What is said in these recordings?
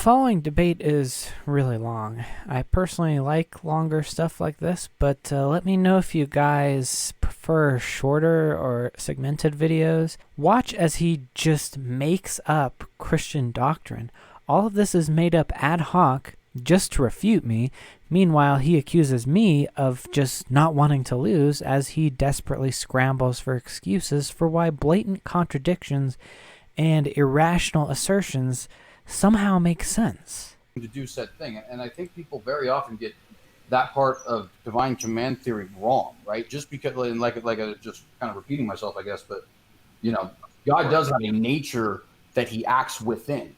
following debate is really long. I personally like longer stuff like this, but let me know if you guys prefer shorter or segmented videos. Watch as he just makes up Christian doctrine. All of this is made up ad hoc just to refute me. Meanwhile, he accuses me of just not wanting to lose as he desperately scrambles for excuses for why blatant contradictions and irrational assertions somehow make sense. To do said thing. And I think people very often get that part of divine command theory wrong, right? Just because, like just kind of repeating myself, I guess, but, God does have a nature that he acts within.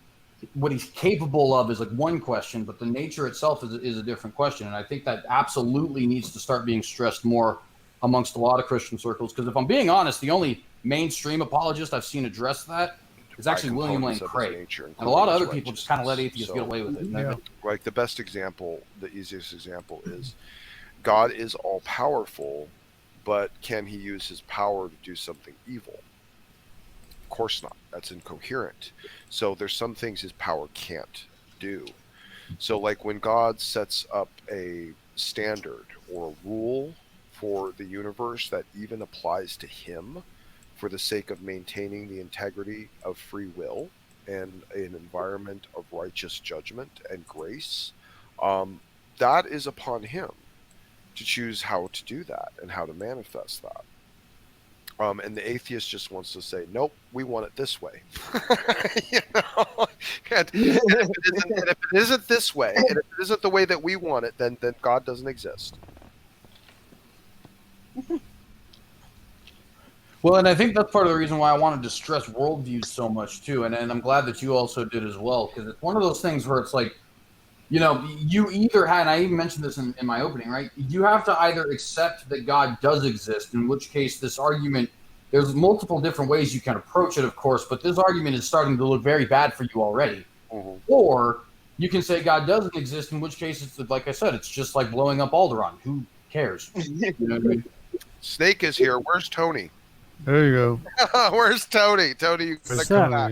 What he's capable of is like one question, but the nature itself is a different question. And I think that absolutely needs to start being stressed more amongst a lot of Christian circles. Because if I'm being honest, the only mainstream apologist I've seen address that is actually William Lane Craig. And a lot of other people just kind of let atheists get away with it. Yeah. Like the best example, the easiest example is God is all powerful, but can he use his power to do something evil? Of course not. That's incoherent. So there's some things his power can't do. So like when God sets up a standard or a rule for the universe that even applies to him, for the sake of maintaining the integrity of free will and an environment of righteous judgment and grace, that is upon him to choose how to do that and how to manifest that. And the atheist just wants to say, nope, we want it this way. And if it isn't this way, and if it isn't the way that we want it, then God doesn't exist. Well, and I think that's part of the reason why I wanted to stress worldviews so much too, and I'm glad that you also did as well, because it's one of those things where it's like, you either had, and I even mentioned this in my opening, right? You have to either accept that God does exist, in which case this argument, there's multiple different ways you can approach it, of course, but this argument is starting to look very bad for you already. Mm-hmm. Or you can say God doesn't exist, in which case, it's like I said, it's just like blowing up Alderaan. Who cares? You know what I mean? Snake is here. Where's Tony? There you go. Where's Tony? Tony, you come back.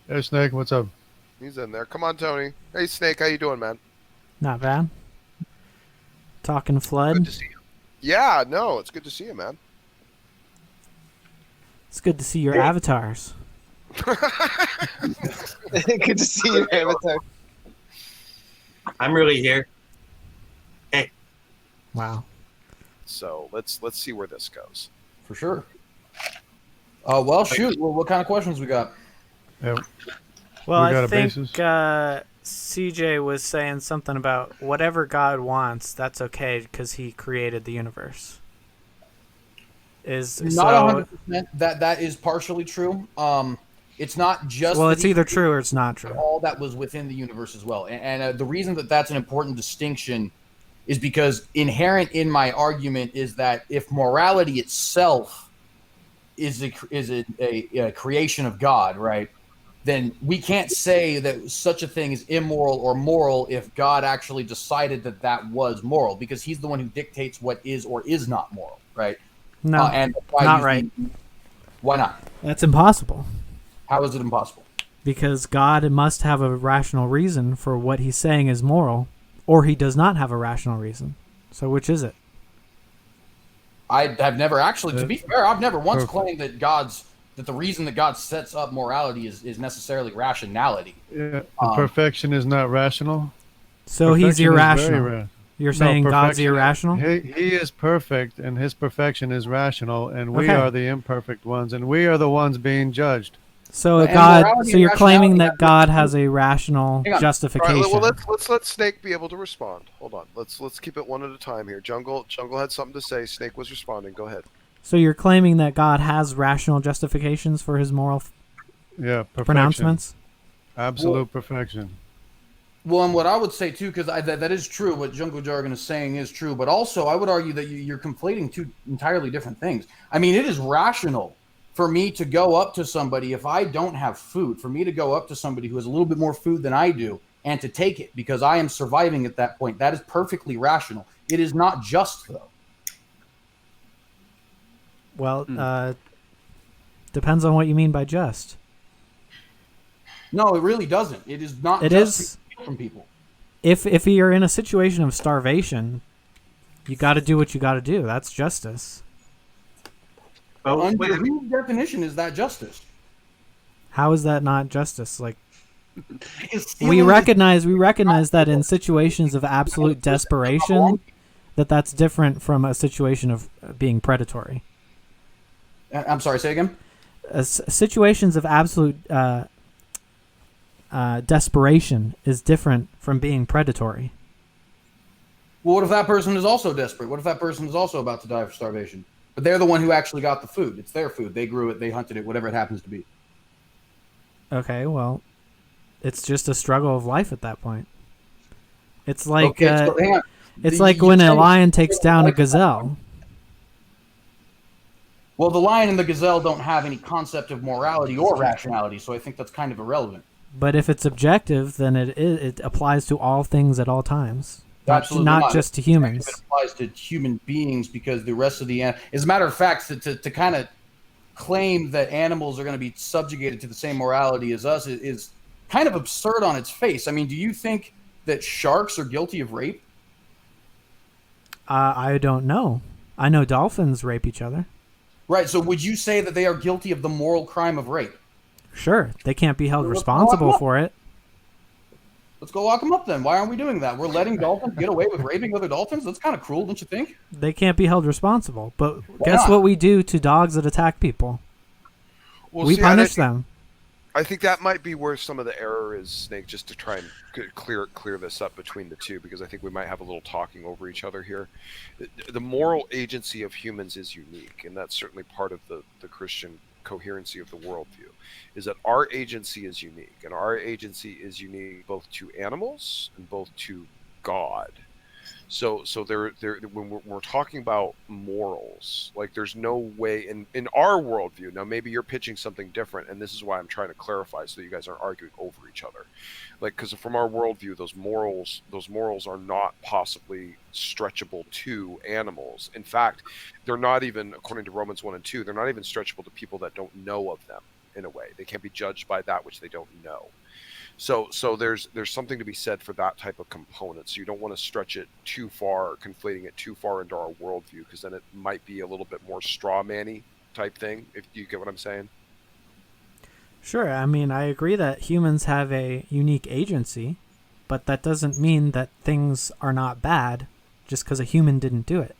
Hey, Snake, what's up? He's in there. Come on, Tony. Hey, Snake, how you doing, man? Not bad. Talking flood. Good to see you. Yeah, no, it's good to see you, man. It's good to see your avatars. Good to see your avatar. I'm really here. Hey. Wow. So let's see where this goes. For sure. Well, shoot. Well, what kind of questions we got? Yeah. Well, I think CJ was saying something about whatever God wants, that's okay because he created the universe. Not 100%. That is partially true. It's not just... Well, it's either true or it's not true. All that was within the universe as well. And the reason that that's an important distinction is because inherent in my argument is that if morality itself is a creation of God, right, then we can't say that such a thing is immoral or moral if God actually decided that that was moral, because he's the one who dictates what is or is not moral, right? No, and why not right. Why not? That's impossible. How is it impossible? Because God must have a rational reason for what he's saying is moral, or he does not have a rational reason. So which is it? I have never actually, to be fair, I've never once claimed that the reason that God sets up morality is necessarily rationality. Yeah, perfection is not rational. So perfection he's irrational. You're saying God's irrational? He is perfect, and his perfection is rational, and we are the imperfect ones, and we are the ones being judged. So you're claiming that God has a rational justification. All right, well, let's let Snake be able to respond. Hold on. Let's keep it one at a time here. Jungle had something to say. Snake was responding. Go ahead. So you're claiming that God has rational justifications for his moral pronouncements? Absolute perfection. Well, and what I would say, too, because that is true, what Jungle Jargon is saying is true, but also I would argue that you're conflating two entirely different things. I mean, it is rational for me to go up to somebody, if I don't have food, for me to go up to somebody who has a little bit more food than I do and to take it because I am surviving at that point. That is perfectly rational. It is not just, though. Well, depends on what you mean by just. No, it really doesn't. It is not. It just is. from people. If you're in a situation of starvation, you got to do what you got to do. That's justice. But Under wait a minute. whose definition is that justice? How is that not justice? Like, Because we stealing recognize that in situations of absolute desperation, that's different from a situation of being predatory. I'm sorry. Say again. Situations of absolute desperation is different from being predatory. Well, what if that person is also desperate? What if that person is also about to die of starvation? But they're the one who actually got the food. It's their food. They grew it. They hunted it. Whatever it happens to be. Okay, well, it's just a struggle of life at that point. It's like Okay, so hang on. it's like when a lion takes down a like- gazelle. Well, the lion and the gazelle don't have any concept of morality or rationality, so I think that's kind of irrelevant. But if it's objective, then it applies to all things at all times, Absolutely not just to humans. It applies to human beings because the rest of the as a matter of fact, to kind of claim that animals are going to be subjugated to the same morality as us is kind of absurd on its face. I mean, do you think that sharks are guilty of rape? I don't know. I know dolphins rape each other. Right. So would you say that they are guilty of the moral crime of rape? Sure, they can't be held Well, responsible for it. Let's go lock them up then. Why aren't we doing that? We're letting dolphins get away with raping other dolphins? That's kind of cruel, don't you think? They can't be held responsible. But Why guess not? what we do to dogs that attack people? Well, We see, punish them. I think that might be where some of the error is, Snake, just to try and clear this up between the two, because I think we might have a little talking over each other here. The moral agency of humans is unique, and that's certainly part of the Christian coherency of the worldview, is that our agency is unique, and our agency is unique both to animals and both to God. So there when we're talking about morals, like there's no way in our worldview. Now maybe you're pitching something different, and this is why I'm trying to clarify so you guys aren't arguing over each other. Like, because from our worldview, those morals are not possibly stretchable to animals. In fact, they're not even, according to Romans 1 and 2, they're not even stretchable to people that don't know of them. In a way, they can't be judged by that which they don't know. So there's something to be said for that type of component. So you don't want to stretch it too far, or conflating it too far into our worldview, because then it might be a little bit more straw man-y type thing, if you get what I'm saying. Sure, I mean, I agree that humans have a unique agency, but that doesn't mean that things are not bad just because a human didn't do it.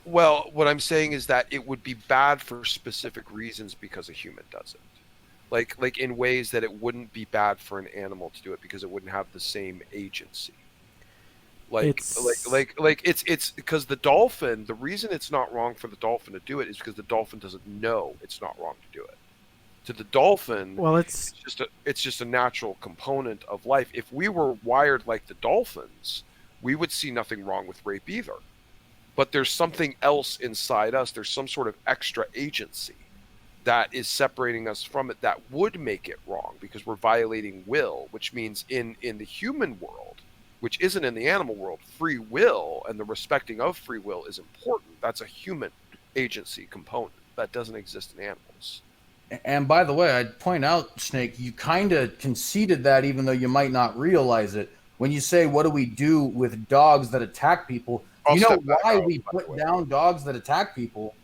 Well, what I'm saying is that it would be bad for specific reasons because a human does it. Like in ways that it wouldn't be bad for an animal to do it because it wouldn't have the same agency. It's because the dolphin, the reason it's not wrong for the dolphin to do it is because the dolphin doesn't know it's not wrong to do it. To the dolphin, well, it's just a natural component of life. If we were wired like the dolphins, we would see nothing wrong with rape either. But there's something else inside us. There's some sort of extra agency that is separating us from it that would make it wrong because we're violating will, which means in the human world, which isn't in the animal world, free will and the respecting of free will is important. That's a human agency component that doesn't exist in animals. And by the way, I'd point out, Snake, you kind of conceded that even though you might not realize it. When you say, what do we do with dogs that attack people? You know why we put down dogs that attack people?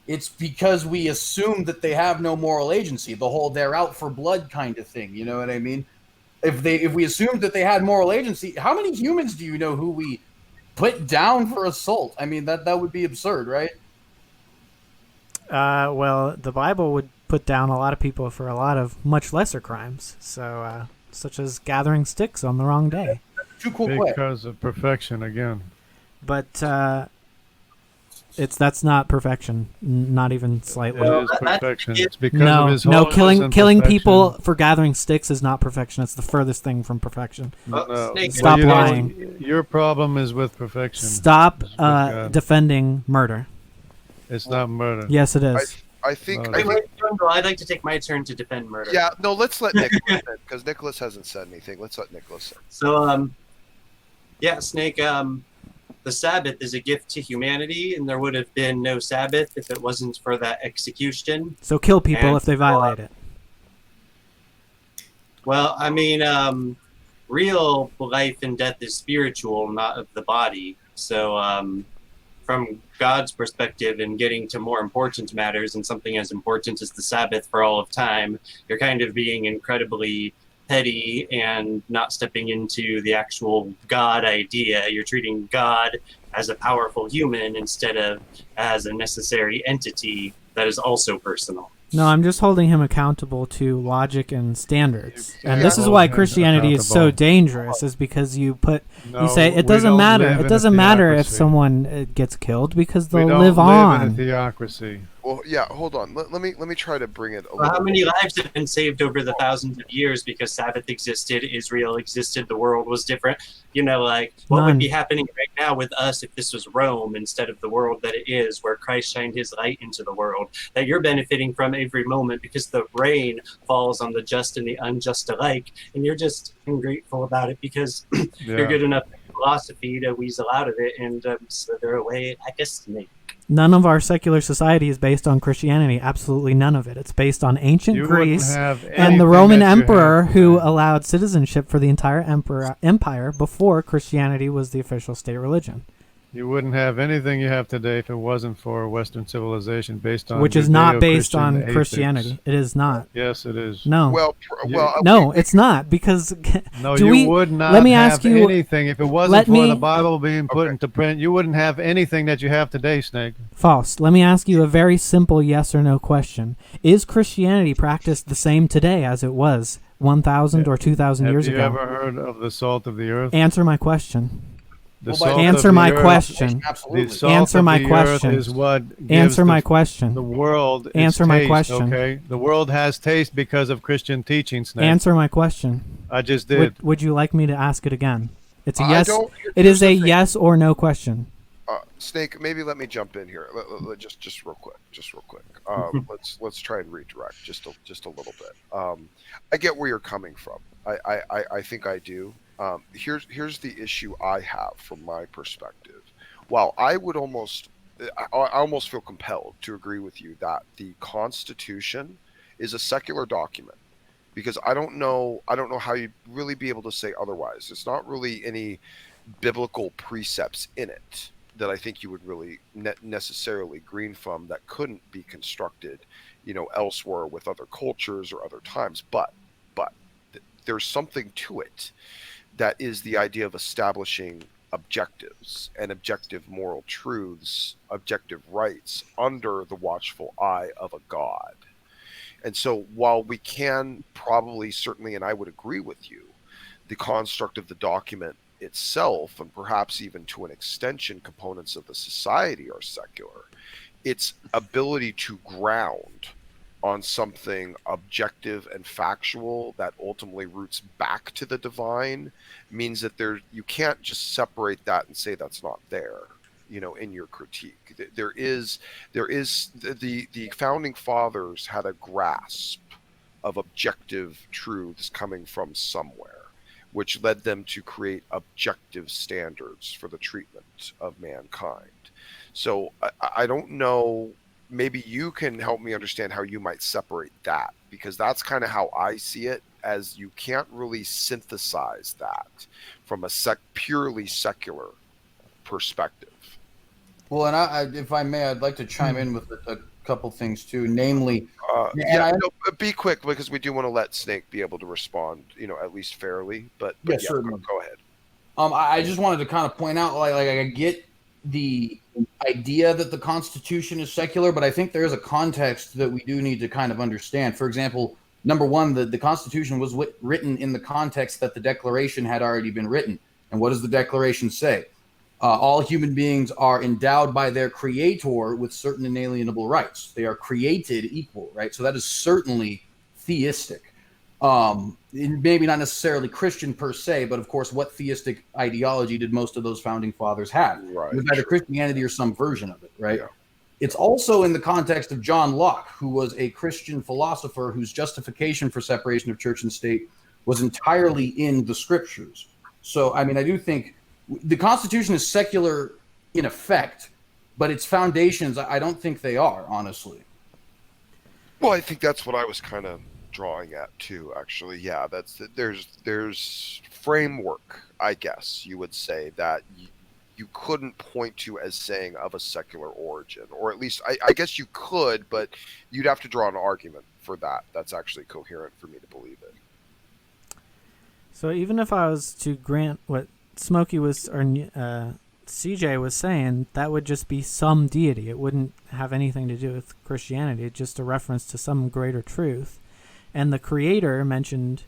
It's because we assume that they have no moral agency, the whole they're out for blood kind of thing. You know what I mean? If we assumed that they had moral agency, how many humans do you know who we put down for assault? I mean, that would be absurd, right? Well, the Bible would put down a lot of people for a lot of much lesser crimes, so such as gathering sticks on the wrong day. Too cool. Because of perfection again. But that's not perfection, not even slightly. It is perfection. It's because no, of his no, holiness killing and people perfection. for gathering sticks is not perfection. It's the furthest thing from perfection. No. Snake, Stop you know, lying. Your problem is with perfection. Stop God. defending murder. It's not murder. Yes, it is. I think. No, I think I'd like to take my turn to defend murder. yeah, no, let's let Nicholas in, because Nicholas hasn't said anything. Let's let Nicholas in. So, yeah, Snake, the Sabbath is a gift to humanity, and there would have been no Sabbath if it wasn't for that execution. So kill people And- if they violate it. Well, I mean, real life and death is spiritual, not of the body. So, from God's perspective and getting to more important matters and something as important as the Sabbath for all of time, you're kind of being incredibly petty and not stepping into the actual God idea. You're treating God as a powerful human instead of as a necessary entity that is also personal. No, I'm just holding him accountable to logic and standards. You And can't this is hold why him Christianity is so accountable. dangerous, is because you No, say it we doesn't don't matter. live It in a doesn't matter if theocracy. someone gets killed because We they'll don't live live in a on. theocracy. Well, yeah. Hold on. Let me try to bring it a Well, how little. many lives have been saved over the thousands of years because Sabbath existed, Israel existed, the world was different? You know, like, what would None. be happening right now with us if this was Rome instead of the world that it is, where Christ shined his light into the world, that you're benefiting from every moment because the rain falls on the just and the unjust alike, and you're just ungrateful about it because you're Yeah. good enough at philosophy to weasel out of it and slither away like a snake. None of our secular society is based on Christianity. Absolutely none of it. It's based on ancient You wouldn't Greece have and anything the Roman that you emperor have who today. allowed citizenship for the entire empire before Christianity was the official state religion, You wouldn't have anything you have today if it wasn't for Western civilization based on which is not based Judeo-Christian on ethics. Christianity. It is not. Yes, it is. No. No, it's not, because No, do you we- would not let me have ask you- anything if it let wasn't for me- the Bible being put Okay. into print. You wouldn't have anything that you have today, Snake. Faust, let me ask you a very simple yes or no question. Is Christianity practiced the same today as it was 1,000 or 2,000 years Have you ago? ever heard of the salt of the earth? Answer my question. The Well, by salt Answer of the my earth, question. The Absolutely. salt Answer of my the question. earth is what gives Answer my the question. world its Answer my taste, question. Okay, the world has taste because of Christian teaching, Snake. Answer my question. I just did. Would you like me to ask it again? It's a I yes. don't. It here's is the a thing. yes or no question. Snake, maybe let me jump in here. Just real quick. Let's try and redirect just a little bit. I get where you're coming from. I think I do. Here's the issue I have from my perspective. While I would I almost feel compelled to agree with you that the Constitution is a secular document, because I don't know how you'd really be able to say otherwise. There's not really any biblical precepts in it that I think you would really necessarily glean from that couldn't be constructed, elsewhere with other cultures or other times. But there's something to it that is the idea of establishing objectives and objective moral truths, objective rights under the watchful eye of a God. And so while we can probably, certainly, and I would agree with you, the construct of the document itself, and perhaps even to an extension, components of the society are secular, its ability to ground on something objective and factual that ultimately roots back to the divine means that you can't just separate that and say that's not there, in your critique. The founding fathers had a grasp of objective truths coming from somewhere, which led them to create objective standards for the treatment of mankind. So I don't know, maybe you can help me understand how you might separate that, because that's kind of how I see it, as you can't really synthesize that from a purely secular perspective. Well, and if I may, I'd like to chime in with a couple things too. Namely, Be quick, because we do want to let Snake be able to respond, at least fairly. But Yeah, yeah, certainly. go ahead. I just wanted to kind of point out, like I get the idea that the Constitution is secular, but I think there is a context that we do need to kind of understand. For example, number one, the Constitution was written in the context that the Declaration had already been written. And what does the Declaration say? All human beings are endowed by their creator with certain inalienable rights. They are created equal, right? So that is certainly theistic. Maybe not necessarily Christian per se, but of course, what theistic ideology did most of those founding fathers have? Right. It was either Christianity or some version of it, right? Yeah. It's also in the context of John Locke, who was a Christian philosopher whose justification for separation of church and state was entirely in the scriptures. So, I mean, I do think the Constitution is secular in effect, but its foundations, I don't think they are, honestly. Well, I think that's what I was kind of drawing at too. Actually, yeah, there's framework, I guess you would say, that you couldn't point to as saying of a secular origin, or at least I guess you could, but you'd have to draw an argument for that. That's actually coherent for me to believe it. So even if I was to grant what Smokey was or CJ was saying, that would just be some deity. It wouldn't have anything to do with Christianity. It's just a reference to some greater truth. And the creator mentioned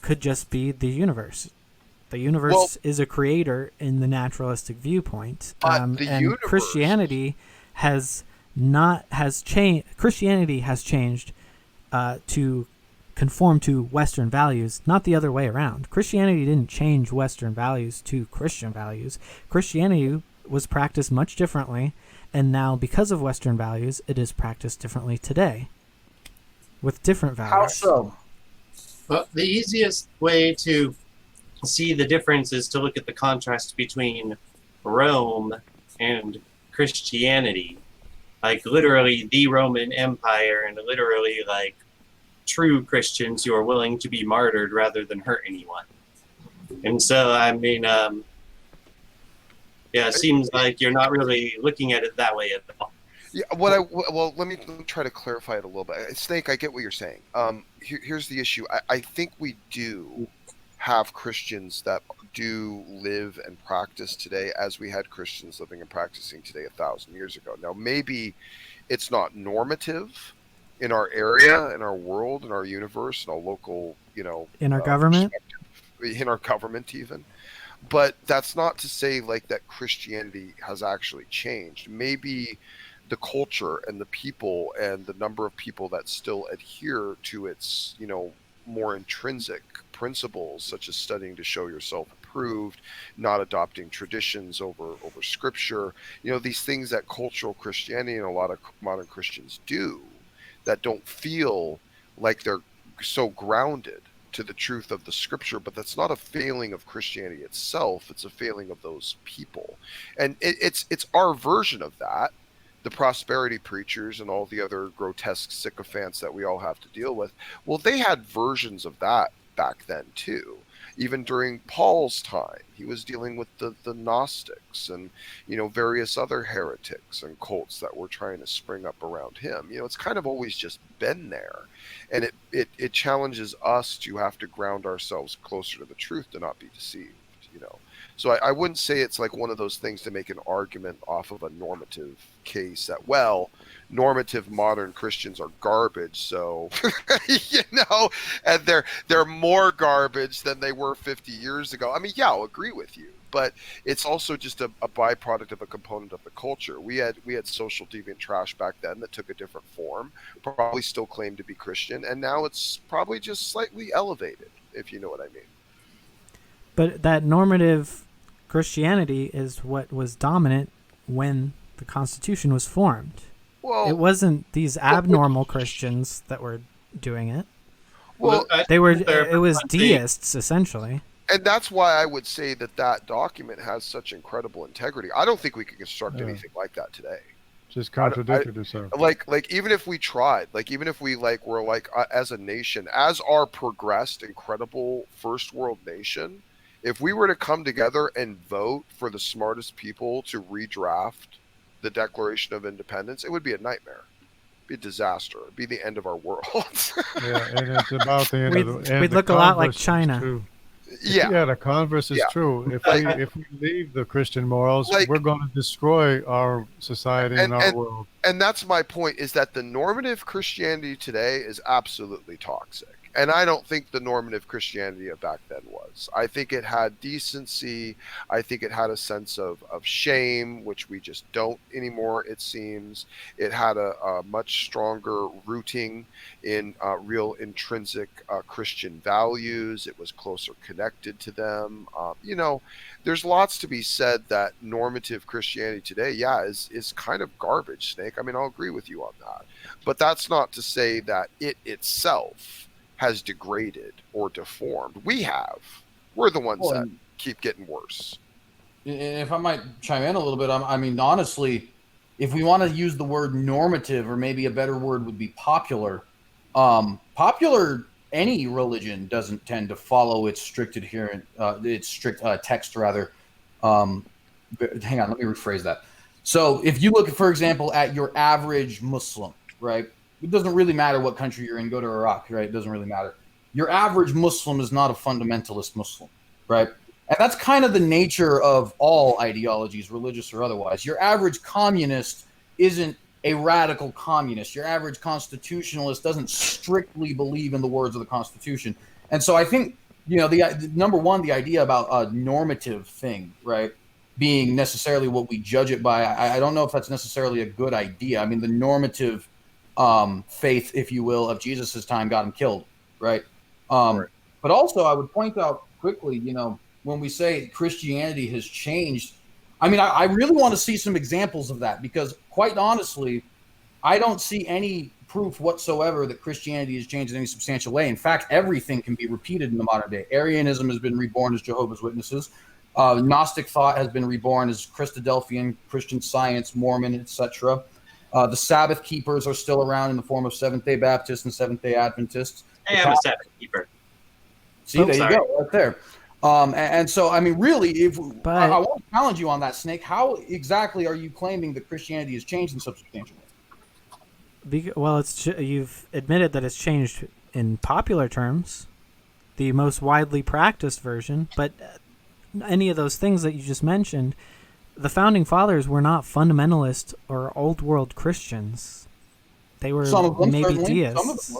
could just be the universe. The universe is a creator in the naturalistic viewpoint. The universe, Christianity has changed. Christianity has changed to conform to Western values, not the other way around. Christianity didn't change Western values to Christian values. Christianity was practiced much differently, and now because of Western values, it is practiced differently today with different values. How so? Well, the easiest way to see the difference is to look at the contrast between Rome and Christianity. Like literally the Roman Empire, and literally like true Christians who are willing to be martyred rather than hurt anyone. And so, I mean, it seems like you're not really looking at it that way at all. Yeah, let me try to clarify it a little bit. Snake, I get what you're saying. Here's the issue. I think we do have Christians that do live and practice today as we had Christians living and practicing today 1,000 years ago. Now, maybe it's not normative in our area, in our world, in our universe, in our local, in our government, in our government even. But that's not to say like that Christianity has actually changed. Maybe the culture and the people and the number of people that still adhere to its, more intrinsic principles, such as studying to show yourself approved, not adopting traditions over scripture, these things that cultural Christianity and a lot of modern Christians do, that don't feel like they're so grounded to the truth of the scripture. But that's not a failing of Christianity itself. It's a failing of those people. And it's our version of that. The prosperity preachers and all the other grotesque sycophants that we all have to deal with, well, they had versions of that back then too. Even during Paul's time, he was dealing with the Gnostics and, various other heretics and cults that were trying to spring up around him. It's kind of always just been there. And it challenges us to have to ground ourselves closer to the truth, to not be deceived, So I wouldn't say it's like one of those things to make an argument off of a normative case that, well, normative modern Christians are garbage, so and they're more garbage than they were 50 years ago. I mean, yeah, I'll agree with you, but it's also just a byproduct of a component of the culture. We had social deviant trash back then that took a different form, probably still claimed to be Christian, and now it's probably just slightly elevated, if you know what I mean. But that normative Christianity is what was dominant when the Constitution was formed. Well, it wasn't these abnormal Christians that were doing it. Well, it was deists, essentially. And that's why I would say that document has such incredible integrity. I don't think we could construct anything like that today. Just contradicted itself. Like even if we tried, like even if we were as a nation, as our progressed, incredible first world nation, if we were to come together and vote for the smartest people to redraft the Declaration of Independence, it would be a nightmare. It'd be a disaster. It'd be the end of our world. Yeah, and it's about the end of the end. We'd look a lot like China. Yeah, the converse is true. If we leave the Christian morals, we're going to destroy our society and our world. And that's my point, is that the normative Christianity today is absolutely toxic. And I don't think the normative Christianity of back then was. I think it had decency. I think it had a sense of shame, which we just don't anymore, it seems. It had a much stronger rooting in real intrinsic Christian values. It was closer connected to them. There's lots to be said that normative Christianity today, is kind of garbage, Snake. I mean, I'll agree with you on that. But that's not to say that it itself has degraded or deformed. We're the ones that keep getting worse. If I might chime in a little bit, I mean, honestly, if we want to use the word normative, or maybe a better word would be popular, Popular any religion doesn't tend to follow its strict text rather. Hang on, let me rephrase that. So if you look, for example, at your average Muslim, right? It doesn't really matter what country you're in. Go to Iraq, right? It doesn't really matter. Your average Muslim is not a fundamentalist Muslim, right? And that's kind of the nature of all ideologies, religious or otherwise. Your average communist isn't a radical communist. Your average constitutionalist doesn't strictly believe in the words of the Constitution. And so I think, the number one, the idea about a normative thing, right, being necessarily what we judge it by, I don't know if that's necessarily a good idea. I mean, the normative faith, if you will, of Jesus's time got him killed, right? Right. But also, I would point out quickly, when we say Christianity has changed, I mean, I really want to see some examples of that, because quite honestly, I don't see any proof whatsoever that Christianity has changed in any substantial way. In fact, everything can be repeated in the modern day. Arianism has been reborn as Jehovah's Witnesses. Gnostic thought has been reborn as Christadelphian, Christian Science, Mormon, etc. The Sabbath keepers are still around in the form of Seventh-day Baptists and Seventh-day Adventists. I am a Sabbath keeper. See, there you go, right there. And so, I mean, really, I want to challenge you on that, Snake. How exactly are you claiming that Christianity has changed in such substantial way? Well, you've admitted that it's changed in popular terms, the most widely practiced version, but any of those things that you just mentioned, the founding fathers were not fundamentalist or old world Christians. They were maybe deists.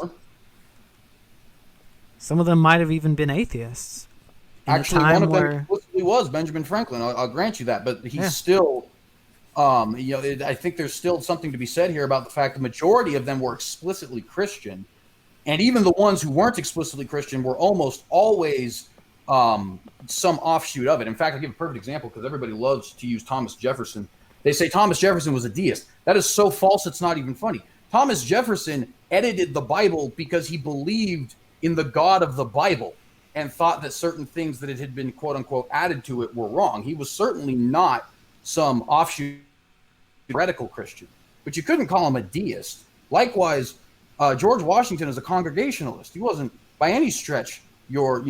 Some of them might have even been atheists. Actually, one of them explicitly was Benjamin Franklin. I'll grant you that, but he's still, I think there's still something to be said here about the fact the majority of them were explicitly Christian, and even the ones who weren't explicitly Christian were almost always some offshoot of it. In fact, I'll give a perfect example because everybody loves to use Thomas Jefferson. They say Thomas Jefferson was a deist. That is so false, it's not even funny. Thomas Jefferson edited the Bible because he believed in the God of the Bible and thought that certain things that it had been, quote unquote, added to it were wrong. He was certainly not some offshoot heretical Christian, but you couldn't call him a deist. Likewise, George Washington is a Congregationalist. He wasn't by any stretch your,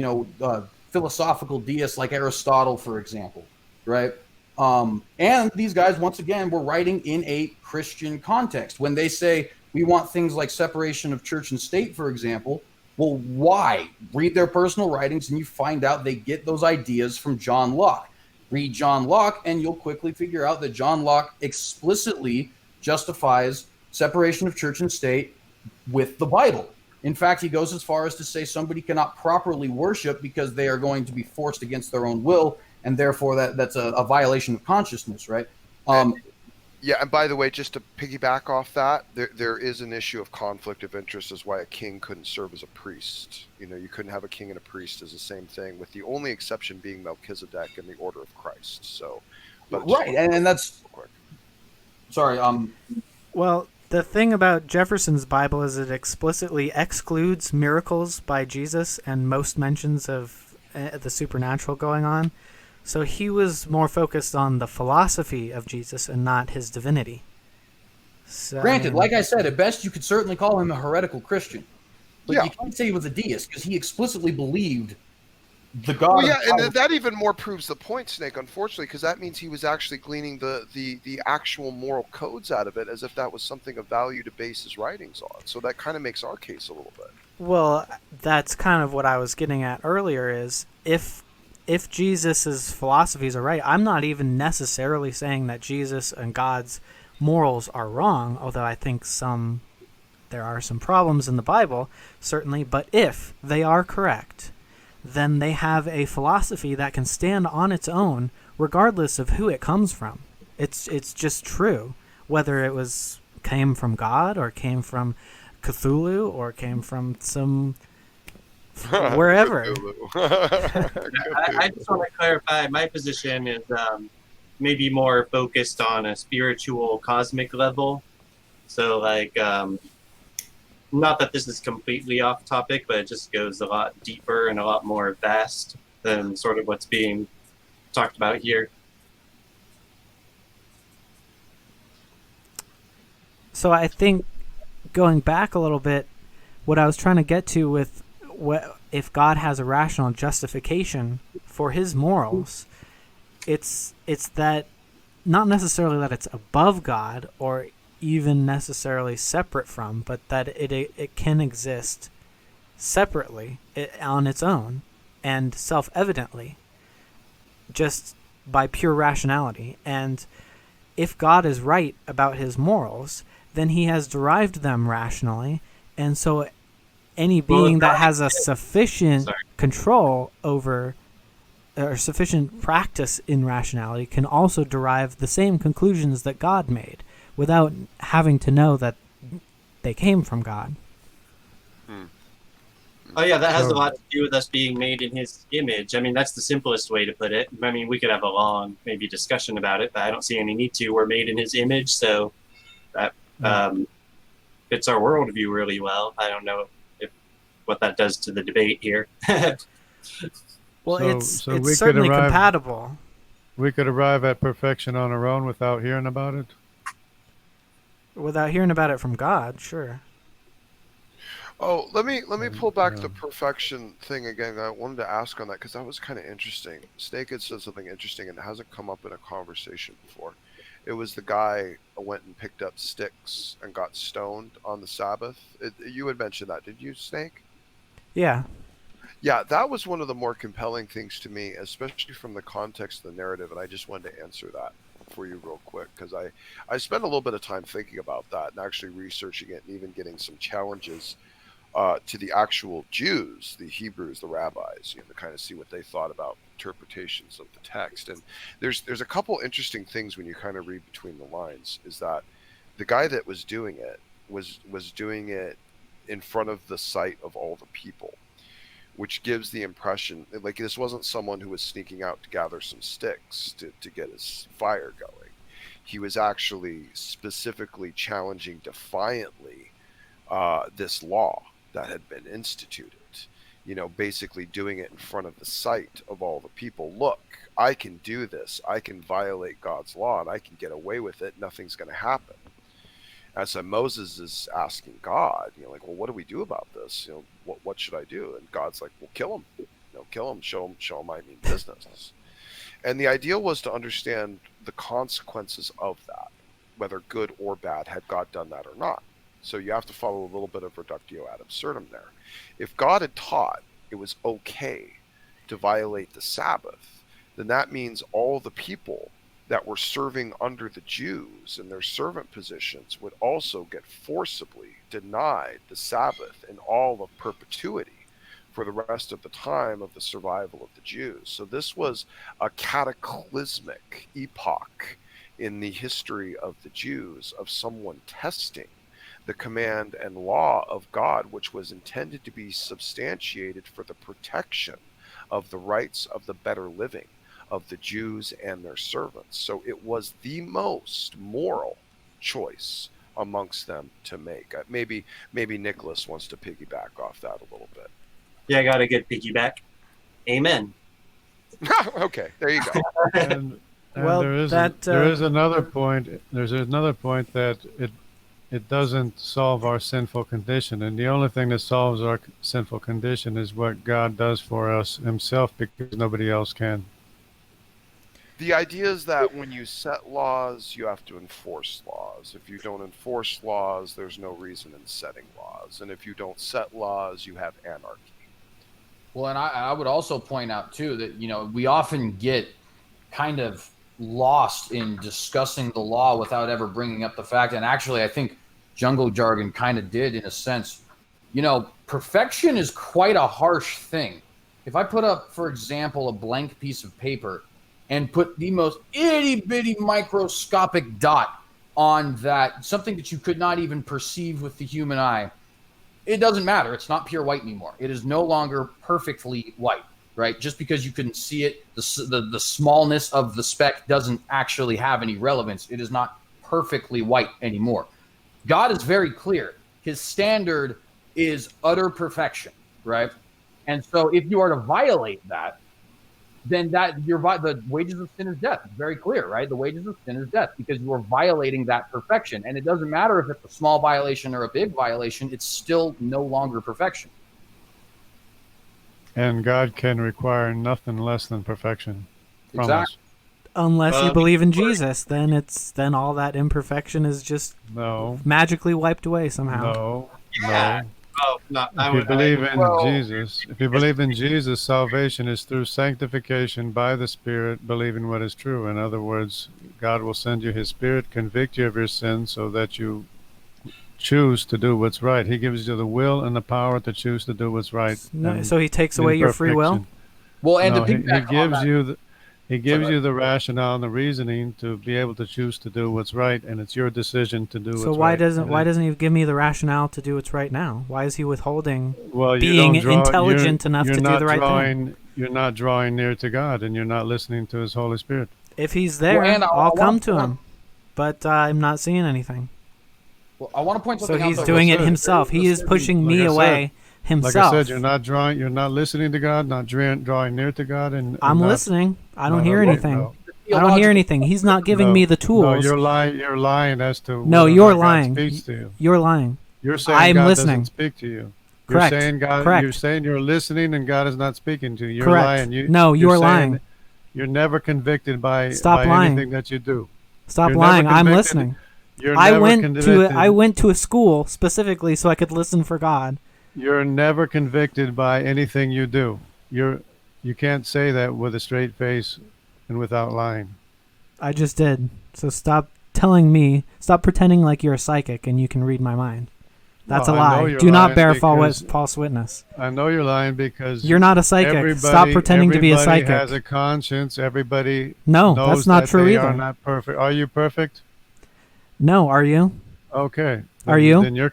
philosophical deist like Aristotle, for example, right? And these guys, once again, were writing in a Christian context. When they say we want things like separation of church and state, for example, well, why? Read their personal writings and you find out they get those ideas from John Locke. Read John Locke and you'll quickly figure out that John Locke explicitly justifies separation of church and state with the Bible. In fact, he goes as far as to say somebody cannot properly worship because they are going to be forced against their own will, and therefore that's a violation of consciousness, right? Yeah, and by the way, just to piggyback off that, there is an issue of conflict of interest as why a king couldn't serve as a priest. You couldn't have a king and a priest as the same thing, with the only exception being Melchizedek in the order of Christ. So, right, and that's sorry. Well, the thing about Jefferson's Bible is it explicitly excludes miracles by Jesus and most mentions of the supernatural going on. So he was more focused on the philosophy of Jesus and not his divinity. So, granted, like I said, at best you could certainly call him a heretical Christian. But you can't say he was a deist because he explicitly believed the God. Well, yeah, and that even more proves the point, Snake, unfortunately, because that means he was actually gleaning the actual moral codes out of it as if that was something of value to base his writings on. So that kind of makes our case a little bit. Well, that's kind of what I was getting at earlier is if Jesus' philosophies are right, I'm not even necessarily saying that Jesus and God's morals are wrong, although I think there are some problems in the Bible, certainly, but if they are correct, then they have a philosophy that can stand on its own regardless of who it comes from. It's just true, whether it came from God or came from Cthulhu or came from some wherever. I just want to clarify, my position is maybe more focused on a spiritual cosmic level. So not that this is completely off topic, but it just goes a lot deeper and a lot more vast than sort of what's being talked about here. So I think going back a little bit, what I was trying to get to with if God has a rational justification for his morals, it's that not necessarily that it's above God or even necessarily separate from, but that it can exist separately on its own and self-evidently, just by pure rationality. And if God is right about his morals, then he has derived them rationally, and so any being that has a sufficient control over or sufficient practice in rationality can also derive the same conclusions that God made without having to know that they came from God. Oh yeah, that has a lot to do with us being made in his image. I mean, that's the simplest way to put it. I mean, we could have a long maybe discussion about it, but I don't see any need to. We're made in his image, so that fits our worldview really well. I don't know what that does to the debate here. Well, so it's certainly compatible. We could arrive at perfection on our own without hearing about it? Without hearing about it from God, sure. Oh, let me pull back the perfection thing again. I wanted to ask on that because that was kind of interesting. Snake had said something interesting and it hasn't come up in a conversation before. It was the guy who went and picked up sticks and got stoned on the Sabbath. You had mentioned that, did you, Snake? Yeah. Yeah, that was one of the more compelling things to me, especially from the context of the narrative, and I just wanted to answer that for you real quick, because I spent a little bit of time thinking about that and actually researching it and even getting some challenges to the actual Jews, the Hebrews, the rabbis, to kind of see what they thought about interpretations of the text. And there's a couple interesting things when you kind of read between the lines, is that the guy that was doing it was doing it in front of the sight of all the people, which gives the impression like this wasn't someone who was sneaking out to gather some sticks to get his fire going. He was actually specifically challenging defiantly this law that had been instituted, basically doing it in front of the sight of all the people. Look, I can do this. I can violate God's law and I can get away with it. Nothing's going to happen. And so Moses is asking God, well, what do we do about this? What should I do? And God's like, well, kill him. Kill him. Show him I mean business. And the idea was to understand the consequences of that, whether good or bad, had God done that or not. So you have to follow a little bit of reductio ad absurdum there. If God had taught it was okay to violate the Sabbath, then that means all the people that were serving under the Jews in their servant positions would also get forcibly denied the Sabbath in all of perpetuity for the rest of the time of the survival of the Jews. So this was a cataclysmic epoch in the history of the Jews, of someone testing the command and law of God, which was intended to be substantiated for the protection of the rights of the better living of the Jews and their servants. So it was the most moral choice amongst them to make. Maybe Nicholas wants to piggyback off that a little bit. Yeah, I got a good piggyback. Amen. Okay, there you go. And well, there is another point. There's another point that it doesn't solve our sinful condition, and the only thing that solves our sinful condition is what God does for us himself, because nobody else can. The idea is that when you set laws, you have to enforce laws. If you don't enforce laws, there's no reason in setting laws. And if you don't set laws, you have anarchy. Well, and I would also point out, too, that, we often get kind of lost in discussing the law without ever bringing up the fact. And actually, I think jungle jargon kind of did, in a sense. Perfection is quite a harsh thing. If I put up, for example, a blank piece of paper and put the most itty-bitty microscopic dot on that, something that you could not even perceive with the human eye, it doesn't matter. It's not pure white anymore. It is no longer perfectly white, right? Just because you couldn't see it, the smallness of the speck doesn't actually have any relevance. It is not perfectly white anymore. God is very clear. His standard is utter perfection, right? And so if you are to violate that, then the wages of sin is death. It's very clear, right? The wages of sin is death because you are violating that perfection. And it doesn't matter if it's a small violation or a big violation, it's still no longer perfection. And God can require nothing less than perfection from Exactly. us. Unless you believe in Jesus, then all that imperfection is just No. magically wiped away somehow. No. Yeah. No. Oh, no, If you believe in Jesus, if you believe in Jesus, salvation is through sanctification by the Spirit, believing what is true. In other words, God will send you His Spirit, convict you of your sins, so that you choose to do what's right. He gives you the will and the power to choose to do what's right. No, so He takes away your free will? Well, and No, to he piggyback gives on that, you He gives you the rationale and the reasoning to be able to choose to do what's right, and it's your decision to do what's right. So why doesn't He give me the rationale to do what's right now? Why is He withholding well, being intelligent enough to do the right thing? You're not drawing near to God, and you're not listening to His Holy Spirit. If He's there, Well, and I'll come to Him, but I'm not seeing anything. well, I want to point So something out. He's though. doing it Listen, Himself. He is pushing like me I said, away Himself. Like I said, you're not listening to God, not drawing near to God, and I'm not, listening. I don't not hear okay, anything. no. I don't hear anything. He's not giving No, me the tools. No, you're lying. You're lying as to No, whether or you're not God lying. speaks to you. You're lying. You're saying I'm God listening. doesn't speak to you. Correct. You're saying God. Correct. You're saying you're listening and God is not speaking to you. You're Correct. lying. No, you're you're saying lying. You're never convicted by Stop by lying. anything that you do. Stop You're lying. never I'm convicted. listening. You're I never went convicted. I went to a school specifically so I could listen for God. You're never convicted by anything you do. You can't say that with a straight face and without lying. I just did. So stop telling me. Stop pretending like you're a psychic and you can read my mind. That's Well, a I know lie. you're Do not lying bear because- false witness. I know you're lying because You're not a psychic. Stop pretending to be a psychic. Everybody has a conscience. Everybody No, knows that's not that true they either. are not perfect. Are you perfect? No, are you? Okay. Are you? Then you're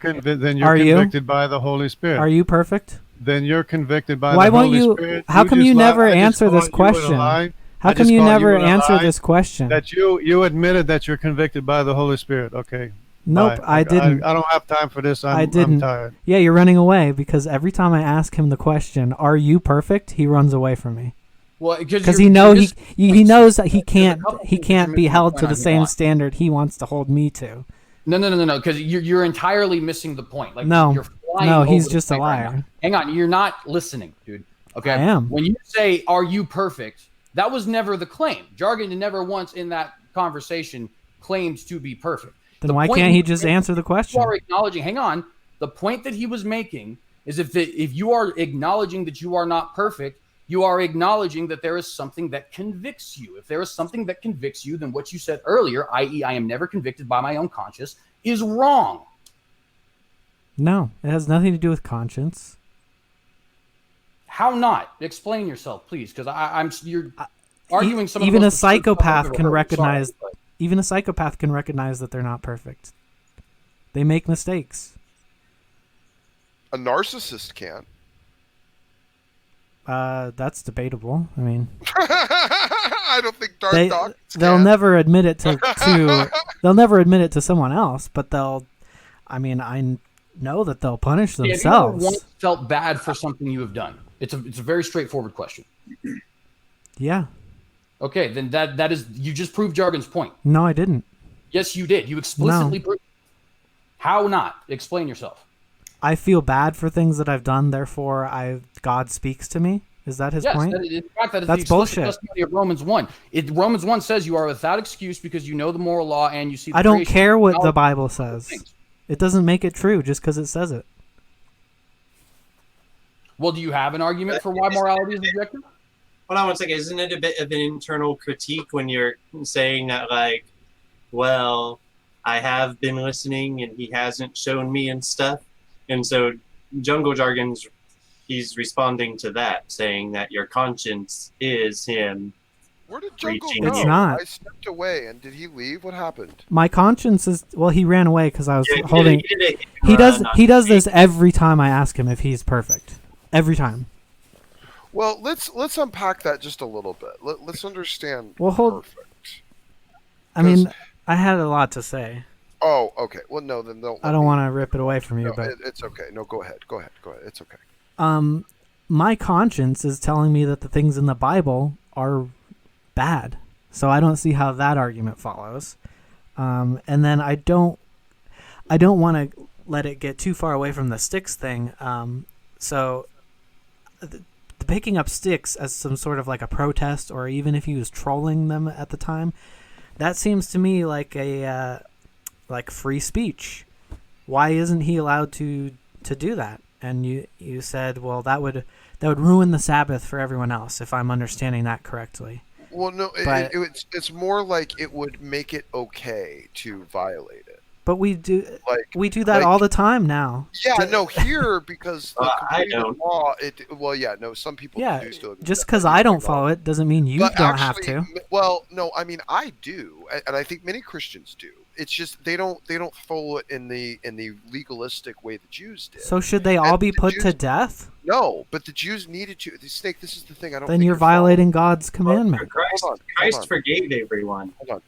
Are you? convicted by the Holy Spirit. Are you perfect? Then you're convicted by Why the won't Holy you? Spirit. How come just you lied. never I just answer this caught you in a question? lie. How I come just you caught never in a answer lie this question? That you admitted that you're convicted by the Holy Spirit. Okay. Nope, Bye. I didn't. I don't have time for this. I didn't. I'm tired. Yeah, you're running away because every time I ask him the question, "Are you perfect?" he runs away from me. Well, Because he knows that he can't be held to the same standard he wants to hold me to. No. Because you're entirely missing the point. Like No. you're flying No, over he's the just a point right liar. now. Hang on, you're not listening, dude. Okay, I am. When you say "Are you perfect?" that was never the claim. Jargon never once in that conversation claimed to be perfect. Then The why point can't he was just making- answer the question? You are acknowledging. Hang on. The point that he was making is if you are acknowledging that you are not perfect, you are acknowledging that there is something that convicts you. If there is something that convicts you, then what you said earlier, i.e., I am never convicted by my own conscience, is wrong. No, it has nothing to do with conscience. How not? Explain yourself, please, because you're arguing some. Even of the a most absurd stuff I've psychopath ever can heard. recognize. Sorry, but- Even a psychopath can recognize that they're not perfect. They make mistakes. A narcissist can't. That's debatable. I mean, I don't think dark dogs they'll can. never admit it they'll never admit it to someone else, but I know that they'll punish Have you ever themselves. once felt bad for something you have done? It's a very straightforward question. Yeah. Okay, then that is you just proved Jargon's point. No, I didn't. Yes, you did. You explicitly proved. How not? Explain yourself. I feel bad for things that I've done, therefore God speaks to me. Is that his point? In fact, that is That's the explicit bullshit. testimony of Romans 1. Romans 1 says you are without excuse because you know the moral law and you see the I don't creation care what the of Bible says. things. It doesn't make it true just because it says it. Well, do you have an argument for why morality is objective? Hold on one second. Isn't it a bit of an internal critique when you're saying that, like, well, I have been listening and he hasn't shown me and stuff? And so Jungle Jargon's, he's responding to that, saying that your conscience is him. Where did Jungle Reaching go? It's not. I stepped away, and did he leave? What happened? My conscience is he ran away because I was Yeah, holding. he did it. He does this every time I ask him if he's perfect. Every time. Well, let's unpack that just a little bit. Let's understand. Well, perfect. I mean, I had a lot to say. Oh, okay. Well, no, then don't. I don't want to rip it away from you, No, but it's okay. No, go ahead. Go ahead. It's okay. my conscience is telling me that the things in the Bible are bad. So I don't see how that argument follows. And then I don't want to let it get too far away from the sticks thing. So the picking up sticks as some sort of like a protest, or even if he was trolling them at the time, that seems to me like a like free speech. Why isn't he allowed to do that? And you said, well, that would ruin the Sabbath for everyone else, if I'm understanding that correctly. Well, no, But it's more like it would make it okay to violate it. but we do that Like- all the time now. Yeah, no, here because the I completed don't. law. Well, yeah, no, some people Yeah, do still. just because I don't follow it doesn't mean you But don't have actually, to. Well, no, I mean I do, and I think many Christians do. It's just they don't follow it in the legalistic way the Jews did. So should they all And be the put to Jews- death? No, but the Jews needed to. The Snake. This is the thing. I don't. Then think you're following. violating God's commandment. Hold on. Christ forgave everyone. Hold on.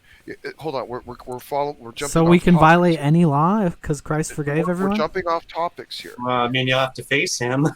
We're following. We're jumping. So we off can topics. violate any law because Christ forgave We're everyone? jumping off topics here. I mean, you'll have to face him.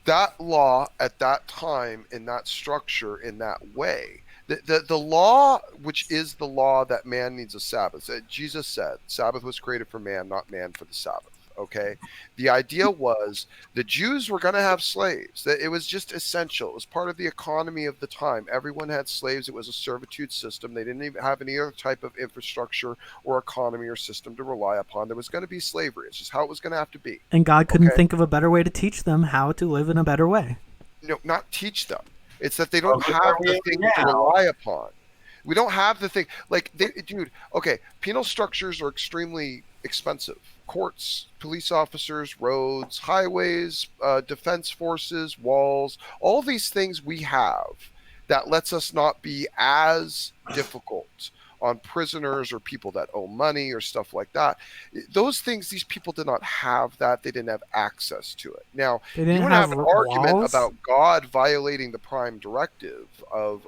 That law at that time in that structure in that way, the law, which is the law that man needs a Sabbath. Jesus said Sabbath was created for man, not man for the Sabbath. Okay, the idea was the Jews were going to have slaves. That it was just essential. It was part of the economy of the time. Everyone had slaves. It was a servitude system. They didn't even have any other type of infrastructure or economy or system to rely upon. There was going to be slavery. It's just how it was going to have to be. And God couldn't Okay. think of a better way to teach them how to live in a better way. No, not teach them. It's that they don't Well, have the yeah, thing yeah. to rely upon. We don't have the thing. Like, dude, okay, penal structures are extremely expensive. Courts, police officers, roads, highways, defense forces, walls, all these things we have that lets us not be as difficult on prisoners or people that owe money or stuff like that. Those things, these people did not have that. They didn't have access to it. Now, They you didn't want to have have an argument walls? about God violating the prime directive of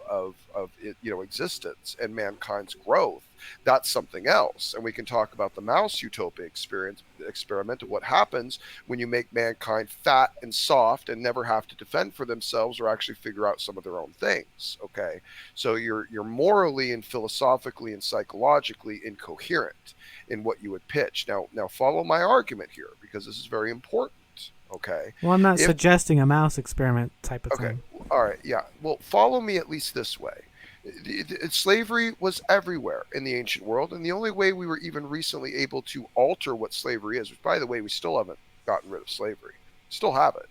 existence and mankind's growth. That's something else, and we can talk about the mouse utopia experiment of what happens when you make mankind fat and soft and never have to defend for themselves or actually figure out some of their own things. Okay, so you're morally and philosophically and psychologically incoherent in what you would pitch. Now follow my argument here because this is very important. Okay. Well, I'm not If- suggesting a mouse experiment type of Okay. thing. All right. Yeah. Well, follow me at least this way. Slavery was everywhere in the ancient world, and the only way we were even recently able to alter what slavery is, which, by the way, we still haven't gotten rid of slavery, still have it.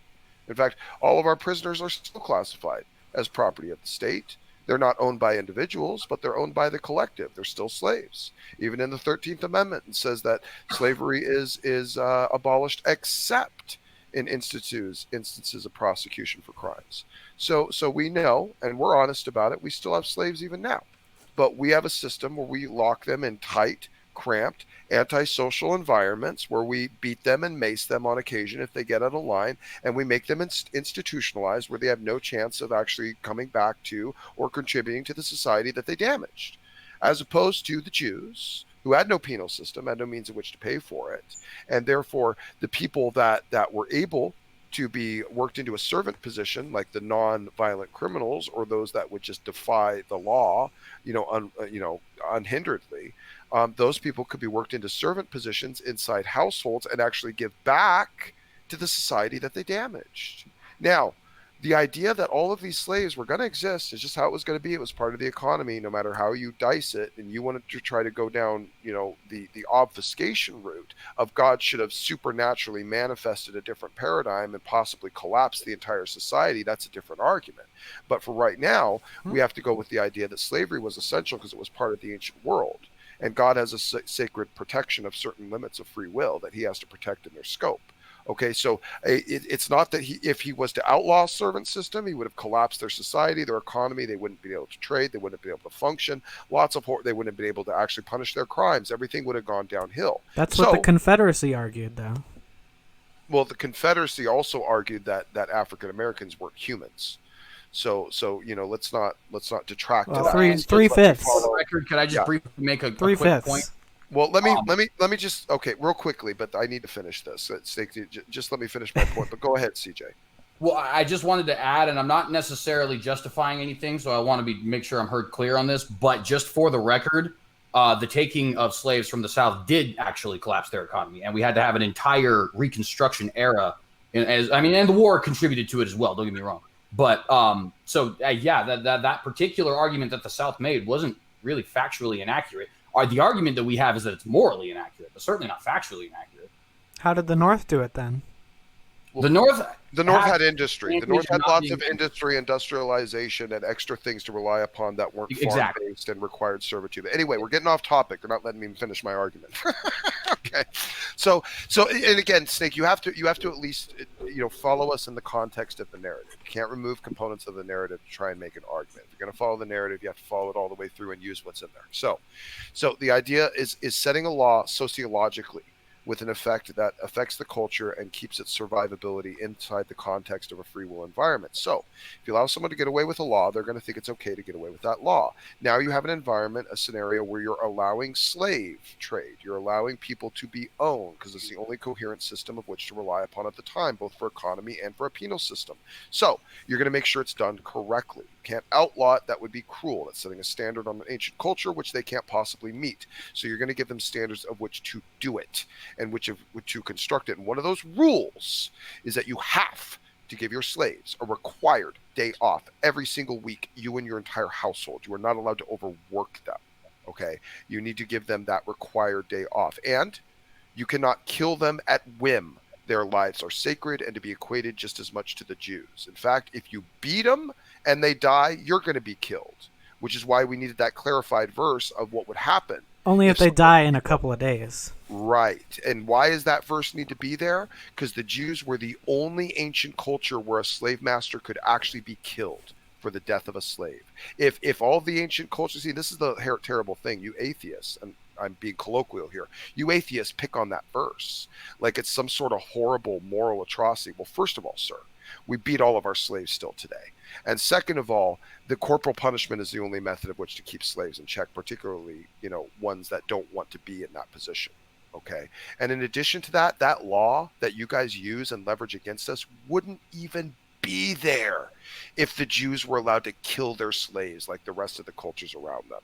In fact, all of our prisoners are still classified as property of the state. They're not owned by individuals, but they're owned by the collective. They're still slaves. Even in the 13th Amendment, it says that slavery is abolished except in instances of prosecution for crimes. So we know, and we're honest about it, we still have slaves even now. But we have a system where we lock them in tight, cramped, antisocial environments where we beat them and mace them on occasion if they get out of line, and we make them institutionalized where they have no chance of actually coming back to or contributing to the society that they damaged. As opposed to the Jews, who had no penal system, had no means in which to pay for it, and therefore the people that were able to be worked into a servant position, like the non-violent criminals or those that would just defy the law, unhinderedly, those people could be worked into servant positions inside households and actually give back to the society that they damaged. Now, the idea that all of these slaves were going to exist is just how it was going to be. It was part of the economy, no matter how you dice it. And you wanted to try to go down, the obfuscation route of God should have supernaturally manifested a different paradigm and possibly collapsed the entire society. That's a different argument. But for right now, we have to go with the idea that slavery was essential because it was part of the ancient world. And God has a sacred protection of certain limits of free will that he has to protect in their scope. Okay, so it's not that if he was to outlaw a servant system, he would have collapsed their society, their economy. They wouldn't be able to trade. They wouldn't be able to function. They wouldn't be able to actually punish their crimes. Everything would have gone downhill. That's what the Confederacy argued, though. Well, the Confederacy also argued that African Americans weren't humans. So let's not detract to that. Three-fifths. For the record, could I just briefly make a quick point? Three-fifths. Well, let me just real quickly, but I need to finish this. Just let me finish my point. But go ahead, CJ. Well, I just wanted to add, and I'm not necessarily justifying anything, so I want to make sure I'm heard clear on this. But just for the record, the taking of slaves from the South did actually collapse their economy, and we had to have an entire Reconstruction era. And the war contributed to it as well. Don't get me wrong. But that particular argument that the South made wasn't really factually inaccurate. The argument that we have is that it's morally inaccurate, but certainly not factually inaccurate. How did the North do it then? Well, the North had industry. The North had lots of industry, industrialization, and extra things to rely upon that weren't farm-based and required servitude. Anyway, we're getting off topic. They're not letting me finish my argument. Okay, so and again, Snake, you have to at least follow us in the context of the narrative. You can't remove components of the narrative to try and make an argument. If you're going to follow the narrative, you have to follow it all the way through and use what's in there. So the idea is setting a law sociologically with an effect that affects the culture and keeps its survivability inside the context of a free will environment. So if you allow someone to get away with a law, they're going to think it's okay to get away with that law. Now you have an environment, a scenario where you're allowing slave trade. You're allowing people to be owned because it's the only coherent system of which to rely upon at the time, both for economy and for a penal system. So you're going to make sure it's done correctly. You can't outlaw it. That would be cruel. That's setting a standard on an ancient culture which they can't possibly meet. So you're going to give them standards of which to do it and which to construct it. And one of those rules is that you have to give your slaves a required day off every single week, you and your entire household. You are not allowed to overwork them. Okay? You need to give them that required day off. And you cannot kill them at whim. Their lives are sacred and to be equated just as much to the Jews. In fact, if you beat them and they die, you're going to be killed, which is why we needed that clarified verse of what would happen. Only if they die in a couple of days. Right. And why does that verse need to be there? Because the Jews were the only ancient culture where a slave master could actually be killed for the death of a slave. If all the ancient cultures, see, this is the terrible thing, you atheists, and I'm being colloquial here, you atheists pick on that verse like it's some sort of horrible moral atrocity. Well, first of all, sir, we beat all of our slaves still today. And second of all, the corporal punishment is the only method of which to keep slaves in check, particularly, ones that don't want to be in that position. Okay. And in addition to that, that law that you guys use and leverage against us wouldn't even be there if the Jews were allowed to kill their slaves like the rest of the cultures around them.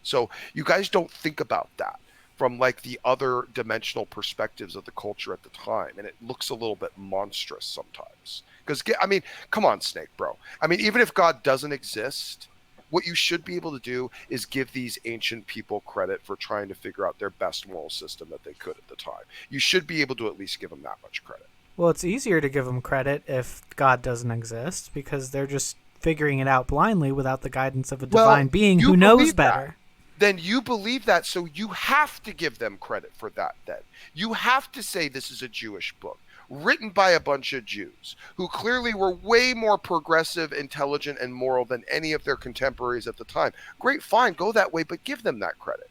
So you guys don't think about that from like the other dimensional perspectives of the culture at the time. And it looks a little bit monstrous sometimes. Because, I mean, come on, Snake, bro. I mean, even if God doesn't exist, what you should be able to do is give these ancient people credit for trying to figure out their best moral system that they could at the time. You should be able to at least give them that much credit. Well, it's easier to give them credit if God doesn't exist because they're just figuring it out blindly without the guidance of a divine being who knows better. Then you believe that, so you have to give them credit for that then. You have to say this is a Jewish book written by a bunch of Jews who clearly were way more progressive, intelligent, and moral than any of their contemporaries at the time. Great, fine, go that way, but give them that credit.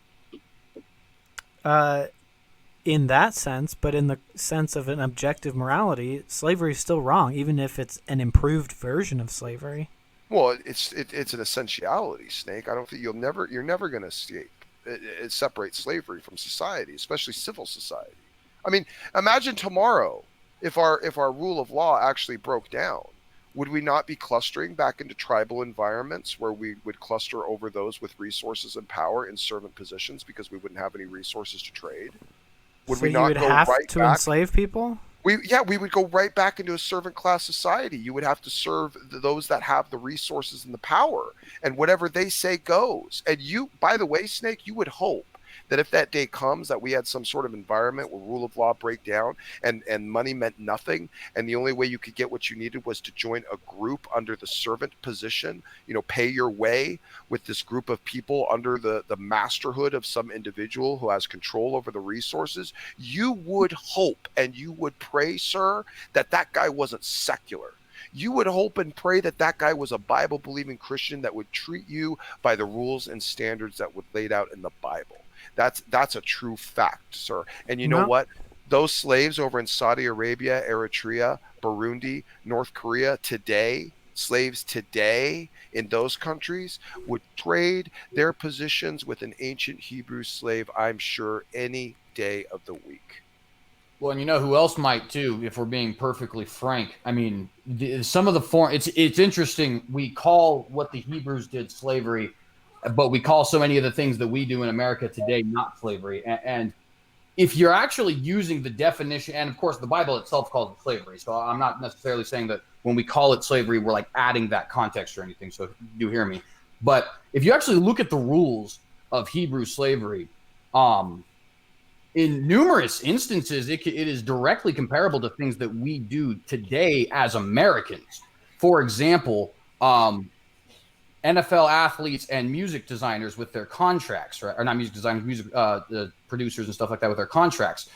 In that sense, but in the sense of an objective morality, slavery is still wrong, even if it's an improved version of slavery. Well, it's an essentiality, Snake. I don't think you're never going to escape. It separates slavery from society, especially civil society. I mean, imagine tomorrow if our rule of law actually broke down. Would we not be clustering back into tribal environments where we would cluster over those with resources and power in servant positions because we wouldn't have any resources to trade? Would we not have to enslave people? We would go right back into a servant class society. You would have to serve those that have the resources and the power, and whatever they say goes. And you, by the way, Snake, you would hope that if that day comes that we had some sort of environment where rule of law break down and money meant nothing, and the only way you could get what you needed was to join a group under the servant position, pay your way with this group of people under the masterhood of some individual who has control over the resources, you would hope and you would pray, sir, that guy wasn't secular. You would hope and pray that guy was a Bible-believing Christian that would treat you by the rules and standards that were laid out in the Bible. That's a true fact, sir. And you know what? Those slaves over in Saudi Arabia, Eritrea, Burundi, North Korea today, slaves today in those countries would trade their positions with an ancient Hebrew slave, I'm sure, any day of the week. Well, and you know who else might too, if we're being perfectly frank. I mean, some of the form. It's interesting. We call what the Hebrews did slavery, but we call so many of the things that we do in America today not slavery. And if you're actually using the definition, and of course the Bible itself calls it slavery, so I'm not necessarily saying that when we call it slavery, we're like adding that context or anything. So you do hear me. But if you actually look at the rules of Hebrew slavery, in numerous instances, it is directly comparable to things that we do today as Americans. For example, NFL athletes and music designers with their contracts, right? Or not music designers, the producers and stuff like that with their contracts.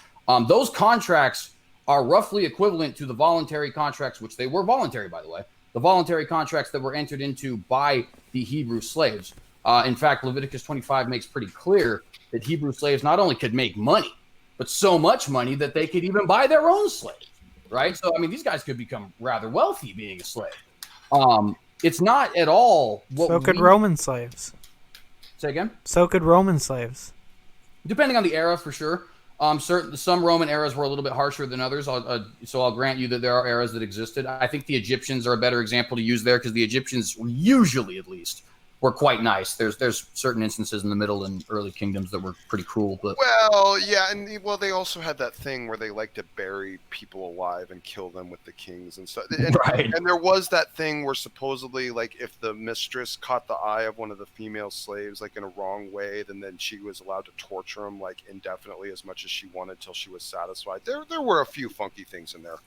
Those contracts are roughly equivalent to the voluntary contracts, which they were voluntary, by the way, the voluntary contracts that were entered into by the Hebrew slaves. In fact, Leviticus 25 makes pretty clear that Hebrew slaves not only could make money, but so much money that they could even buy their own slaves, right? So, I mean, these guys could become rather wealthy being a slave. It's not at all what So could Roman slaves. Say again? So could Roman slaves. Depending on the era, for sure. Some Roman eras were a little bit harsher than others, so I'll grant you that there are eras that existed. I think the Egyptians are a better example to use there because the Egyptians usually, at least, were quite nice. There's certain instances in the Middle and early kingdoms that were pretty cruel, but Well, yeah, and they also had that thing where they like to bury people alive and kill them with the kings and stuff. And, right. and there was that thing where supposedly, like, if the mistress caught the eye of one of the female slaves, like in a wrong way, then she was allowed to torture him like indefinitely as much as she wanted till she was satisfied. There were a few funky things in there.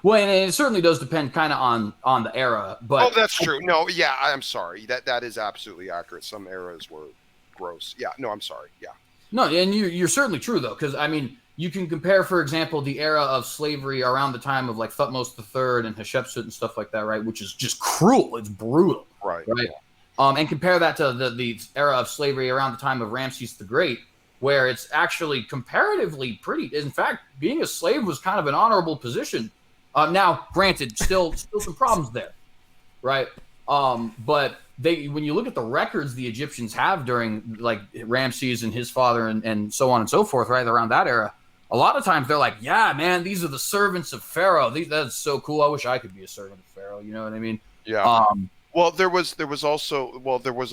Well, and it certainly does depend kind of on the era, but that's true. No, yeah, I'm sorry. That is absolutely accurate. Some eras were gross. Yeah, no, I'm sorry. Yeah. No, and you're certainly true though, because I mean, you can compare, for example, the era of slavery around the time of like Thutmose III and Hatshepsut and stuff like that, right? Which is just cruel. It's brutal, right? And compare that to the era of slavery around the time of Ramses the Great, where it's actually comparatively pretty. In fact, being a slave was kind of an honorable position. Now, granted, still some problems there, right? But when you look at the records the Egyptians have during like Ramses and his father and so on and so forth, right around that era, a lot of times they're like, yeah, man, these are the servants of Pharaoh. That's so cool. I wish I could be a servant of Pharaoh. You know what I mean? Yeah. Well, there was a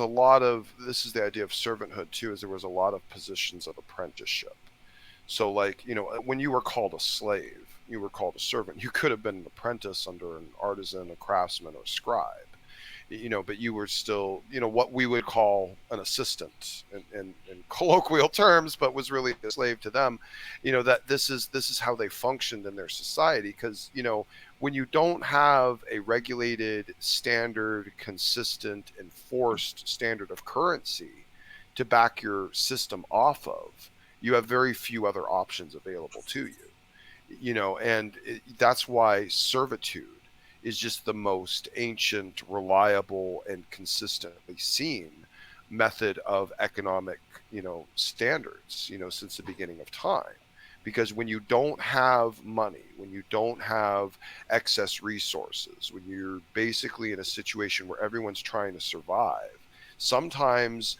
lot of, this is the idea of servanthood too, is there was a lot of positions of apprenticeship. So like, when you were called a slave, you were called a servant. You could have been an apprentice under an artisan, a craftsman, or a scribe, but you were still, what we would call an assistant in colloquial terms, but was really a slave to them. That this is how they functioned in their society. Because, when you don't have a regulated, standard, consistent, enforced standard of currency to back your system off of, you have very few other options available to you. And that's why servitude is just the most ancient, reliable, and consistently seen method of economic, standards, since the beginning of time. Because when you don't have money, when you don't have excess resources, when you're basically in a situation where everyone's trying to survive, sometimes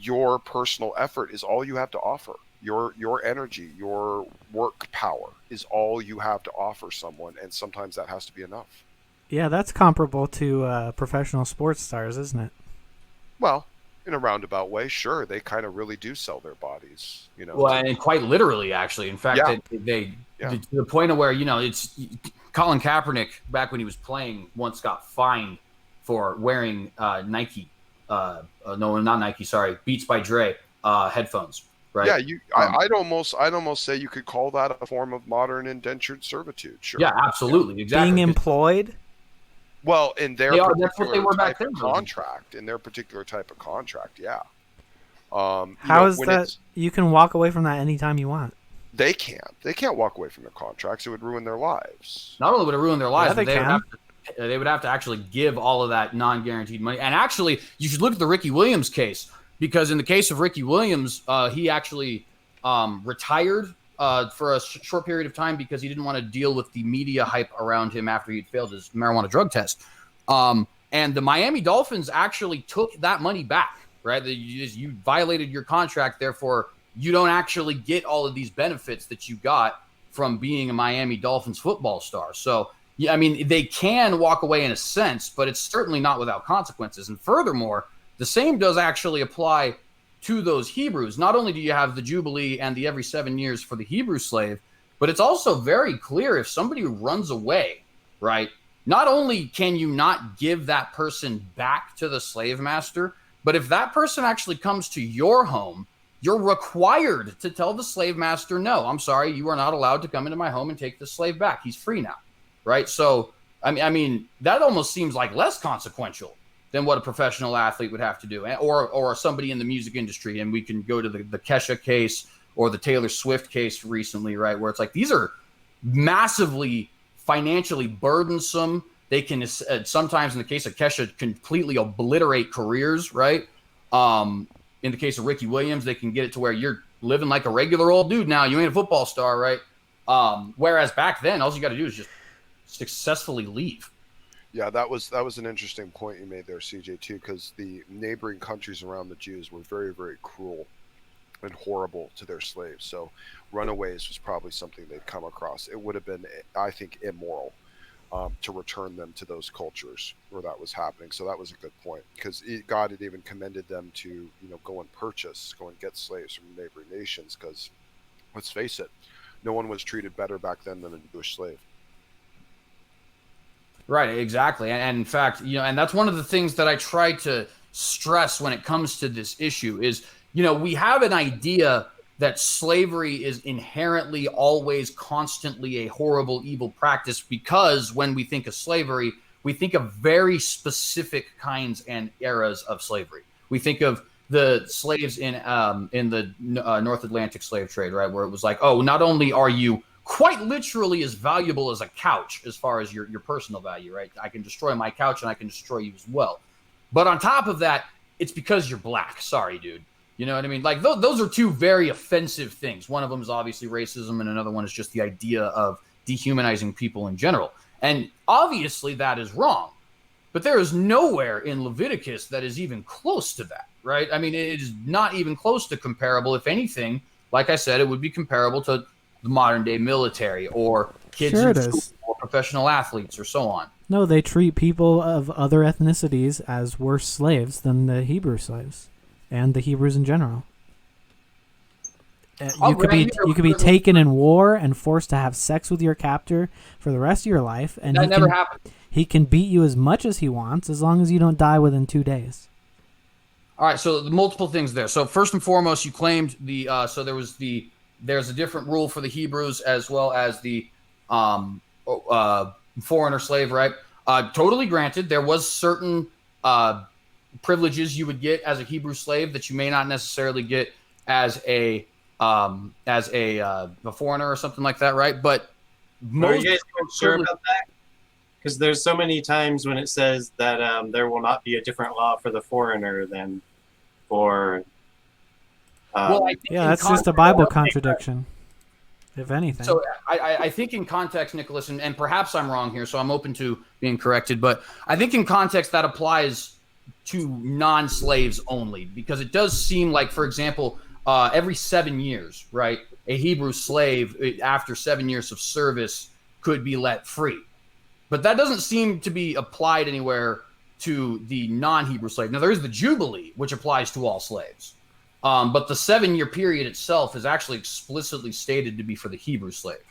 your personal effort is all you have to offer. Your energy, your work power is all you have to offer someone, and sometimes that has to be enough. Yeah, that's comparable to professional sports stars, isn't it? Well, in a roundabout way, sure. They kind of really do sell their bodies, Well, and quite literally, actually. In fact, they to the point of where, it's Colin Kaepernick, back when he was playing, once got fined for wearing Nike. No, not Nike, sorry, Beats by Dre headphones. Right. Yeah, I'd almost say you could call that a form of modern indentured servitude. Sure. Yeah, absolutely, exactly. Being employed. Well, in their that's what they were back then. Contract, in their particular type of contract, yeah. How is that? You can walk away from that anytime you want. They can't. They can't walk away from their contracts. It would ruin their lives. Not only would it ruin their lives, but they would have to actually give all of that non-guaranteed money. And actually, you should look at the Ricky Williams case. Because in the case of Ricky Williams, he actually retired for a short period of time because he didn't want to deal with the media hype around him after he'd failed his marijuana drug test. And the Miami Dolphins actually took that money back, right? You violated your contract, therefore you don't actually get all of these benefits that you got from being a Miami Dolphins football star. So, yeah, I mean, they can walk away in a sense, but it's certainly not without consequences. And furthermore, the same does actually apply to those Hebrews. Not only do you have the Jubilee and the every 7 years for the Hebrew slave, but it's also very clear if somebody runs away, right? Not only can you not give that person back to the slave master, but if that person actually comes to your home, you're required to tell the slave master, no, I'm sorry, you are not allowed to come into my home and take the slave back. He's free now, right? So, I mean, that almost seems like less consequential than what a professional athlete would have to do, or somebody in the music industry. And we can go to the Kesha case or the Taylor Swift case recently, right, where it's like these are massively financially burdensome. They can sometimes, in the case of Kesha, completely obliterate careers, right? In the case of Ricky Williams, they can get it to where you're living like a regular old dude now. You ain't a football star, right? Whereas back then, all you got to do is just successfully leave. Yeah, that was an interesting point you made there, CJ, too, because the neighboring countries around the Jews were very, very cruel and horrible to their slaves. So runaways was probably something they'd come across. It would have been, I think, immoral to return them to those cultures where that was happening. So that was a good point, because God had even commended them to, go and get slaves from neighboring nations, because let's face it, no one was treated better back then than a Jewish slave. Right, exactly. And in fact, and that's one of the things that I try to stress when it comes to this issue is, we have an idea that slavery is inherently always constantly a horrible, evil practice, because when we think of slavery, we think of very specific kinds and eras of slavery. We think of the slaves in the North Atlantic slave trade, right, where it was like, oh, not only are you quite literally as valuable as a couch as far as your personal value, right? I can destroy my couch and I can destroy you as well. But on top of that, it's because you're black. Sorry, dude. You know what I mean? Like those are two very offensive things. One of them is obviously racism, and another one is just the idea of dehumanizing people in general. And obviously that is wrong. But there is nowhere in Leviticus that is even close to that, right? I mean, it is not even close to comparable. If anything, like I said, it would be comparable to the modern day military or kids in school or professional athletes or so on. No, they treat people of other ethnicities as worse slaves than the Hebrew slaves and the Hebrews in general. You could be taken in war and forced to have sex with your captor for the rest of your life, and that never happened. He can beat you as much as he wants, as long as you don't die within 2 days. All right, so the multiple things there. So first and foremost, you claimed so there's a different rule for the Hebrews as well as the foreigner slave, right? Totally granted, there was certain privileges you would get as a Hebrew slave that you may not necessarily get as a foreigner or something like that, right? But are you guys sure about that? Because there's so many times when it says that there will not be a different law for the foreigner than for. That's just a Bible contradiction, if anything. So I think in context, Nicholas, and perhaps I'm wrong here, so I'm open to being corrected, but I think in context that applies to non-slaves only, because it does seem like, for example, every 7 years, right, a Hebrew slave after 7 years of service could be let free. But that doesn't seem to be applied anywhere to the non-Hebrew slave. Now, there is the Jubilee, which applies to all slaves. But the 7-year period itself is actually explicitly stated to be for the Hebrew slave.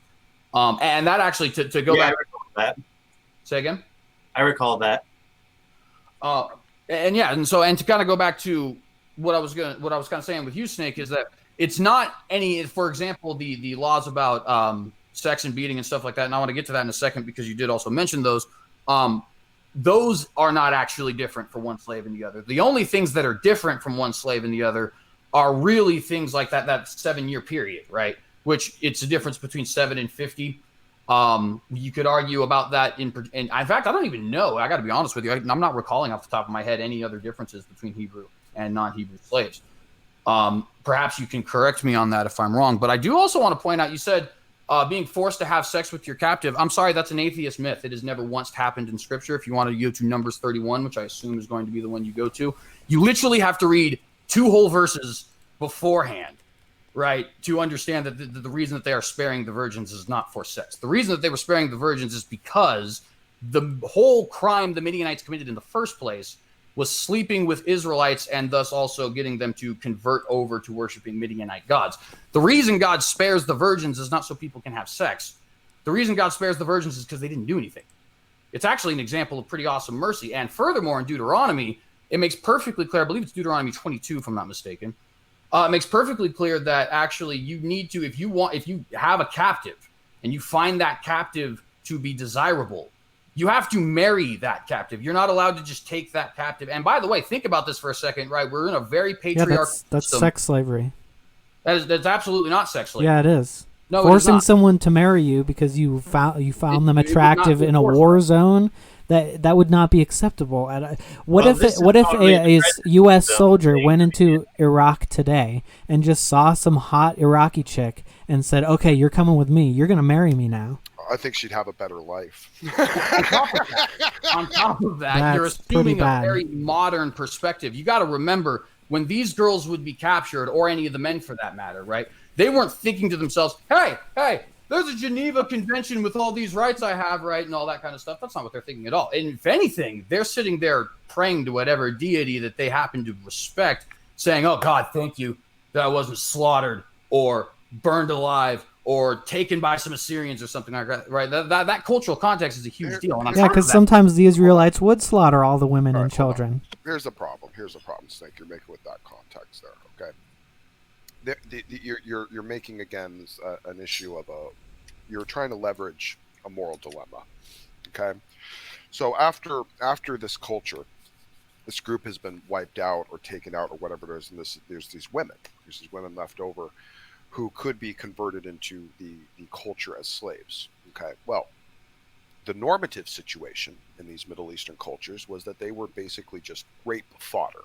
And that actually, to go back. I recall that. Say again? I recall that. And to kind of go back to what I was kind of saying with you, Snake, is that it's not any, for example, the laws about sex and beating and stuff like that. And I want to get to that in a second, because you did also mention those. Those are not actually different for one slave and the other. The only things that are different from one slave and the other are really things like that 7-year period, right? Which it's a difference between 7 and 50. You could argue about that. In fact, I don't even know. I got to be honest with you. I'm not recalling off the top of my head any other differences between Hebrew and non-Hebrew slaves. Perhaps you can correct me on that if I'm wrong. But I do also want to point out, you said being forced to have sex with your captive. I'm sorry, that's an atheist myth. It has never once happened in Scripture. If you want to go to Numbers 31, which I assume is going to be the one you go to, you literally have to read 2 whole verses beforehand right, to understand that the reason that they are sparing the virgins is not for sex. The reason that they were sparing the virgins is because the whole crime the Midianites committed in the first place was sleeping with Israelites and thus also getting them to convert over to worshiping Midianite gods. The reason God spares the virgins is not so people can have sex. The reason God spares the virgins is because they didn't do anything. It's actually an example of pretty awesome mercy. And furthermore, in Deuteronomy, it makes perfectly clear, I believe it's Deuteronomy 22, if I'm not mistaken. It makes perfectly clear that actually you need to, if you have a captive and you find that captive to be desirable, you have to marry that captive. You're not allowed to just take that captive. And by the way, think about this for a second, right? We're in a very patriarchal that's system. sex slavery. That's absolutely not sex slavery. Yeah, it is. No, Forcing someone to marry you because you found them attractive in a war zone, that would not be acceptable. What if a U.S. soldier went into Iraq today and just saw some hot Iraqi chick and said, "Okay, you're coming with me. You're going to marry me now." I think she'd have a better life. On top of that, you're assuming a very modern perspective. You got to remember, when these girls would be captured, or any of the men for that matter, right? They weren't thinking to themselves, hey, there's a Geneva Convention with all these rights I have, right, and all that kind of stuff. That's not what they're thinking at all. And if anything, they're sitting there praying to whatever deity that they happen to respect, saying, oh, God, thank you that I wasn't slaughtered or burned alive or taken by some Assyrians or something like that, right? That cultural context is a huge deal. And yeah, because sometimes the Israelites would slaughter all the women and children. Here's the problem, Snake, you're making with that context there, okay? You're making, again, an issue of you're trying to leverage a moral dilemma, okay? So after this culture, this group has been wiped out or taken out or whatever it is, and there's these women left over who could be converted into the culture as slaves. Okay, well, the normative situation in these Middle Eastern cultures was that they were basically just rape fodder.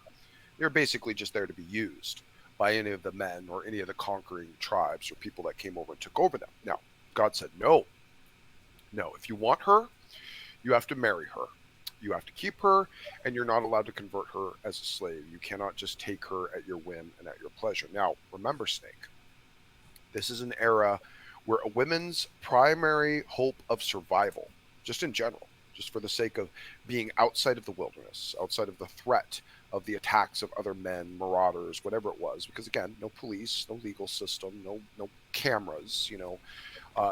They were basically just there to be used by any of the men or any of the conquering tribes or people that came over and took over them. Now, God said, no, if you want her, you have to marry her. You have to keep her, and you're not allowed to convert her as a slave. You cannot just take her at your whim and at your pleasure. Now, remember, Snake, this is an era where a woman's primary hope of survival, just in general, just for the sake of being outside of the wilderness, outside of the threat of the attacks of other men, marauders, whatever it was, because again, no police, no legal system, no cameras,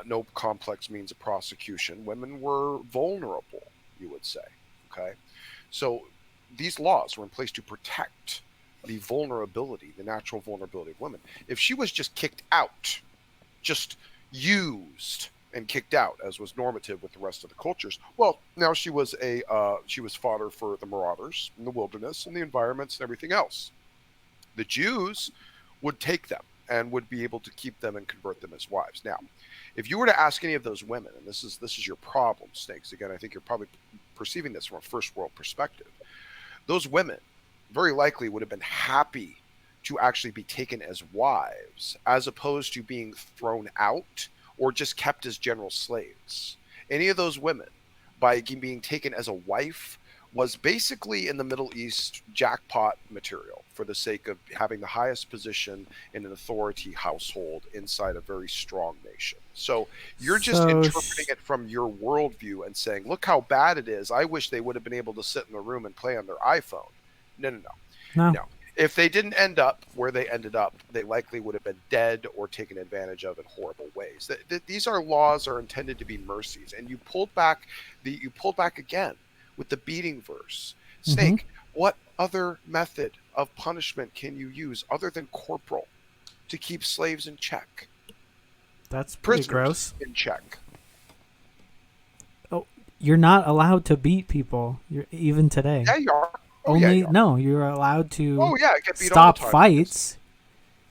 no complex means of prosecution. Women were vulnerable, you would say. Okay, so these laws were in place to protect the natural vulnerability of women. If she was just kicked out, just used and kicked out, as was normative with the rest of the cultures, well, now she was fodder for the marauders in the wilderness and the environments and everything else. The Jews would take them and would be able to keep them and convert them as wives. Now, if you were to ask any of those women, and this is your problem, Snakes, again, I think you're probably perceiving this from a first world perspective, those women very likely would have been happy to actually be taken as wives, as opposed to being thrown out or just kept as general slaves. Any of those women, by being taken as a wife, was basically in the Middle East jackpot material for the sake of having the highest position in an authority household inside a very strong nation. So you're just interpreting it from your worldview and saying, look how bad it is. I wish they would have been able to sit in the room and play on their iPhone. No. If they didn't end up where they ended up, they likely would have been dead or taken advantage of in horrible ways. These laws are intended to be mercies, and you pulled back again with the beating verse. Snake, what other method of punishment can you use other than corporal to keep slaves in check? That's pretty Prisoners gross. in check. Oh, you're not allowed to beat people. Even today. Yeah, you are. You're allowed to get beat stop all the time. fights.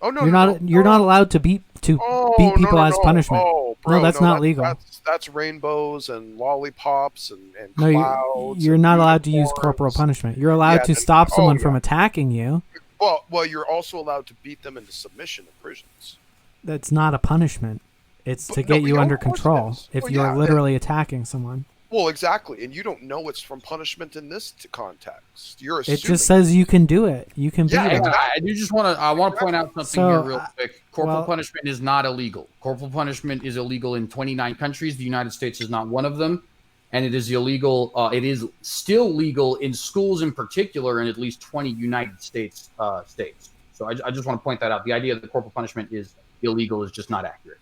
Oh no, you're not allowed to beat people as punishment. Oh, bro, no, that's not legal. That's rainbows and lollipops and no, clouds. You're not allowed to use corporal punishment. You're allowed to stop someone from attacking you. Well, you're also allowed to beat them into submission in prisons. That's not a punishment. It's to get you under control if you're literally attacking someone. Well, exactly, and you don't know it's from punishment in this context. You're It assuming. just says you can do it. You can Yeah, beat him. exactly. I do just want to. I want to point out something So, here real quick. Corporal well- punishment is not illegal. Corporal punishment is illegal in 29 countries. The United States is not one of them, and it is illegal. It is still legal in schools, in particular, in at least 20 United States states. So I just want to point that out. The idea that corporal punishment is illegal is just not accurate.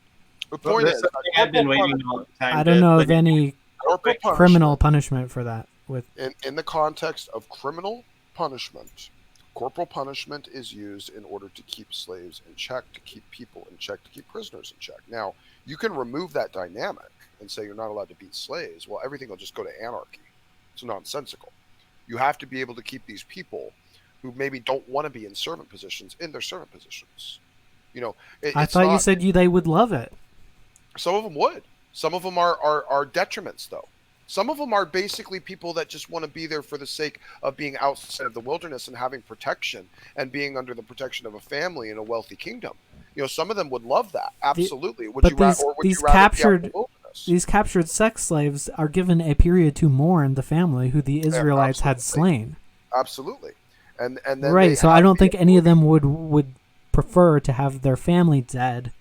The point That's is, something I've been waiting all the time. I don't know of to any corporal punishment, criminal punishment for that. With in the context of criminal punishment, corporal punishment is used in order to keep slaves in check, to keep people in check, to keep prisoners in check. Now, you can remove that dynamic and say you're not allowed to beat slaves. Well, everything will just go to anarchy. It's nonsensical. You have to be able to keep these people who maybe don't want to be in servant positions in their servant positions. You know, I thought you said they would love it. some of them would. Some of them are detriments, though. Some of them are basically people that just want to be there for the sake of being outside of the wilderness and having protection and being under the protection of a family in a wealthy kingdom. You know, some of them would love that. Absolutely. Would but you ra- these- or would these you rather be out in captured- the wilderness? These captured sex slaves are given a period to mourn the family who the Israelites had absolutely. slain. Absolutely. And then they Right, so have I don't the think any of them would prefer to have their family dead,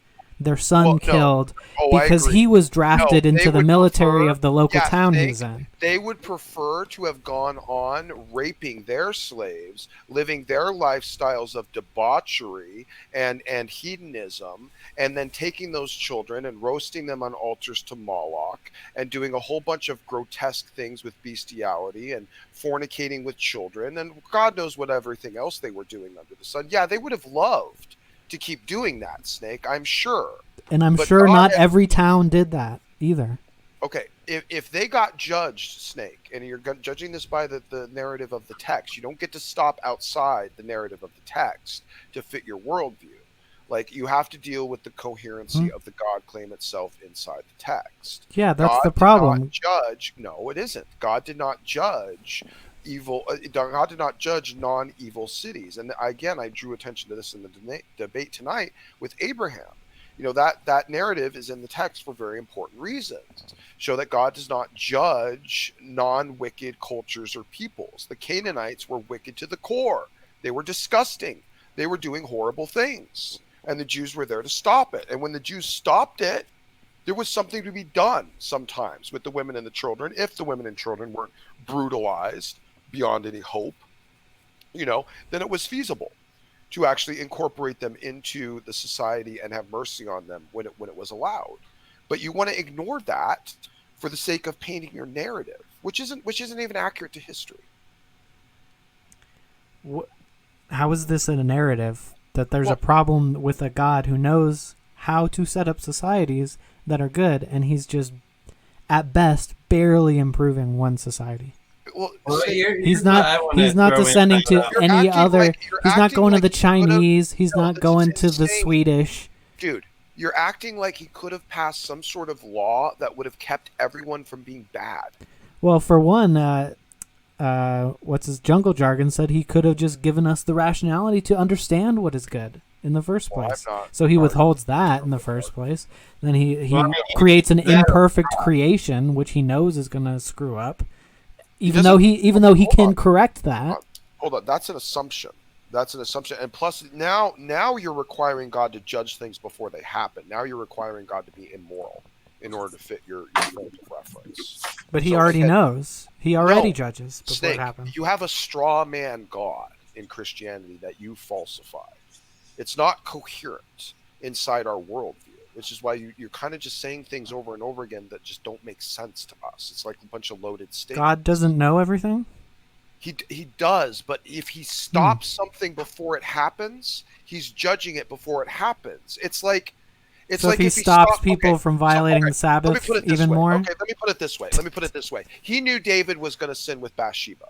their son Well, no. killed, Oh, I because agree. he was drafted No, they into the would military prefer- of the local yes, town they- he's in. They would prefer to have gone on raping their slaves, living their lifestyles of debauchery and hedonism, and then taking those children and roasting them on altars to Moloch and doing a whole bunch of grotesque things with bestiality and fornicating with children and God knows what everything else they were doing under the sun. Yeah, they would have loved to keep doing that, Snake, I'm sure. And I'm But sure God not had- every town did that either. Okay, if they got judged, Snake, and you're judging this by the narrative of the text, you don't get to stop outside the narrative of the text to fit your worldview. Like, you have to deal with the coherency of the God claim itself inside the text. Yeah, that's God the did problem. not judge. No, it isn't. God did not judge evil. God did not judge non-evil cities. And again, I drew attention to this in the debate tonight with Abraham. You know, that narrative is in the text for very important reasons. Show that God does not judge non-wicked cultures or peoples. The Canaanites were wicked to the core. They were disgusting. They were doing horrible things. And the Jews were there to stop it. And when the Jews stopped it, there was something to be done sometimes with the women and the children, if the women and children weren't brutalized beyond any hope, you know, then it was feasible to actually incorporate them into the society and have mercy on them when it was allowed. But you want to ignore that for the sake of painting your narrative, which isn't even accurate to history. How is this in a narrative that there's Well- a problem with a God who knows how to set up societies that are good, and he's just, at best, barely improving one society? Well, Well, see, He's not descending to You're any acting other. like- you're He's not acting going to like the he could've- Chinese. He's No, not this going is to the insane. Swedish. dude, you're acting like he could have passed some sort of law that would have kept everyone from being bad. Well, for one, what's his jungle jargon said he could have just given us the rationality to understand what is good in the first Well, place. I'm not So he arguing withholds that in the first place. Then he Well, I mean, creates an that- imperfect creation, which he knows is going to screw up. Even doesn't- though he hold can on. correct that. Hold on, that's an assumption. That's an assumption. And plus, now you're requiring God to judge things before they happen. Now you're requiring God to be immoral in order to fit your frame of reference. But he So already again- knows. He already No, judges before Snake, it happens. you have a straw man God in Christianity that you falsify. It's not coherent inside our worldview, which is why you're kind of just saying things over and over again that just don't make sense to us. It's like a bunch of loaded statements. God doesn't know everything? He does, but if he stops something before it happens, he's judging it before it happens. It's like So if he if stops people from violating the let me Sabbath put it this even way. more? Okay, let me put it this way. He knew David was going to sin with Bathsheba.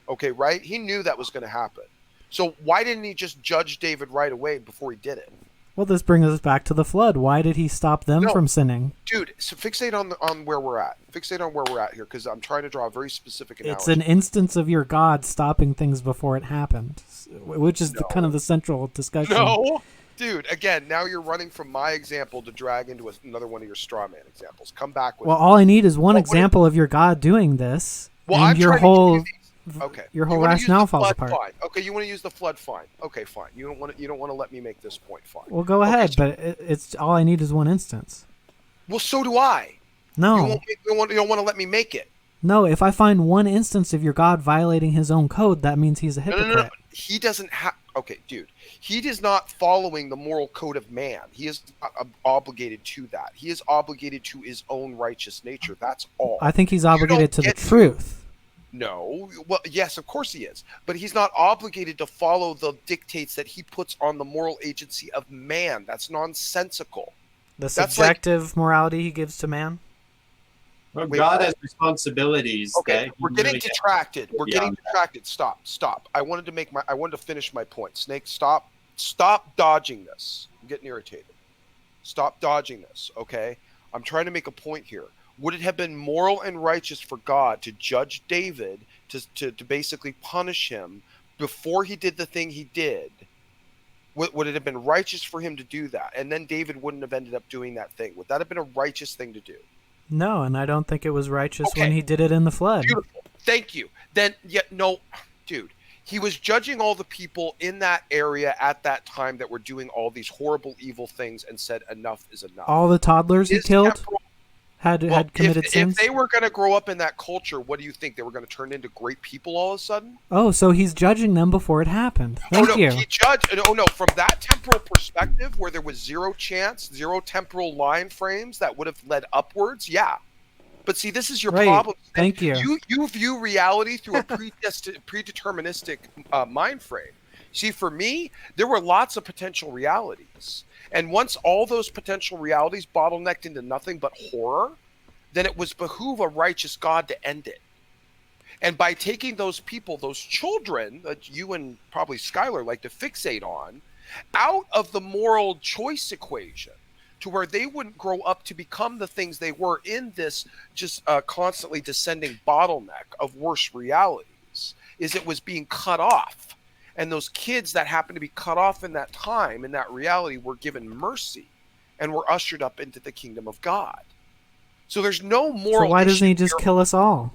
Okay, right? He knew that was going to happen. So why didn't he just judge David right away before he did it? Well, this brings us back to the flood. Why did he stop them No. from sinning? Dude, so fixate on where we're at. Fixate on where we're at here, because I'm trying to draw a very specific analogy. It's an instance of your God stopping things before it happened, which is kind of the central discussion. No, Dude, again, now you're running from my example to drag into another one of your straw man examples. Come back with Well, it. all I need is one Well, example of your God doing this, Well, and I'm your trying to whole give you these. Okay. your You whole wanna use rationale the falls flood, apart. Fine. Okay, you want to use the flood? Fine. Okay, fine. You don't want to let me make this point. Fine. Well, go Okay, ahead, so- but it's all I need is one instance. well, so do I. No, You don't want to let me make it. no. If I find one instance of your God violating His own code, that means He's a No, hypocrite. no, no. He doesn't have. Okay, dude. He is not following the moral code of man. He is not obligated to that. He is obligated to his own righteous nature. That's all. I think He's You obligated don't to the get truth. No. Well, yes, of course he is. But he's not obligated to follow the dictates that he puts on the moral agency of man. That's nonsensical. The That's subjective morality He gives to man. Well, Wait, God what? has responsibilities. Okay, that we're he getting really detracted. We're getting beyond detracted. Stop. I wanted to finish my point. Snake, stop dodging this. I'm getting irritated. Stop dodging this, okay? I'm trying to make a point here. Would it have been moral and righteous for God to judge David to basically punish him before he did the thing he did? Would it have been righteous for him to do that? And then David wouldn't have ended up doing that thing. Would that have been a righteous thing to do? No, and I don't think it was righteous Okay. when He did it in the flood. Beautiful. Thank you. Then, yet, no, dude. He was judging all the people in that area at that time that were doing all these horrible, evil things and said, enough is enough. All the toddlers He His killed temporal- had Well, committed sins. if they were going to grow up in that culture, what do you think? They were going to turn into great people all of a sudden? Oh, so He's judging them before it happened. Thank oh, no, you. He judged. Oh, no. From that temporal perspective, where there was zero chance, zero temporal line frames that would have led upwards, yeah. But see, this is your Right. problem. Thank you. You view reality through a predeterministic mind frame. See, for me, there were lots of potential realities. And once all those potential realities bottlenecked into nothing but horror, then it was behoove a righteous God to end it. And by taking those people, those children that you and probably Skylar like to fixate on, out of the moral choice equation, to where they wouldn't grow up to become the things they were in this just constantly descending bottleneck of worse realities, is it was being cut off. And those kids that happened to be cut off in that time, in that reality, were given mercy and were ushered up into the kingdom of God. So there's no moral So why doesn't issue He just here. kill us all?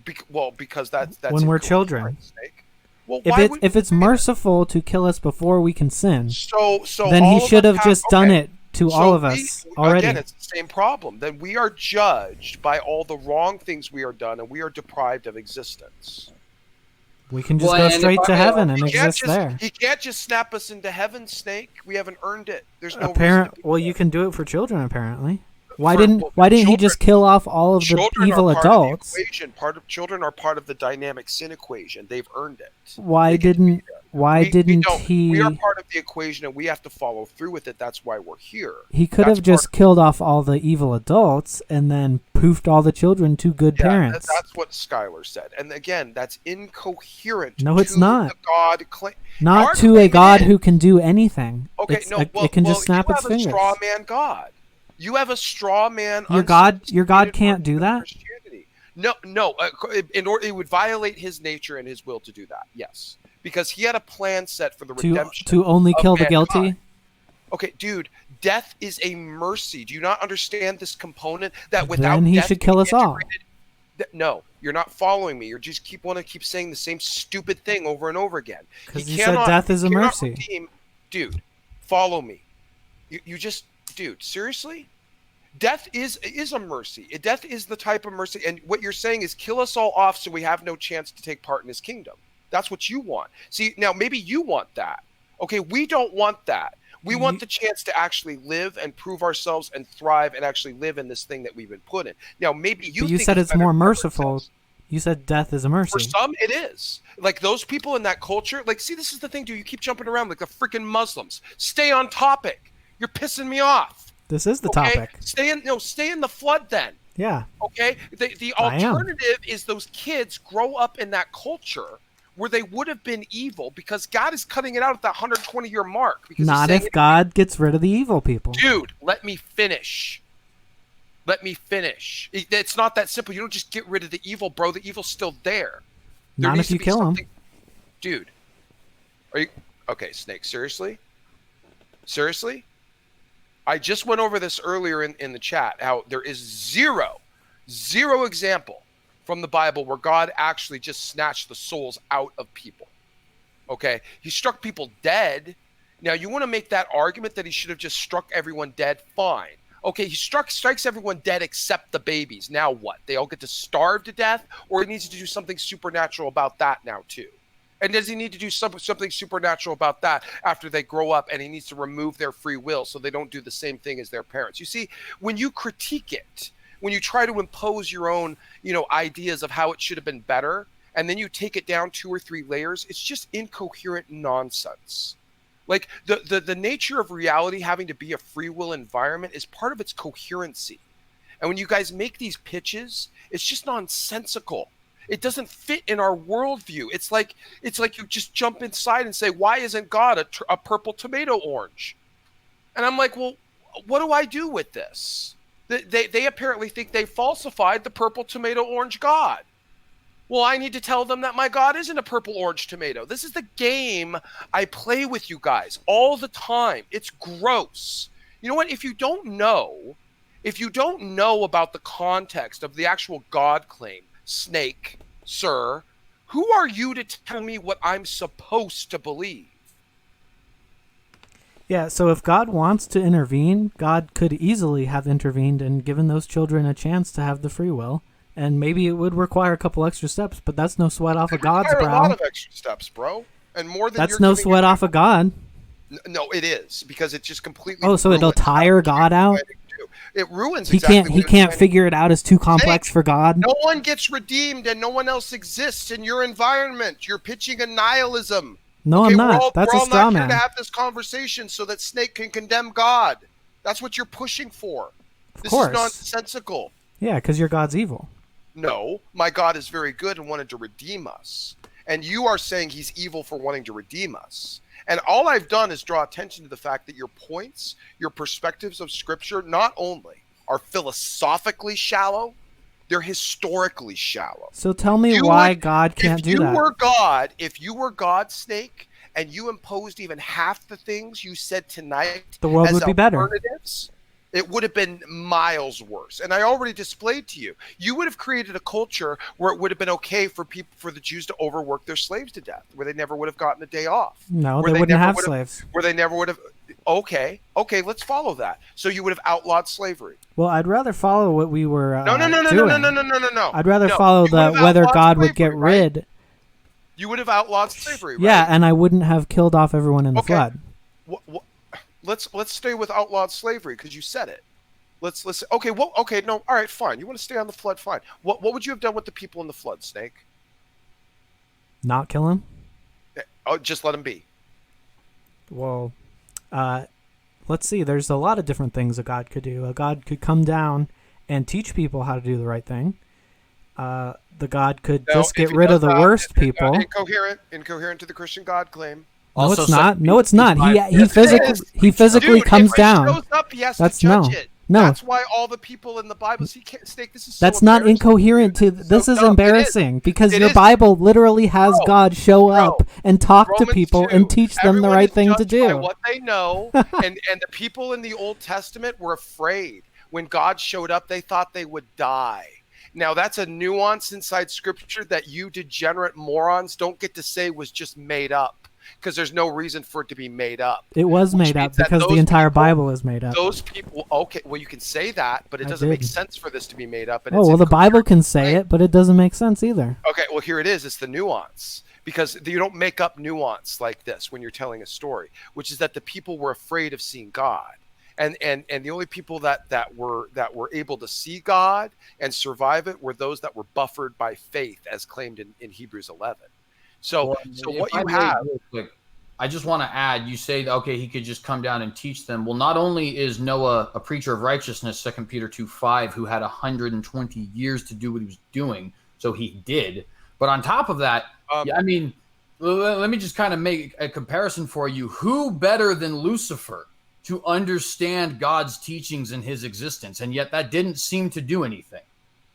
Because that's When we're incoherent, children. Snake. Well, If why it's would if it's merciful to kill us before we can sin, so then all He of should us have just done okay. it to So all of we- us already. Again, it's the same problem. Then we are judged by all the wrong things we are done, and we are deprived of existence. We can just Well, go and straight if to I- heaven and He can't exist just there. he can't just snap us into heaven, Snake. We haven't earned it. There's no Apparent. reason to Well, do you that. can do it for children. Apparently, why For- didn't well, Why didn't He children- just kill off all of the Children evil are part adults? Of the equation. Children are part of the dynamic sin equation. They've earned it. Why They get to be didn't Why we didn't don't. He? We are part of the equation, and we have to follow through with it. That's why we're here. He could That's have just killed off all the evil adults and then poofed all the children to good parents. That's what Skylar said. And again, that's incoherent. No, it's to not. The God claim. Not Our to a claim God is- who can do anything. Okay, It's no, it can just snap you its have fingers. a straw man God. You have a straw man. Your God unsophisticated can't do version of that? Christianity. No. In order, it would violate his nature and his will to do that. Yes, because he had a plan set for the redemption. To only of kill the mankind. guilty. Okay, dude, death is a mercy. Do you not understand this component that without Then He death, should you kill us all. integrated- No, you're not following me. You're just want to keep saying the same stupid thing over and over again. Because He you said cannot- death is a he cannot mercy. redeem- Dude, follow me. You just, dude, seriously? Death is a mercy. Death is the type of mercy, and what you're saying is kill us all off so we have no chance to take part in His kingdom. That's what you want. See, now maybe you want that. Okay, we don't want that. We want the chance to actually live and prove ourselves and thrive and actually live in this thing that we've been put in. Now, maybe you. But you think said it's better more than whatever it merciful. says. You said death is a mercy. For some, it is. Like those people in that culture. Like, see, this is the thing, dude. You keep jumping around like the freaking Muslims. Stay on topic. You're pissing me off. This is the Okay? topic. Stay in the flood then. Yeah. Okay? The I am. alternative is those kids grow up in that culture where they would have been evil because God is cutting it out at that 120-year mark. Because Not he's if God gets rid of the evil people. Dude, let me finish. It's not that simple. You don't just get rid of the evil, bro. The evil's still there. Not needs if you to be kill him. something- Dude. Are you okay, Snake? Seriously? Seriously? I just went over this earlier in the chat, how there is zero example from the Bible where God actually just snatched the souls out of people. Okay? He struck people dead. Now, you want to make that argument that he should have just struck everyone dead? Fine. Okay, he strikes everyone dead except the babies. Now what? They all get to starve to death? Or he needs to do something supernatural about that now too? And does he need to do something supernatural about that after they grow up, and he needs to remove their free will so they don't do the same thing as their parents? You see, when you critique it, when you try to impose your own, ideas of how it should have been better, and then you take it down 2 or 3 layers, it's just incoherent nonsense. Like the nature of reality having to be a free will environment is part of its coherency. And when you guys make these pitches, it's just nonsensical. It doesn't fit in our worldview. It's like you just jump inside and say, why isn't God a purple tomato orange? And I'm like, well, what do I do with this? They apparently think they falsified the purple tomato orange God. Well, I need to tell them that my God isn't a purple orange tomato. This is the game I play with you guys all the time. It's gross. You know what? If you don't know about the context of the actual God claim, Snake, sir, who are you to tell me what I'm supposed to believe? Yeah, so if God wants to intervene, God could easily have intervened and given those children a chance to have the free will. And maybe it would require a couple extra steps, but that's no sweat off of God's brow. A lot of extra steps, bro, and more than that's no sweat off of God. No, it is, because it just completely. Oh, so it'll tire God out. It ruins. He can't figure it out. It's too complex for God. No one gets redeemed, and no one else exists in your environment. You're pitching a nihilism. No, okay, I'm not. That's a straw man. We're all not here to have this conversation so that Snake can condemn God. That's what you're pushing for. This is nonsensical. Yeah, because your God's evil. No, my God is very good and wanted to redeem us. And you are saying he's evil for wanting to redeem us. And all I've done is draw attention to the fact that your points, your perspectives of Scripture, not only are philosophically shallow, they're historically shallow. So tell me why God can't do that. If you were God, Snake, and you imposed even half the things you said tonight, the world would be better. It would have been miles worse. And I already displayed to you. You would have created a culture where it would have been okay for the Jews to overwork their slaves to death, where they never would have gotten a day off. No, they wouldn't have slaves. Where they never would have. Okay, let's follow that. So you would have outlawed slavery. Well, I'd rather follow what we were No. I'd rather follow whether God would get rid. Right? You would have outlawed slavery, right? Yeah, and I wouldn't have killed off everyone in the flood. Let's stay with outlawed slavery because you said it. Let's okay. Well, okay. No, all right, fine. You want to stay on the flood? Fine. What would you have done with the people in the flood, Snake? Not kill him? Oh, just let him be. Well, let's see. There's a lot of different things a God could do. A God could come down and teach people how to do the right thing. The God could just get rid of the worst people. Incoherent to the Christian God claim. No, it's not. No, it's not. He physically comes down. Shows up, he has to judge it. No. That's why all the people in the Bible. See, Snake, this is so that's not incoherent. This is embarrassing because your Bible literally has God show up and talk to people and teach them the right thing to do. By what they know, and the people in the Old Testament were afraid. When God showed up, they thought they would die. Now, that's a nuance inside Scripture that you degenerate morons don't get to say was just made up. Because there's no reason for it to be made up. It was made up because the entire Bible is made up. Those people, okay, well, you can say that, but it doesn't make sense for this to be made up. And the Bible can say it, but it doesn't make sense either. Okay, well, here it is. It's the nuance. Because you don't make up nuance like this when you're telling a story, which is that the people were afraid of seeing God. And the only people that were able to see God and survive it were those that were buffered by faith, as claimed in Hebrews 11. So what you have. I just want to add, you say, okay, he could just come down and teach them. Well, not only is Noah a preacher of righteousness, 2 Peter 2:5, who had 120 years to do what he was doing, so he did. But on top of that, let me just kind of make a comparison for you. Who better than Lucifer to understand God's teachings and his existence? And yet that didn't seem to do anything.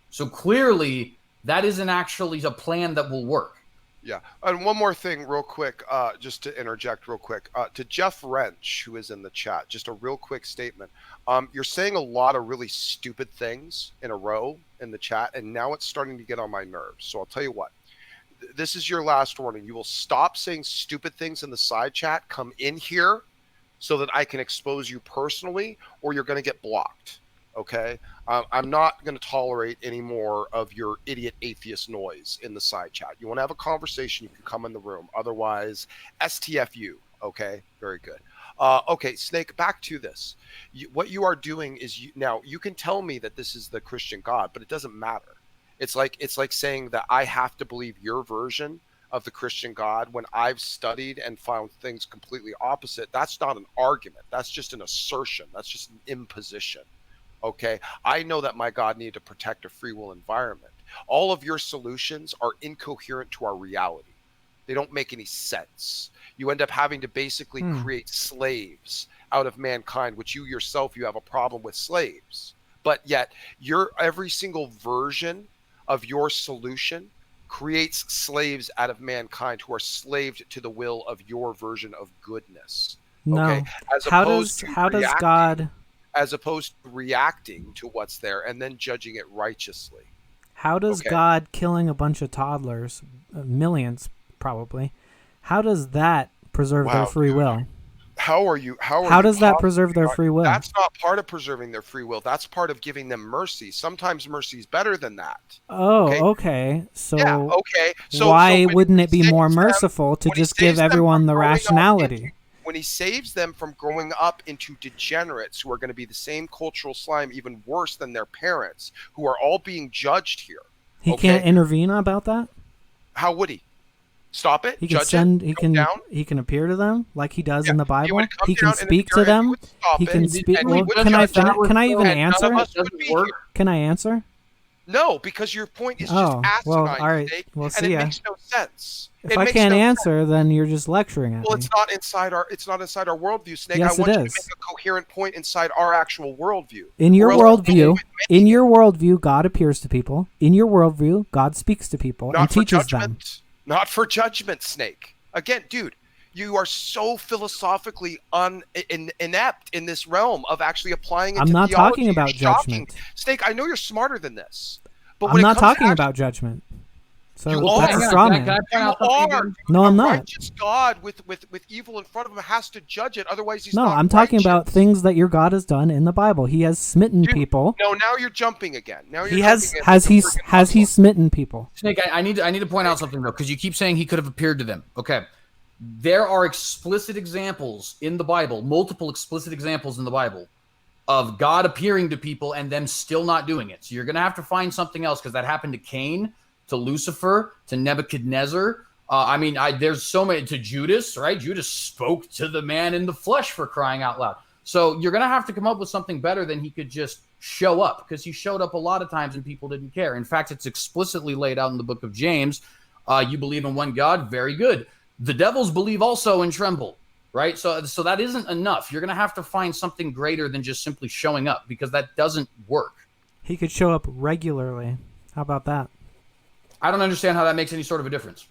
So clearly, that isn't actually a plan that will work. Yeah. And one more thing, real quick, just to interject real quick, to Jeff Wrench, who is in the chat, just a real quick statement. You're saying a lot of really stupid things in a row in the chat, and now it's starting to get on my nerves. So I'll tell you what. This is your last warning. You will stop saying stupid things in the side chat, come in here so that I can expose you personally, or you're going to get blocked. Okay? I'm not going to tolerate any more of your idiot atheist noise in the side chat. You want to have a conversation, you can come in the room. Otherwise, STFU. Okay? Very good. Okay, Snake, back to this. What you are doing is now you can tell me that this is the Christian God, but it doesn't matter. It's like saying that I have to believe your version of the Christian God when I've studied and found things completely opposite. That's not an argument. That's just an assertion. That's just an imposition. Okay. I know that my God needed to protect a free will environment. All of your solutions are incoherent to our reality. They don't make any sense. You end up having to basically create slaves out of mankind, which you yourself, you have a problem with slaves. But yet every single version of your solution creates slaves out of mankind who are slaved to the will of your version of goodness. No. Okay. How does God as opposed to reacting to what's there and then judging it righteously. How does God killing a bunch of toddlers, millions probably, how does that preserve their free will? How does that preserve their free will? That's not part of preserving their free will. That's part of giving them mercy. Sometimes mercy is better than that. Oh, okay. So, yeah, okay. Why wouldn't it be more merciful to just give everyone the rationality? When he saves them from growing up into degenerates who are going to be the same cultural slime, even worse than their parents, who are all being judged here. He can't intervene about that? How would he? Stop it? He can appear to them like he does in the Bible. He can speak to them. He can speak. Can I even answer? Can I answer? No, because your point is just asinine. Well, all right. We'll see. And it makes no sense. If I can't answer, then you're just lecturing at me. Well, it's not inside our worldview, Snake. Yes, I want it you is. to make a coherent point inside our actual worldview. In your worldview, God appears to people. In your worldview, God speaks to people and teaches them. Not for judgment, Snake. Again, dude, you are so philosophically inept in this realm of actually applying it to theology. I'm not talking about judgment. Snake, I know you're smarter than this. But I'm not talking about judgment. So that's a straw man. No, I'm not. Righteous God with evil in front of him has to judge it. Otherwise, he's no. not I'm talking righteous. about things that your God has done in the Bible. He has smitten people. No, now you're jumping again. Now he has he smitten people? Snake, I need to point out something though, because you keep saying he could have appeared to them. Okay, there are explicit examples in the Bible, multiple explicit examples in the Bible, of God appearing to people and them still not doing it. So you're gonna have to find something else, because that happened to Cain, to Lucifer, to Nebuchadnezzar. There's so many, to Judas, right? Judas spoke to the man in the flesh, for crying out loud. So you're going to have to come up with something better than he could just show up, because he showed up a lot of times and people didn't care. In fact, it's explicitly laid out in the book of James. You believe in one God, very good. The devils believe also and tremble, right? So that isn't enough. You're going to have to find something greater than just simply showing up, because that doesn't work. He could show up regularly. How about that? I don't understand how that makes any sort of a difference.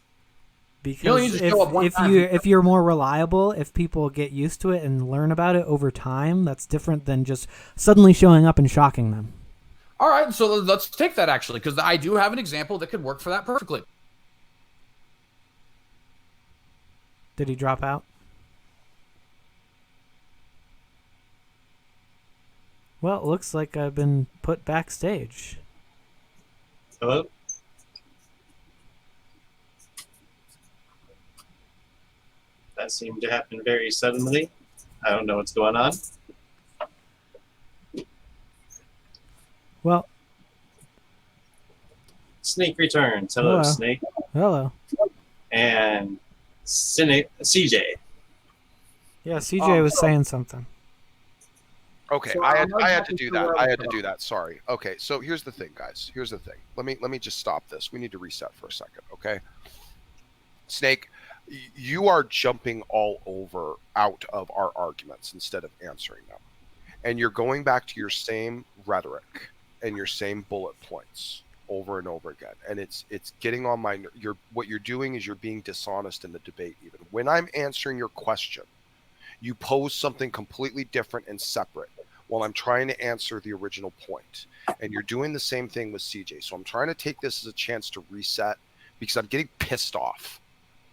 Because if you're more reliable, if people get used to it and learn about it over time, that's different than just suddenly showing up and shocking them. All right, so let's take that, actually, because I do have an example that could work for that perfectly. Did he drop out? Well, it looks like I've been put backstage. Hello? That seemed to happen very suddenly. I don't know what's going on. Well, Snake returns. Hello, Snake. Hello. And CJ. Yeah, CJ was saying something. Okay, so I had to do that. I had to do that. Sorry. Okay, so here's the thing, guys. Here's the thing. Let me just stop this. We need to reset for a second, okay? Snake, you are jumping all over out of our arguments instead of answering them. And you're going back to your same rhetoric and your same bullet points over and over again, and it's getting on my. What you're doing is you're being dishonest in the debate. Even when I'm answering your question, you pose something completely different and separate while I'm trying to answer the original point. And you're doing the same thing with CJ. So I'm trying to take this as a chance to reset because I'm getting pissed off.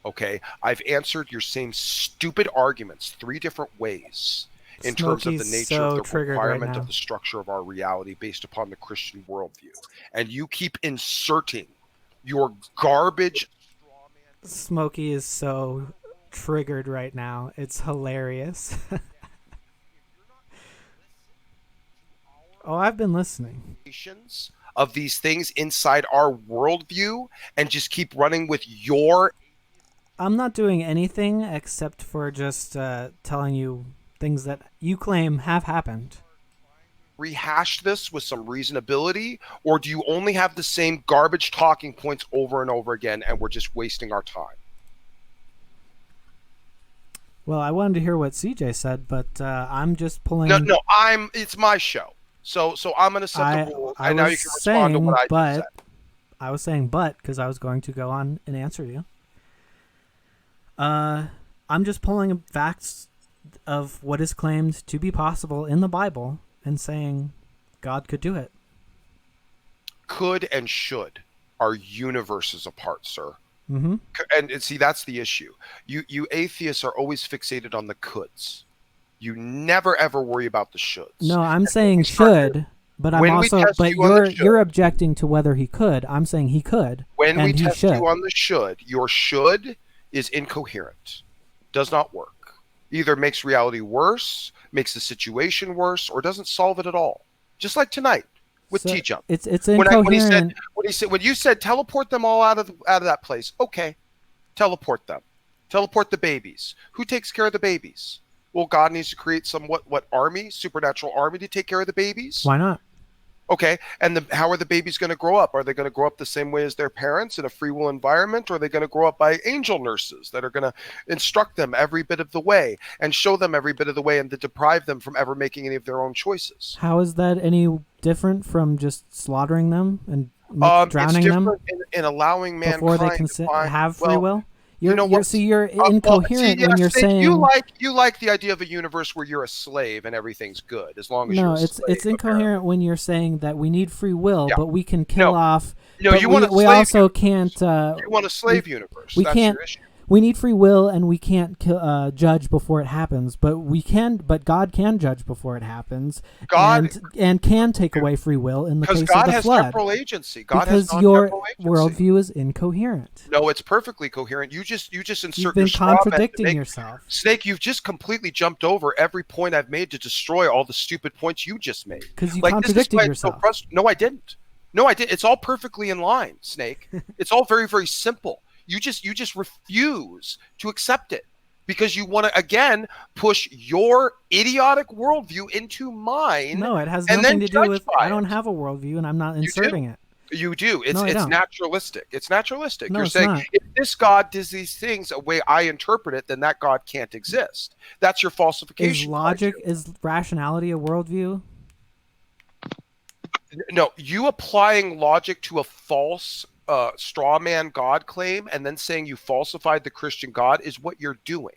Okay? I've answered your same stupid arguments 3 different ways in terms of the Smokey's nature so of the triggered right requirement now. of the structure of our reality based upon the Christian worldview. And you keep inserting your garbage. Smokey is so triggered right now. It's hilarious. Oh, I've been listening. Of these things inside our worldview and just keep running with your. I'm not doing anything except for just telling you things that you claim have happened. Rehash this with some reasonability, or do you only have the same garbage talking points over and over again and we're just wasting our time? Well, I wanted to hear what CJ said, but I'm just pulling. No, it's my show. So I'm going to set the rules, and now you can respond to what I just said. I was saying but because I was going to go on and answer you. I'm just pulling facts of what is claimed to be possible in the Bible and saying God could do it. Could and should are universes apart, sir. Mm-hmm. And see, that's the issue. You atheists are always fixated on the coulds. You never ever worry about the shoulds. No, I'm saying should, but I'm also. But you're objecting to whether he could. I'm saying he could. When we and test you on the should, your should is incoherent. Does not work. Either makes reality worse, makes the situation worse, or doesn't solve it at all. Just like tonight with T-Jump. It's incoherent. When you said teleport them all out of that place, okay, teleport them, teleport the babies. Who takes care of the babies? Well, God needs to create some what army, supernatural army to take care of the babies. Why not? Okay, and how are the babies going to grow up? Are they going to grow up the same way as their parents in a free will environment, or are they going to grow up by angel nurses that are going to instruct them every bit of the way and show them every bit of the way and to deprive them from ever making any of their own choices? How is that any different from just slaughtering them and drowning them in allowing mankind before they can have free will? You're incoherent when you're saying you like the idea of a universe where you're a slave and everything's good as long as you're a slave. It's incoherent when you're saying that we need free will, but we can kill off. No, you want a slave. We also can't. You want a slave universe. We That's can't. Your issue. We need free will, and we can't judge before it happens. But we can. But God can judge before it happens. God and can take away free will in the case God of the has flood. Temporal agency. God because has your temporal agency. worldview is incoherent. No, it's perfectly coherent. You just insert. You've been contradicting yourself. Snake, you've just completely jumped over every point I've made to destroy all the stupid points you just made. Because you contradicted yourself. No, I didn't. No, I did. It's all perfectly in line, Snake. It's all very, very simple. You just refuse to accept it because you want to again push your idiotic worldview into mine. No, it has nothing to do with. I don't have a worldview, and I'm not inserting it. You do. It's naturalistic. It's naturalistic. No, You're saying if this God does these things the way I interpret it, then that God can't exist. That's your falsification. Is logic, is rationality a worldview? No, you applying logic to a false straw man God claim and then saying you falsified the Christian God is what you're doing.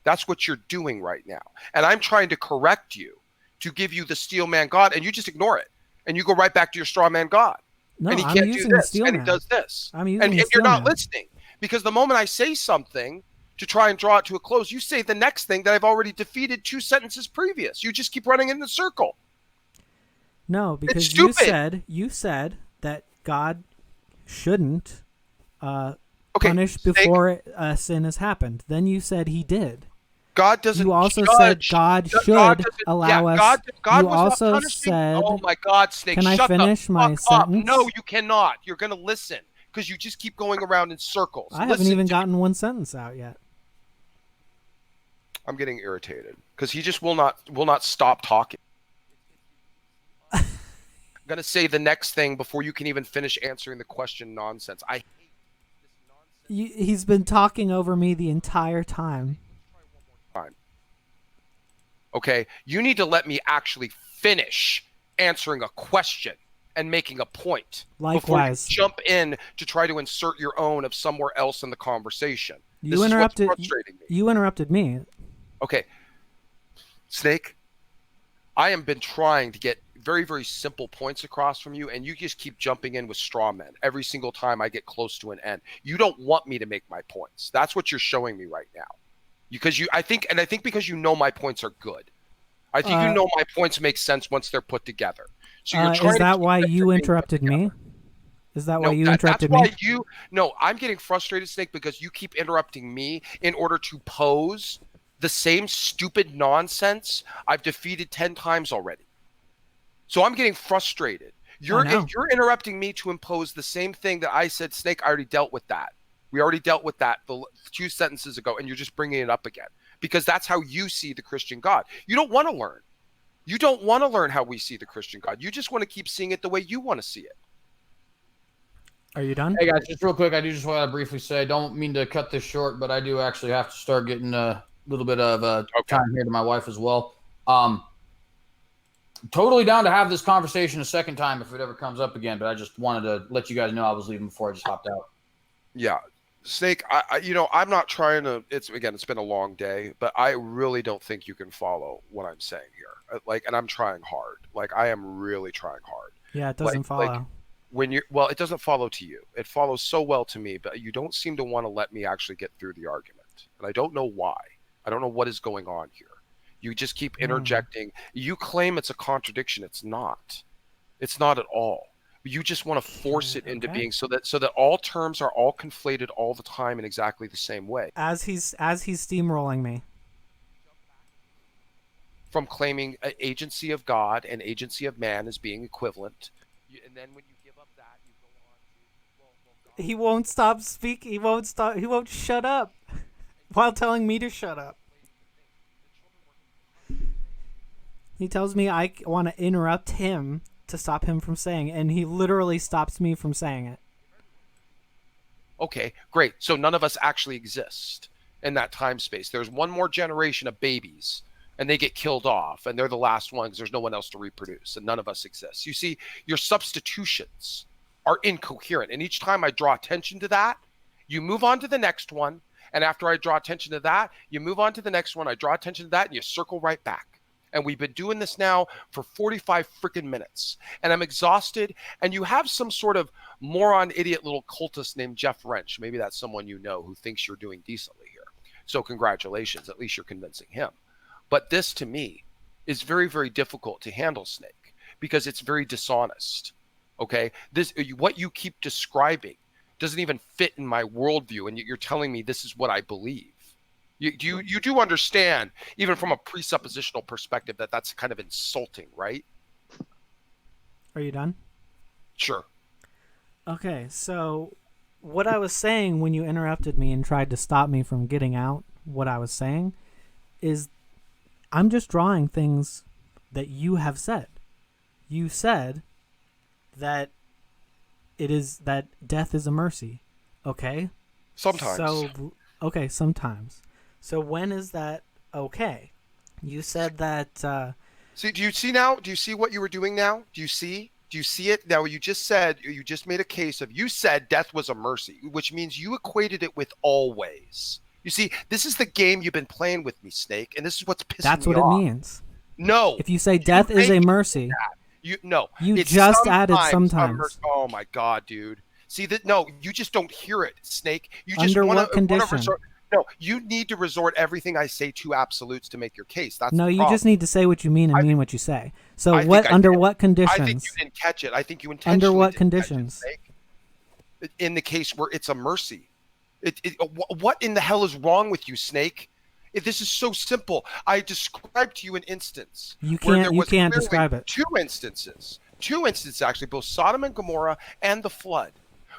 That's what you're doing right now. And I'm trying to correct you to give you the steel man God, and you just ignore it. And you go right back to your straw man God. No, and he I'm can't using do this, the steel and man. he does this. I'm using and the you're steel not man. listening. Because the moment I say something to try and draw it to a close, you say the next thing that I've already defeated 2 sentences previous. You just keep running in the circle. No, because you said that God shouldn't punish before a sin has happened. Then you said he did. God doesn't. You also judge. said God should allow us. God you also said. "Oh my God, Snake! Can I shut finish the my fuck sentence? Up. No, you cannot. You're going to listen because you just keep going around in circles. I haven't even gotten one sentence out yet. I'm getting irritated because he just will not stop talking. I'm going to say the next thing before you can even finish answering the question. Nonsense. I hate this nonsense. He's been talking over me the entire time. Okay, you need to let me actually finish answering a question and making a point Likewise. before you jump in to try to insert your own of somewhere else in the conversation. You This interrupted. is what's frustrating me. You interrupted me. Okay, Snake, I have been trying to get very, very simple points across from you, and you just keep jumping in with straw men every single time I get close to an end. You don't want me to make my points. That's what you're showing me right now. I think because you know my points are good. I think you know my points make sense once they're put together. So you're trying is that to why you interrupted me? Is that why you interrupted me? No, I'm getting frustrated, Snake, because you keep interrupting me in order to pose the same stupid nonsense I've defeated 10 times already. So I'm getting frustrated. You're interrupting me to impose the same thing that I said, Snake, I already dealt with that. We already dealt with that 2 sentences ago, and you're just bringing it up again. Because that's how you see the Christian God. You don't want to learn. You don't want to learn how we see the Christian God. You just want to keep seeing it the way you want to see it. Are you done? Hey, guys, just real quick, I do just want to briefly say, I don't mean to cut this short, but I do actually have to start getting a little bit of time here to my wife as well. Totally down to have this conversation a second time if it ever comes up again, but I just wanted to let you guys know I was leaving before I just hopped out. Yeah. Snake, I'm not trying to, it's been a long day, but I really don't think you can follow what I'm saying here. And I'm trying hard. I am really trying hard. Yeah, it doesn't follow. It doesn't follow to you. It follows so well to me, but you don't seem to want to let me actually get through the argument. And I don't know why. I don't know what is going on here. You just keep interjecting. You claim it's a contradiction. It's not. It's not at all. You just want to force it into being so that all terms are all conflated all the time in exactly the same way. As he's steamrolling me. From claiming agency of God and agency of man as being equivalent. And then when you give up that, you go on to, He won't stop speaking. He won't shut up while telling me to shut up. He tells me I want to interrupt him to stop him from saying it, and he literally stops me from saying it. Okay, great. So none of us actually exist in that time space. There's one more generation of babies, and they get killed off, and they're the last one because there's no one else to reproduce, and none of us exist. You see, your substitutions are incoherent, and each time I draw attention to that, you move on to the next one, and after I draw attention to that, you move on to the next one, I draw attention to that, and you circle right back. And we've been doing this now for 45 freaking minutes. And I'm exhausted. And you have some sort of moron, idiot little cultist named Jeff Wrench. Maybe that's someone you know who thinks you're doing decently here. So congratulations. At least you're convincing him. But this, to me, is very, very difficult to handle, Snake, because it's very dishonest. Okay? What you keep describing doesn't even fit in my worldview. And you're telling me this is what I believe. You do understand, even from a presuppositional perspective, that that's kind of insulting, right? Are you done? Sure. Okay, so what I was saying when you interrupted me and tried to stop me from getting out what I was saying is I'm just drawing things that you have said. You said that that death is a mercy. Okay? Sometimes. Sometimes. So when is that okay? You said that... See, do you see now? Do you see what you were doing now? Do you see it? Now, you just made a case of, you said death was a mercy, which means you equated it with always. You see, this is the game you've been playing with me, Snake, and this is what's pissing me off. That's what it means. No. If you say death is a mercy... You just added sometimes. Oh, my God, dude. See, you just don't hear it, Snake. You just Under what condition? No, you need to resort everything I say to absolutes to make your case. That's no, the you problem. just need to say what you mean and mean what you say. So under what conditions? I think you didn't catch it. I think you intentionally Under what didn't conditions? Catch it, in the case where it's a mercy. What in the hell is wrong with you, Snake? This is so simple. I described to you an instance. You can't describe it. Two instances actually, both Sodom and Gomorrah and the flood,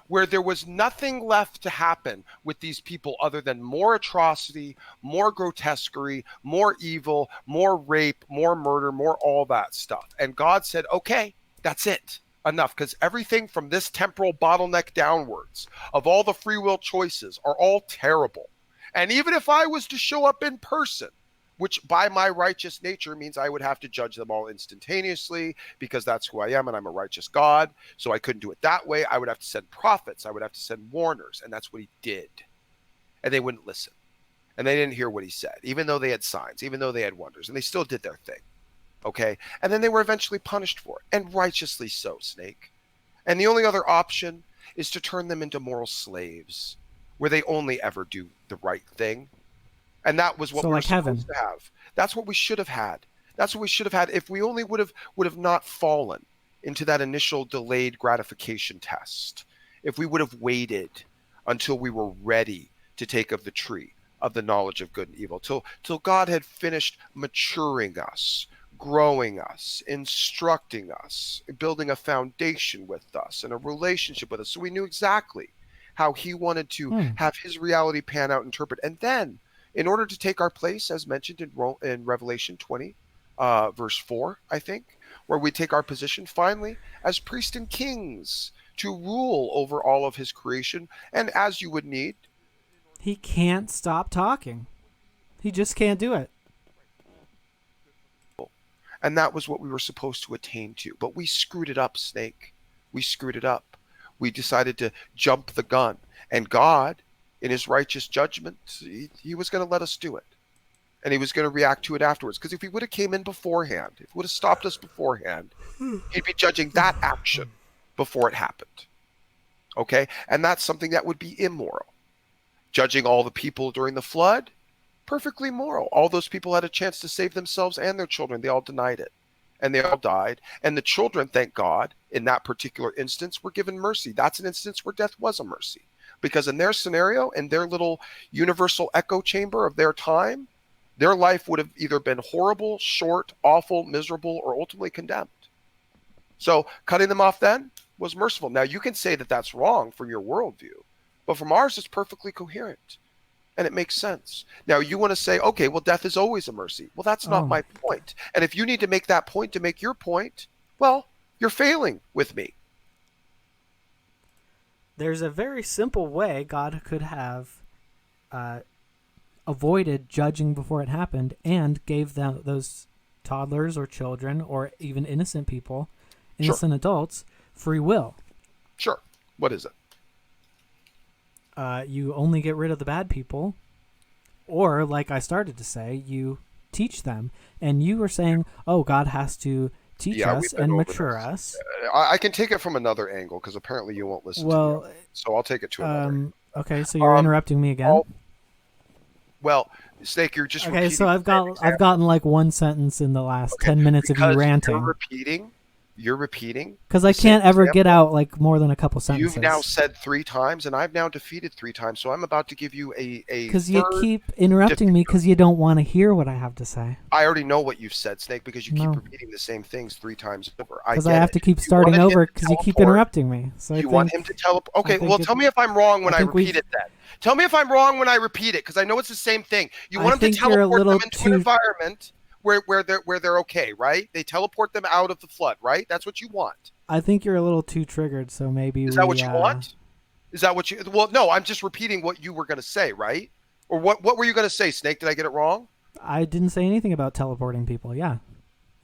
where there was nothing left to happen with these people other than more atrocity, more grotesquerie, more evil, more rape, more murder, more all that stuff. And God said, okay, that's it. Enough, because everything from this temporal bottleneck downwards of all the free will choices are all terrible. And even if I was to show up in person, which by my righteous nature means I would have to judge them all instantaneously because that's who I am and I'm a righteous God. So I couldn't do it that way. I would have to send prophets. I would have to send warners. And that's what he did. And they wouldn't listen. And they didn't hear what he said, even though they had signs, even though they had wonders. And they still did their thing. Okay? And then they were eventually punished for it. And righteously so, Snake. And the only other option is to turn them into moral slaves where they only ever do the right thing. And that was what So we were like heaven. supposed to have. That's what we should have had. That's what we should have had if we only would have not fallen into that initial delayed gratification test. If we would have waited until we were ready to take of the tree of the knowledge of good and evil, till God had finished maturing us, growing us, instructing us, building a foundation with us and a relationship with us. So we knew exactly how he wanted to have his reality pan out, interpret. And then in order to take our place, as mentioned in Revelation 20, verse 4, I think, where we take our position finally as priests and kings to rule over all of his creation. And as you would need. He can't stop talking. He just can't do it. And that was what we were supposed to attain to. But we screwed it up, Snake. We screwed it up. We decided to jump the gun. And God, in his righteous judgment, he was going to let us do it. And he was going to react to it afterwards. Because if he would have came in beforehand, if he would have stopped us beforehand, he'd be judging that action before it happened. Okay? And that's something that would be immoral. Judging all the people during the flood, perfectly moral. All those people had a chance to save themselves and their children. They all denied it. And they all died. And the children, thank God, in that particular instance, were given mercy. That's an instance where death was a mercy. Because in their scenario, in their little universal echo chamber of their time, their life would have either been horrible, short, awful, miserable, or ultimately condemned. So cutting them off then was merciful. Now, you can say that that's wrong from your worldview, but from ours, it's perfectly coherent. And it makes sense. Now, you want to say, okay, well, death is always a mercy. Well, that's not my point. And if you need to make that point to make your point, well, you're failing with me. There's a very simple way God could have avoided judging before it happened and gave them those toddlers or children or even innocent people, innocent adults, free will. Sure. What is it? You only get rid of the bad people, or like I started to say, you teach them. And you were saying, oh, God has to teach us and mature us. I can take it from another angle because apparently you won't listen to me. So I'll take it to another. Okay, so you're interrupting me again. Well, Snake, you're just repeating. Okay, so I've gotten like one sentence in the last 10 minutes of you ranting. You're repeating. Because I can't ever get out like more than a couple sentences. You've now said 3 times, and I've now defeated 3 times. So I'm about to give you a because you keep interrupting me because you don't want to hear what I have to say. I already know what you've said, Snake, because you keep repeating the same things 3 times over. Because I have to keep starting over because you keep interrupting me. So you want him to teleport? Okay, well, tell me if I'm wrong when I repeat it then. Tell me if I'm wrong when I repeat it, because I know it's the same thing. You want him to teleport them into an environment where they're okay, right? They teleport them out of the flood, right? That's what you want. I think you're a little too triggered, so maybe Is that what you want? Is that what you? Well, no, I'm just repeating what you were going to say, right? Or what were you going to say, Snake? Did I get it wrong? I didn't say anything about teleporting people. Yeah,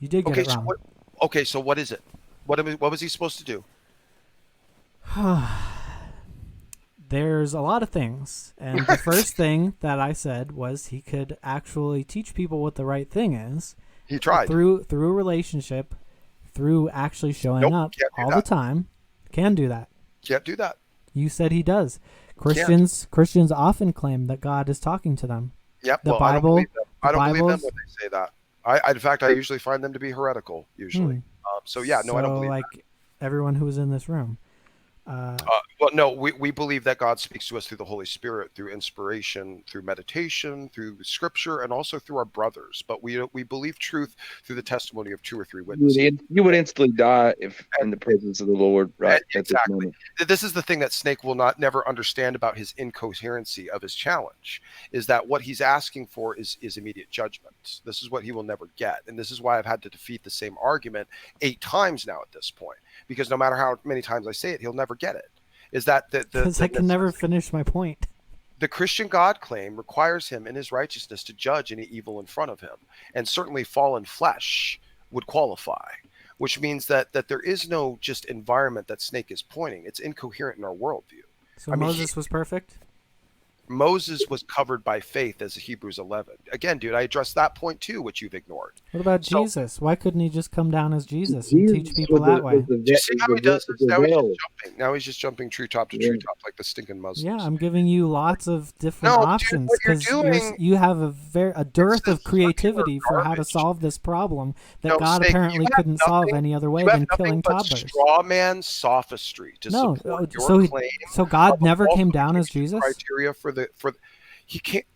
you did get it wrong. So what is it? What was he supposed to do? There's a lot of things, and the first thing that I said was he could actually teach people what the right thing is. He tried through a relationship, through actually showing up all the time. Can do that. Can't do that. You said he does. Christians often claim that God is talking to them. Yep. The Bible. I don't believe them when they say that. In fact, I usually find them to be heretical. Usually. So I don't believe like that. Everyone who was in this room. Well, no, we believe that God speaks to us through the Holy Spirit, through inspiration, through meditation, through Scripture, and also through our brothers. But we believe truth through the testimony of 2 or 3 witnesses. You would instantly die if in the presence of the Lord, right? Exactly. This is the thing that Snake will never understand about his incoherency of his challenge, is that what he's asking for is immediate judgment. This is what he will never get, and this is why I've had to defeat the same argument 8 times now at this point. Because no matter how many times I say it, he'll never get it. Is that because I can never finish my point. The Christian God claim requires him in his righteousness to judge any evil in front of him, and certainly fallen flesh would qualify, which means that there is no just environment that Snake is pointing. It's incoherent in our worldview. So I mean, Moses was perfect? Moses was covered by faith, as Hebrews 11. Again, dude, I addressed that point too, which you've ignored. What about So- Jesus? Why couldn't he just come down as Jesus and teach Jesus people was that the- way? was the Do you see how he does this? the Now he's veil. just jumping. Now he's just jumping treetop to Yeah. treetop like the stinking Muslims. Yeah, I'm giving you lots of different No, dude, options what you're because doing- you have a dearth This of is creativity for how to garbage. solve this problem that No, God Snake, you apparently have couldn't solve nothing- any other way You have than nothing killing but toddlers. straw man sophistry to No, support your so claim. so God of never all came down as qualification Jesus? Criteria for he can't.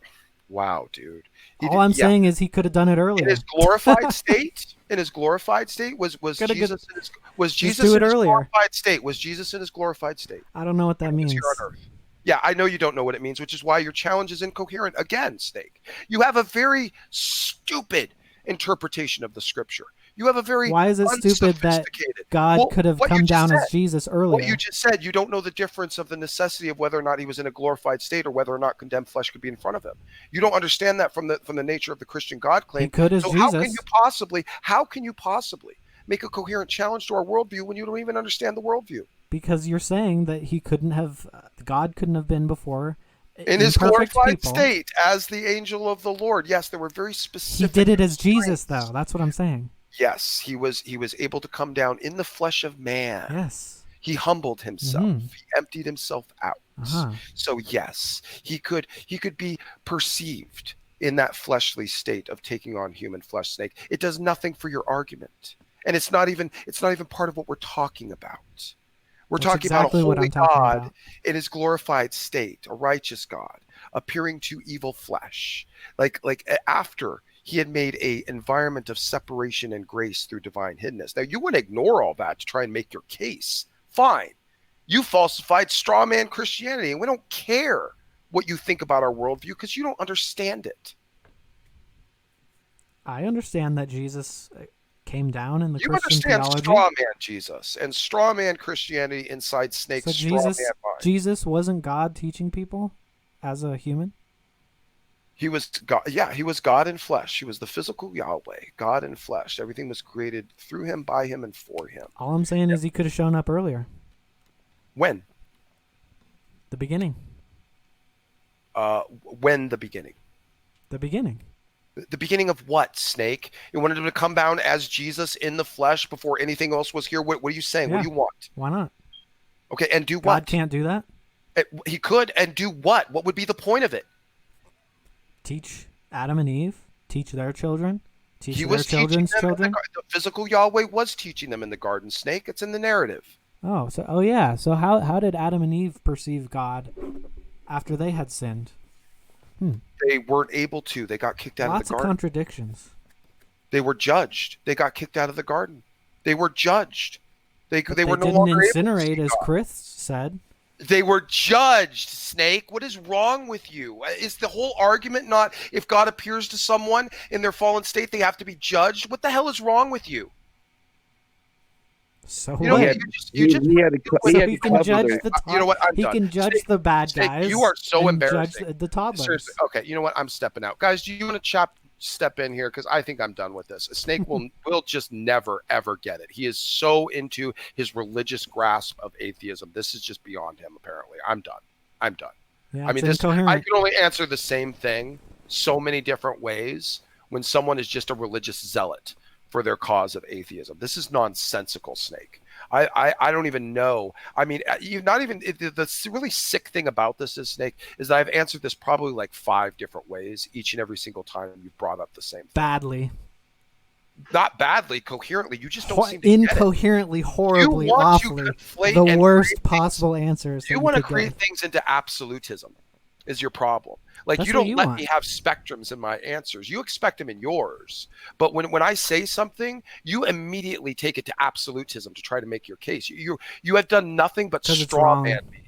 Wow, dude. All I'm saying is he could have done it in earlier. his glorified state, was Gotta Jesus in his, was Just Jesus do in it his earlier. glorified state? Was Jesus in his glorified state? I don't know what that He was means. here on earth. Yeah, I know you don't know what it means, which is why your challenge is incoherent. Again, Snake, you have a very stupid interpretation of the scripture. You have a very Why is it stupid that unsophisticated- God Well, could have what you come just down as said- Jesus What earlier? you just said, you don't know the difference of the necessity of whether or not he was in a glorified state or whether or not condemned flesh could be in front of him. You don't understand that from the nature of the Christian God claim. He could as so Jesus. how can you possibly make a coherent challenge to our worldview when you don't even understand the worldview? Because you're saying that he couldn't have, God couldn't have been before In his imperfect glorified people. state as the angel of the Lord. Yes, there were very He specific. did it as Jesus, constraints. though. That's what I'm saying. Yes, he was able to come down in the flesh of man. Yes. He humbled himself. Mhm. He emptied himself out. Uh-huh. So yes, he could be perceived in that fleshly state of taking on human flesh, Snake. It does nothing for your argument. And it's not even part of what we're talking about. We're That's talking exactly about what a holy I'm talking God about. in his glorified state, a righteous God, appearing to evil flesh. Like after he had made a environment of separation and grace through divine hiddenness. Now you wouldn't ignore all that to try and make your case. Fine. You falsified straw man Christianity, and we don't care what you think about our worldview because you don't understand it. I understand that Jesus came down in the You Christian understand theology. straw man Jesus and straw man Christianity inside Snake's So straw man mind. Jesus wasn't God teaching people as a human? He was God. Yeah, he was God in flesh. He was the physical Yahweh, God in flesh. Everything was created through him, by him, and for him. All I'm saying is he could have shown up earlier. When? The beginning. When the beginning? The beginning. The beginning of what, Snake? You wanted him to come down as Jesus in the flesh before anything else was here? What are you saying? Yeah. What do you want? Why not? Okay, and do God what? can't do that. He could, and do what? What would be the point of it? Teach Adam and Eve. Teach their children. Teach He their was teaching children's them in children. the physical Yahweh was teaching them in the garden, Snake. It's in the narrative. Oh yeah. So how did Adam and Eve perceive God after they had sinned? They weren't able to. They got kicked out Lots of the of garden. contradictions. They were judged. They got kicked out of the garden. They were judged. They But were no didn't longer able to incinerate, see as God. Chris said. They were judged, Snake. What is wrong with you? Is the whole argument not if God appears to someone in their fallen state, they have to be judged? What the hell is wrong with you? So You know, what? you just he had to So he had he to can cover judge the- the You know what? I'm he done. can judge Snake, the bad Snake, guys. you are so and embarrassing. Judge the toddlers. Seriously. Okay, you know what? I'm stepping out. Guys, do you want to step in here? Because I think I'm done with this. Snake will just never, ever get it. He is so into his religious grasp of atheism. This is just beyond him, apparently. I'm done. Yeah, I mean, it's I incoherent. can only answer the same thing so many different ways when someone is just a religious zealot for their cause of atheism. This is nonsensical, Snake. I don't even know. I mean, you not even the really sick thing about this is, Snake, is that I've answered this probably like 5 different ways each and every single time you've brought up the same thing. Badly. Not badly, coherently. You just don't seem to get it. Incoherently, horribly, You want to awfully. conflate The and worst create possible answers. that You want to could create give. things into absolutism is your problem. Like, That's you what don't you let want. me have spectrums in my answers. You expect them in yours. But when I say something, you immediately take it to absolutism to try to make your case. You have done nothing but 'Cause it's straw wrong. man me.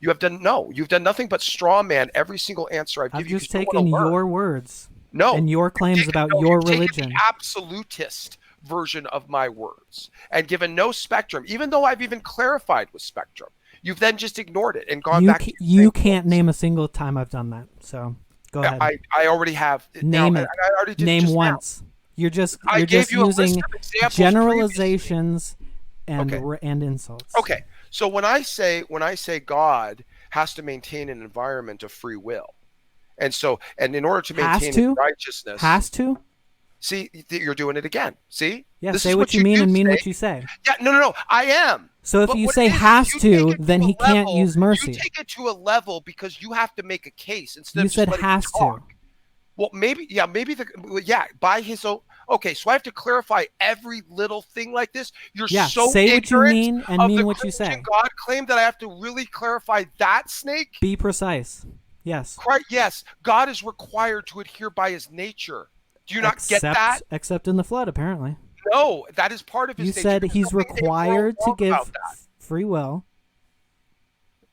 You've done nothing but straw man every single answer I've I've given you. just 'cause you wanna taken learn. your words No, and your claims You've about taken- no, your you've taken religion. the absolutist version of my words and given no spectrum, even though I've even clarified with spectrum. You've then just ignored it and gone You back. you can't name a single time I've done that. So go ahead. I already have. Name now, it. I already did Name just once. Now. You're just I gave you a list using of examples generalizations and Okay. and insults. Okay, so when I say God has to maintain an environment of free will, and in order to maintain righteousness, has to. See, you're doing it again. See? Yeah, This say is what you mean do, and mean Snake. what you say. Yeah, no, I am. So if But you what say it is, has you to, take it then to a he can't level- use mercy. You take it to a level because you have to make a case instead You of just said letting has him talk. to. Well, maybe by his own. Okay, so I have to clarify every little thing like this. You're Yeah, so say what you ignorant mean and of mean the what you Christian say. God claim that I have to really clarify that, Snake. Be precise. Yes. Christ, yes, God is required to adhere by his nature. Do you not get that? Except in the flood, apparently. No, that is part of his You nature. said There's he's nothing required to immoral give about that. free will.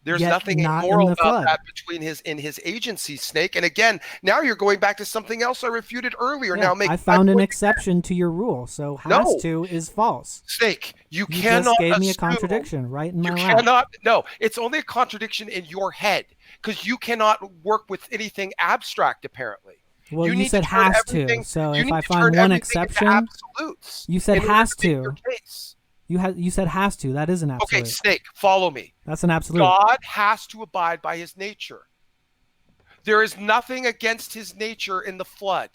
There's yet nothing not immoral in the about flood. that between in his agency, Snake. And again, now you're going back to something else I refuted earlier. Yeah, Now I found an exception to your rule, so has to is false. Snake, you You cannot just gave me a assume- contradiction right in my You lap. cannot. No, it's only a contradiction in your head because you cannot work with anything abstract. Apparently, Well, you need said to turn has everything- to. So you if need I to find turn one everything into exception, absolutes you said in order has to make to. your case. You said has to. That is an absolute. Okay, Snake, follow me. That's an absolute. God has to abide by his nature. There is nothing against his nature in the flood.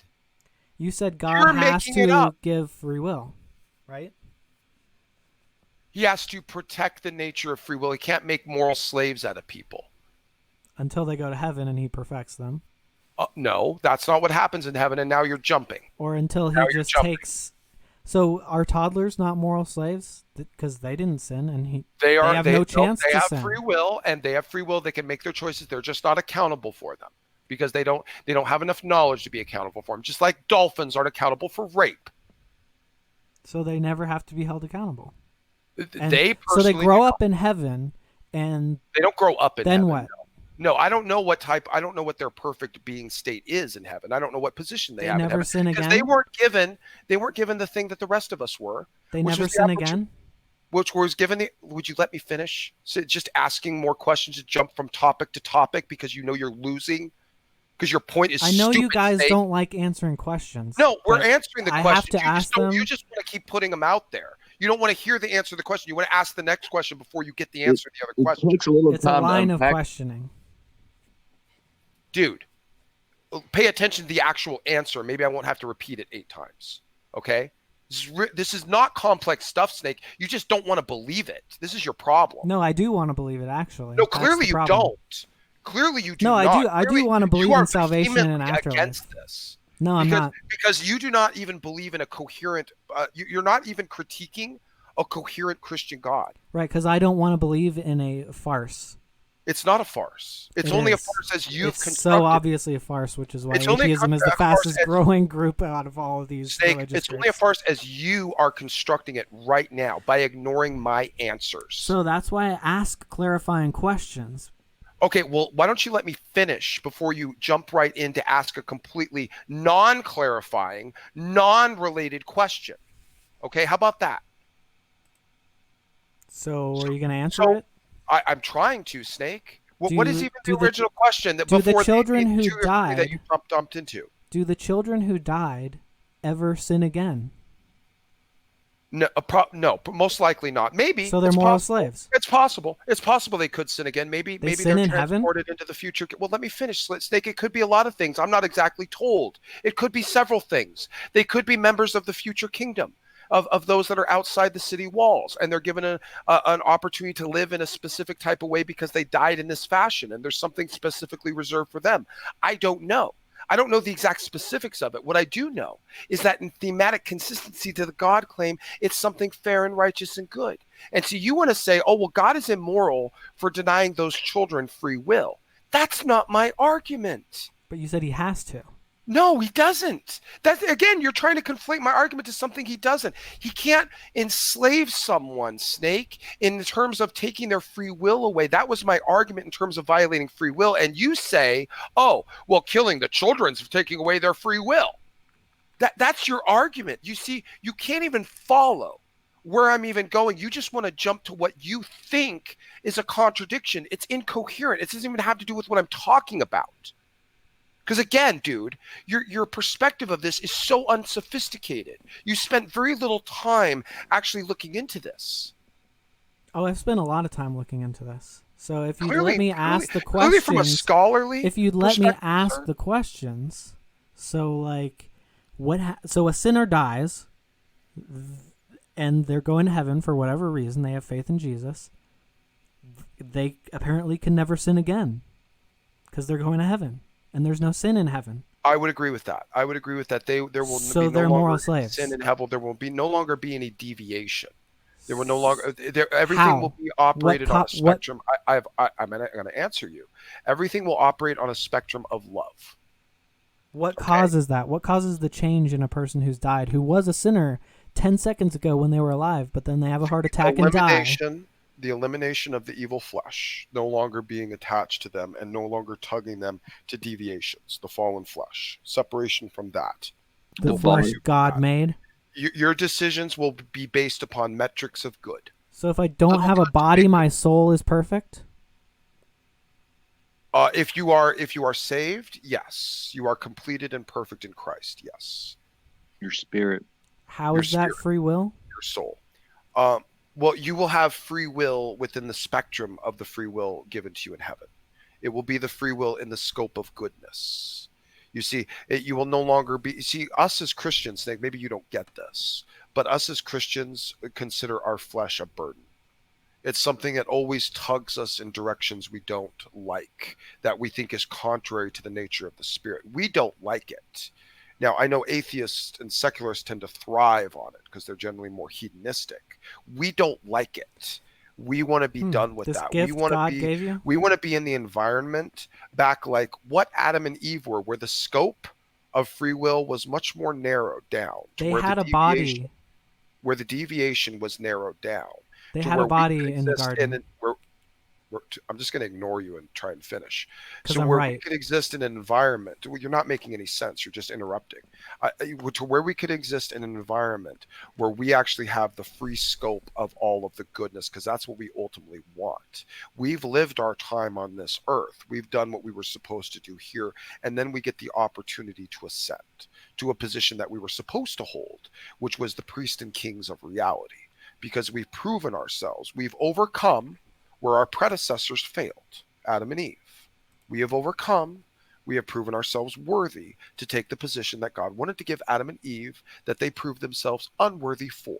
You said You're God has making it to up. give free will, right? He has to protect the nature of free will. He can't make moral slaves out of people. Until they go to heaven and he perfects them. No, that's not what happens in heaven, and now you're jumping. Or until he Now you're just jumping. takes. So are toddlers not moral slaves because they didn't sin and They have no chance They to have sin. free will, and they have free will. They can make their choices. They're just not accountable for them because they don't have enough knowledge to be accountable for them. Just like dolphins aren't accountable for rape. So they never have to be held accountable. And They so they personally grow up in heaven, and They don't grow up in then heaven. what? No, I don't know what type. I don't know what their perfect being state is in heaven. I don't know what position they have in never heaven sin because again? they weren't given. They weren't given the thing that the rest of us were. They which never was the sin opportunity- again. Which was given the. Would you let me finish? So just asking more questions to jump from topic to topic because you know you're losing. Because your point is. I know you stupid, guys Snake. don't like answering questions. No, we're but answering the I question. have to ask them. You just want to keep putting them out there. You don't want to hear the answer to the question. You want to ask the next question before you get the answer to the other question. It takes a little It's a time to line of unpack. questioning. Dude, pay attention to the actual answer. Maybe I won't have to repeat it 8 times. Okay? This is not complex stuff, Snake. You just don't want to believe it. This is your problem. No, I do want to believe it. Actually, No, That's clearly the you problem. don't. Clearly you do No, not. I do. I do Clearly want to believe you are in salvation and vehemently afterlife. against this. No, I'm not. Because you do not even believe in a coherent. You're not even critiquing a coherent Christian God. Right, because I don't want to believe in a farce. It's not a farce. It's It only a is. farce as you've It's constructed. so obviously a farce, which is why It's only atheism is the a farce fastest as- growing group out of all of these Snake, religious it's only a groups. farce as you are constructing it right now by ignoring my answers. So that's why I ask clarifying questions. Okay, well, why don't you let me finish before you jump right in to ask a completely non-clarifying, non-related question? Okay, how about that? So are you going to answer So, it? I'm trying to, Snake. What Do- is even the do the- original question that do the before children who 2 or 3 died- that you dumped into? Do the children who died ever sin again? No, no, most likely not. Maybe. So they're it's moral possible. slaves. It's possible. It's possible they could sin again. Maybe They maybe sin they're in heaven? transported into the future. Well, let me finish, Snake. It could be a lot of things. I'm not exactly told. It could be several things. They could be members of the future kingdom. Of those that are outside the city walls, and they're given an opportunity to live in a specific type of way because they died in this fashion, and there's something specifically reserved for them. I don't know. I don't know the exact specifics of it. What I do know is that in thematic consistency to the God claim, it's something fair and righteous and good. And so you want to say, oh, well, God is immoral for denying those children free will. That's not my argument. But you said he has to. No, he doesn't. That again, you're trying to conflate my argument to something he doesn't. He can't enslave someone, Snake, in terms of taking their free will away. That was my argument in terms of violating free will. And you say, oh, well, killing the children's taking away their free will. That's your argument. You see, you can't even follow where I'm even going. You just want to jump to what you think is a contradiction. It's incoherent. It doesn't even have to do with what I'm talking about. Because again, dude, your perspective of this is so unsophisticated. You spent very little time actually looking into this. Oh, I've spent a lot of time looking into this. So if you'd Clearly- let me ask the Clearly from a questions, scholarly if you'd let me perspective, ask sir. the questions, so like, so a sinner dies, and they're going to heaven for whatever reason. They have faith in Jesus. They apparently can never sin again, because they're going to heaven, and there's no sin in heaven. I would agree with that. I would agree with that. There will So be no they're longer moral any slaves. sin in heaven. There will be no longer be any deviation. There will no longer. Everything How? will be operated on a What spectrum. I'm going to answer you. Everything will operate on a spectrum of love. What Okay. causes that? What causes the change in a person who's died, who was a sinner 10 seconds ago when they were alive, but then they have a heart attack and die? The elimination of the evil flesh, no longer being attached to them and no longer tugging them to deviations, the fallen flesh, separation from that. The Will flesh follow. God made. Your decisions will be based upon metrics of good. So if I don't have a body, my soul is perfect? If you are saved, yes, you are completed and perfect in Christ. Yes, Your spirit. How Your is that spirit. free will? your soul. Well, you will have free will within the spectrum of the free will given to you in heaven. It will be the free will in the scope of goodness. You see, you will no longer be. See, us as Christians, Nick, maybe you don't get this, but us as Christians consider our flesh a burden. It's something that always tugs us in directions we don't like, that we think is contrary to the nature of the spirit. We don't like it. Now, I know atheists and secularists tend to thrive on it because they're generally more hedonistic. We don't like it. We want to be done with This that. gift We want to God be gave you? we want to be in the environment back like what Adam and Eve were, where the scope of free will was much more narrowed down. They where had the a body. where the deviation was narrowed down. They to had where a we body could in the exist garden. I'm just going to ignore you and try and finish. 'Cause So I'm where we right. could exist in an environment, well, you're not making any sense. You're just interrupting. To where we could exist in an environment where we actually have the free scope of all of the goodness, because that's what we ultimately want. We've lived our time on this earth. We've done what we were supposed to do here, and then we get the opportunity to ascend to a position that we were supposed to hold, which was the priest and kings of reality, because we've proven ourselves. We've overcome where our predecessors failed, Adam and Eve. We have overcome, we have proven ourselves worthy to take the position that God wanted to give Adam and Eve that they proved themselves unworthy for.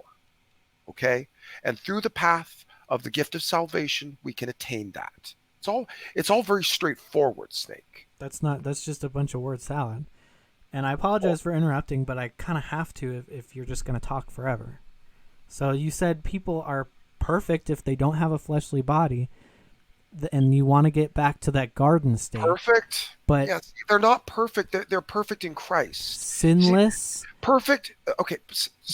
Okay? And through the path of the gift of salvation, we can attain that. It's all very straightforward, Snake. That's just a bunch of word salad. And I apologize for interrupting, but I kind of have to if you're just going to talk forever. So you said people are perfect if they don't have a fleshly body, and you want to get back to that garden state. Perfect? But yes, they're not perfect. They're perfect in Christ. Sinless? Perfect. Okay.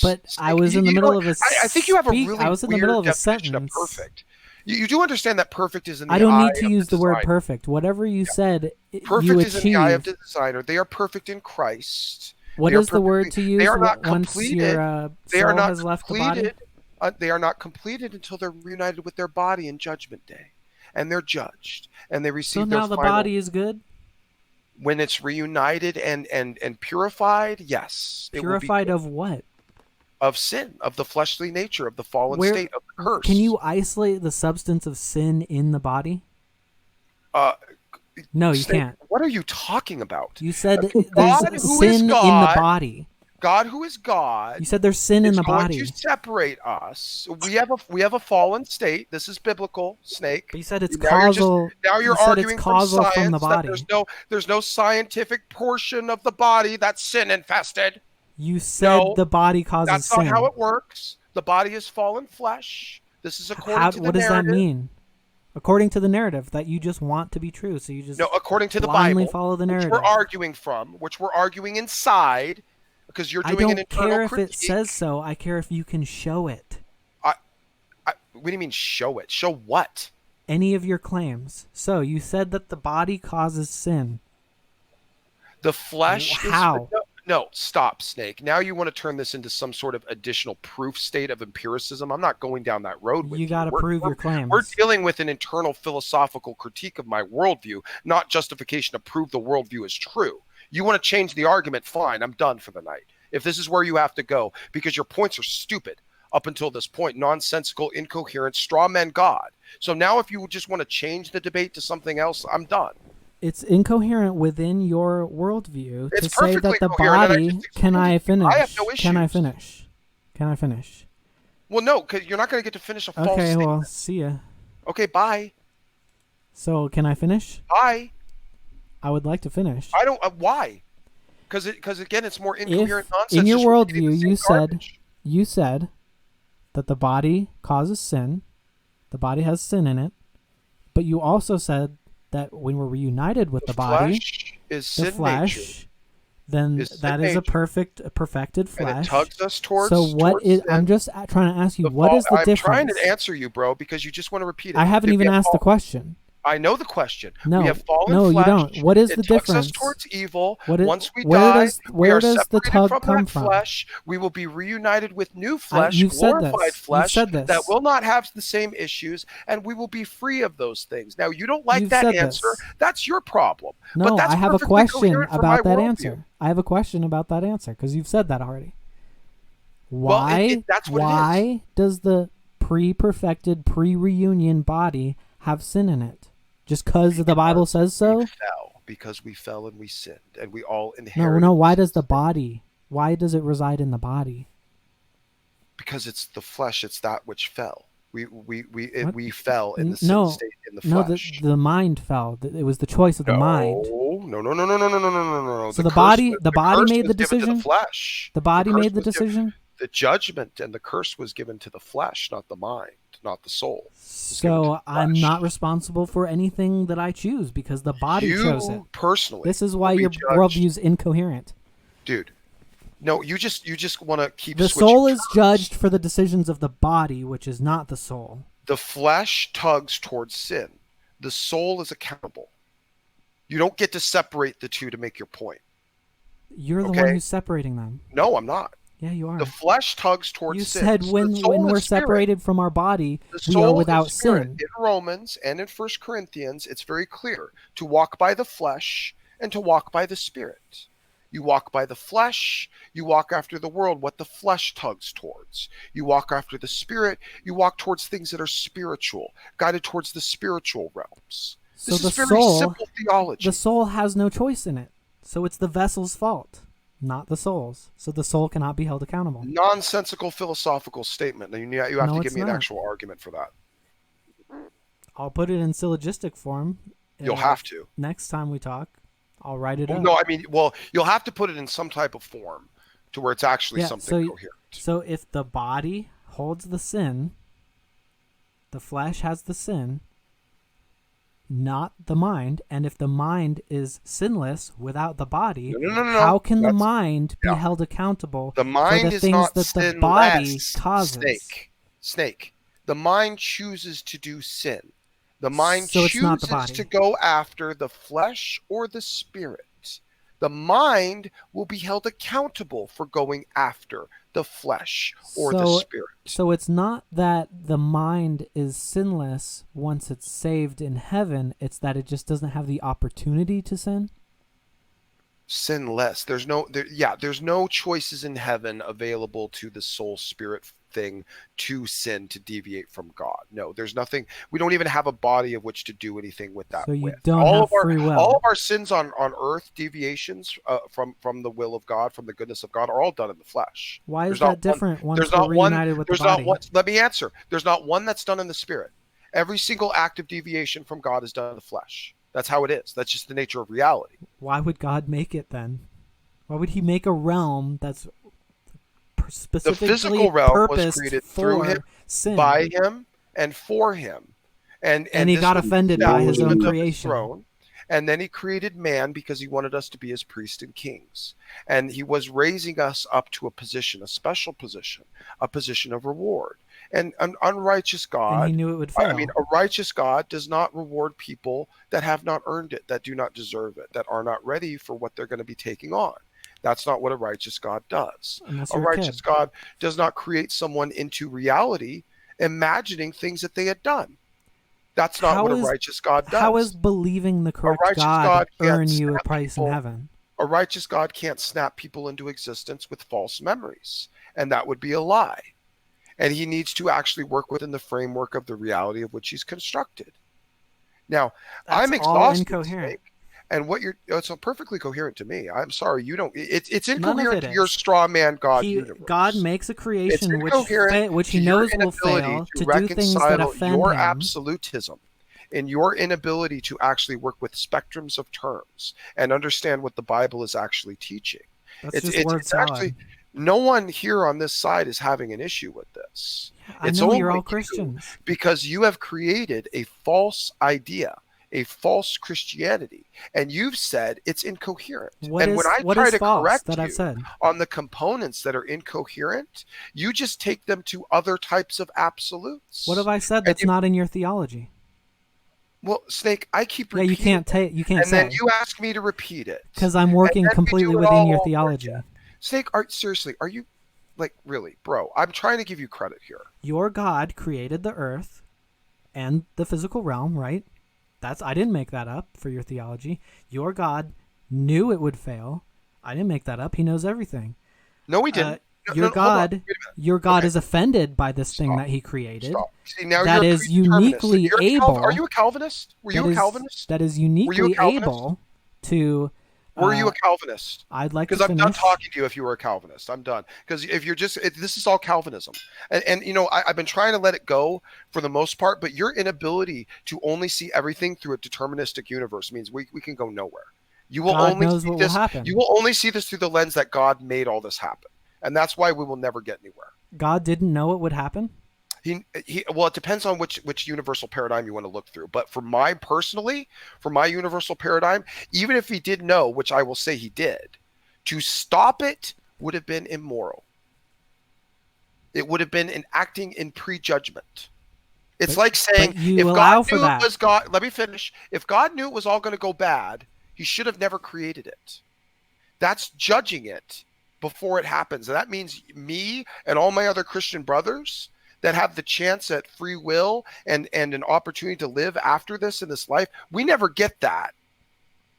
But I was in the middle of a I think you have a really I was in the middle of a definition sentence. Of perfect. You do understand that perfect is in the eye I don't need of to use the word designer. perfect. Whatever you said, Perfect you is in the eye of achieve. the designer. They are perfect in Christ. What They are is the word to use They are not once completed. your They are soul not has left the body? completed. They are not completed until they're reunited with their body in Judgment Day, and they're judged, and they receive So their now the final. body is good? When it's reunited and purified, yes. Purified it will of what? of sin, of the fleshly nature, of the fallen Where- state, of the curse. Can you isolate the substance of sin in the body? No, you Snake, can't. What are you talking about? You said God, there's who is sin in the God, body. God, who is God, You said there's sin in is the going body. to separate us. We have a fallen state. This is biblical, Snake. But you said it's Now you're just- causal. Now you're you said arguing it's causal from from the science that body. there's no scientific portion of the body that's sin infested. You said No, the body causes That's sin. not how it works. The body is fallen flesh. This is according to the What does that narrative. mean? According to the narrative that you just want to be true, so you just No, according to the blindly Bible, follow the which narrative. we're arguing from, which we're arguing inside, because you're I doing an don't internal care if critique. it says so. I care if you can show it. What do you mean show it? Show what? Any of your claims. So you said that the body causes sin. The flesh. How? No, stop, Snake. Now you want to turn this into some sort of additional proof state of empiricism. I'm not going down that road with You you. got to prove your We're claims. dealing with an internal philosophical critique of my worldview, not justification to prove the worldview is true. You want to change the argument? Fine, I'm done for the night. If this is where you have to go, because your points are stupid up until this point, nonsensical, incoherent, straw man God. So now if you just want to change the debate to something else, I'm done. It's incoherent within your worldview It's to say perfectly that the coherent, and I body. just Can I explained it. finish? I have no Can I issues. finish? Can I finish? Well, no, because you're not going to get to finish a false Okay, statement. well, see ya. Okay, bye. So, can I finish? Bye. I would like to finish. I don't. Why? Because again, it's more incoherent If nonsense. in your just repeating worldview the same you said garbage. that the body causes sin, the body has sin in it, but you also said that when we're reunited with the body, flesh is the sin flesh, nature, then is sin that is a nature. perfected And it flesh. tugs us towards. So what towards is? sin. I'm just trying to ask you, The what is the I'm difference? trying to answer you, bro, because you just want to repeat it. I haven't If we even have asked the fallen- question. I know the question. No, we have fallen no, flesh. you don't. What is it the tugs difference? us towards evil. What is, Once we where die, does we where are does the separated tug from come that from? flesh. We will be reunited with new flesh, you've said glorified this. flesh You've said this. that will not have the same issues, and we will be free of those things. Now, you don't like You've that said answer. this. That's your problem. No, but that's I have a perfectly question coherent for my about that worldview. answer. I have a question about that answer because you've said that already. Well, Why? that's what it is. Why does the pre-perfected, pre-reunion body have sin in it? Just because the Bible says so? Because we fell and we sinned, and we all No, inherited. no. Why does the body? Why does it reside in the body? Because it's the flesh. It's that which fell. We What? fell in the No, sin state in the no. flesh. The mind fell. It was the choice of the mind. No. So the body made the given to decision? the flesh. The body curse made the was given- decision. The judgment and the curse was given to the flesh, not the mind, not the soul. So I'm not responsible for anything that I choose because the body chose it. You personally. This is why will be your judged. worldview's incoherent. Dude. No, you just want to keep The switching soul is terms. judged for the decisions of the body, which is not the soul. The flesh tugs towards sin. The soul is accountable. You don't get to separate the two to make your point. You're the Okay. one who's separating them. No, I'm not. Yeah, you are. The flesh tugs towards You sin. said So when the soul we're is spirit. separated from our body, The we soul are is without spirit. sin. In Romans and in 1 Corinthians, it's very clear to walk by the flesh and to walk by the spirit. You walk by the flesh, you walk after the world, what the flesh tugs towards. You walk after the spirit, you walk towards things that are spiritual, guided towards the spiritual realms. So This the is very soul, simple theology. the soul has no choice in it. So it's the vessel's fault, not the soul's. So the soul cannot be held accountable. Nonsensical philosophical statement. You have No, to give it's me an not. actual argument for that. I'll put it in syllogistic form. You'll have to. Next time we talk, I'll write it up. No, I mean, you'll have to put it in some type of form to where it's actually something coherent. So if the body holds the sin, the flesh has the sin, not the mind, and if the mind is sinless without the body, No. how can the That's- mind be held accountable The mind for the is things not that the sinless. body causes? Snake. The mind chooses to do sin. The mind So it's not the chooses body. to go after the flesh or the spirit. The mind will be held accountable for going after the flesh or the spirit. So it's not that the mind is sinless once it's saved in heaven, it's that it just doesn't have the opportunity to sin? Sinless. There's no choices in heaven available to the soul spirit thing to sin, to deviate from God. No, there's nothing. We don't even have a body of which to do anything with that. So you with. don't have free will. All of our sins on earth, deviations from the will of God, from the goodness of God, are all done in the flesh. Why is There's not that different once there's we're not one. reunited with There's the body? not one. Let me answer. There's not one that's done in the spirit. Every single act of deviation from God is done in the flesh. That's how it is. That's just the nature of reality. Why would God make it then? Why would he make a realm that's specifically The physical realm was purposed created for through him, sin? by him, and for him. And he this got was the offended by his own establishment of creation. throne. And then he created man because he wanted us to be his priests and kings. And he was raising us up to a position, a special position, a position of reward. And an unrighteous God, And he knew it would fail. I mean, a righteous God does not reward people that have not earned it, that do not deserve it, that are not ready for what they're going to be taking on. That's not what a righteous God does. Unless A you're a righteous kid. God does not create someone into reality, imagining things that they had done. That's not what a righteous God How is does. believing the A correct righteous God God can't earn you a snap place in people. heaven? A righteous God can't snap people into existence with false memories, and that would be a lie. And he needs to actually work within the framework of the reality of which he's constructed. Now, That's I'm all exhausted, incoherent. Snake, and what it's perfectly coherent to me. I'm sorry, you don't. It's None of incoherent it to your is. straw man God God universe. makes a It's creation incoherent which to he your knows will inability fail to to do things that reconcile offend your him. absolutism and your inability to actually work with spectrums of terms and understand what the Bible is actually teaching. That's just word It's salad. actually no one here on this side is having an issue with this. I It's know you're only all you, Christians. because you have created a false idea, a false Christianity, and you've said it's incoherent. And when I What try is to false correct that I've you said? on the components that are incoherent, you just take them to other types of absolutes. What have I said that's not in your theology? Well, Snake, I keep Yeah, you repeating can't you can't and then say. you ask me to repeat it. Because I'm working and then we completely do it within all your over theology. again. Snake, seriously, are you, like, really, bro? I'm trying to give you credit here. Your God created the earth and the physical realm, right? I didn't make that up for your theology. Your God knew it would fail. I didn't make that up. He knows everything. No, we didn't. Your hold on. God, Wait a minute. your God Okay. is offended by this thing Stop. that he created. Stop. See, now That you're a is predeterminist. uniquely able. Are you a Calvinist? Were you a Calvinist? That is Were you a uniquely Calvinist? able to. Were you a Calvinist? I'd like to Because I'm finish. done talking to you if you were a Calvinist. I'm done. Because if you're this is all Calvinism. And you know, I've been trying to let it go for the most part, but your inability to only see everything through a deterministic universe means we can go nowhere. You will God only knows see what this. will happen. You will only see this through the lens that God made all this happen. And that's why we will never get anywhere. God didn't know it would happen? Well, it depends on which universal paradigm you want to look through. But for my universal paradigm, even if he did know, which I will say he did, to stop it would have been immoral. It would have been an acting in prejudgment. It's like saying, if God knew it was God, let me finish. If God knew it was all going to go bad, he should have never created it. That's judging it before it happens. And that means me and all my other Christian brothers that have the chance at free will and an opportunity to live after this in this life, we never get that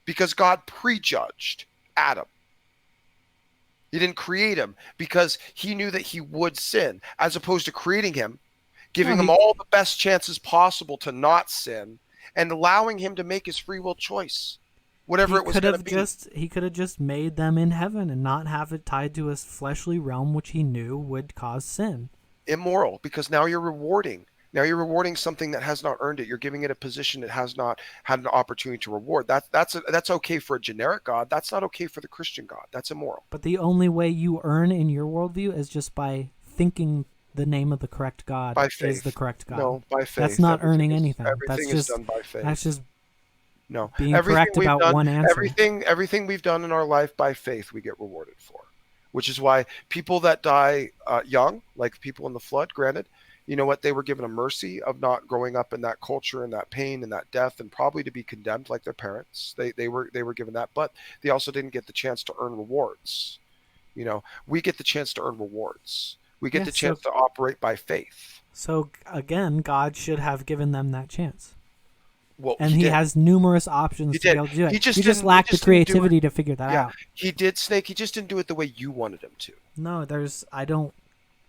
because God prejudged Adam. He didn't create him because he knew that he would sin, as opposed to creating him, giving him all the best chances possible to not sin, and allowing him to make his free will choice, whatever it was going to be. He could have just made them in heaven and not have it tied to a fleshly realm, which he knew would cause sin. Immoral, because now you're rewarding. Now you're rewarding something that has not earned it. You're giving it a position it has not had an opportunity to reward. That's okay for a generic God. That's not okay for the Christian God. That's immoral. But the only way you earn in your worldview is just by thinking the name of the correct God is the correct God. No, by faith. That's not earning anything. Everything is done by faith. That's just being correct about one answer. Everything we've done in our life by faith, we get rewarded for. Which is why people that die young, like people in the flood, granted, you know what? They were given a mercy of not growing up in that culture and that pain and that death, and probably to be condemned like their parents. They were given that, but they also didn't get the chance to earn rewards. You know, we get the chance to earn rewards. We get the chance to operate by faith. So again, God should have given them that chance. Well, and he has numerous options to be able to do it. He just lacked the creativity to figure that out. He did, Snake. He just didn't do it the way you wanted him to. No, I don't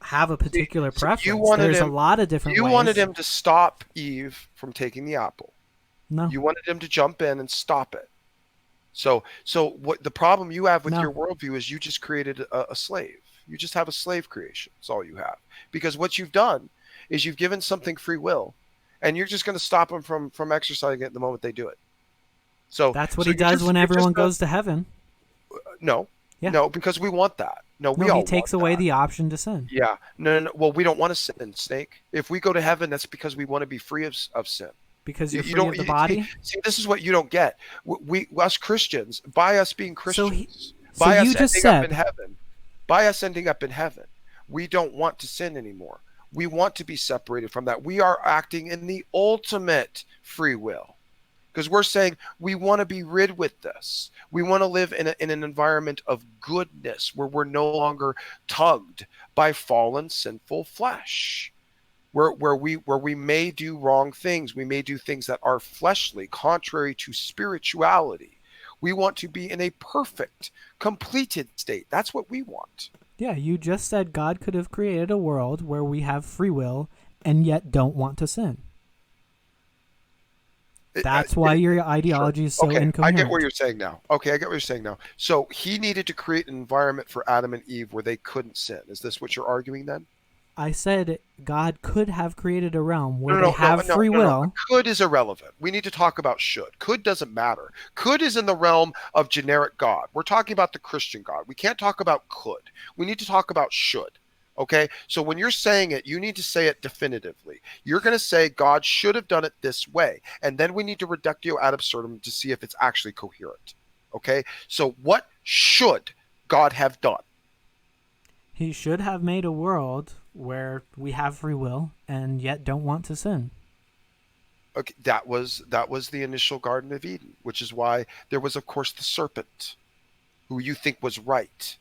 have a particular preference. There's a lot of different ways. You wanted him to stop Eve from taking the apple. No. You wanted him to jump in and stop it. So what the problem you have with your worldview is you just created a slave. You just have a slave creation. That's all you have. Because what you've done is you've given something free will, and you're just going to stop them from exercising it the moment they do it. So that's what he does when everyone goes to heaven. No. Yeah. No, because we want that. He takes away the option to sin. Yeah. No. Well, we don't want to sin, Snake. If we go to heaven, that's because we want to be free of sin. Because you're free of the body? See, this is what you don't get. We us Christians, by us being Christians, by us ending up in heaven, we don't want to sin anymore. We want to be separated from that. We are acting in the ultimate free will. Because we're saying we want to be rid with this. We want to live in an environment of goodness where we're no longer tugged by fallen sinful flesh. Where we may do wrong things, we may do things that are fleshly, contrary to spirituality. We want to be in a perfect, completed state. That's what we want. Yeah, you just said God could have created a world where we have free will and yet don't want to sin. That's why your ideology is so okay, incoherent. I get what you're saying now. Okay, I get what you're saying now. So he needed to create an environment for Adam and Eve where they couldn't sin. Is this what you're arguing then? I said God could have created a realm where they have free will. No. Could is irrelevant. We need to talk about should. Could doesn't matter. Could is in the realm of generic God. We're talking about the Christian God. We can't talk about could. We need to talk about should. Okay? So when you're saying it, you need to say it definitively. You're going to say God should have done it this way. And then we need to reductio ad absurdum to see if it's actually coherent. Okay? So what should God have done? He should have made a world where we have free will and yet don't want to sin. Okay, that was the initial Garden of Eden, which is why there was, of course, the serpent, who you think was right,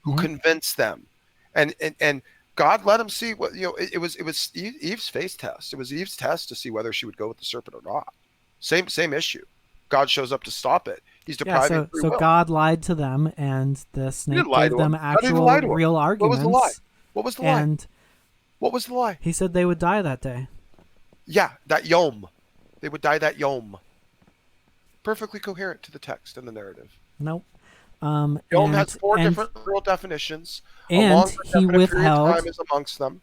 who convinced them, and God let him see what It was Eve's face test. It was Eve's test to see whether she would go with the serpent or not. Same issue. God shows up to stop it. He's depriving free will. So God lied to them, and the snake gave them actual real arguments. What was the lie? What was the lie? And what was the lie? He said they would die that day. Yeah, that yom. They would die that yom. Perfectly coherent to the text and the narrative. Nope. Yom has four different literal definitions. And he withheld. Time is amongst them.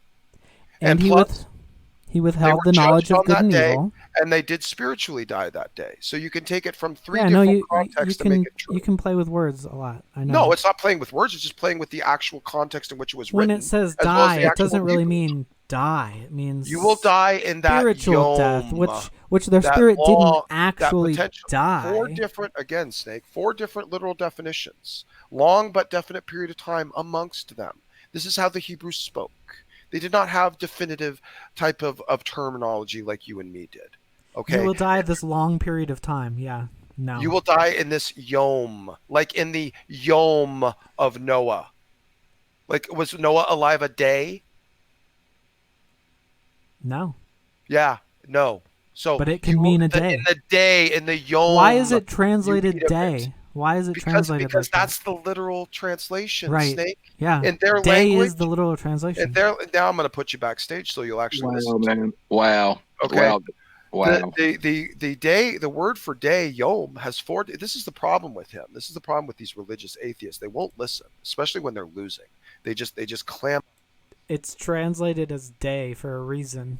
And he withheld the knowledge of good and evil. And they did spiritually die that day. So you can take it from three different contexts to make it true. You can play with words a lot. I know. No, it's not playing with words. It's just playing with the actual context in which it was written. When it says die, it doesn't really mean die. It means you will die in that spiritual death, which their spirit didn't actually die. Four different literal definitions. Long but definite period of time amongst them. This is how the Hebrews spoke. They did not have definitive type of terminology like you and me did. Okay. You will die this long period of time. Yeah. No. You will die in this yom, like in the yom of Noah. Like, was Noah alive a day? No. Yeah. No. So, but it can mean a day. In the day, in the yom. Why is it translated day? Why is it translated? Because that's the literal translation, right? Snake. Yeah. In their day language is the literal translation. Now I'm going to put you backstage so you'll actually listen. Man. Wow. Okay. Wow. The day, the word for day, yom, has four. This is the problem with him. This is the problem with these religious atheists. They won't listen, especially when they're losing. They just clam. It's translated as day for a reason.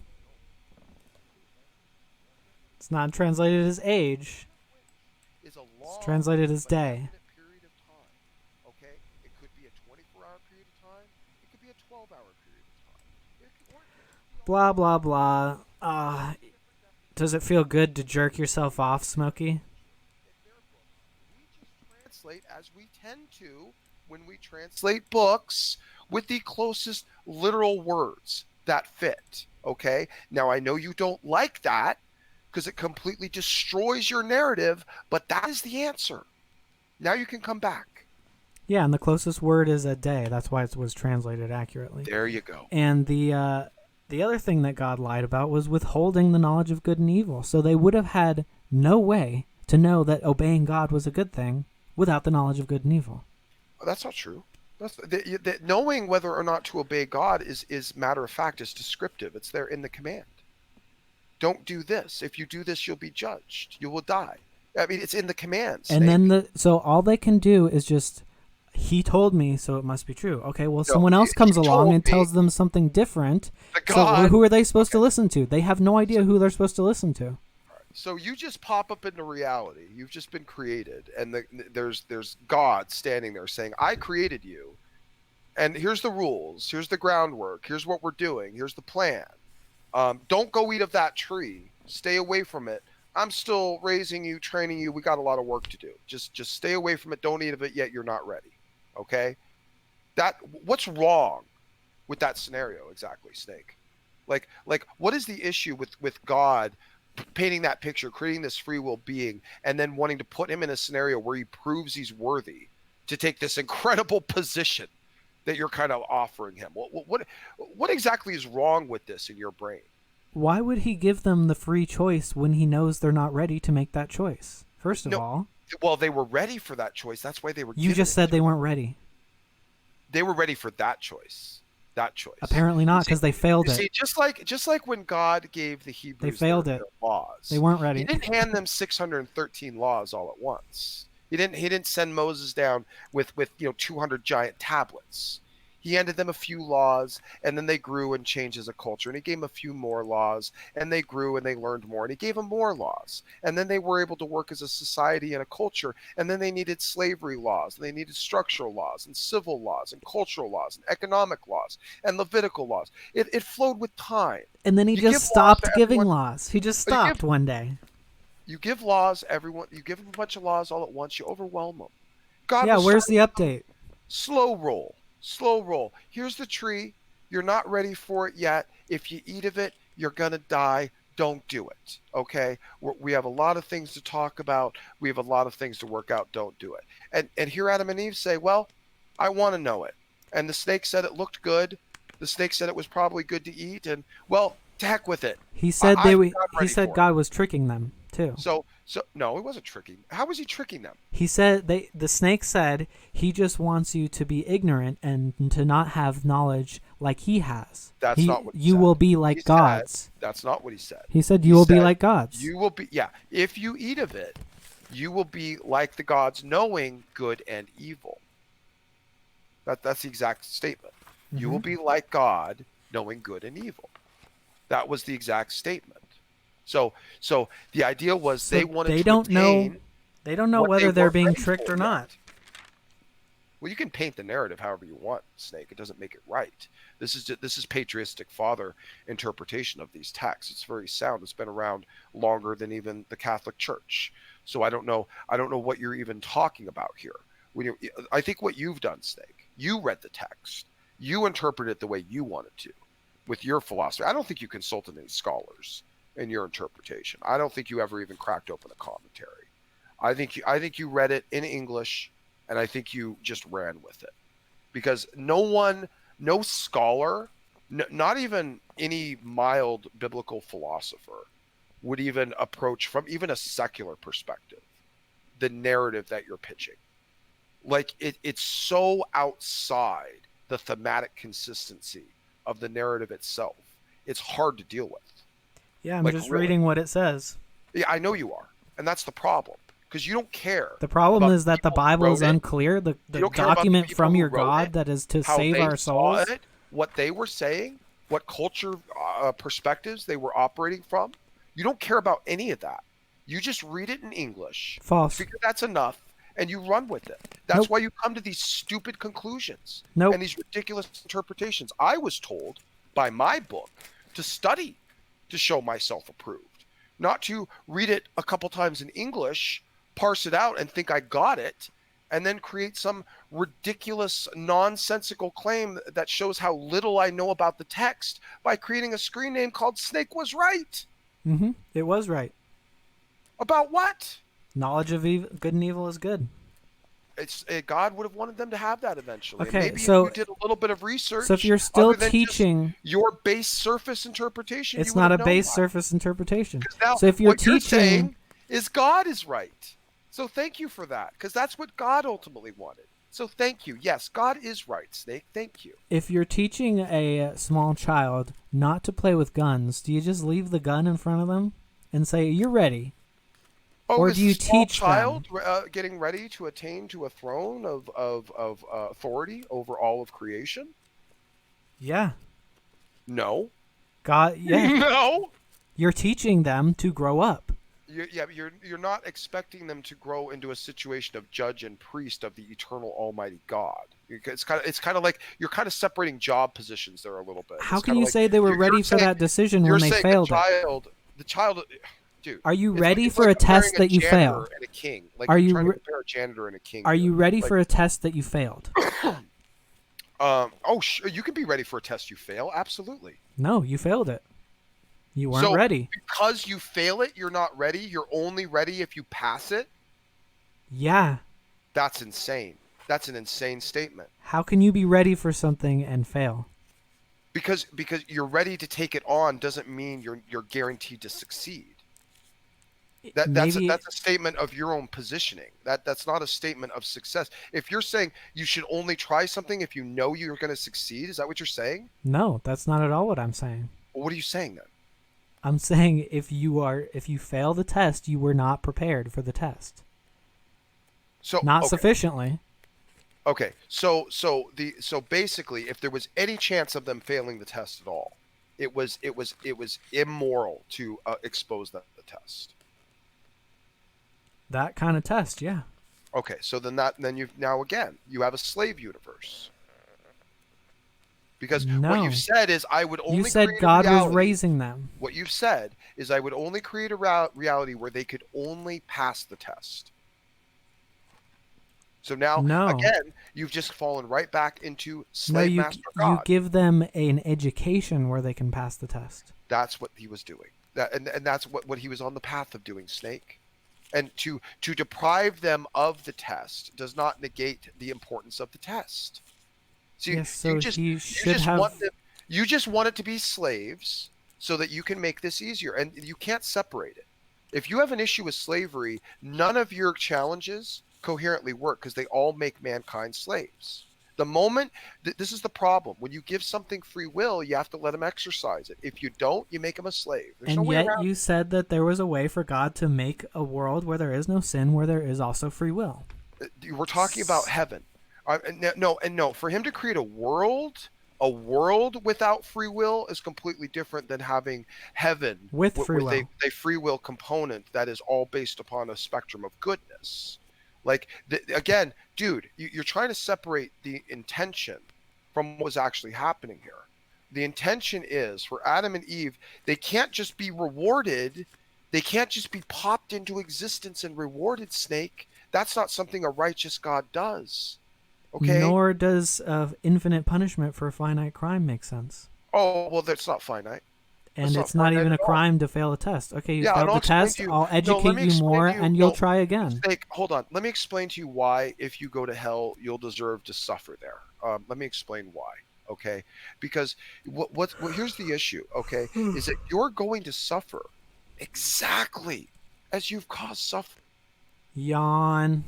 It's not translated as age. It's translated as day. Okay, it could be a 24-hour period of time. It could be a 12-hour period of time. Blah blah blah. Does it feel good to jerk yourself off, Smokey? We just translate as we tend to when we translate books with the closest literal words that fit. Okay? Now, I know you don't like that because it completely destroys your narrative, but that is the answer. Now you can come back. Yeah, and the closest word is a day. That's why it was translated accurately. There you go. And the other thing that God lied about was withholding the knowledge of good and evil. So they would have had no way to know that obeying God was a good thing without the knowledge of good and evil. That's not true. Knowing whether or not to obey God is matter of fact, is descriptive. It's there in the command. Don't do this. If you do this, you'll be judged. You will die. I mean, it's in the commands. And then so all they can do is just, he told me, so it must be true. Okay, well, someone else comes along and tells them something different. So who are they supposed to listen to? They have no idea who they're supposed to listen to. So you just pop up into reality. You've just been created, and there's God standing there saying, "I created you, and here's the rules. Here's the groundwork. Here's what we're doing. Here's the plan. Don't go eat of that tree. Stay away from it. I'm still raising you, training you. We got a lot of work to do. Just stay away from it. Don't eat of it yet. You're not ready." Okay? What's wrong with that scenario exactly, Snake? Like what is the issue with God painting that picture, creating this free will being, and then wanting to put him in a scenario where he proves he's worthy to take this incredible position that you're kind of offering him. What exactly is wrong with this in your brain? Why would he give them the free choice when he knows they're not ready to make that choice? First of all. Well, they were ready for that choice. That's why they were. You just said they weren't ready. They were ready for that choice. That choice. Apparently not, because they failed it. See, just like when God gave the Hebrews their laws, they weren't ready. He didn't hand them 613 laws all at once. He didn't send Moses down with 200 giant tablets. He handed them a few laws, and then they grew and changed as a culture. And he gave them a few more laws, and they grew and they learned more. And he gave them more laws. And then they were able to work as a society and a culture. And then they needed slavery laws, and they needed structural laws, and civil laws, and cultural laws, and economic laws, and Levitical laws. It flowed with time. And then he just stopped giving laws. He just stopped one day. You give laws, everyone. You give them a bunch of laws all at once. You overwhelm them. God, yeah, where's the update? Slow roll. Slow roll. Here's the tree. You're not ready for it yet. If you eat of it, you're going to die. Don't do it. Okay? We have a lot of things to talk about. We have a lot of things to work out. Don't do it. And here Adam and Eve say, well, I want to know it. And the snake said it looked good. The snake said it was probably good to eat. And, well, to heck with it. He said God was tricking them, too. So no, he wasn't tricking. How was he tricking them? He said the snake said he just wants you to be ignorant and to not have knowledge like he has. That's not what he you said. will be like gods. That's not what he said. He said you will be like gods. You will be if you eat of it, you will be like the gods, knowing good and evil. That's the exact statement. Mm-hmm. You will be like God, knowing good and evil. That was the exact statement. So the idea was they wanted to attain. They don't know whether they're being tricked or not. Well, you can paint the narrative however you want, Snake. It doesn't make it right. This is patristic father interpretation of these texts. It's very sound. It's been around longer than even the Catholic Church. So I don't know what you're even talking about here. I think what you've done, Snake, you read the text. You interpreted it the way you wanted to with your philosophy. I don't think you consulted any scholars in your interpretation. I don't think you ever even cracked open a commentary. I think you read it in English, and I think you just ran with it, because no scholar, not even any mild biblical philosopher, would even approach from even a secular perspective the narrative that you're pitching. Like it's so outside the thematic consistency of the narrative itself. It's hard to deal with. Yeah, I'm just reading what it says. Yeah, I know you are. And that's the problem, because you don't care. The problem is that the Bible is unclear. The document from your God that is to save our souls. What they were saying, what culture perspectives they were operating from. You don't care about any of that. You just read it in English. False. Figure that's enough, and you run with it. That's why you come to these stupid conclusions and these ridiculous interpretations. I was told by my book to study to show myself approved, not to read it a couple times in English, parse it out and think I got it, and then create some ridiculous nonsensical claim that shows how little I know about the text by creating a screen name called Snake Was Right. Mm-hmm. It was right. About what? Knowledge of good and evil is good. God would have wanted them to have that eventually. Okay, maybe so if you did a little bit of research. So if you're still teaching your base surface interpretation, it's not a base surface interpretation. Now, so if you're what you're saying is God is right. So thank you for that, because that's what God ultimately wanted. So thank you. Yes, God is right, Snake. Thank you. If you're teaching a small child not to play with guns, do you just leave the gun in front of them and say, "You're ready"? Oh, or do you teach child getting ready to attain to a throne of authority over all of creation? Yeah. No. God. Yeah. No. You're teaching them to grow up. You're not expecting them to grow into a situation of judge and priest of the eternal Almighty God. It's kind of like you're kind of separating job positions there a little bit. How can you say they were ready for that decision when they failed it? The child. Dude, are you ready for a test that you failed? And a king. Like are you trying to compare a janitor and a king? Are you ready for a test that you failed? Sure, you can be ready for a test you fail. Absolutely. No, you failed it. You weren't So ready. because you fail it, you're not ready. You're only ready if you pass it. Yeah. That's insane. That's an insane statement. How can you be ready for something and fail? Because you're ready to take it on doesn't mean you're guaranteed to succeed. That's Maybe a statement of your own positioning. That's not a statement of success. If you're saying you should only try something if you know you're going to succeed, is that what you're saying? no, that's not at all what I'm saying. Well, what are you saying then? I'm saying if you fail the test, you were not prepared for the test. So Not okay. sufficiently. Okay, so basically, if there was any chance of them failing the test at all, it was immoral to expose the test. That kind of test, yeah. Okay, so then you have a slave universe. Because No. what you've said is I would only You said create God a was reality. raising them. What you've said is I would only create a reality where they could only pass the test. So now, No. again, you've just fallen right back into slave No, master you God. give them an education where they can pass the test. That's what he was doing. And that's what he was on the path of doing, Snake. And to deprive them of the test does not negate the importance of the test. See, Yes, so you just want it to be slaves so that you can make this easier. And you can't separate it. If you have an issue with slavery, none of your challenges coherently work because they all make mankind slaves. The moment this is the problem. When you give something free will, you have to let them exercise it. If you don't, you make them a slave. There's no And way yet around you said that there was a way for God to make a world where there is no sin, where there is also free will. We're talking about heaven. No. For him to create a world without free will is completely different than having heaven With free will. a free will component that is all based upon a spectrum of goodness. Like, again, dude, you're trying to separate the intention from what was actually happening here. The intention is for Adam and Eve, they can't just be rewarded. They can't just be popped into existence and rewarded, Snake. That's not something a righteous God does. Okay? Nor does infinite punishment for a finite crime make sense. Oh, well, that's not finite. And it's not even a crime to fail a test. Okay, you failed the test, I'll educate you more, and you'll try again. Snake, hold on. Let me explain to you why, if you go to hell, you'll deserve to suffer there. Let me explain why, okay? Because here's the issue, okay, is that you're going to suffer exactly as you've caused suffering. Yawn.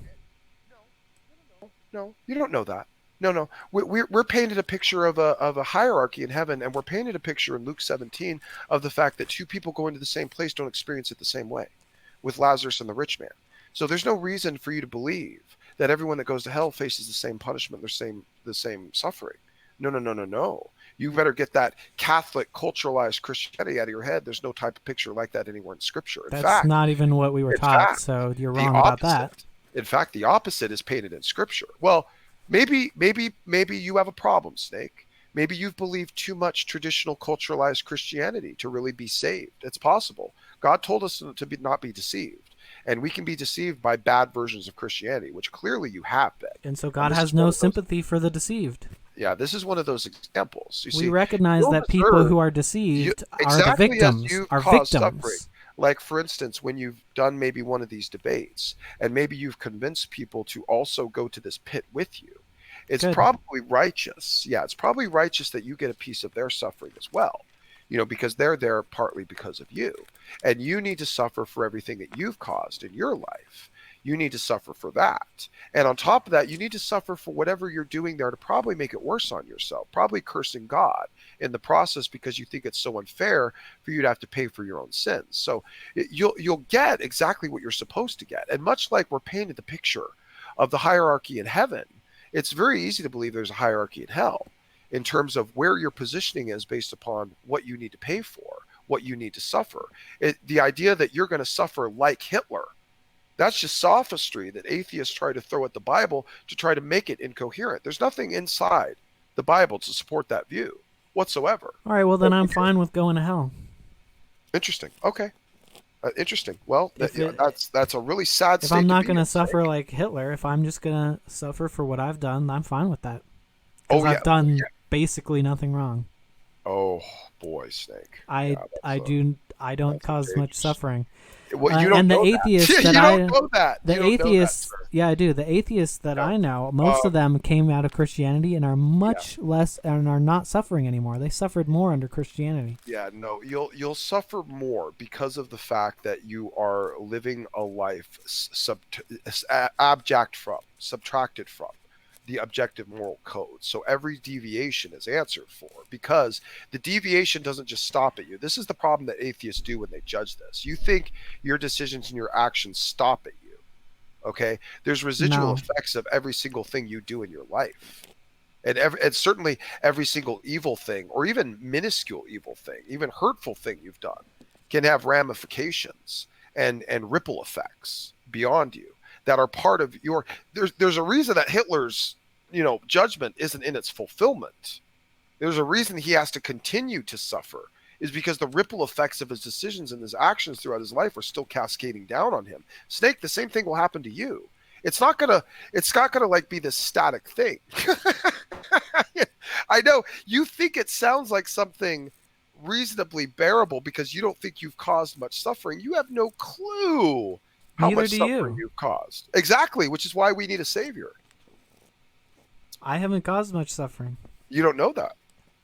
No, you don't know that. No. We're painted a picture of a hierarchy in heaven, and we're painted a picture in Luke 17 of the fact that two people going to the same place don't experience it the same way, with Lazarus and the rich man. So there's no reason for you to believe that everyone that goes to hell faces the same punishment, the same suffering. No. You better get that Catholic culturalized Christianity out of your head. There's no type of picture like that anywhere in Scripture. That's not even what we were taught, so you're wrong about that. In fact, the opposite is painted in Scripture. Well, maybe you have a problem, Snake. Maybe you've believed too much traditional culturalized Christianity to really be saved. It's possible. God told us to not be deceived. And we can be deceived by bad versions of Christianity, which clearly you have been. And so God has no sympathy for the deceived. Yeah, this is one of those examples. We recognize that people who are deceived are the victims, are victims. Suffering. Like, for instance, when you've done maybe one of these debates, and maybe you've convinced people to also go to this pit with you, it's probably righteous. Yeah, it's probably righteous that you get a piece of their suffering as well, because they're there partly because of you. And you need to suffer for everything that you've caused in your life. You need to suffer for that. And on top of that, you need to suffer for whatever you're doing there to probably make it worse on yourself, probably cursing God in the process because you think it's so unfair for you to have to pay for your own sins. So you'll get exactly what you're supposed to get. And much like we're painted the picture of the hierarchy in heaven, it's very easy to believe there's a hierarchy in hell in terms of where your positioning is based upon what you need to pay for, what you need to suffer. The idea that you're going to suffer like Hitler, that's just sophistry that atheists try to throw at the Bible to try to make it incoherent. There's nothing inside the Bible to support that view whatsoever. All right, well, then I'm fine with going to hell. Interesting. Okay. Interesting. Well, that's a really sad state. If I'm not going to suffer like Hitler, if I'm just going to suffer for what I've done, I'm fine with that. Because I've done basically nothing wrong. Oh boy, Snake. I Yeah, I do I don't that's a cause much dangerous. suffering. Well, you don't And the know that. atheists You that don't know that. You the don't know that, atheists, sir. yeah, I do. The atheists that No. I know, most of them came out of Christianity and are Yeah. much less and are not suffering anymore. They suffered more under Christianity. Yeah, no, you'll suffer more because of the fact that you are living a life abject from, subtracted from the objective moral code. So every deviation is answered for because the deviation doesn't just stop at you. This is the problem that atheists do when they judge this. You think your decisions and your actions stop at you. Okay? There's residual No. effects of every single thing you do in your life. And certainly every single evil thing, or even minuscule evil thing, even hurtful thing you've done, can have ramifications and ripple effects beyond you that are part of your. There's a reason that Hitler's judgment isn't in its fulfillment. There's a reason he has to continue to suffer, is because the ripple effects of his decisions and his actions throughout his life are still cascading down on him. Snake, the same thing will happen to you. It's not gonna like be this static thing. I know you think it sounds like something reasonably bearable because you don't think you've caused much suffering. You have no clue how Neither much do suffering you. you've caused. Exactly, which is why we need a savior. I haven't caused much suffering. You don't know that.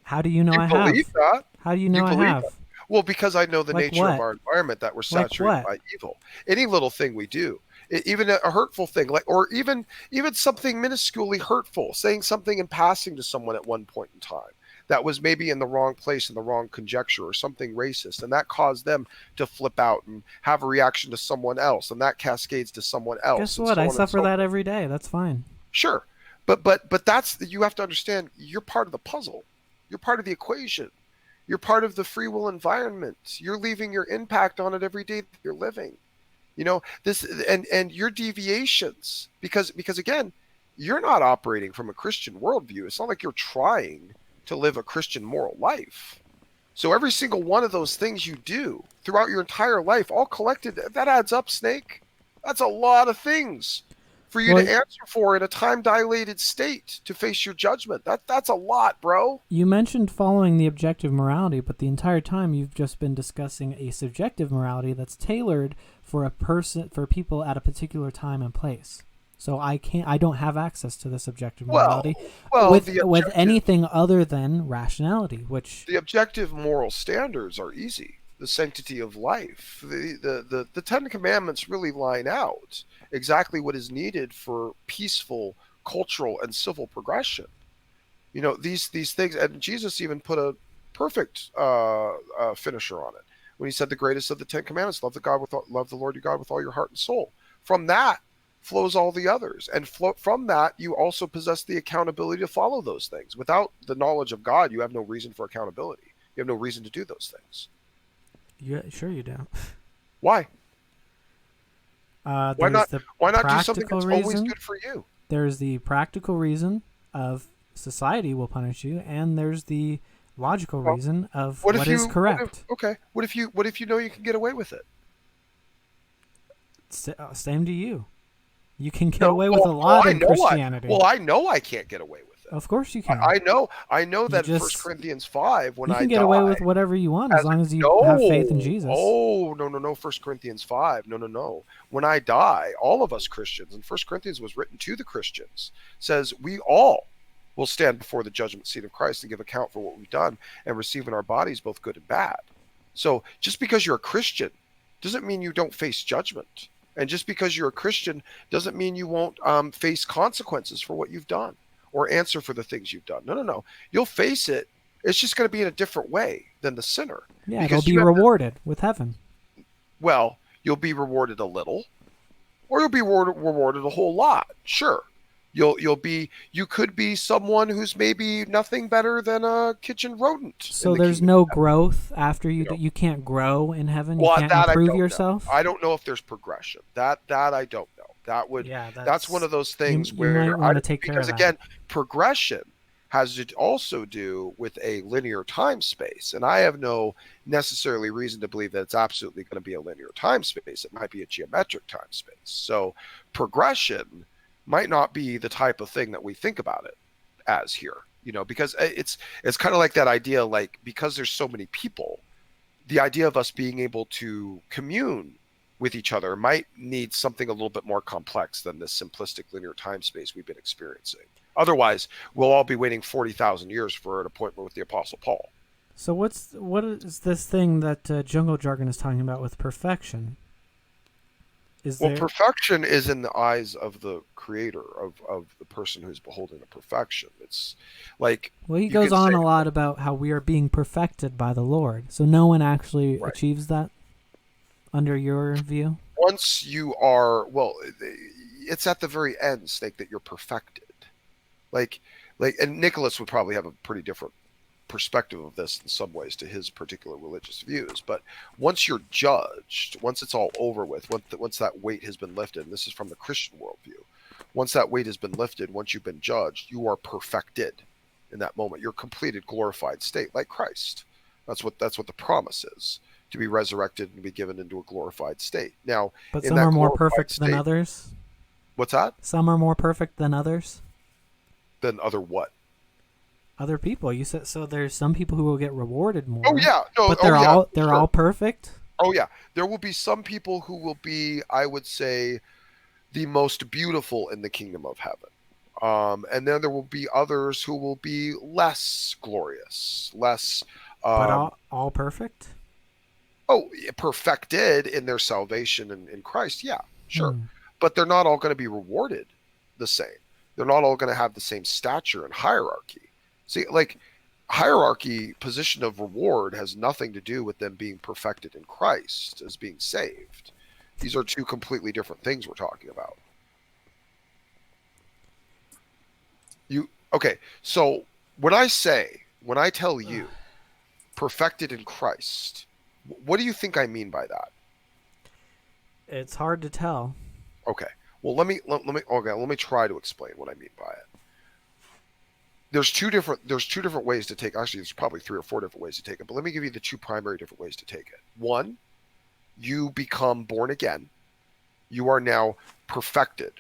How do you know You I believe have? that. How do you You know I believe have? that. Well, because I know the Like nature of what? our environment, that we're Like saturated what? by evil. Any little thing we do, even a hurtful thing, like, or even something minusculely hurtful, saying something in passing to someone at one point in time that was maybe in the wrong place, in the wrong conjecture, or something racist, and that caused them to flip out and have a reaction to someone else, and that cascades to someone else. Guess and what? so I on and suffer so that forth. every day. That's fine. Sure, but that's, you have to understand, you're part of the puzzle. You're part of the equation. You're part of the free will environment. You're leaving your impact on it every day that you're living. This, and your deviations, because again, you're not operating from a Christian worldview. It's not like you're trying to live a Christian moral life. So every single one of those things you do throughout your entire life, all collected, that adds up, Snake. That's a lot of things for you Well, to answer for in a time dilated state to face your judgment. That's a lot, bro. you mentioned following the objective morality, but the entire time you've just been discussing a subjective morality that's tailored for for people at a particular time and place. So I don't have access to this objective morality with anything other than rationality, which the objective moral standards are easy. The sanctity of life, the Ten Commandments really line out exactly what is needed for peaceful cultural and civil progression. These things, and Jesus even put a perfect finisher on it when he said the greatest of the Ten Commandments: love the Lord your God with all your heart and soul. From that flows all the others, and from that you also possess the accountability to follow those things. Without the knowledge of God, you have no reason for accountability. You have no reason to do those things. yeah, sure you do. Why? Why not? Why not do something Practical that's always reason. good for you? There's the practical reason of society will punish you, and there's the logical reason of what is correct. What if you know you can get away with it? Same to you. You can get away with a lot in Christianity. I know I can't get away with it. Of course you can. I know that in 1 Corinthians 5, when you can I get die, away with whatever you want as long as you have faith in Jesus. Oh, no. 1 Corinthians 5. No. When I die, all of us Christians, and 1 Corinthians was written to the Christians, says we all will stand before the judgment seat of Christ and give account for what we've done and receive in our bodies both good and bad. So just because you're a Christian doesn't mean you don't face judgment. And just because you're a Christian doesn't mean you won't face consequences for what you've done or answer for the things you've done. No. You'll face it. It's just going to be in a different way than the sinner. Yeah, it'll be rewarded with heaven. Well, you'll be rewarded a little, or you'll be rewarded a whole lot. Sure. You could be someone who's maybe nothing better than a kitchen rodent. So there's no growth after you can't grow in heaven. You can't improve yourself. I don't know if there's progression. That I don't know. That's one of those things where you might want to take care of that. Because again, progression has to also do with a linear time space, and I have no necessarily reason to believe that it's absolutely going to be a linear time space. It might be a geometric time space. So progression might not be the type of thing that we think about it as here. because it's kind of like that idea, like, because there's so many people, the idea of us being able to commune with each other might need something a little bit more complex than this simplistic linear time space we've been experiencing. Otherwise, we'll all be waiting 40,000 years for an appointment with the Apostle Paul. So what is this thing that Jungle Jargon is talking about with perfection? Well, perfection is in the eyes of the creator, of the person who's beholding the perfection. It's like, well, he goes on a lot about how we are being perfected by the Lord. So no one actually achieves that, under your view? Once you are, well, it's at the very end, Snake, that you're perfected. Like, and Nicholas would probably have a pretty different perspective of this in some ways to his particular religious views, but once you're judged, once it's all over with, once that weight has been lifted, and this is from the Christian worldview, once that weight has been lifted, once you've been judged, you are perfected in that moment. You're completed, glorified state, like Christ. That's what the promise is, to be resurrected and to be given into a glorified state. Now, but some are more perfect than others. What's that? Some are more perfect than others. Than other what? Other people. You said so. There's some people who will get rewarded more. Oh yeah, no, but they're all perfect. Oh yeah, there will be some people who will be, I would say, the most beautiful in the kingdom of heaven, and then there will be others who will be less glorious, less. But all perfect. Oh, perfected in their salvation in Christ. Yeah, sure, but they're not all going to be rewarded the same. They're not all going to have the same stature and hierarchy. See, like, hierarchy, position of reward has nothing to do with them being perfected in Christ as being saved. These are two completely different things we're talking about. Okay, so when I tell you perfected in Christ, what do you think I mean by that? It's hard to tell. Okay. Well, let me try to explain what I mean by it. There's two different ways to take. Actually, there's probably 3 or 4 different ways to take it. But let me give you the 2 primary different ways to take it. One, you become born again. You are now perfected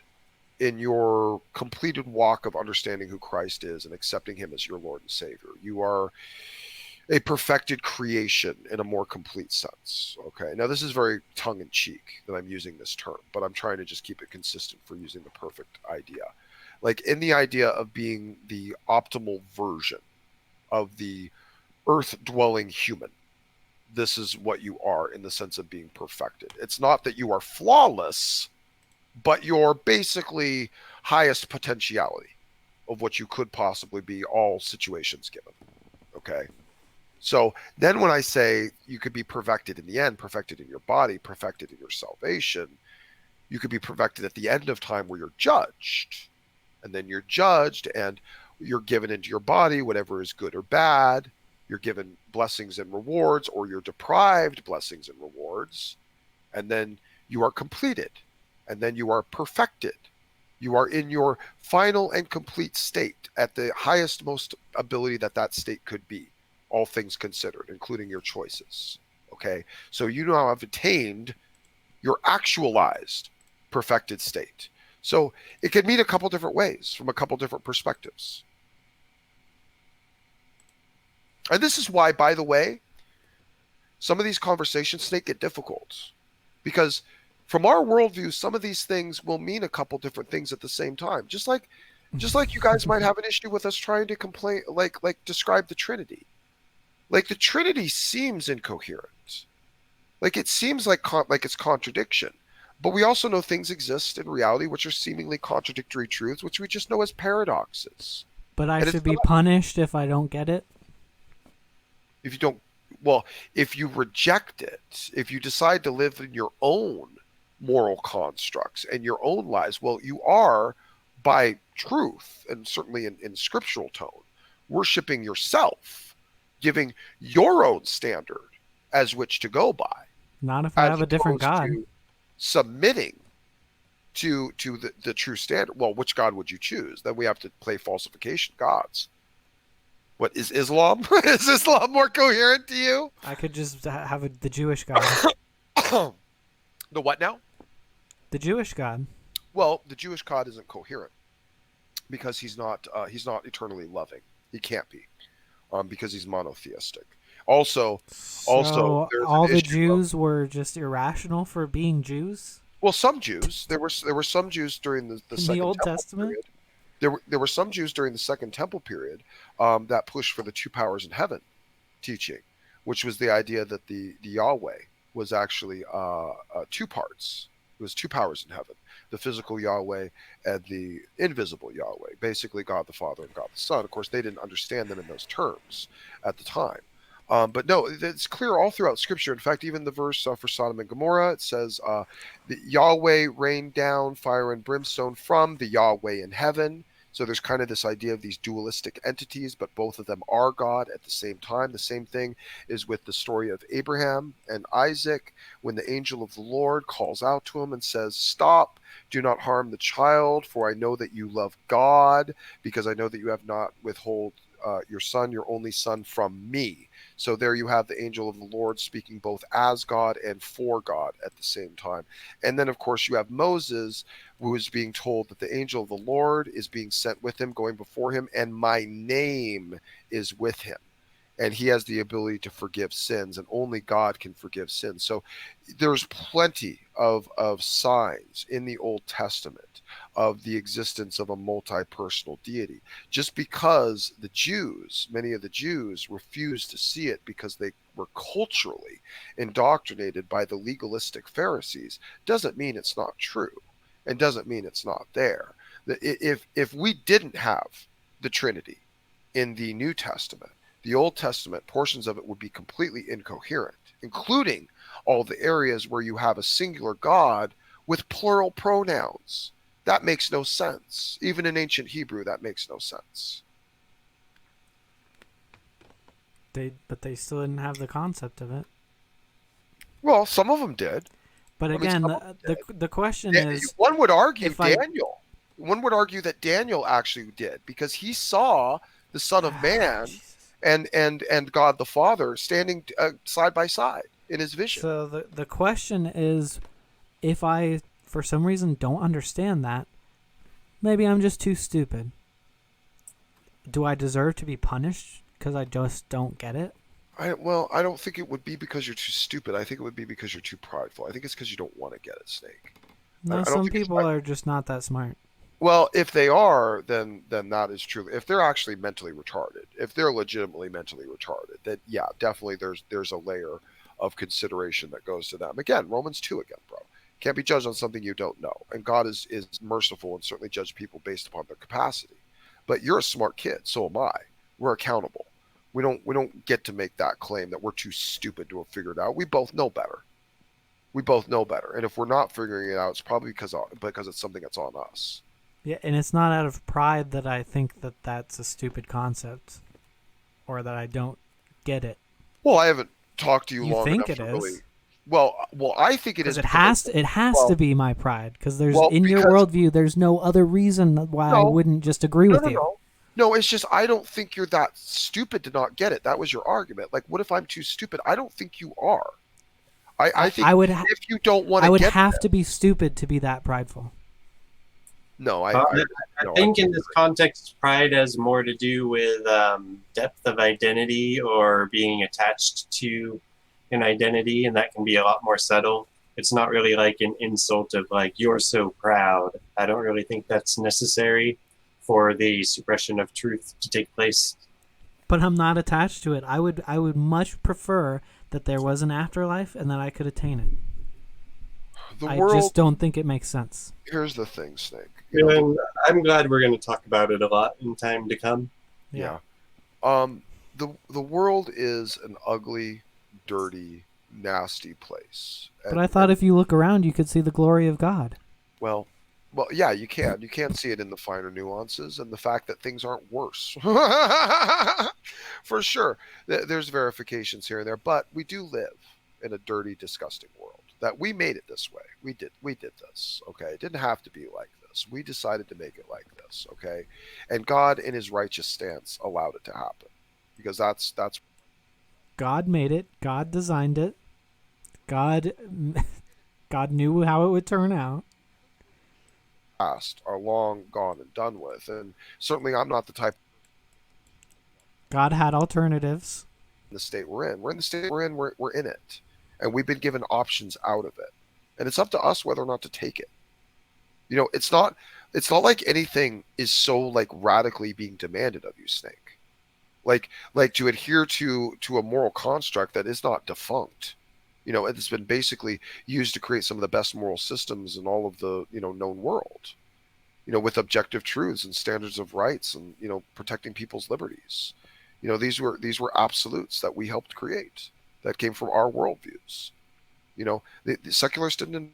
in your completed walk of understanding who Christ is and accepting Him as your Lord and Savior. You are a perfected creation in a more complete sense. Okay. Now, this is very tongue-in-cheek that I'm using this term, but I'm trying to just keep it consistent for using the perfect idea. Like, in the idea of being the optimal version of the earth-dwelling human, this is what you are in the sense of being perfected. It's not that you are flawless, but you're basically highest potentiality of what you could possibly be, all situations given. Okay? So then when I say you could be perfected in the end, perfected in your body, perfected in your salvation, you could be perfected at the end of time where you're judged. And then you're judged and you're given into your body whatever is good or bad. You're given blessings and rewards, or you're deprived blessings and rewards. And then you are completed. And then you are perfected. You are in your final and complete state at the highest, most ability that state could be, all things considered, including your choices. Okay? So you now have attained your actualized perfected state. So it could mean a couple different ways from a couple different perspectives. And this is why, by the way, some of these conversations, Snake, get difficult. Because from our worldview, some of these things will mean a couple different things at the same time. Just like you guys might have an issue with us trying to complain, like describe the Trinity. Like, the Trinity seems incoherent. Like, it seems like it's contradiction. But we also know things exist in reality which are seemingly contradictory truths, which we just know as paradoxes. But I should be punished if I don't get it? If you don't, well, if you reject it, if you decide to live in your own moral constructs and your own lies, well, you are, by truth, and certainly in scriptural tone, worshiping yourself, giving your own standard as which to go by. Not if I have a different God. Submitting to the true standard. Well, which God would you choose? Then we have to play falsification gods. What is Islam? Is Islam more coherent to you? I could just have the Jewish God. The what now? The Jewish God. Well, the Jewish God isn't coherent because he's not eternally loving. He can't be, because he's monotheistic. Also, So there's all an the issue of, Jews were just irrational for being Jews well, some Jews. There were some Jews during the in the Second Old Temple Testament. period. There were some Jews during the Second Temple period, that pushed for the two powers in heaven teaching, which was the idea that the Yahweh was actually, two parts. It was two powers in heaven: the physical Yahweh and the invisible Yahweh, basically God the Father and God the Son. Of course, they didn't understand them in those terms at the time. But no, it's clear all throughout Scripture. In fact, even the verse, for Sodom and Gomorrah, it says, the Yahweh rained down fire and brimstone from the Yahweh in heaven. So there's kind of this idea of these dualistic entities, but both of them are God at the same time. The same thing is with the story of Abraham and Isaac, when the angel of the Lord calls out to him and says, "Stop, do not harm the child, for I know that you love God, because I know that you have not withhold your son, your only son, from me." So there you have the angel of the Lord speaking both as God and for God at the same time. And then, of course, you have Moses, who is being told that the angel of the Lord is being sent with him, going before him, and my name is with him. And he has the ability to forgive sins, and only God can forgive sins. So there's plenty of signs in the Old Testament of the existence of a multi-personal deity. Just because many of the Jews, refused to see it because they were culturally indoctrinated by the legalistic Pharisees, doesn't mean it's not true, and doesn't mean it's not there. If we didn't have the Trinity in the New Testament, the Old Testament portions of it would be completely incoherent, including all the areas where you have a singular God with plural pronouns. That makes no sense. Even in ancient Hebrew, that makes no sense. But they still didn't have the concept of it. Well, some of them did. But I mean, again, some of them did. the question is, One would argue if I- Daniel. One would argue that Daniel actually did, because he saw the Son of Man Jesus. and God the Father standing, side by side in his vision. So the question is, if I for some reason don't understand that, maybe I'm just too stupid. Do I deserve to be punished because I just don't get it? I don't think it would be because you're too stupid. I think it would be because you're too prideful. I think it's because you don't want to get it, Snake. No, I don't some think it's people like- are just not that smart. Well, if they are, then that is true. If they're actually mentally retarded, if they're legitimately mentally retarded, then yeah, definitely there's a layer of consideration that goes to them. Again, Romans 2 again, bro. Can't be judged on something you don't know. And God is merciful and certainly judge people based upon their capacity. But you're a smart kid, so am I. We're accountable. We don't get to make that claim that we're too stupid to have figured it out. We both know better. We both know better. And if we're not figuring it out, it's probably because it's something that's on us. Yeah, and it's not out of pride that I think that that's a stupid concept, or that I don't get it. Well, I haven't talked to you You long think enough it to is? really. Well, I think it is Because it because has to be my pride. Because there's in your because- worldview, there's no other reason why I No. wouldn't just agree with you. No, it's just I don't think you're that stupid to not get it. That was your argument. Like, what if I'm too stupid? I don't think you are. I think I would if you don't want I to would get have to be stupid to be that prideful. no, I think in this context, pride has more to do with depth of identity or being attached to an identity, and that can be a lot more subtle. It's not really like an insult of like, you're so proud. I don't really think that's necessary for the suppression of truth to take place. But I'm not attached to it. I would much prefer that there was an afterlife and that I could attain it. the I world. just don't think it makes sense. Here's the thing, Snake. You know, And I'm glad we're going to talk about it a lot in time to come. yeah. The world is an ugly, dirty, nasty place. But I thought if you look around, you could see the glory of God. Well, yeah, you can. You can see it in the finer nuances and the fact that things aren't worse. For sure. There's verifications here and there, but we do live in a dirty, disgusting world. That we made it this way. We did this, okay? It didn't have to be like this. We decided to make it like this, okay? And God in his righteous stance allowed it to happen. Because that's God made it. God designed it. God knew how it would turn out. past are long gone and done with. And certainly I'm not the type God had alternatives. The state we're in. We're in the state we're in. We're in it, and we've been given options out of it, and it's up to us whether or not to take it. It's not. It's not like anything is so like radically being demanded of you, Snake. Like to adhere to a moral construct that is not defunct. It's been basically used to create some of the best moral systems in all of the known world. With objective truths and standards of rights and protecting people's liberties. These were absolutes that we helped create that came from our worldviews. The secularists didn't.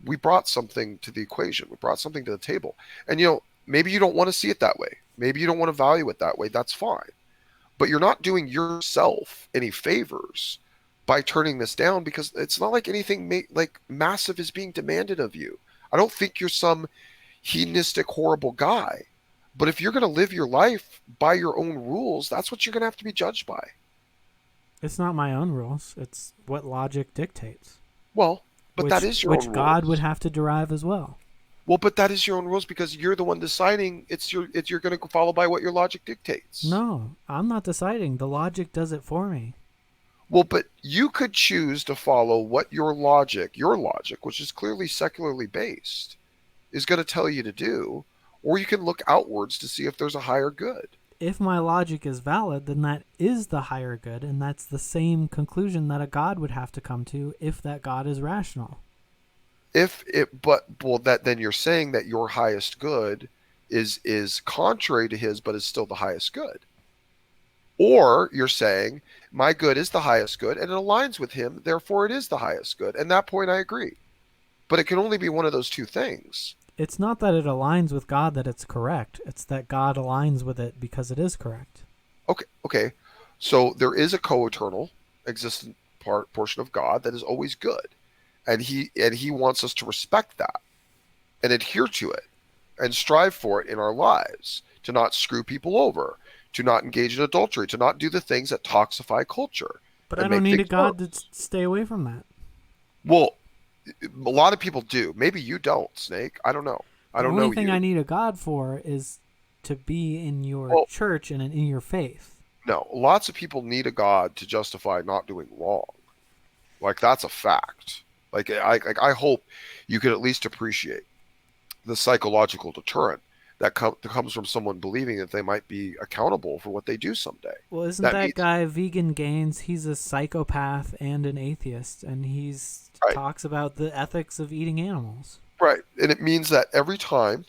We brought something to the equation. We brought something to the table, and maybe you don't want to see it that way. Maybe you don't want to value it that way. That's fine, but you're not doing yourself any favors by turning this down because it's not like anything like massive is being demanded of you. I don't think you're some hedonistic, horrible guy. But if you're going to live your life by your own rules, that's what you're going to have to be judged by. It's not my own rules. It's what logic dictates. Well, but that is your own rules. Which God would have to derive as well. Well, but that is your own rules because you're the one deciding you're going to follow by what your logic dictates. No, I'm not deciding. The logic does it for me. Well, but you could choose to follow what your logic, which is clearly secularly based, is going to tell you to do, or you can look outwards to see if there's a higher good. If my logic is valid, then that is the higher good, and that's the same conclusion that a God would have to come to if that God is rational. Then you're saying that your highest good is contrary to his, but is still the highest good. Or you're saying, my good is the highest good, and it aligns with him, therefore it is the highest good. And that point I agree. But it can only be one of those two things. It's not that it aligns with God that it's correct. It's that God aligns with it because it is correct. Okay. So there is a co-eternal existent portion of God that is always good. And he wants us to respect that and adhere to it and strive for it in our lives, to not screw people over, to not engage in adultery, to not do the things that toxify culture. But I don't need a God to stay away from that. Well, a lot of people do. Maybe you don't, Snake. I don't know. I don't know. The only thing I need a God for is to be in your church and in your faith. No, lots of people need a God to justify not doing wrong. Like, that's a fact. I hope you could at least appreciate the psychological deterrent that comes from someone believing that they might be accountable for what they do someday. Well, isn't that guy Vegan Gaines? He's a psychopath and an atheist, and talks about the ethics of eating animals. Right, and it means that every time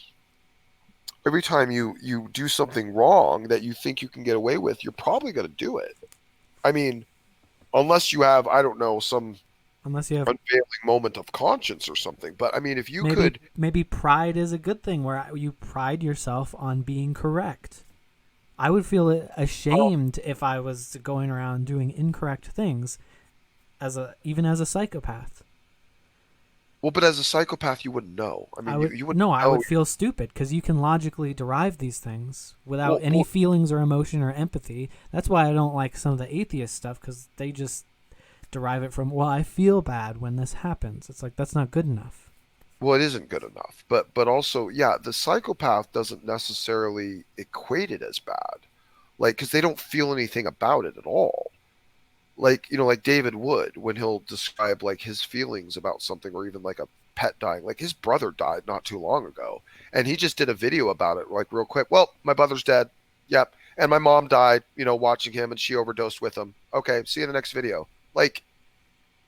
you do something wrong that you think you can get away with, you're probably going to do it. I mean, unless you have, I don't know, some unveiling moment of conscience or something. But I mean, if you maybe pride is a good thing where you pride yourself on being correct. I would feel ashamed if I was going around doing incorrect things, even as a psychopath. Well, but as a psychopath, you wouldn't know. I mean, you wouldn't know. I would feel stupid because you can logically derive these things without any feelings or emotion or empathy. That's why I don't like some of the atheist stuff, because they just derive it from, I feel bad when this happens. It's like, that's not good enough. Well, it isn't good enough. But also, yeah, the psychopath doesn't necessarily equate it as bad. Like, because they don't feel anything about it at all. Like, like David Wood, when he'll describe like his feelings about something, or even like a pet dying. Like, his brother died not too long ago, and he just did a video about it, like, real quick. Well, my brother's dead. Yep. And my mom died, watching him, and she overdosed with him. Okay, see you in the next video. Like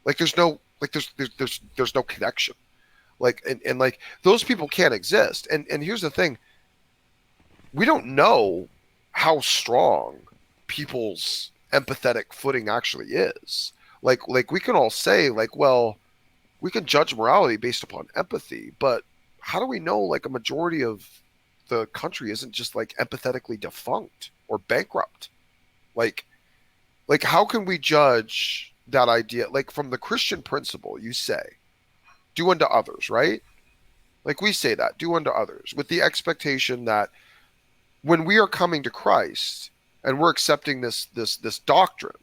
there's no connection. And like, those people can't exist. And here's the thing. We don't know how strong people's empathetic footing actually is. Like we can all say, like, well, we can judge morality based upon empathy, but how do we know like a majority of the country isn't just like empathetically defunct or bankrupt? Like how can we judge that idea? Like, from the Christian principle, you say, do unto others, right? Like, we say that, do unto others, with the expectation that when we are coming to Christ and we're accepting this doctrine,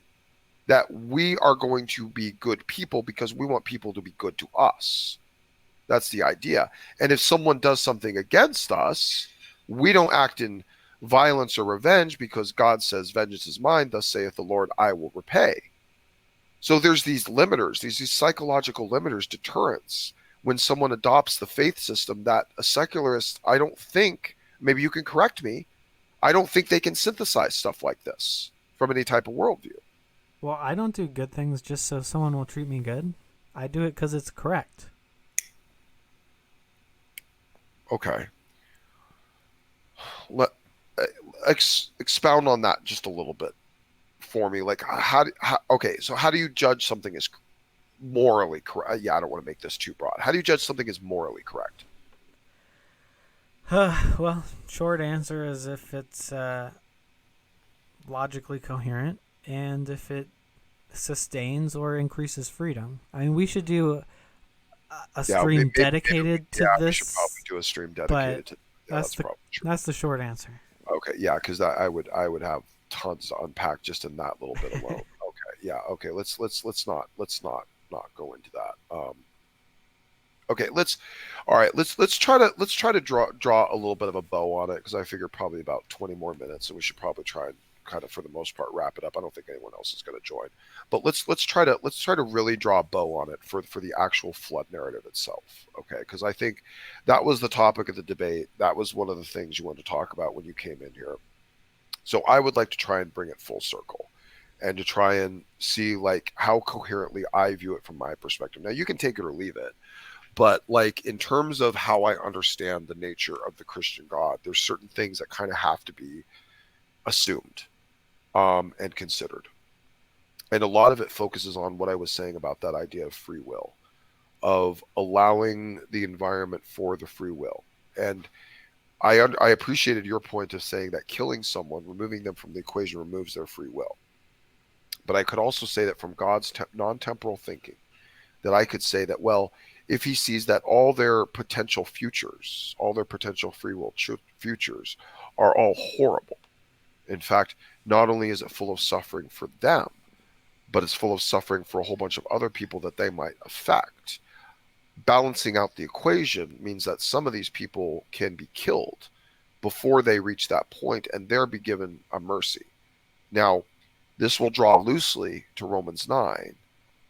that we are going to be good people because we want people to be good to us. That's the idea. And if someone does something against us, we don't act in violence or revenge because God says, vengeance is mine, thus saith the Lord, I will repay. So there's these limiters, these psychological limiters, deterrents, when someone adopts the faith system that a secularist, I don't think, maybe you can correct me, I don't think they can synthesize stuff like this from any type of worldview. Well, I don't do good things just so someone will treat me good. I do it because it's correct. Okay. Let expound on that just a little bit for me. Like, okay, so how do you judge something as morally correct? Yeah, I don't want to make this too broad. How do you judge something as morally correct? Well, short answer is if it's logically coherent and if it sustains or increases freedom. I mean, we should do a stream dedicated to this. We should probably do a stream dedicated to. Yeah, that's that's the short answer. Okay, yeah, because I would have tons to unpack just in that little bit alone. Okay, yeah, okay. Let's not go into that. Okay, let's try to draw a little bit of a bow on it, because I figure probably about 20 more minutes, and we should probably try and kind of, for the most part, wrap it up. I don't think anyone else is going to join, but let's try to really draw a bow on it for the actual flood narrative itself. Okay, because I think that was the topic of the debate. That was one of the things you wanted to talk about when you came in here. So I would like to try and bring it full circle, and to try and see like how coherently I view it from my perspective. Now you can take it or leave it, but like in terms of how I understand the nature of the Christian God, there's certain things that kind of have to be assumed and considered. And a lot of it focuses on what I was saying about that idea of free will, of allowing the environment for the free will. And I appreciated your point of saying that killing someone, removing them from the equation, removes their free will. But I could also say that from God's non-temporal thinking, that I could say that, well, if he sees that all their potential futures, all their potential free will futures are all horrible. In fact, not only is it full of suffering for them, but it's full of suffering for a whole bunch of other people that they might affect. Balancing out the equation means that some of these people can be killed before they reach that point, and they'll be given a mercy. Now, this will draw loosely to Romans 9,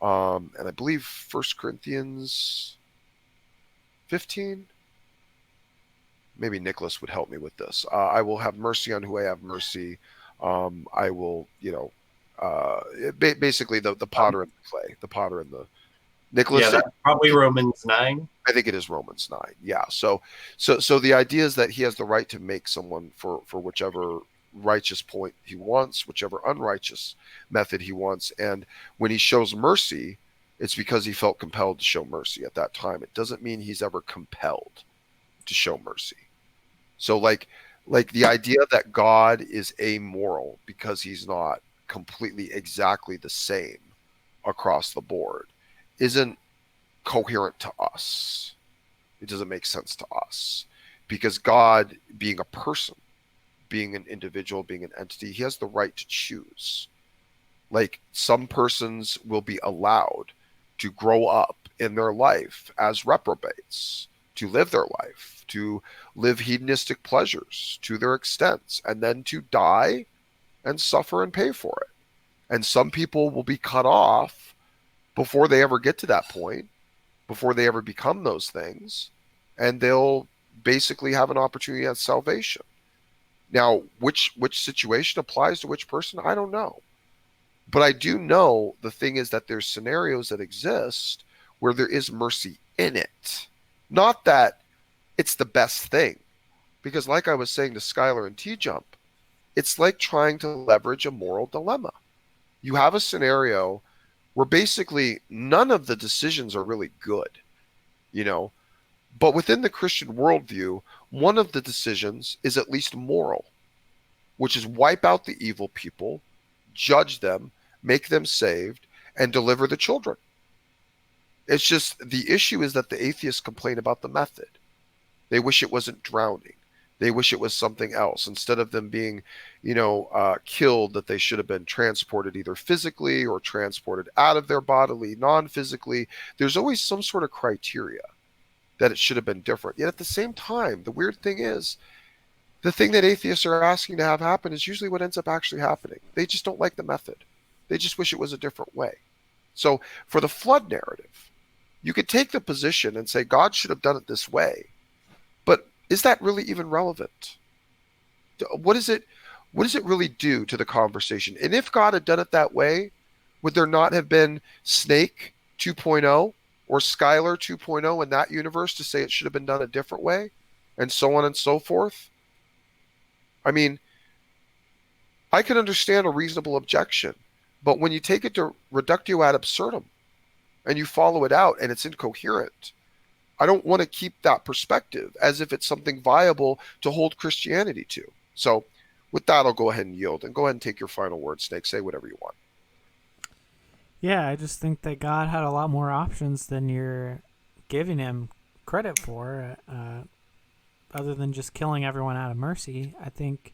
and I believe 1 Corinthians 15. Maybe Nicholas would help me with this. I will have mercy on who I have mercy. I will, basically the potter and the clay, the potter and the Nicholas. Yeah, that's probably Romans 9. I think it is Romans 9. Yeah. So the idea is that he has the right to make someone for whichever righteous point he wants, whichever unrighteous method he wants. And when he shows mercy, it's because he felt compelled to show mercy at that time. It doesn't mean he's ever compelled to show mercy. So like the idea that God is amoral because he's not completely exactly the same across the board isn't coherent to us. It doesn't make sense to us, because God, being a person, being an individual, being an entity, he has the right to choose. Like, some persons will be allowed to grow up in their life as reprobates, to live their life, to live hedonistic pleasures to their extents, and then to die and suffer and pay for it. And some people will be cut off before they ever get to that point, before they ever become those things, and they'll basically have an opportunity at salvation. Now, which situation applies to which person, I don't know. But I do know the thing is that there's scenarios that exist where there is mercy in it. Not that it's the best thing. Because like I was saying to Skylar and T-Jump, it's like trying to leverage a moral dilemma. You have a scenario where basically none of the decisions are really good, but within the Christian worldview, one of the decisions is at least moral, which is wipe out the evil people, judge them, make them saved, and deliver the children. It's just, the issue is that the atheists complain about the method. They wish it wasn't drowning. They wish it was something else. Instead of them being, killed, that they should have been transported either physically or transported out of their bodily, non-physically. There's always some sort of criteria that it should have been different. Yet at the same time, the weird thing is, The thing that atheists are asking to have happen is usually what ends up actually happening. They just don't like the method. They just wish it was a different way. So for the flood narrative, you could take the position and say God should have done it this way, but is that really even relevant? What is it? What does it really do to the conversation? And if God had done it that way, would there not have been Snake 2.0 or Skylar 2.0 in that universe to say it should have been done a different way, and so on and so forth? I mean, I can understand a reasonable objection, but when you take it to reductio ad absurdum and you follow it out and it's incoherent, I don't want to keep that perspective as if it's something viable to hold Christianity to. So, with that, I'll go ahead and yield and go ahead and take your final word, Snake. Say whatever you want. Yeah, I just think that God had a lot more options than you're giving him credit for, other than just killing everyone out of mercy. I think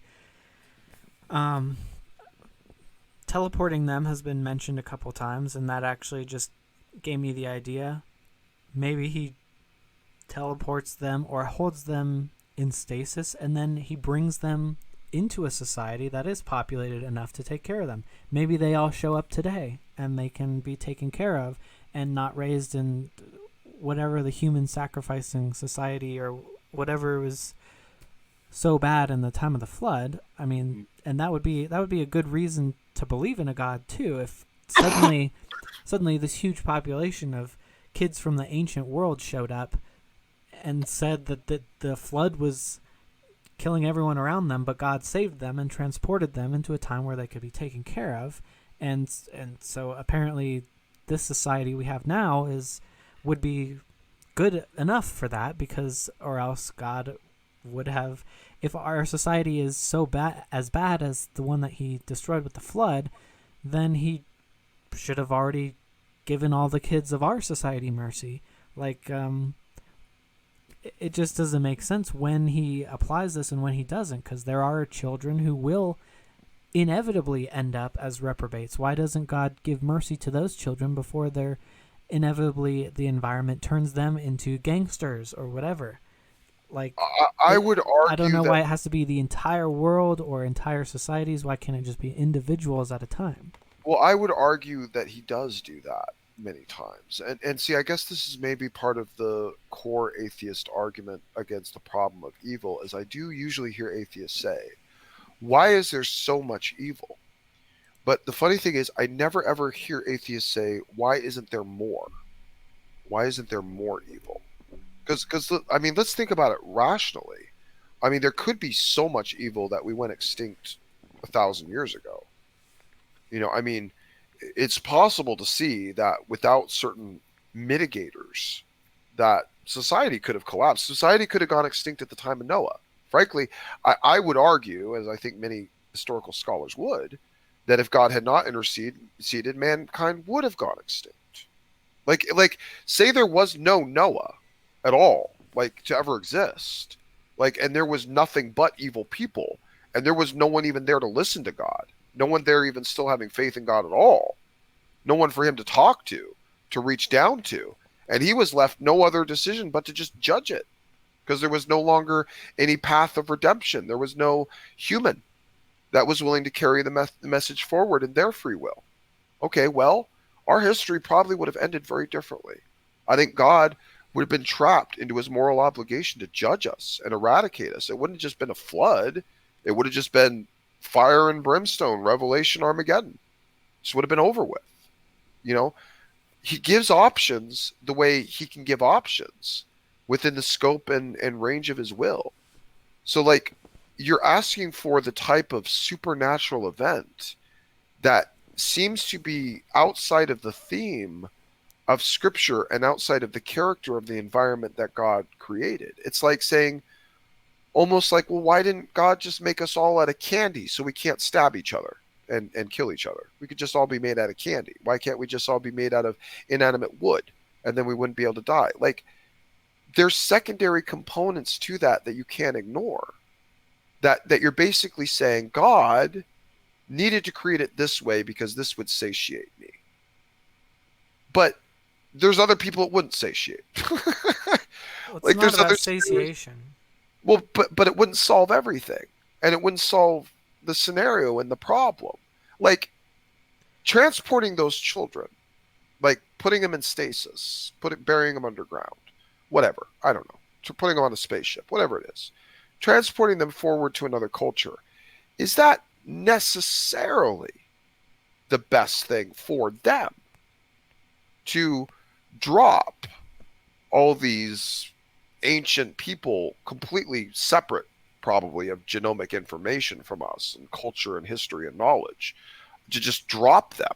teleporting them has been mentioned a couple times, and that actually just gave me the idea. Maybe he teleports them or holds them in stasis, and then he brings them into a society that is populated enough to take care of them. Maybe they all show up today and they can be taken care of and not raised in whatever the human sacrificing society or whatever was so bad in the time of the flood. I mean, and that would be a good reason to believe in a God too. If suddenly this huge population of kids from the ancient world showed up and said that the flood was killing everyone around them, but God saved them and transported them into a time where they could be taken care of, and so apparently this society we have now would be good enough for that, because or else God would have, if our society is so bad as the one that he destroyed with the flood, then he should have already given all the kids of our society mercy. Like, it just doesn't make sense when he applies this and when he doesn't, because there are children who will inevitably end up as reprobates. Why doesn't God give mercy to those children before they're inevitably, the environment turns them into gangsters or whatever? Like, I would argue I don't know that, why it has to be the entire world or entire societies. Why can't it just be individuals at a time? well, I would argue that he does do that many times. And see, I guess this is maybe part of the core atheist argument against the problem of evil, is I do usually hear atheists say, why is there so much evil? But the funny thing is, I never ever hear atheists say, why isn't there more? Why isn't there more evil? Because I mean, let's think about it rationally. I mean, there could be so much evil that we went extinct 1,000 years ago. I mean, it's possible to see that without certain mitigators, that society could have collapsed. Society could have gone extinct at the time of Noah. Frankly, I would argue, as I think many historical scholars would, that if God had not interceded, mankind would have gone extinct. Like, say there was no Noah at all, like, to ever exist, like, and there was nothing but evil people, and there was no one even there to listen to God, no one there even still having faith in God at all, no one for him to talk to reach down to, and he was left no other decision but to just judge it, because there was no longer any path of redemption. There was no human that was willing to carry the message forward in their free will. Okay, well, our history probably would have ended very differently. I think God would have been trapped into his moral obligation to judge us and eradicate us. It wouldn't have just been a flood. It would have just been fire and brimstone, Revelation, Armageddon. This would have been over with. He gives options the way he can give options within the scope and range of his will. So, like, you're asking for the type of supernatural event that seems to be outside of the theme of Scripture and outside of the character of the environment that God created. It's like saying, almost like, well, why didn't God just make us all out of candy so we can't stab each other and kill each other? We could just all be made out of candy. Why can't we just all be made out of inanimate wood, and then we wouldn't be able to die? Like, there's secondary components to that you can't ignore. That you're basically saying God needed to create it this way because this would satiate me. But there's other people it wouldn't satiate. Well, it's Like, not there's about other satiation. Well, but it wouldn't solve everything, and it wouldn't solve the scenario and the problem. Like transporting those children, like putting them in stasis, burying them underground, whatever. I don't know. Putting them on a spaceship, whatever it is, transporting them forward to another culture. Is that necessarily the best thing for them to drop all these ancient people completely separate, probably, of genomic information from us and culture and history and knowledge, to just drop them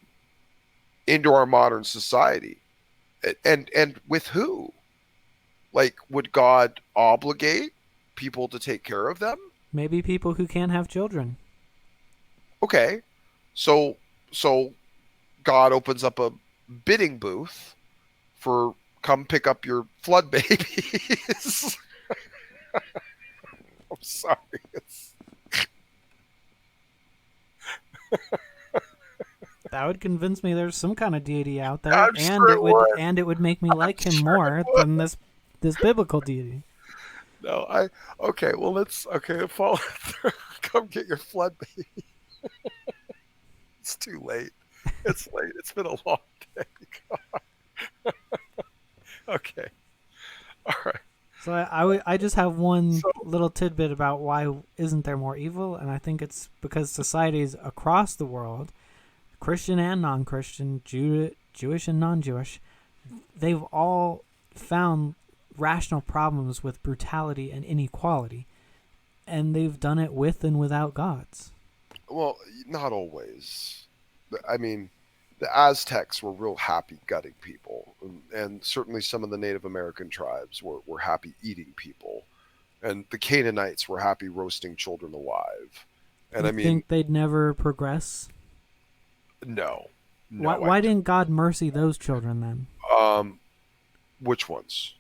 into our modern society? And with who? Like, would God obligate people to take care of them? Maybe people who can't have children. Okay, so God opens up a bidding booth for come pick up your flood babies. I'm sorry. That would convince me there's some kind of deity out there, I'm and sure it it would, would. and it would make me like him sure more it would. than this biblical deity. No, okay. Well, let's follow through. Come get your flood baby. It's too late. It's late. It's been a long day. Okay. All right. So I just have one So- little tidbit about why isn't there more evil, and I think it's because societies across the world, Christian and non-Christian, Jewish and non-Jewish, they've all found rational problems with brutality and inequality, and they've done it with and without gods. Well, not always. I mean, the Aztecs were real happy gutting people, and certainly some of the Native American tribes were happy eating people, and the Canaanites were happy roasting children alive. And You I mean, think they'd never progress? no. Why didn't God mercy those children then? Which ones?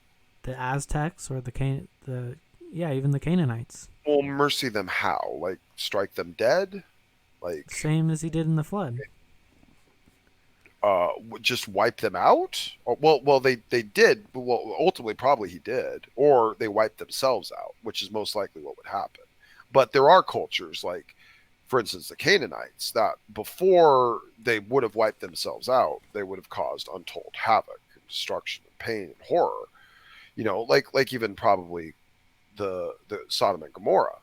The Aztecs or even the Canaanites? Well, mercy them how? Like strike them dead? Like Same as he did in the flood. just wipe them out? Well, they did. Well, ultimately, probably he did, or they wiped themselves out, which is most likely what would happen. But there are cultures, like, for instance, the Canaanites, that before they would have wiped themselves out, they would have caused untold havoc and destruction and pain and horror. You know, like even probably the Sodom and Gomorrah.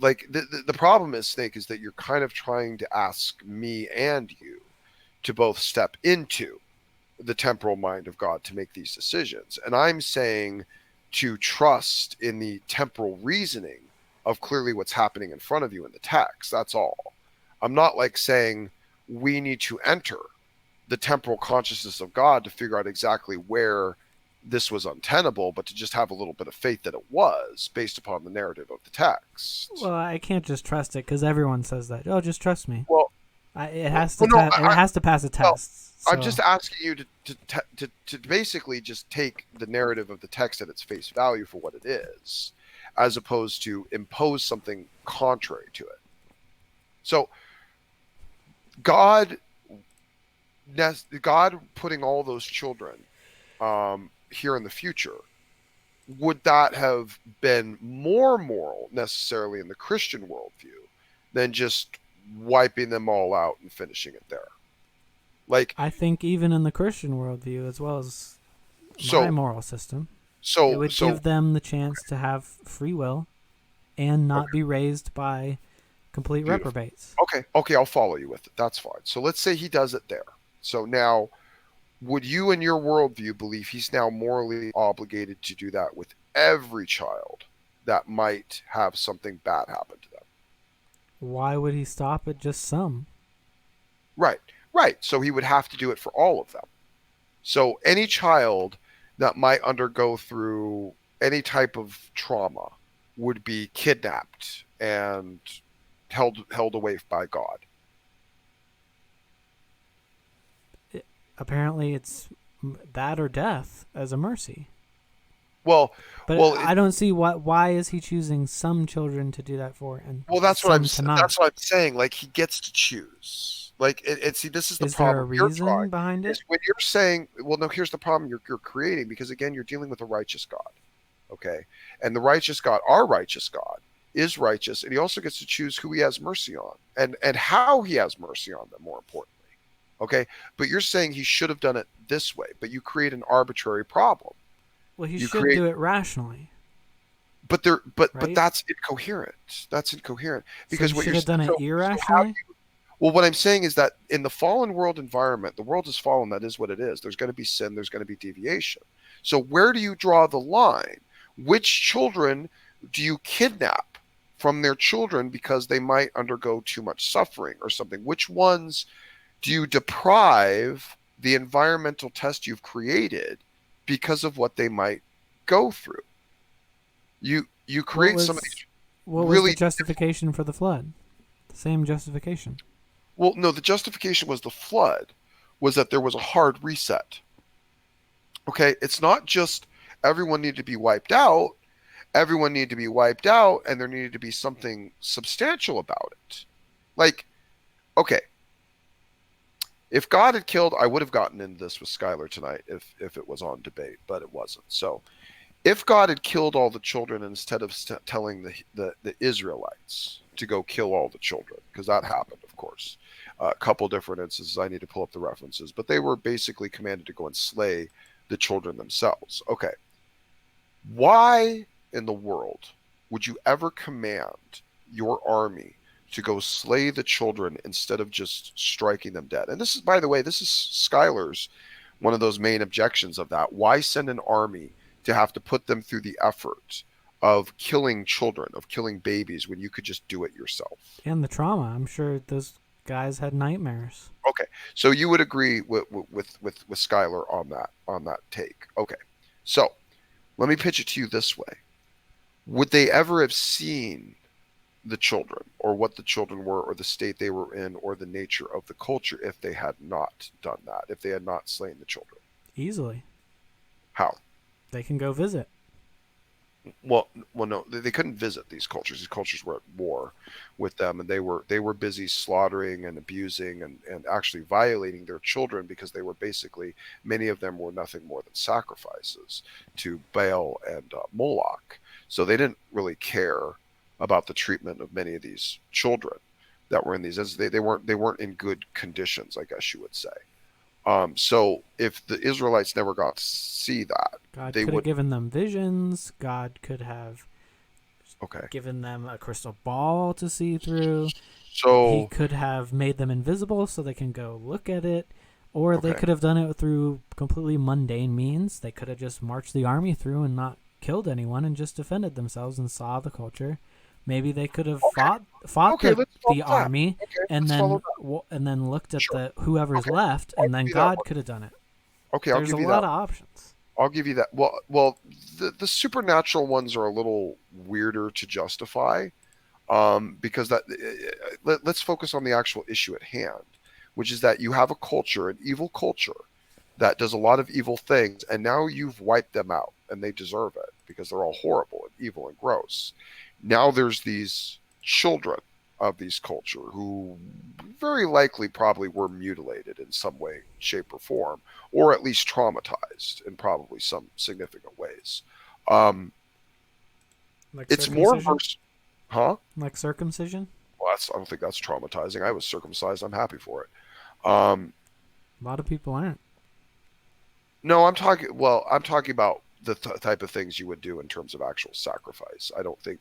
Like the problem is, Snake, is that you're kind of trying to ask me and you to both step into the temporal mind of God to make these decisions. And I'm saying to trust in the temporal reasoning of clearly what's happening in front of you in the text. That's all. I'm not like saying we need to enter the temporal consciousness of God to figure out exactly where this was untenable, but to just have a little bit of faith that it was based upon the narrative of the text. Well, I can't just trust it because everyone says that. Oh, just trust me. Well, It has to. well, no, It has to pass a test. I'm just asking you to basically just take the narrative of the text at its face value for what it is, as opposed to impose something contrary to it. So, God putting all those children here in the future, would that have been more moral necessarily in the Christian worldview than just wiping them all out and finishing it there? Like, I think even in the Christian worldview, as well as my moral system, it would give them the chance to have free will and not be raised by complete reprobates. Okay, I'll follow you with it. That's fine. So let's say he does it there. So now, would you in your worldview believe he's now morally obligated to do that with every child that might have something bad happen to them? Why would he stop at just some? Right. So he would have to do it for all of them. So any child that might undergo through any type of trauma would be kidnapped and held away by God. Apparently, it's that or death as a mercy. But I don't see why is he choosing some children to do that for, and that's what not? I'm saying. Like, he gets to choose. Like, see, this is the problem. Is there a reason behind it? When you're saying, well, no, here's the problem you're creating, because again, you're dealing with a righteous God. Okay. And the righteous God, our righteous God, is righteous, and he also gets to choose who he has mercy on and how he has mercy on them, more importantly. Okay. But you're saying he should have done it this way, but you create an arbitrary problem. Well, he You should create do it rationally, but right? that's incoherent. That's incoherent. So he Because what should you're have done it so how irrationally. well, what I'm saying is that in the fallen world environment, the world is fallen. That is what it is. There's going to be sin. There's going to be deviation. So where do you draw the line? Which children do you kidnap from their children because they might undergo too much suffering or something? Which ones do you deprive the environmental test you've created because of what they might go through? You What create some of was these what was the really justification for the flood? The same justification. well, no, the justification was the flood was that there was a hard reset. Okay, it's not just everyone needed to be wiped out. Everyone needed to be wiped out, and there needed to be something substantial about it. Like, okay, if God had killed, I would have gotten into this with Skylar tonight if it was on debate, but it wasn't. So, if God had killed all the children instead of telling the Israelites to go kill all the children, because that happened, of course, a couple different instances. I need to pull up the references, but they were basically commanded to go and slay the children themselves. Okay, why in the world would you ever command your army to go slay the children instead of just striking them dead? And this is, by the way, this is Skylar's one of those main objections of that. Why send an army to have to put them through the effort of killing children, of killing babies, when you could just do it yourself? And the trauma. I'm sure those guys had nightmares. Okay, so you would agree with Skylar on that take. Okay, so let me pitch it to you this way: would they ever have seen the children, or what the children were, or the state they were in, or the nature of the culture if they had not done that? If they had not slain the children, Easily. how? They can go visit. Well, no, they couldn't visit these cultures. These cultures were at war with them, and they were busy slaughtering and abusing and actually violating their children, because they were basically, many of them were nothing more than sacrifices to Baal and Moloch. So they didn't really care about the treatment of many of these children that were in these. They weren't in good conditions, I guess you would say. So if the Israelites never got to see that, God they could have would. given them visions. God could have Okay. given them a crystal ball to see through. He So could have made them invisible so they can go look at it. Or they okay. could have done it through completely mundane means. They could have just marched the army through and not killed anyone and just defended themselves and saw the culture. Maybe they could have fought Okay, let's follow the that. army Okay, and let's then follow that. and then looked at Sure. the whoever's Okay, left, I'll and give then you that God one. could have done it. Okay, I'll There's a give you lot that. of options. I'll give you that. Well, the supernatural ones are a little weirder to justify, because let's focus on the actual issue at hand, which is that you have a culture, an evil culture, that does a lot of evil things, and now you've wiped them out, and they deserve it because they're all horrible and evil and gross. Now there's these children of these culture who very likely probably were mutilated in some way, shape, or form, or at least traumatized in probably some significant ways. Um, Like it's more circumcision? vers- huh? Like circumcision? Well, I don't think that's traumatizing. I was circumcised. I'm happy for it. A lot of people aren't. No, I'm talking. Well, I'm talking about the type of things you would do in terms of actual sacrifice. I don't think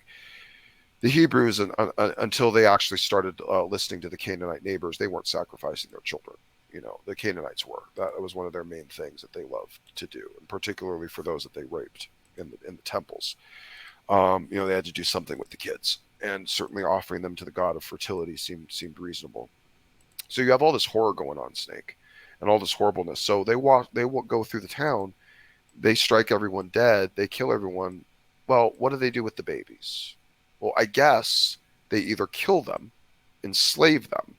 the Hebrews, until they actually started listening to the Canaanite neighbors, they weren't sacrificing their children. You know, the Canaanites were. That was one of their main things that they loved to do, and particularly for those that they raped in the temples. They had to do something with the kids, and certainly offering them to the god of fertility seemed reasonable. So you have all this horror going on, Snake, and all this horribleness. So they go through the town, they strike everyone dead, they kill everyone. Well, what do they do with the babies? Well, I guess they either kill them, enslave them,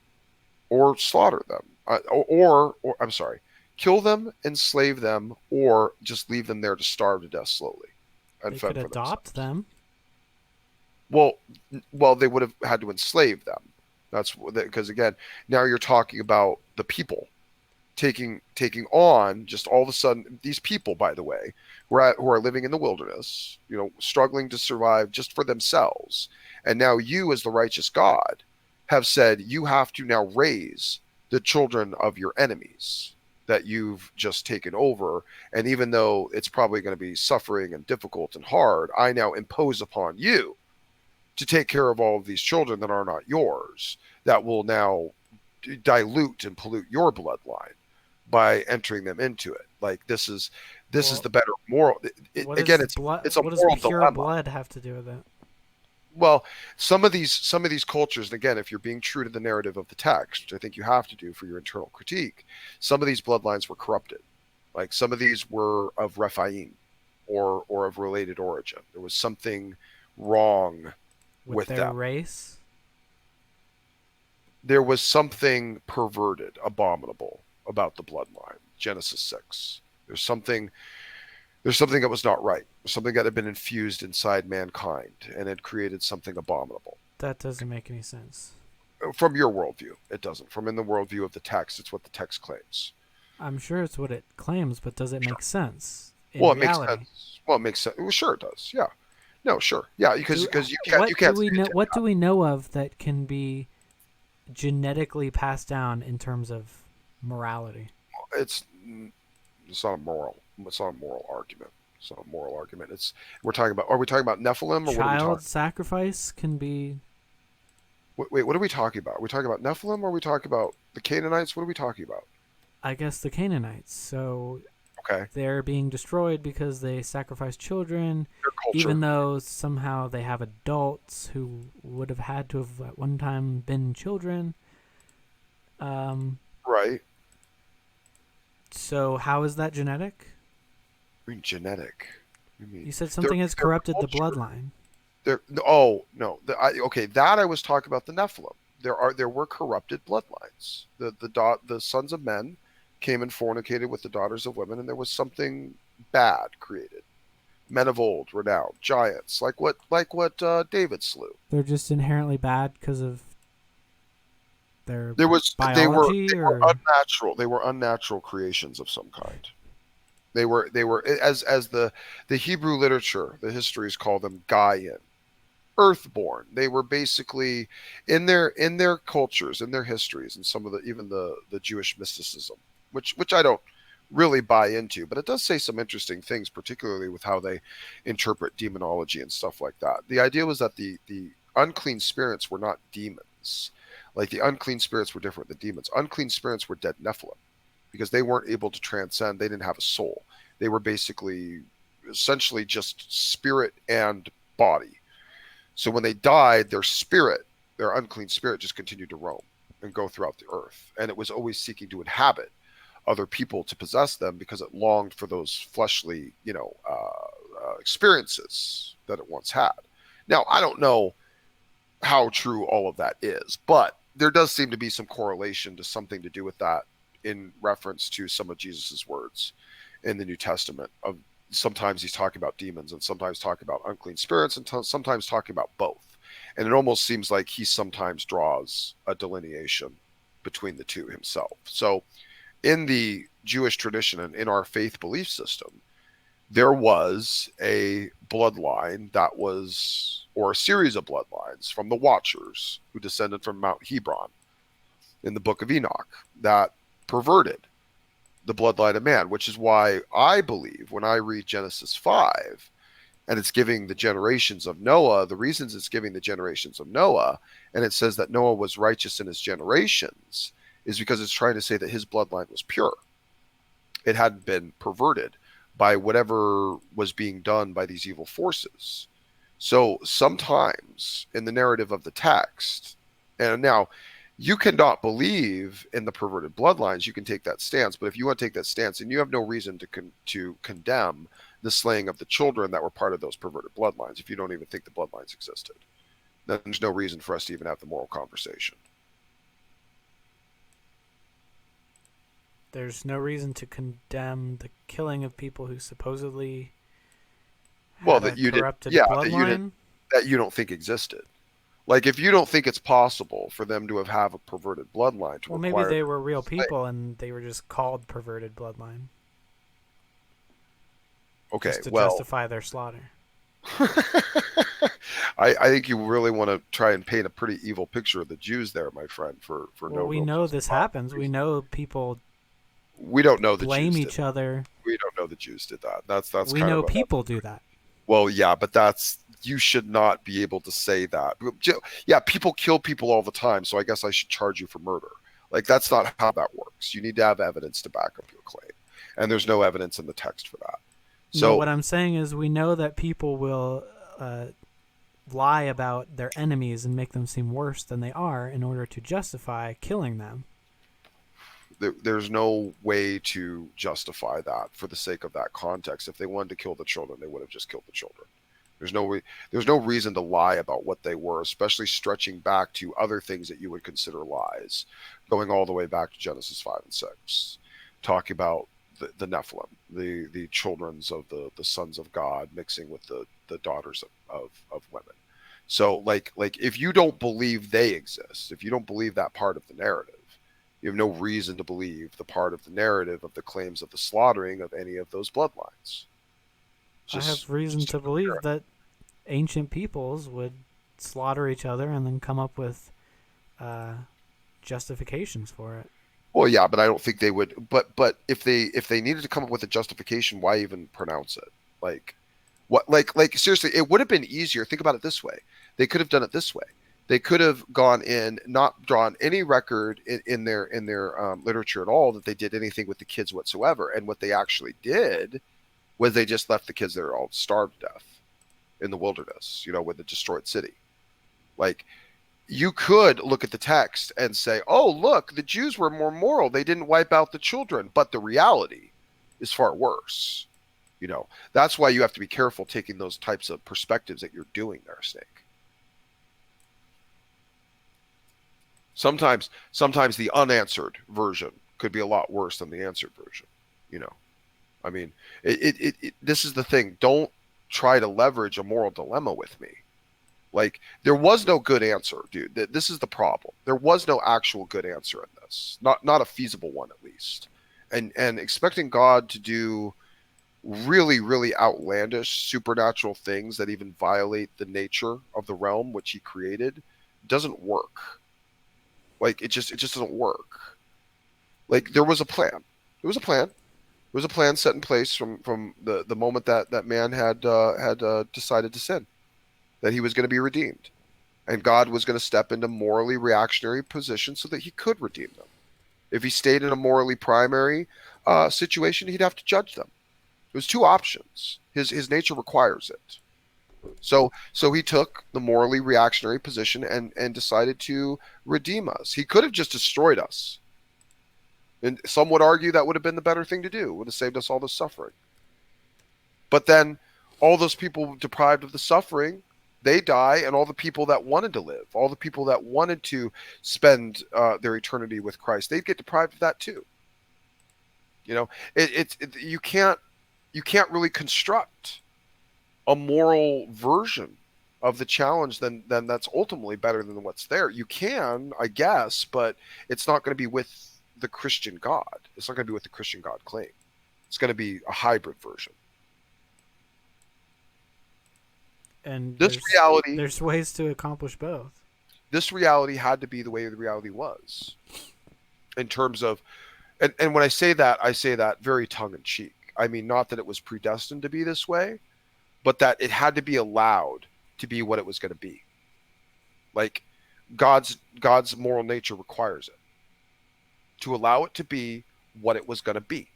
or slaughter them, or I'm sorry, kill them, enslave them, or just leave them there to starve to death slowly and They fend could for themselves. adopt them. Well, they would have had to enslave them. That's because again, now you're talking about the people. taking on just all of a sudden these people, by the way, who are living in the wilderness, struggling to survive just for themselves. And now you, as the righteous God, have said you have to now raise the children of your enemies that you've just taken over. And even though it's probably going to be suffering and difficult and hard, I now impose upon you to take care of all of these children that are not yours, that will now dilute and pollute your bloodline by entering them into it. Like this is the better moral. Again, it's a what does moral pure dilemma. blood have to do with it? Well, some of these cultures, and again, if you're being true to the narrative of the text, which I think you have to do for your internal critique, some of these bloodlines were corrupted. Like some of these were of Rephaim or of related origin. There was something wrong with their them. race. There was something perverted, abominable about the bloodline. Genesis 6. There's something that was not right. Something that had been infused inside mankind and had created something abominable. That doesn't make any sense. From your worldview, it doesn't. From in the worldview of the text, it's what the text claims. I'm sure it's what it claims, but does it make sense in Well, reality? it makes sense. Well, it makes sense. Well, sure, it does. Yeah. No, sure. Yeah, because you can't. What do we know of that can be genetically passed down in terms of morality? It's not a moral. It's not a moral argument. It's not a moral argument. Are we talking about Nephilim, or what are we Child talking? sacrifice can be. Wait, what are we talking about? Are we talking about Nephilim, or are we talking about the Canaanites? What are we talking about? I guess the Canaanites. So Okay. they're being destroyed because they sacrifice children, Their culture. even though somehow they have adults who would have had to have at one time been children. Right. So how is that genetic? I mean, genetic. You said something has corrupted the bloodline. Okay, that I was talking about the Nephilim. There were corrupted bloodlines. The sons of men came and fornicated with the daughters of women, and there was something bad created. Men of old, renowned, giants, like what David slew. They're just inherently bad because of their They biology, were unnatural. They were unnatural creations of some kind. They were as the Hebrew literature, the histories call them Gaian, earthborn. They were basically in their cultures, in their histories, and some of even the Jewish mysticism, which I don't really buy into, but it does say some interesting things, particularly with how they interpret demonology and stuff like that. The idea was that the unclean spirits were not demons. Like the unclean spirits were different than demons. Unclean spirits were dead Nephilim because they weren't able to transcend. They didn't have a soul. They were basically essentially just spirit and body. So when they died, their unclean spirit just continued to roam and go throughout the earth. And it was always seeking to inhabit other people to possess them because it longed for those fleshly, experiences that it once had. Now, I don't know how true all of that is, but there does seem to be some correlation to something to do with that in reference to some of Jesus's words in the New Testament. Of sometimes he's talking about demons and sometimes talking about unclean spirits and sometimes talking about both. And it almost seems like he sometimes draws a delineation between the two himself. So in the Jewish tradition and in our faith belief system, there was a bloodline or a series of bloodlines from the Watchers who descended from Mount Hebron in the book of Enoch that perverted the bloodline of man, which is why I believe when I read Genesis 5 and it's giving the generations of Noah, the reasons it's giving the generations of Noah, and it says that Noah was righteous in his generations, is because it's trying to say that his bloodline was pure. It hadn't been perverted by whatever was being done by these evil forces. So sometimes in the narrative of the text, and now you cannot believe in the perverted bloodlines, you can take that stance, but if you want to take that stance, and you have no reason to condemn the slaying of the children that were part of those perverted bloodlines, if you don't even think the bloodlines existed, then there's no reason for us to even have the moral conversation. There's no reason to condemn the killing of people who supposedly had that a corrupted bloodline. that you don't think existed, Like, if you don't think it's possible for them to have a perverted bloodline to Well, maybe require, they were real people and they were just called perverted bloodline okay, just to well, justify their slaughter. I think you really want to try and paint a pretty evil picture of the Jews there, my friend, for Well, no we real know this justifiable happens. We reason. know people We don't know the blame Jews did. each other. We don't know the Jews did that. That's We kind know of people do that. well, yeah, but that's you should not be able to say that. Yeah, people kill people all the time, so I guess I should charge you for murder. Like, that's not how that works. You need to have evidence to back up your claim, and there's no evidence in the text for that. No, So what I'm saying is we know that people will lie about their enemies and make them seem worse than they are in order to justify killing them. there's no way to justify that for the sake of that context. If they wanted to kill the children, they would have just killed the children. There's no reason to lie about what they were, especially stretching back to other things that you would consider lies, going all the way back to Genesis 5 and 6, talking about the Nephilim, the children's of the sons of God mixing with the daughters of women. So like if you don't believe they exist, if you don't believe that part of the narrative, you have no reason to believe the part of the narrative of the claims of the slaughtering of any of those bloodlines. I have reason to believe that ancient peoples would slaughter each other and then come up with justifications for it. Well, yeah, but I don't think they would. But if they needed to come up with a justification, why even pronounce it? Like, what? Like seriously, it would have been easier. Think about it this way: they could have done it this way. They could have gone in, not drawn any record in their literature at all that they did anything with the kids whatsoever. And what they actually did was they just left the kids there all starved to death in the wilderness, with the destroyed city. Like, you could look at the text and say, oh, look, the Jews were more moral. They didn't wipe out the children. But the reality is far worse. That's why you have to be careful taking those types of perspectives that you're doing there, Snake. Sometimes the unanswered version could be a lot worse than the answered version. I mean, this is the thing. Don't try to leverage a moral dilemma with me. Like, there was no good answer, dude. This is the problem. There was no actual good answer in this. Not a feasible one, at least. And expecting God to do really, really outlandish supernatural things that even violate the nature of the realm which he created doesn't work. Like, it just doesn't work. Like, there was a plan. There was a plan. There was a plan set in place from the moment that man had decided to sin, that he was going to be redeemed, and God was going to step into morally reactionary position so that he could redeem them. If he stayed in a morally primary situation, he'd have to judge them. There's two options. His nature requires it. So he took the morally reactionary position and decided to redeem us. He could have just destroyed us. And some would argue that would have been the better thing to do. It would have saved us all the suffering. But then all those people deprived of the suffering, they die, and all the people that wanted to live, all the people that wanted to spend their eternity with Christ, they'd get deprived of that too. You can't really construct a moral version of the challenge then that's ultimately better than what's there. You can, I guess, but it's not going to be with the Christian God. It's not going to be what the Christian God claim. It's going to be a hybrid version. And there's ways to accomplish both. This reality had to be the way the reality was. In terms of, and when I say that very tongue in cheek. I mean, not that it was predestined to be this way, but that it had to be allowed to be what it was going to be. Like, God's moral nature requires it to allow it to be what it was going to be,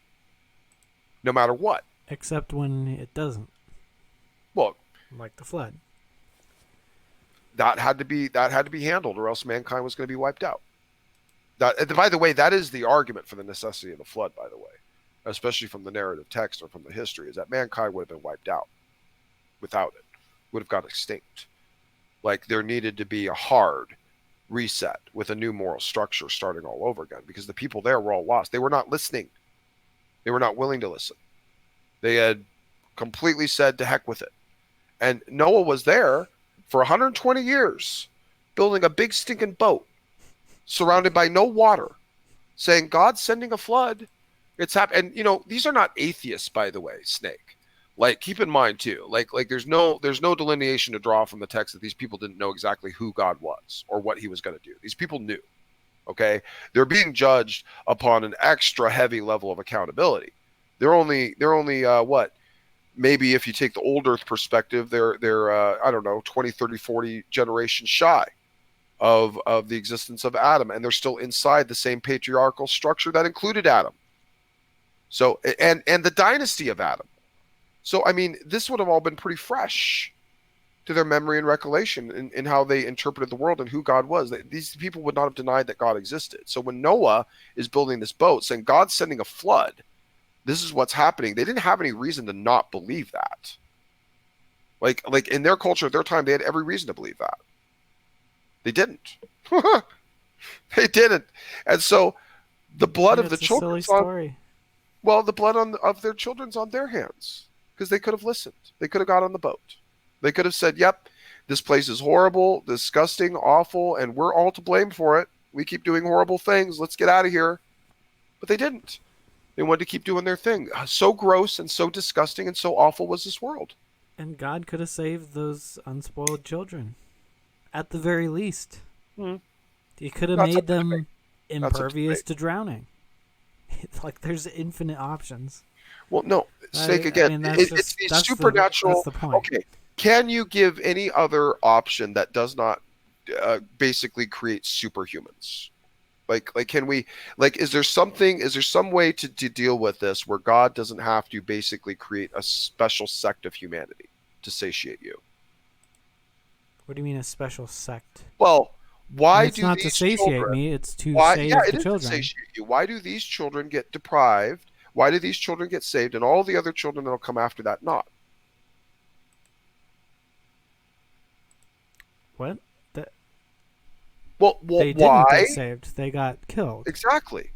no matter what. Except when it doesn't. Well, like the flood. That had to be handled, or else mankind was going to be wiped out. That, by the way, that is the argument for the necessity of the flood. By the way, especially from the narrative text or from the history, is that mankind would have been wiped out without it, would have got extinct. Like, there needed to be a hard reset with a new moral structure starting all over again, because the people there were all lost. They were not listening. They were not willing to listen. They had completely said to heck with it. And Noah was there for 120 years building a big stinking boat surrounded by no water, saying God's sending a flood. It's happening. And, you know, these are not atheists, by the way, Snake. Like, keep in mind too, like there's no delineation to draw from the text that these people didn't know exactly who God was or what he was going to do. These people knew. Okay, they're being judged upon an extra heavy level of accountability. They're only what, maybe if you take the old earth perspective, they're I don't know, 20, 30, 40 generations shy of the existence of Adam, and they're still inside the same patriarchal structure that included Adam. So and the dynasty of Adam. So I mean, this would have all been pretty fresh to their memory and recollection in how they interpreted the world and who God was. These people would not have denied that God existed. So when Noah is building this boat saying God's sending a flood, this is what's happening, they didn't have any reason to not believe that. Like in their culture at their time, they had every reason to believe that. They didn't. They didn't. And so the blood of the children, the blood of their children's on their hands, because they could have listened. They could have got on the boat. They could have said, yep, this place is horrible, disgusting, awful, and we're all to blame for it. We keep doing horrible things. Let's get out of here. But they didn't. They wanted to keep doing their thing. So gross and so disgusting and so awful was this world. And God could have saved those unspoiled children, at the very least. He could have made them impervious to drowning. Like, there's infinite options. Well, no, Snake, again, it's the supernatural. That's the point. Okay, can you give any other option that does not basically create superhumans? Like can we, like, is there some way to deal with this where God doesn't have to basically create a special sect of humanity to satiate you? What do you mean a special sect? Well, why it's do not these to satiate children, me, it's to save it the is children. To satiate you. Why do these children get deprived? Why do these children get saved and all the other children that will come after that not? What? Well, they why? Didn't get saved. They got killed. Exactly.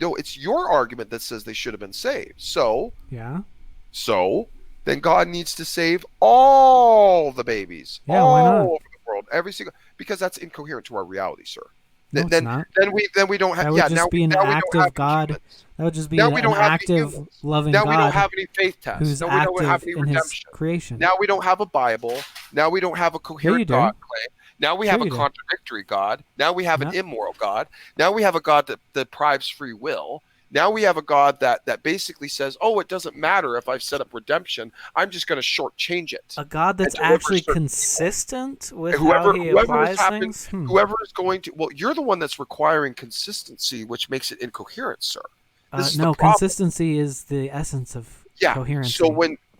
No, it's your argument that says they should have been saved. So, yeah. So, then God needs to save all the babies. Yeah, all why not? over the world. Every single, because that's incoherent to our reality, sir. No, it's not. Then we don't have. That would just be an active God. Humans. That would just be an active, loving God. God. Now we don't have any faith tests. Who's now we don't have any in redemption. His creation. Now we don't have a Bible. Now we don't have a coherent God claim. Now we have a contradictory God. Now we have an immoral God. Now we have a God that deprives free will. Now we have a God that basically says, oh, it doesn't matter if I've set up redemption. I'm just going to shortchange it. A God that's actually consistent with how he applies things? Whoever is going to... Well, you're the one that's requiring consistency, which makes it incoherent, sir. No, consistency is the essence of coherency.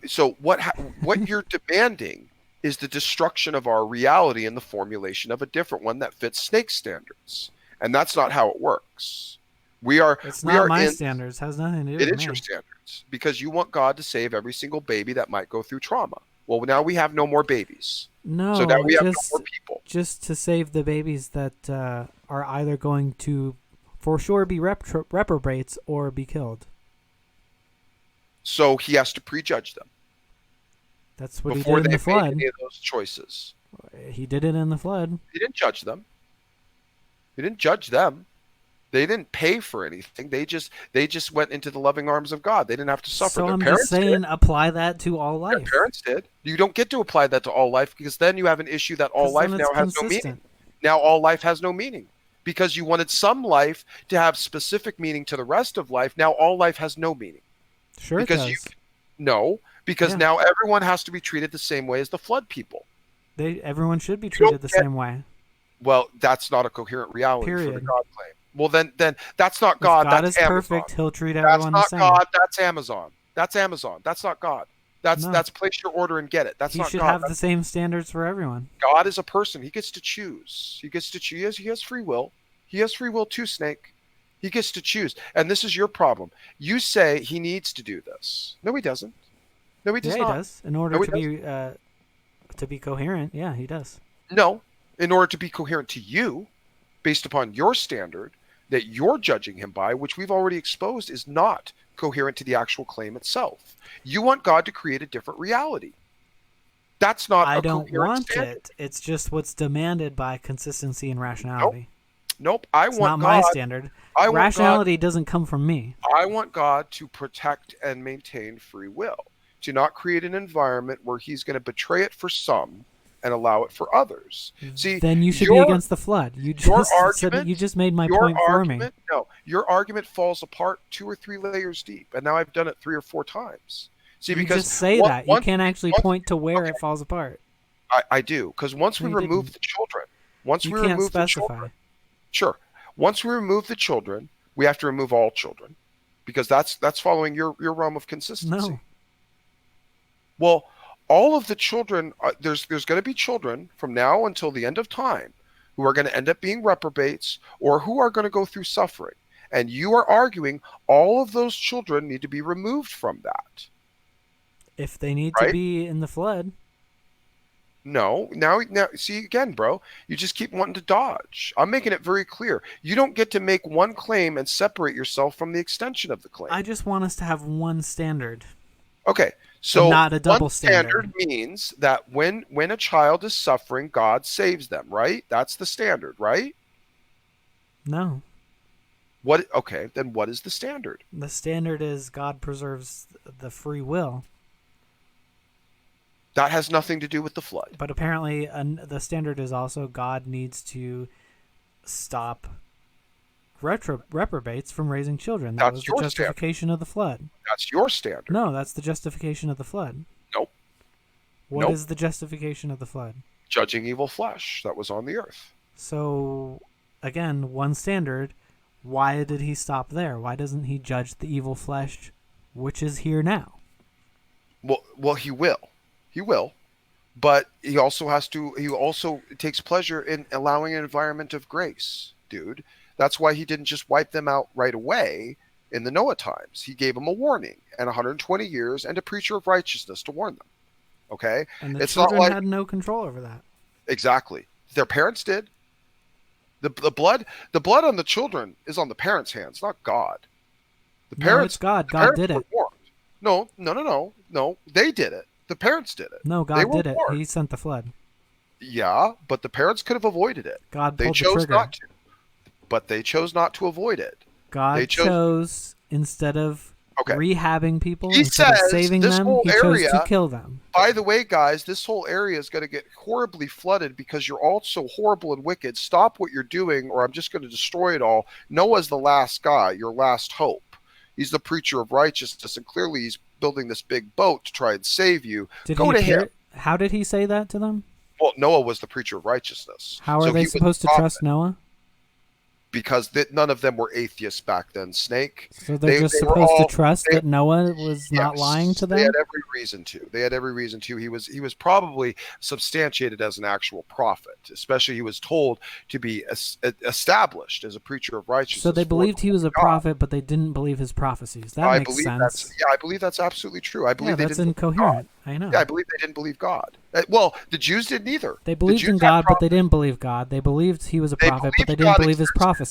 So what you're demanding is the destruction of our reality and the formulation of a different one that fits Snake standards. And that's not how it works. It's not my standards. It has nothing to do with me. It is your standards, because you want God to save every single baby that might go through trauma. Well, now we have no more babies. No, so now we have no more people. Just to save the babies that are either going to, for sure, be reprobates or be killed. So he has to prejudge them. That's what he did in the flood. Any of those choices. He did it in the flood. He didn't judge them. He didn't judge them. They didn't pay for anything. They just went into the loving arms of God. They didn't have to suffer. So I'm just saying, apply that to all life. Their parents did. You don't get to apply that to all life, because then you have an issue that all life now has no meaning. Now all life has no meaning, because you wanted some life to have specific meaning to the rest of life. Now all life has no meaning. Sure, because it does. Because now everyone has to be treated the same way as the flood people. Everyone should be treated the same way. Well, that's not a coherent reality for the God claim. Well, then that's not God. God. That's is Amazon. Perfect. He'll treat everyone the same. That's not God. That's Amazon. That's Amazon. That's not God. That's place your order and get it. That's not God. He should have the same standards for everyone. God is a person. He gets to choose. He gets to choose. He has free will. He has free will too, Snake. He gets to choose. And this is your problem. You say he needs to do this. No, he doesn't. No, he does not. He does. In order to be coherent, yeah, he does. No, in order to be coherent to you, based upon your standard that you're judging him by, which we've already exposed is not coherent to the actual claim itself. You want God to create a different reality. That's not I a don't coherent want standard. it. It's just what's demanded by consistency and rationality. Nope. I It's want not my God. standard. I want God. Rationality doesn't come from me. I want God to protect and maintain free will, to not create an environment where He's going to betray it for some and allow it for others. See, Then you should be against the flood. You your just said you just made my point for me. No, your argument falls apart 2 or 3 layers deep, and now I've done it 3 or 4 times. See, You because just say that. You can't actually point to where it falls apart. I do, because once we remove the children, once we remove the children, sure. Once we remove the children, we have to remove all children, because that's following your realm of consistency. No. Well, all of the children, there's going to be children from now until the end of time who are going to end up being reprobates or who are going to go through suffering. And you are arguing all of those children need to be removed from that. If they need to be in the flood. No, now, see again, bro, you just keep wanting to dodge. I'm making it very clear. You don't get to make one claim and separate yourself from the extension of the claim. I just want us to have one standard. Okay, so not a double one standard means that when a child is suffering, God saves them, right? That's the standard, right? No. What? Okay, then what is the standard? The standard is God preserves the free will. That has nothing to do with the flood. But apparently the standard is also God needs to stop reprobates from raising children. That was the justification of the flood. That's your standard. No, that's the justification of the flood. Nope. What is the justification of the flood? Judging evil flesh that was on the earth. So, again, one standard. Why did he stop there? Why doesn't he judge the evil flesh, which is here now? Well, he will. He will. But he also takes pleasure in allowing an environment of grace, dude. That's why he didn't just wipe them out right away in the Noah times. He gave them a warning and 120 years and a preacher of righteousness to warn them. Okay? And the children had no control over that. Exactly. Their parents did. The blood on the children is on the parents' hands, not God. The parents, it's God. God did it. No. They did it. The parents did it. No, God did it. He sent the flood. Yeah, but the parents could have avoided it. God pulled the trigger. They chose not to. But they chose not to avoid it. God chose instead of rehabbing people, instead of saving them, he chose to kill them. By the way, guys, this whole area is going to get horribly flooded because you're all so horrible and wicked. Stop what you're doing or I'm just going to destroy it all. Noah's the last guy, your last hope. He's the preacher of righteousness, and clearly he's building this big boat to try and save you. Go to him. How did he say that to them? Well, Noah was the preacher of righteousness. How are they supposed to trust Noah? Because none of them were atheists back then, Snake. So they're just supposed to trust that Noah was not lying to them? They had every reason to. He was probably substantiated as an actual prophet, especially he was told to be established as a preacher of righteousness. So they believed he was a prophet, but they didn't believe his prophecies. That makes sense. I believe that's absolutely true. I believe that's incoherent. I know. Yeah, I believe they didn't believe God. Well, the Jews didn't either. They believed in God, but they didn't believe God. They believed he was a prophet, but they didn't believe his prophecies.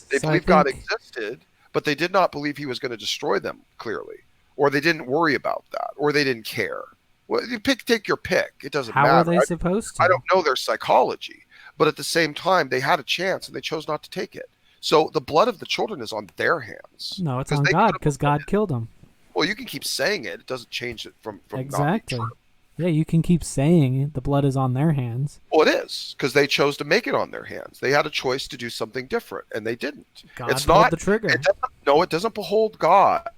They believed God existed, but they did not believe he was going to destroy them, clearly. Or they didn't worry about that. Or they didn't care. Well, take your pick. It doesn't matter. How are they supposed to? I don't know their psychology. But at the same time, they had a chance, and they chose not to take it. So the blood of the children is on their hands. No, it's on God, because God killed them. Well, you can keep saying it. It doesn't change it from exactly. Not being true. Yeah, you can keep saying the blood is on their hands. Well, it is, because they chose to make it on their hands. They had a choice to do something different, and they didn't. God pulled the trigger. It doesn't behold God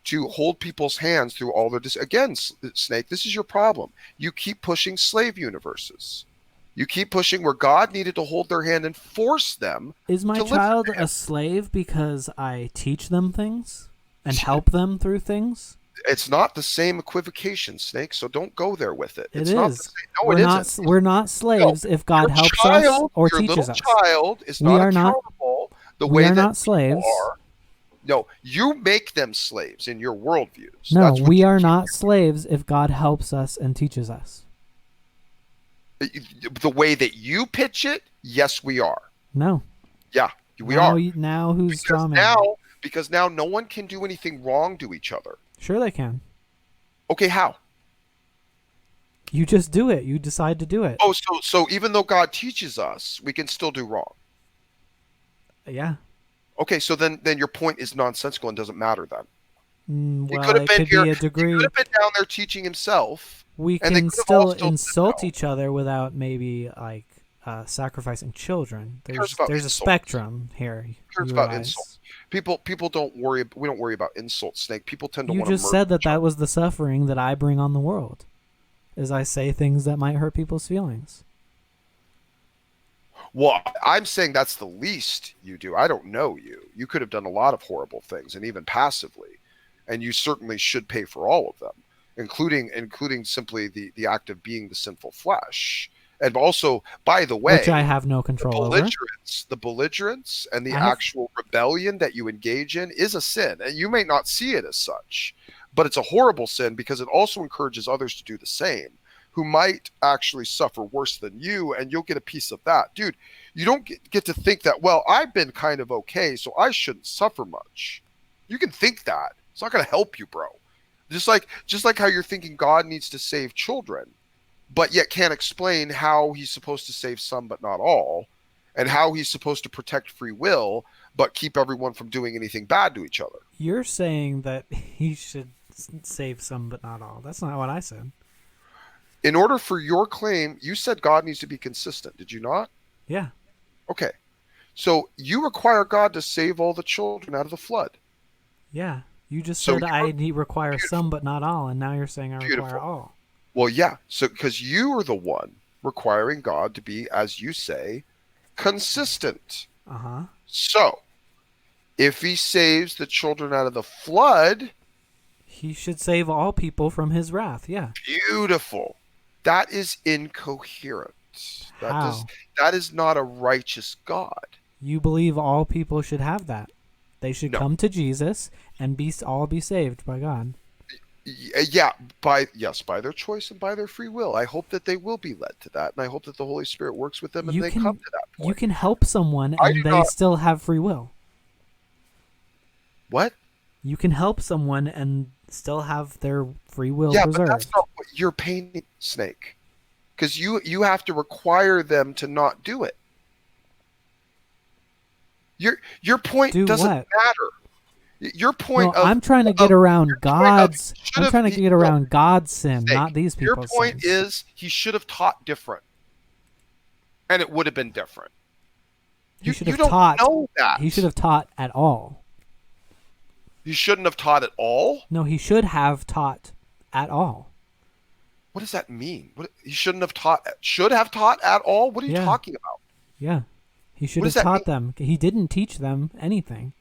to hold people's hands through all their... Again, Snake, this is your problem. You keep pushing slave universes. You keep pushing where God needed to hold their hand and force them. Is my child a slave because I teach them things and help them through things? It's not the same equivocation, Snake, so don't go there with it. It is. We're not slaves if God helps us or teaches us. Your little child is not accountable the way that not slaves. Are. No, you make them slaves in your worldviews. No, we are not slaves if God helps us and teaches us. The way that you pitch it, yes, we are. No. Yeah, we are. Now who's strong? Because now no one can do anything wrong to each other. Sure they can. Okay, how? You just do it. You decide to do it. Oh, so even though God teaches us, we can still do wrong. Yeah. Okay, so then your point is nonsensical and doesn't matter then. He could Well, have it been could here. be a He could degree. have been down there teaching himself, We and they can could have all still still said insult no. each other without maybe like sacrificing children. Who cares about There's a insults? spectrum here. Who cares you about realize. insults? People don't worry. We don't worry about insults, Snake. People tend to You want to just murder said that each other. that was the suffering that I bring on the world, is I say things that might hurt people's feelings. Well, I'm saying that's the least you do. I don't know you. You could have done a lot of horrible things, and even passively, and you certainly should pay for all of them, including simply the act of being the sinful flesh. And also, by the way, Which I have no control over. the belligerence and the I have- actual rebellion that you engage in is a sin. And you may not see it as such, but it's a horrible sin because it also encourages others to do the same, who might actually suffer worse than you, and you'll get a piece of that. Dude, you don't get to think that, well, I've been kind of okay, so I shouldn't suffer much. You can think that. It's not going to help you, bro. Just like how you're thinking God needs to save children, but yet can't explain how he's supposed to save some but not all, and how he's supposed to protect free will but keep everyone from doing anything bad to each other. You're saying that he should save some but not all. That's not what I said. In order for your claim, you said God needs to be consistent, did you not? Yeah. Okay. So you require God to save all the children out of the flood. Yeah. You just So said I require some but not all, and now you're saying I require Beautiful. all. Well, yeah. So because you are the one requiring God to be, as you say, consistent. Uh-huh. So if he saves the children out of the flood, He should save all people from his wrath. Yeah. beautiful. That is incoherent. How? That is not a righteous God. You believe all people should have that. They should No. come to Jesus and all be saved by God. Yeah, by their choice and by their free will. I hope that they will be led to that, and I hope that the Holy Spirit works with them and they come to that point. You can help someone I and do they not- still have free will. What? You can help someone and still have their free will Yeah, preserved. but that's not what you're painting, Snake. Because you have to require them to not do it. Your point Do doesn't what? matter. Your point No, I'm trying to get around God's. I'm trying to get around God's sin, Snake, not these Your people's point sins. is he should have taught different, and it would have been different. He should you have don't taught. know that. He should have taught at all. He shouldn't have taught at all. No, he should have taught at all. What does that mean? He shouldn't have taught. Should have taught at all. What are you Yeah. talking about? Yeah, he should What have does that taught them. He didn't teach them anything.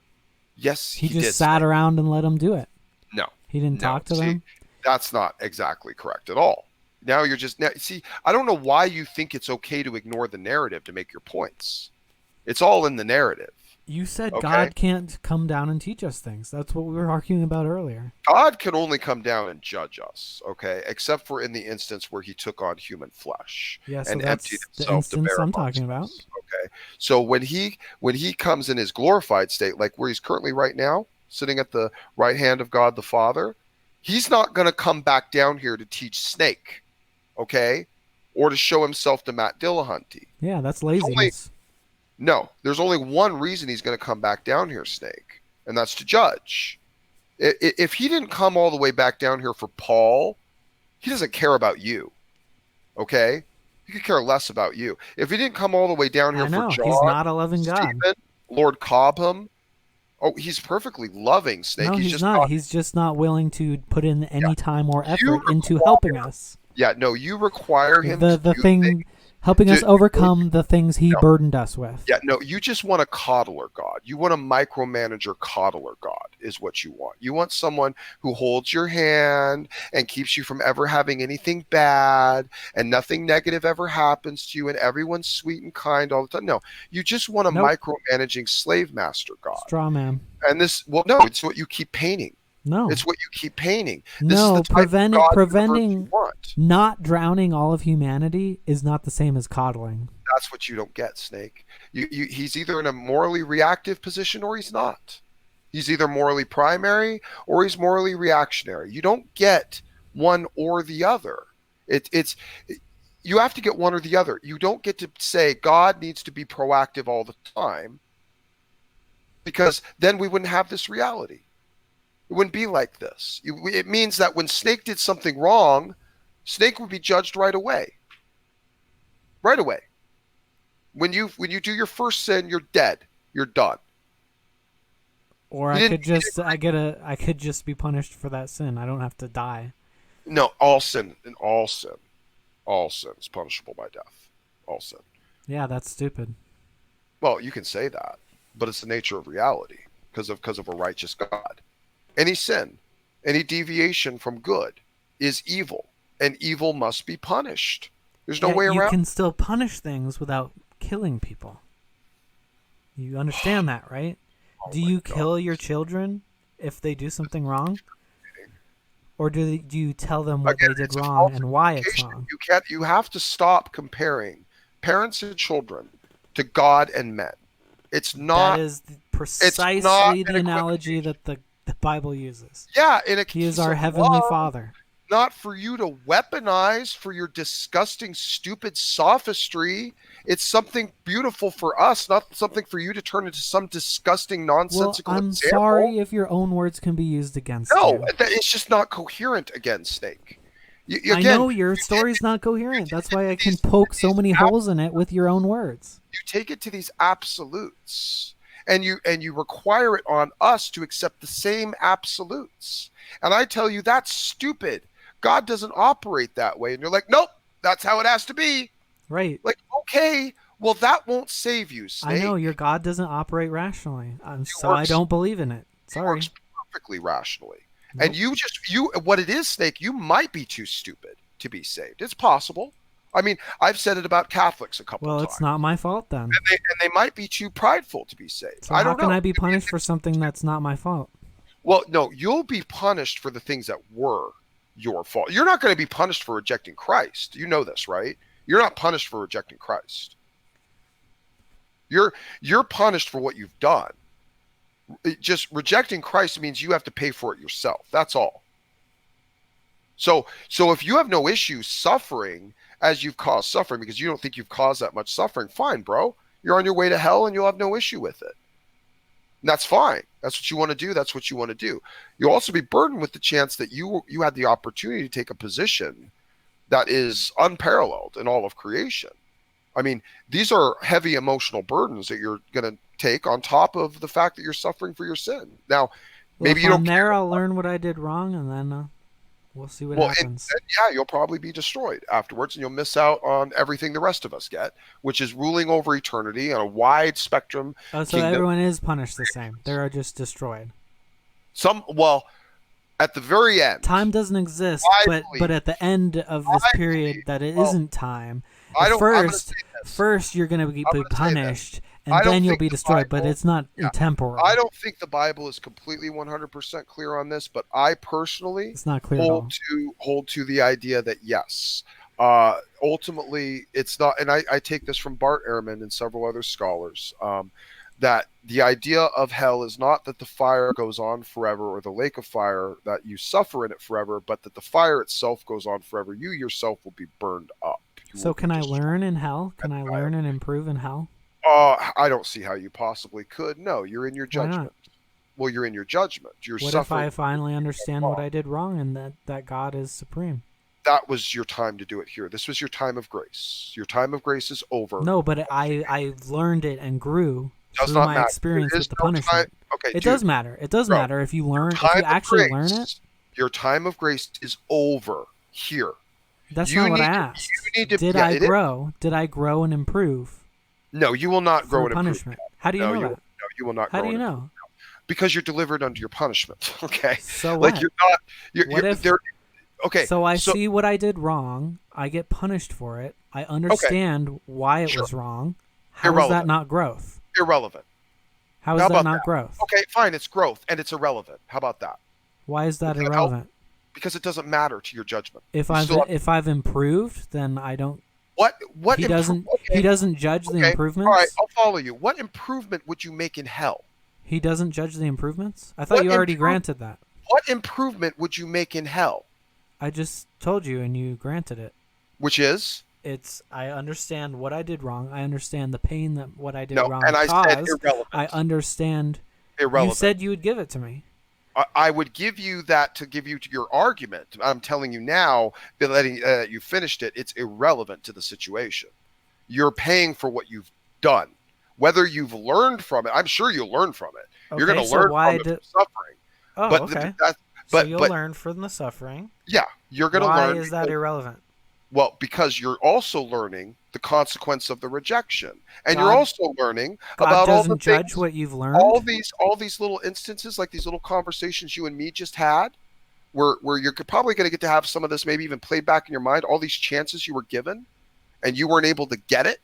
Yes, He just did. sat around and let them do it. No, He didn't no. talk to See, them. That's not exactly correct at all. Now you're just see. I don't know why you think it's okay to ignore the narrative to make your points. It's all in the narrative. You said Okay. God can't come down and teach us things. That's what we were arguing about earlier. God can only come down and judge us, okay? Except for in the instance where he took on human flesh Yeah, so and that's emptied the himself to instance bear I'm amongst talking about. us, okay? So when he comes in his glorified state, like where he's currently right now, sitting at the right hand of God the Father, he's not going to come back down here to teach Snake, okay? Or to show himself to Matt Dillahunty. Yeah, that's laziness. No, there's only one reason he's going to come back down here, Snake, and that's to judge. If he didn't come all the way back down here for Paul, he doesn't care about you, okay? He could care less about you. If he didn't come all the way down here I know. for John, He's not a loving God. Stephen, Lord Cobham, oh, he's perfectly loving, Snake. No, he's just not. He's just not willing to put in any time or effort You into require- helping us. Yeah, no, you require him The to do thing, things. helping us to- overcome the things he No. burdened us with. Yeah, no, you just want a coddler God. You want a micromanager coddler God is what you want. You want someone who holds your hand and keeps you from ever having anything bad and nothing negative ever happens to you and everyone's sweet and kind all the time. No, you just want a Nope. micromanaging slave master God. Straw man. And no, it's what you keep painting. No. It's what you keep painting. This No, is the type of God universe preventing you want. not drowning all of humanity is not the same as coddling. That's what you don't get, Snake. He's either in a morally reactive position or he's not. He's either morally primary or he's morally reactionary. You don't get one or the other. It's you have to get one or the other. You don't get to say God needs to be proactive all the time, because then we wouldn't have this reality. It wouldn't be like this. It means that when Snake did something wrong, Snake would be judged right away. Right away. When you do your first sin, you're dead. You're done. Or I could just be punished for that sin. I don't have to die. No, all sin is punishable by death. All sin. Yeah, that's stupid. Well, you can say that, but it's the nature of reality because of a righteous God. Any sin, any deviation from good is evil, and evil must be punished. There's no way around. You can still punish things without killing people. You understand that, right? Do you kill your children if they do something wrong? Or do you tell them what they did wrong and why it's wrong? You have to stop comparing parents and children to God and men. It's not. That is precisely the analogy that the Bible uses. Yeah, He is our heavenly Father. Not for you to weaponize for your disgusting, stupid sophistry. It's something beautiful for us, not something for you to turn into some disgusting, nonsensical I'm example. sorry if your own words can be used against you. No, it's just not coherent again, Snake. I know your story's not coherent. That's why I can poke so many holes in it with your own words. You take it to these absolutes, and you require it on us to accept the same absolutes. And I tell you, that's stupid. God doesn't operate that way. And you're like, nope, that's how it has to be. Right. Like, okay, well, that won't save you, Snake. I know, your God doesn't operate rationally. So I don't believe in it. Sorry. It works perfectly rationally. Nope. And what it is, Snake, you might be too stupid to be saved. It's possible. I mean, I've said it about Catholics a couple Well, times. it's not my fault then. And they might be too prideful to be saved. So I don't how can know. I be punished for something that's not my fault? Well, no, you'll be punished for the things that were your fault. You're not going to be punished for rejecting Christ. You know this, right? You're not punished for rejecting Christ. You're punished for what you've done. Just rejecting Christ means you have to pay for it yourself. That's all. So if you have no issue suffering as you've caused suffering because you don't think you've caused that much suffering, fine, bro. You're on your way to hell and you'll have no issue with it. And that's fine. That's what you want to do. That's what you want to do. You'll also be burdened with the chance that you had the opportunity to take a position that is unparalleled in all of creation. I mean, these are heavy emotional burdens that you're going to take on top of the fact that you're suffering for your sin. Now, maybe you don't. From there, I'll learn what I did wrong, and then we'll see what happens. And yeah, you'll probably be destroyed afterwards, and you'll miss out on everything the rest of us get, which is ruling over eternity on a wide spectrum. Oh, so kingdom. everyone is punished the same. They're just destroyed. At the very end. Time doesn't exist, but at the end of this period that it isn't time, first you're going to be punished, and then you'll be destroyed, but it's not temporal. I don't think the Bible is completely 100% clear on this, but I personally it's not clear hold to the idea that yes, ultimately it's not, and I take this from Bart Ehrman and several other scholars, that the idea of hell is not that the fire goes on forever or the lake of fire, that you suffer in it forever, but that the fire itself goes on forever. You yourself will be burned up. So can I learn in hell? Can I learn and improve in hell? I don't see how you possibly could. No, you're in your judgment. Why not? Well, you're in your judgment. What if I finally understand what I did wrong and that God is supreme? That was your time to do it here. This was your time of grace. Your time of grace is over. No, but I learned it and grew Does through not my matter. experience with the no punishment. Okay, it does matter. It does matter if you learn, if you actually learn it. Your time of grace is over here. That's not what I asked. Did I grow? Did I grow and improve? No, you will not grow and improve. Punishment. How do you know that? No, you will not. How do you know? Because you're delivered under your punishment. Okay. So what? Like you're not. Okay. So I see what I did wrong. I get punished for it. I understand why it was wrong. How is that not growth? Irrelevant. How is that not growth? Okay, fine. It's growth and it's irrelevant. How about that? Why is that irrelevant? Because it doesn't matter to your judgment. If I've improved, then I don't. What he doesn't judge the improvements. All right, I'll follow you. What improvement would you make in hell? He doesn't judge the improvements? I thought you already granted that. What improvement would you make in hell? I just told you and you granted it. which is I understand what I did wrong. I understand the pain that what I did no, wrong and I said caused. irrelevant. I understand. You Irrelevant. said you would give it to me. I would give you that to give you to your argument. I'm telling you now, letting you finished it. It's irrelevant to the situation. You're paying for what you've done. Whether you've learned from it, I'm sure you'll learn from it. You're going to learn from it from suffering. Oh, but okay. But you'll learn from the suffering. Yeah, you're going to learn. Why is that irrelevant? Well, because you're also learning the consequence of the rejection, and you're also learning about all the things, judge what you've learned. All these little instances, like these little conversations you and me just had, where you're probably going to get to have some of this maybe even played back in your mind. All these chances you were given, and you weren't able to get it.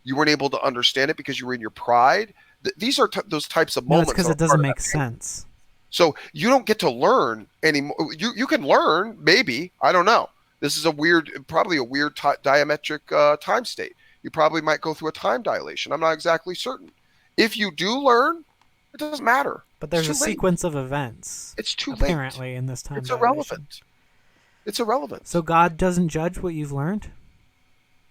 You weren't able to understand it because you were in your pride. These are those types of moments. No, it's because it doesn't make sense. So you don't get to learn anymore. You can learn, maybe. I don't know. This is probably a weird diametric time state. You probably might go through a time dilation. I'm not exactly certain. If you do learn, it doesn't matter. But there's a sequence of events. It's too late. Apparently, in this time it's dilation. irrelevant. It's irrelevant. So God doesn't judge what you've learned?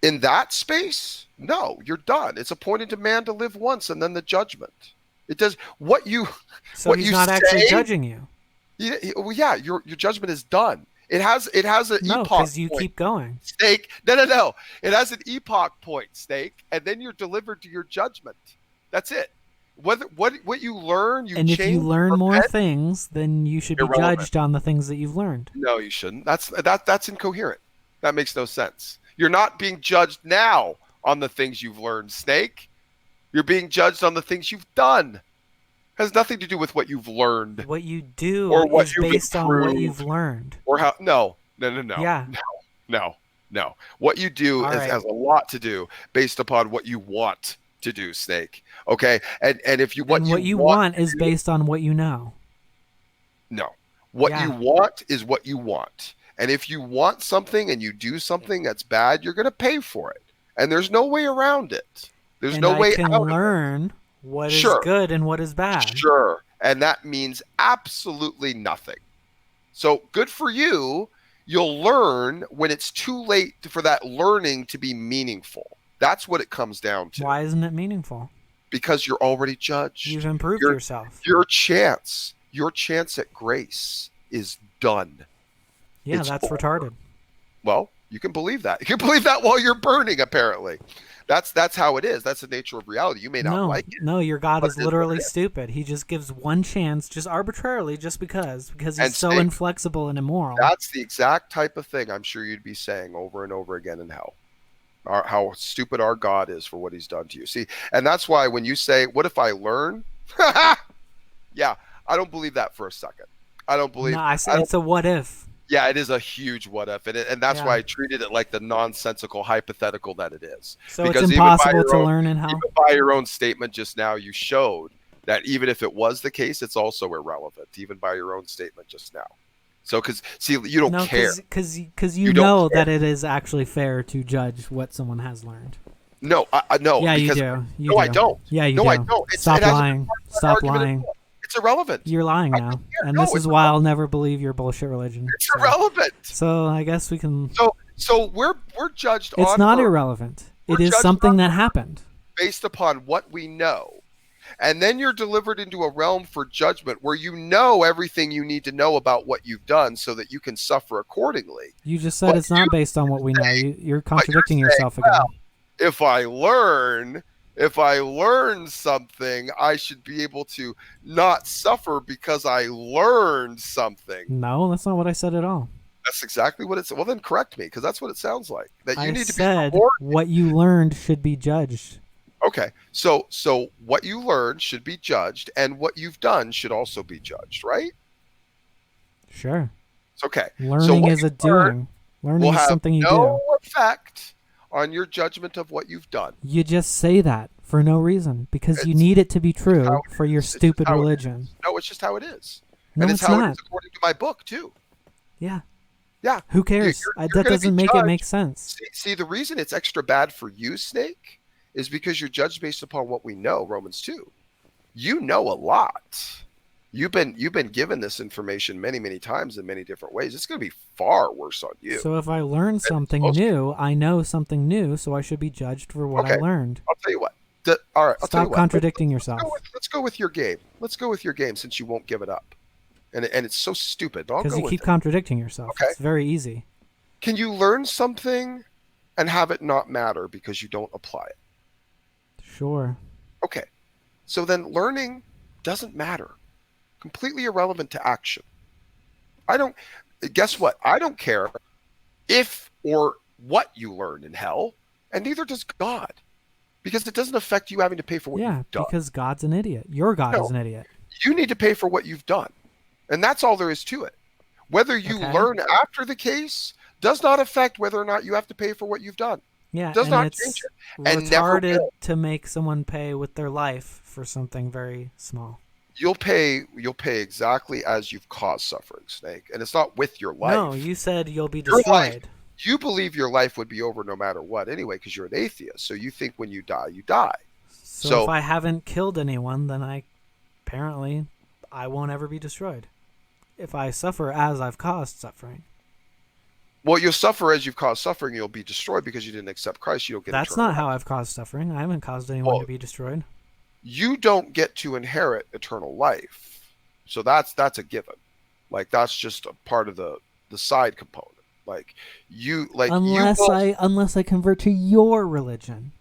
In that space, no, you're done. It's appointed to man to live once and then the judgment. It does what you. So what he's you not say, actually judging you. Yeah, your judgment is done. It has an epoch because you point. Keep going. Snake. No. It has an epoch point, Snake, and then you're delivered to your judgment. That's it. What you learn, and if you learn more things, then you should be judged on the things that you've learned. No, you shouldn't. That's incoherent. That makes no sense. You're not being judged now on the things you've learned, Snake. You're being judged on the things you've done. Has nothing to do with what you've learned. What you do or what is based on what you've learned. Or how? No. Yeah. No. What you do has a lot to do based upon what you want to do, Snake. Okay, and if you what you want is based on what you know. No, what you want is what you want, and if you want something and you do something that's bad, you're going to pay for it, and there's no way around it. There's no way out. I can learn what is good and what is bad. Sure, and that means absolutely nothing. So good for you. You'll learn when it's too late for that learning to be meaningful. That's what it comes down to. Why isn't it meaningful? Because you're already judged. You've improved yourself. Your chance at grace is done. Yeah, that's retarded. Well, you can believe that. You can believe that while you're burning, apparently. That's how it is. That's the nature of reality. You may not like it. No, your God is literally stupid. He just gives one chance, just arbitrarily, just because he's so inflexible and immoral. That's the exact type of thing I'm sure you'd be saying over and over again in hell. How stupid our God is for what he's done to you. See, and that's why when you say, what if I learn? Yeah, I don't believe that for a second. I don't believe. No, I said it's a what if. Yeah, it is a huge what if, and that's why I treated it like the nonsensical hypothetical that it is. So because it's impossible to learn in hell? Even by your own statement just now, you showed that even if it was the case, it's also irrelevant, even by your own statement just now. So, you don't care. Because you know that it is actually fair to judge what someone has learned. No, no. Yeah, because, you do. I don't. Yeah, you do. No, I don't. Stop lying. Stop lying. It's irrelevant. You're lying now. And this is why I'll never believe your bullshit religion. It's irrelevant. So I guess we can... So we're judged on... It's not irrelevant. It is something that happened. Based upon what we know. And then you're delivered into a realm for judgment where you know everything you need to know about what you've done so that you can suffer accordingly. You just said it's not based on what we know. You're contradicting yourself again. Well, if I learn something, I should be able to not suffer because I learned something. No, that's not what I said at all. That's exactly what it's. Well, then correct me, because that's what it sounds like. That you need to said be what you learned should be judged. Okay, so what you learned should be judged, and what you've done should also be judged, right? Sure. It's okay. Learning is a doing. Learning is something you do. No effect on your judgment of what you've done. You just say that for no reason because you need it to be true for your stupid religion. No, it's just how it is. No, and it's how not. it is according to my book too. Yeah. Yeah. Who cares? That doesn't make it make sense. See, the reason it's extra bad for you, Snake, is because you're judged based upon what we know, Romans 2. You know a lot. You've been given this information many, many times in many different ways. It's going to be far worse on you. So if I learn something most new, I know something new, so I should be judged for what I Okay. learned. I'll tell you what. All right, I'll tell you Stop what. contradicting yourself. Let's go with your game. Let's go with your game since you won't give it up. And it's so stupid. But I'll Because go you with keep it. contradicting yourself. Okay. It's very easy. Can you learn something and have it not matter because you don't apply it? Sure. Okay. So then learning doesn't matter. Completely irrelevant to action. Guess what? I don't care if or what you learn in hell, and neither does God. Because it doesn't affect you having to pay for what you've done. Because God's an idiot. Your God is an idiot. You need to pay for what you've done. And that's all there is to it. Whether you learn after the case does not affect whether or not you have to pay for what you've done. Yeah, Does and not it's change it. And never retarded will. to make someone pay with their life for something very small. You'll pay exactly as you've caused suffering, Snake. And it's not with your life. No, you said you'll be Your life- destroyed. You believe your life would be over no matter what anyway, because you're an atheist. So you think when you die, you die. So if I haven't killed anyone, then apparently I won't ever be destroyed. If I suffer as I've caused suffering. Well, you'll suffer as you've caused suffering. You'll be destroyed because you didn't accept Christ. You don't get That's eternal not how life. I've caused suffering. I haven't caused anyone to be destroyed. You don't get to inherit eternal life. So that's a given. Like that's just a part of the side component. Unless I convert to your religion.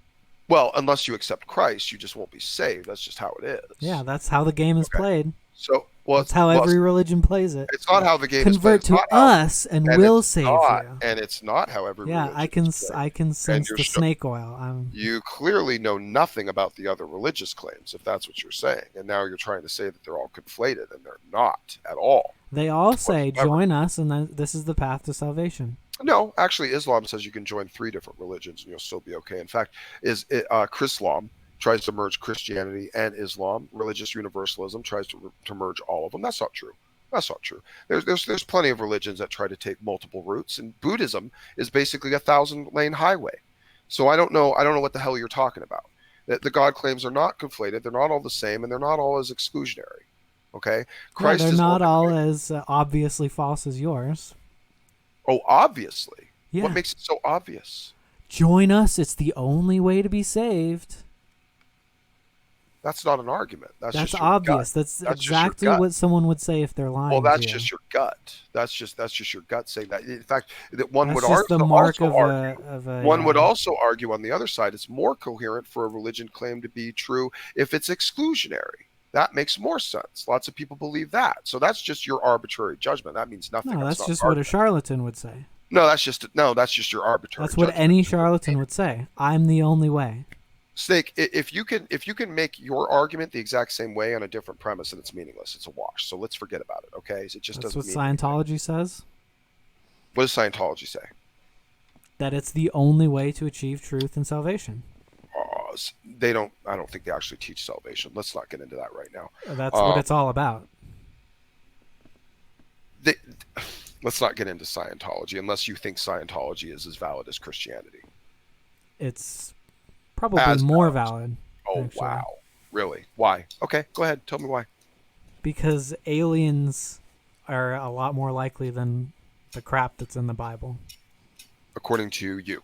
Well, unless you accept Christ, you just won't be saved. That's just how it is. Yeah, that's how the game is played. So that's how every religion plays it. It's not how the game Convert is played. to us, and we'll save you. And it's not how every Yeah, religion I can sense the snake oil. You clearly know nothing about the other religious claims, if that's what you're saying. And now you're trying to say that they're all conflated, and they're not at all. They all say, join us, and then this is the path to salvation. No, actually, Islam says you can join 3 different religions, and you'll still be okay. In fact, Chrislam tries to merge Christianity and Islam. Religious universalism tries to merge all of them. That's not true. That's not true. There's plenty of religions that try to take multiple routes, and Buddhism is basically a 1,000-lane highway. So I don't know what the hell you're talking about. The God claims are not conflated. They're not all the same, and they're not all as exclusionary. Okay, Christ they're not all as obviously false as yours. Oh, obviously. Yeah. What makes it so obvious? Join us. It's the only way to be saved. That's not an argument. That's just obvious. Gut. That's exactly what someone would say if they're lying. Well, that's just your gut. That's just your gut saying that. In fact, that one that's would just the mark of argue. One would also argue on the other side. It's more coherent for a religion claim to be true if it's exclusionary. That makes more sense. Lots of people believe that. So that's just your arbitrary judgment. That means nothing. No, that's just what a charlatan would say. No, that's just your arbitrary. That's what any charlatan would say. I'm the only way. Snake, if you can make your argument the exact same way on a different premise, then it's meaningless. It's a wash. So let's forget about it. Okay? It just that's doesn't. That's what Scientology says. What does Scientology say? That it's the only way to achieve truth and salvation. I don't think they actually teach salvation. Let's not get into that right now. That's what it's all about. Let's not get into Scientology unless you think Scientology is as valid as Christianity. It's probably more valid. Oh, actually. Wow. Really? Why? Okay, go ahead. Tell me why. Because aliens are a lot more likely than the crap that's in the Bible. According to you.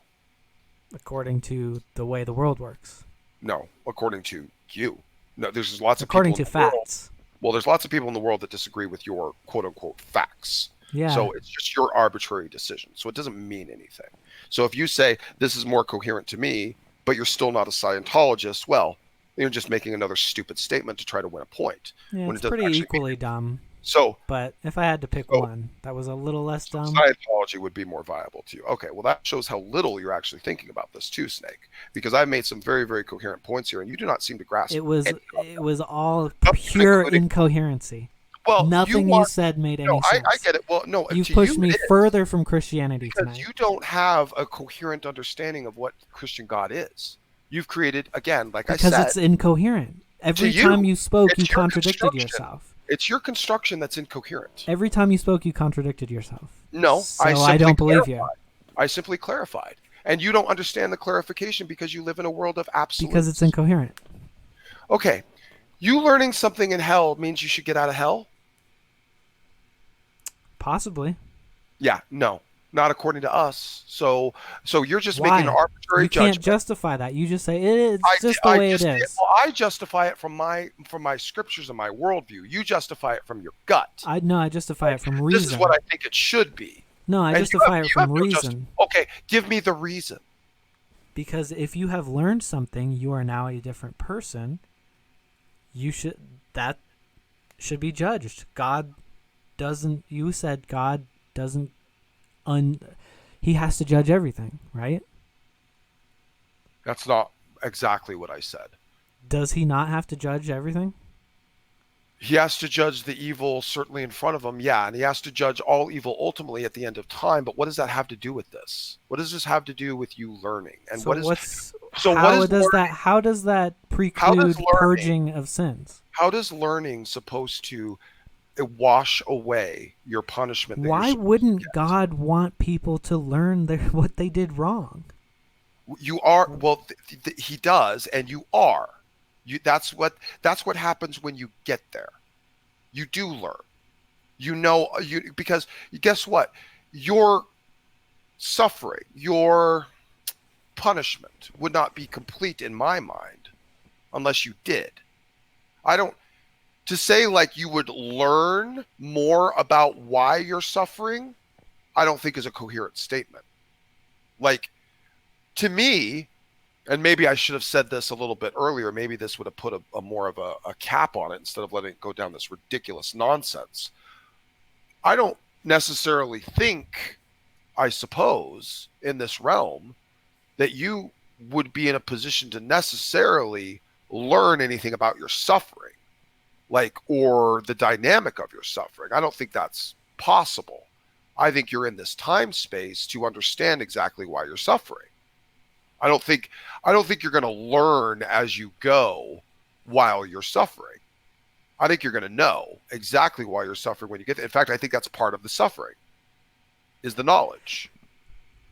According to the way the world works. No, according to you. No, there's lots of according people to facts. Well, there's lots of people in the world that disagree with your quote-unquote facts. Yeah. So it's just your arbitrary decision. So it doesn't mean anything. So if you say this is more coherent to me, but you're still not a Scientologist, well, you're just making another stupid statement to try to win a point. Yeah, it's pretty equally dumb. So, but if I had to pick one, that was a little less dumb. Scientology would be more viable to you. Okay, well that shows how little you're actually thinking about this too, Snake. Because I've made some very, very coherent points here, and you do not seem to grasp. It was all pure incoherency. Well, nothing you said made any sense. I get it. Well, no, you pushed me further from Christianity because you don't have a coherent understanding of what Christian God is. You've created again, like I said, because it's incoherent. Every time you spoke, you contradicted yourself. It's your construction that's incoherent. Every time you spoke, you contradicted yourself. No, so I don't believe you. I simply clarified. And you don't understand the clarification because you live in a world of absolute. Because it's incoherent. Okay. You learning something in hell means you should get out of hell? Possibly. Yeah, no, not according to us. So you're just making an Why? arbitrary You can't judgment. justify that. You just say it's just the way it is. Well, I justify it from my scriptures and my worldview. You justify it from your gut. I justify it from This reason. is what I think it should be. No, I And justify it you from have no reason. Okay, give me the reason. Because if you have learned something, you are now a different person. That should be judged. God doesn't. You said God doesn't. He has to judge everything, right? That's not exactly what I said. Does he not have to judge everything? He has to judge the evil certainly in front of him, yeah, and he has to judge all evil ultimately at the end of time. But what does that have to do with this? What does this have to do with you learning? And So what is how does that preclude purging of sins? How does learning supposed to wash away your punishment? Why wouldn't God want people to learn what they did wrong? You are he does, and you are. That's what happens when you get there. You do learn. Because guess what? Your suffering, your punishment would not be complete in my mind unless you did. To say like you would learn more about why you're suffering, I don't think is a coherent statement. Like, to me, and maybe I should have said this a little bit earlier, maybe this would have put a more of a cap on it instead of letting it go down this ridiculous nonsense. I don't necessarily think, I suppose, in this realm, that you would be in a position to necessarily learn anything about your suffering, or the dynamic of your suffering. I don't think that's possible. I think you're in this time space to understand exactly why you're suffering. I don't think you're going to learn as you go while you're suffering. I think you're going to know exactly why you're suffering when you get there. In fact, I think that's part of the suffering, is the knowledge.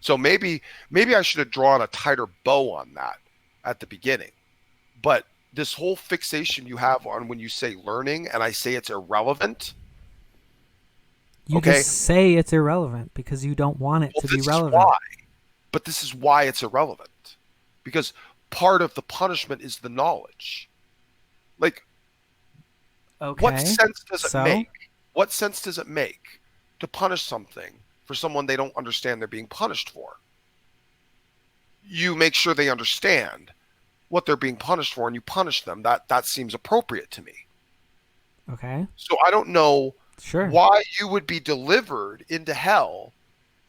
So maybe I should have drawn a tighter bow on that at the beginning. But this whole fixation you have on when you say learning and I say it's irrelevant. You just say it's irrelevant because you don't want it to be relevant. But this is why it's irrelevant. Because part of the punishment is the knowledge. Like, what sense does it make? What sense does it make to punish something for someone they don't understand they're being punished for? You make sure they understand what they're being punished for and you punish them. That seems appropriate to me. Okay. So I don't know Sure. why you would be delivered into hell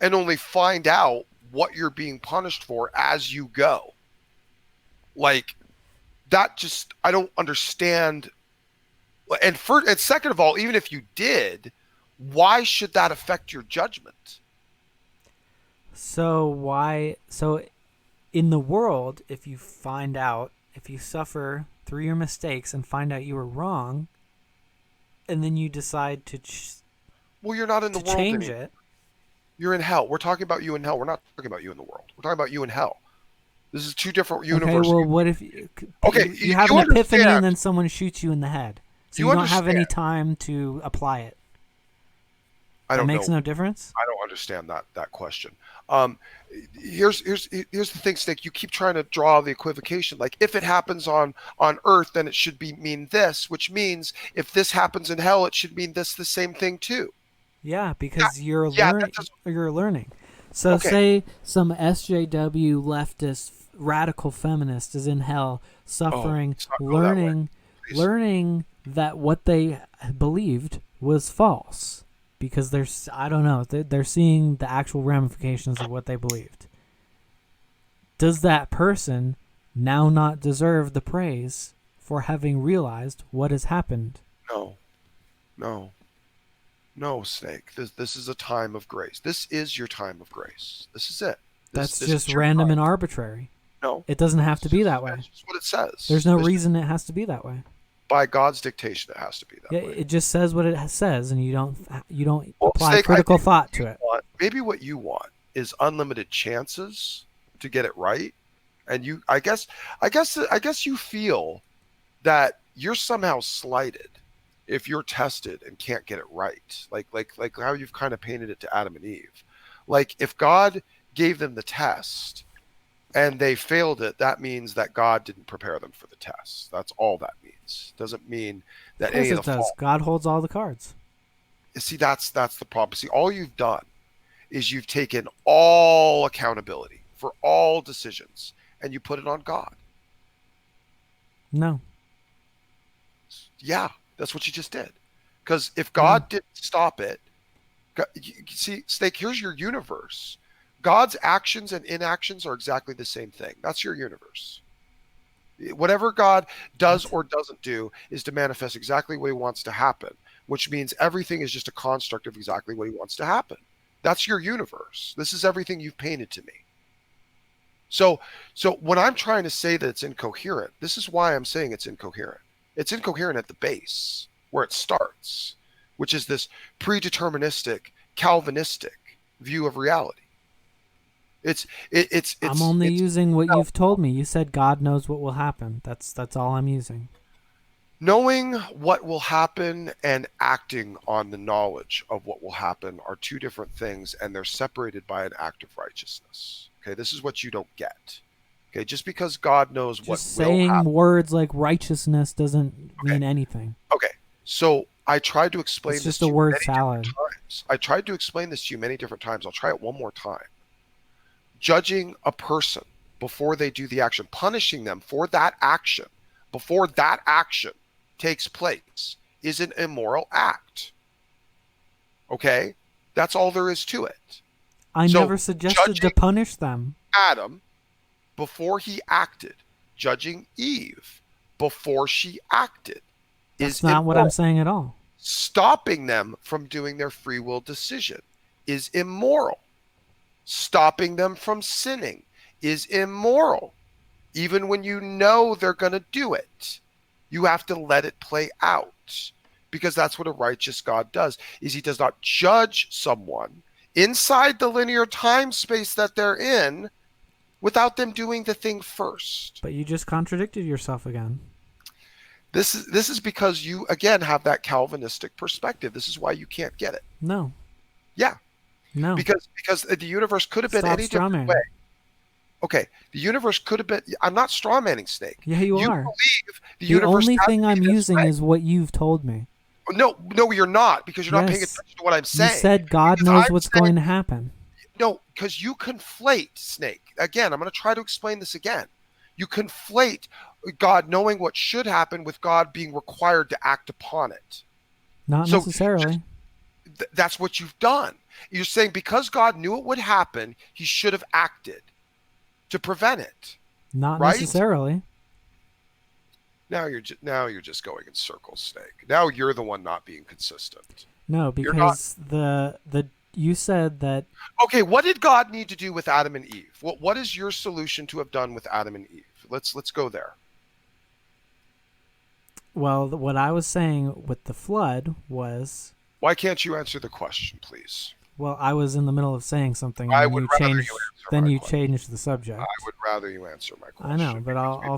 and only find out what you're being punished for as you go. Like, that just, I don't understand. And second of all, even if you did, why should that affect your judgment? So in the world, if you suffer through your mistakes and find out you were wrong, and then you decide to you're not in the world change anymore. it. You're in hell. We're talking about you in hell. We're not talking about you in the world. We're talking about you in hell. This is two different universes. Okay, well, what if you have an epiphany and then someone shoots you in the head? So you don't have any time to apply it. That makes no difference? I don't understand that question. Here's the thing, Snake. You keep trying to draw the equivocation. Like, if it happens on Earth, then it should mean this, which means if this happens in hell, it should mean this the same thing too. Yeah, because you're learning. So say some SJW leftist radical feminist is in hell suffering, learning that what they believed was false because they're seeing the actual ramifications of what they believed. Does that person now not deserve the praise for having realized what has happened? No, Snake. This is a time of grace. This is your time of grace. This is it. That's just random and arbitrary. No. It doesn't have to be that way. That's just what it says. There's no reason it has to be that way. By God's dictation, it has to be that way. It just says what it says, and you don't apply Snake, critical thought to it. Maybe what you want is unlimited chances to get it right, and I guess you feel that you're somehow slighted if you're tested and can't get it right. Like how you've kind of painted it to Adam and Eve. Like if God gave them the test and they failed it, that means that God didn't prepare them for the test. That's all that means. Doesn't mean that Yes, any of it the does. fault. God holds all the cards. See, that's the problem. See, all you've done is you've taken all accountability for all decisions and you put it on God. No. Yeah, that's what you just did. Because if God didn't stop it, see, Snake, here's your universe. God's actions and inactions are exactly the same thing. That's your universe. Whatever God does or doesn't do is to manifest exactly what he wants to happen, which means everything is just a construct of exactly what he wants to happen. That's your universe. This is everything you've painted to me. So when I'm trying to say that it's incoherent, this is why I'm saying it's incoherent. It's incoherent at the base, where it starts, which is this predeterministic, Calvinistic view of reality. It's I'm only using what you've told me. You said God knows what will happen. That's all I'm using. Knowing what will happen and acting on the knowledge of what will happen are two different things, and they're separated by an act of righteousness. Okay, this is what you don't get. Okay, just because God knows what will saying happen. words like righteousness doesn't mean anything. Okay, so I tried to explain It's this just to a you word many salad. different times. I tried to explain this to you many different times. I'll try it one more time. Judging a person before they do the action, punishing them for that action before that action takes place is an immoral act. Okay? That's all there is to it. I never suggested to punish them. Adam before he acted, judging Eve before she acted That's not what I'm saying at all. Stopping them from doing their free will decision is immoral. Stopping them from sinning is immoral. Even when you know they're going to do it, you have to let it play out, because that's what a righteous God does, is he does not judge someone inside the linear time space that they're in without them doing the thing first. But you just contradicted yourself again. This is because you, again, have that Calvinistic perspective. This is why you can't get it. No. Yeah. No. Because the universe could have been any different way. Okay, the universe could have been. I'm not strawmanning Snake. Yeah, you are. Believe the universe only thing I'm using way. is what you've told me. No, you're not, because you're not paying attention to what I'm saying. You said God knows what's going to happen. No, because you conflate, Snake. Again, I'm going to try to explain this again. You conflate God knowing what should happen with God being required to act upon it. Not necessarily. That's what you've done. You're saying because God knew it would happen, he should have acted to prevent it. Not necessarily. Now you're just going in circles, Snake. Now you're the one not being consistent. No, because you said that. Okay, what did God need to do with Adam and Eve? What is your solution to have done with Adam and Eve? Let's go there. Well, what I was saying with the flood was. Why can't you answer the question, please? Well, I was in the middle of saying something, and you changed the subject. I would rather you answer my question. I know, but I'll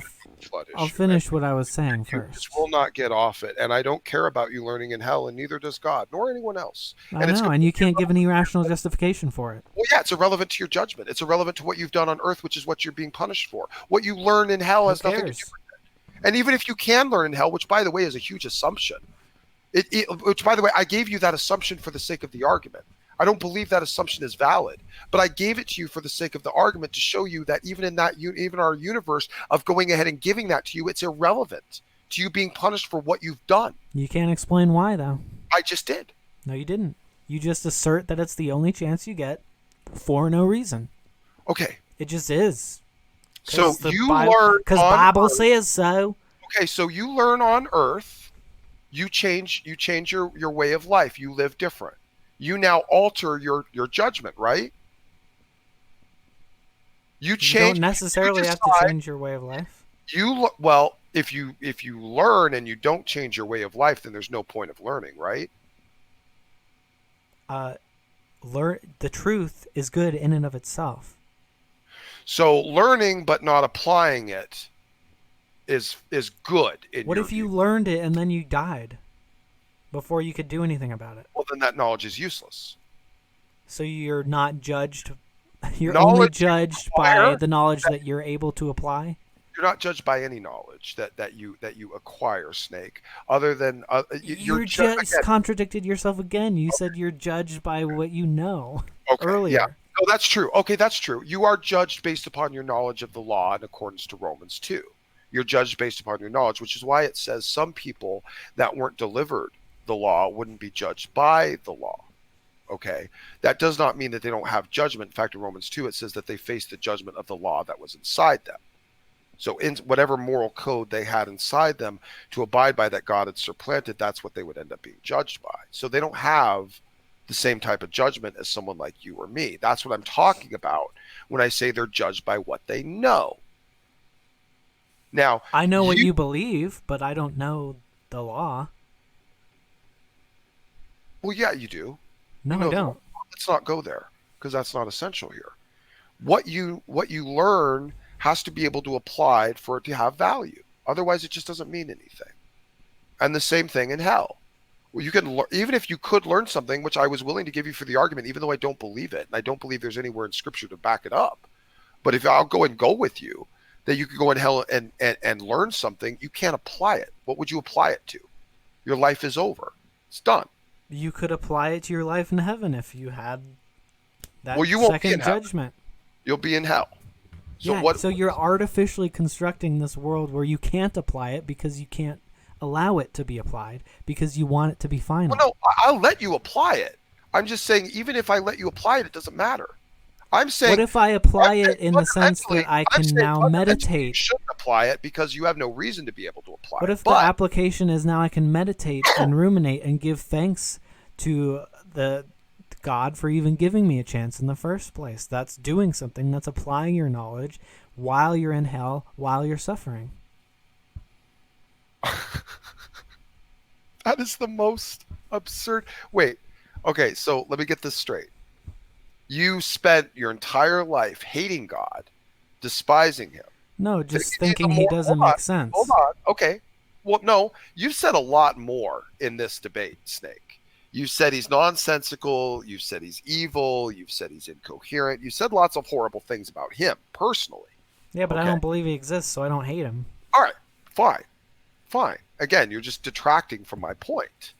finish what I was saying first. You will not get off it, and I don't care about you learning in hell, and neither does God, nor anyone else. I know, and you can't give any rational justification for it. Well, yeah, it's irrelevant to your judgment. It's irrelevant to what you've done on earth, which is what you're being punished for. What you learn in hell has nothing to do with it. And even if you can learn in hell, which, by the way, is a huge assumption, which, by the way, I gave you that assumption for the sake of the argument. I don't believe that assumption is valid, but I gave it to you for the sake of the argument to show you that even our universe of going ahead and giving that to you, it's irrelevant to you being punished for what you've done. You can't explain why, though. I just did. No, you didn't. You just assert that it's the only chance you get for no reason. Okay. It just is. So you learn because Bible says so. Okay, so you learn on earth. You change your way of life. You live different. You now alter your judgment, right? You change. You don't necessarily have to change your way of life. Well, if you learn and you don't change your way of life, then there's no point of learning, right? The truth is good in and of itself. So learning but not applying it is good in What your if you view. learned it and then you died before you could do anything about it? Well, then that knowledge is useless. So you're not judged. You're only Knowledge you judged by acquire, the knowledge that you're able to apply. you're not judged by any knowledge that you acquire, Snake. Other than you're You just again. contradicted yourself again. You said you're judged by what you know Okay, yeah. earlier. No, that's true. Okay, that's true. You are judged based upon your knowledge of the law in accordance to Romans 2. You're judged based upon your knowledge, which is why it says some people that weren't delivered the law wouldn't be judged by the law. Okay, that does not mean that they don't have judgment. In fact, in Romans 2, it says that they face the judgment of the law that was inside them. So in whatever moral code they had inside them to abide by that God had supplanted, that's what they would end up being judged by. So they don't have the same type of judgment as someone like you or me. That's what I'm talking about when I say they're judged by what they know. Now, I know what you believe, but I don't know the law. well, yeah, you do. No, You know I the don't. law. Let's not go there because that's not essential here. What you learn has to be able to apply it for it to have value. Otherwise, it just doesn't mean anything. And the same thing in hell. Well, you can even if you could learn something, which I was willing to give you for the argument, even though I don't believe it, and I don't believe there's anywhere in Scripture to back it up. But if I'll go with you that you could go in hell and learn something, you can't apply it. What would you apply it to? Your life is over. It's done. You could apply it to your life in heaven if you had that Well, you won't be second in heaven. judgment. You'll be in hell. So yeah, what? so you're artificially constructing this world where you can't apply it because you can't allow it to be applied because you want it to be final. Well, no, I'll let you apply it. I'm just saying, even if I let you apply it, it doesn't matter. I'm saying. What if I apply it in the sense that I I'm can saying now fundamentally You meditate? shouldn't apply it because you have no reason to be able to apply What it. if the application is now I can meditate and ruminate and give thanks to the God for even giving me a chance in the first place? That's doing something. That's applying your knowledge while you're in hell, while you're suffering. That is the most absurd. Wait, okay, so let me get this straight. You spent your entire life hating God, despising Him. No, just Thinking thinking he doesn't make sense. Hold on. Okay. Well, no, you've said a lot more in this debate, Snake. You said he's nonsensical. You've said he's evil. You've said he's incoherent. You said lots of horrible things about him personally. Yeah, but I Okay. don't believe he exists, so I don't hate him. All right, fine. Again, you're just detracting from my point.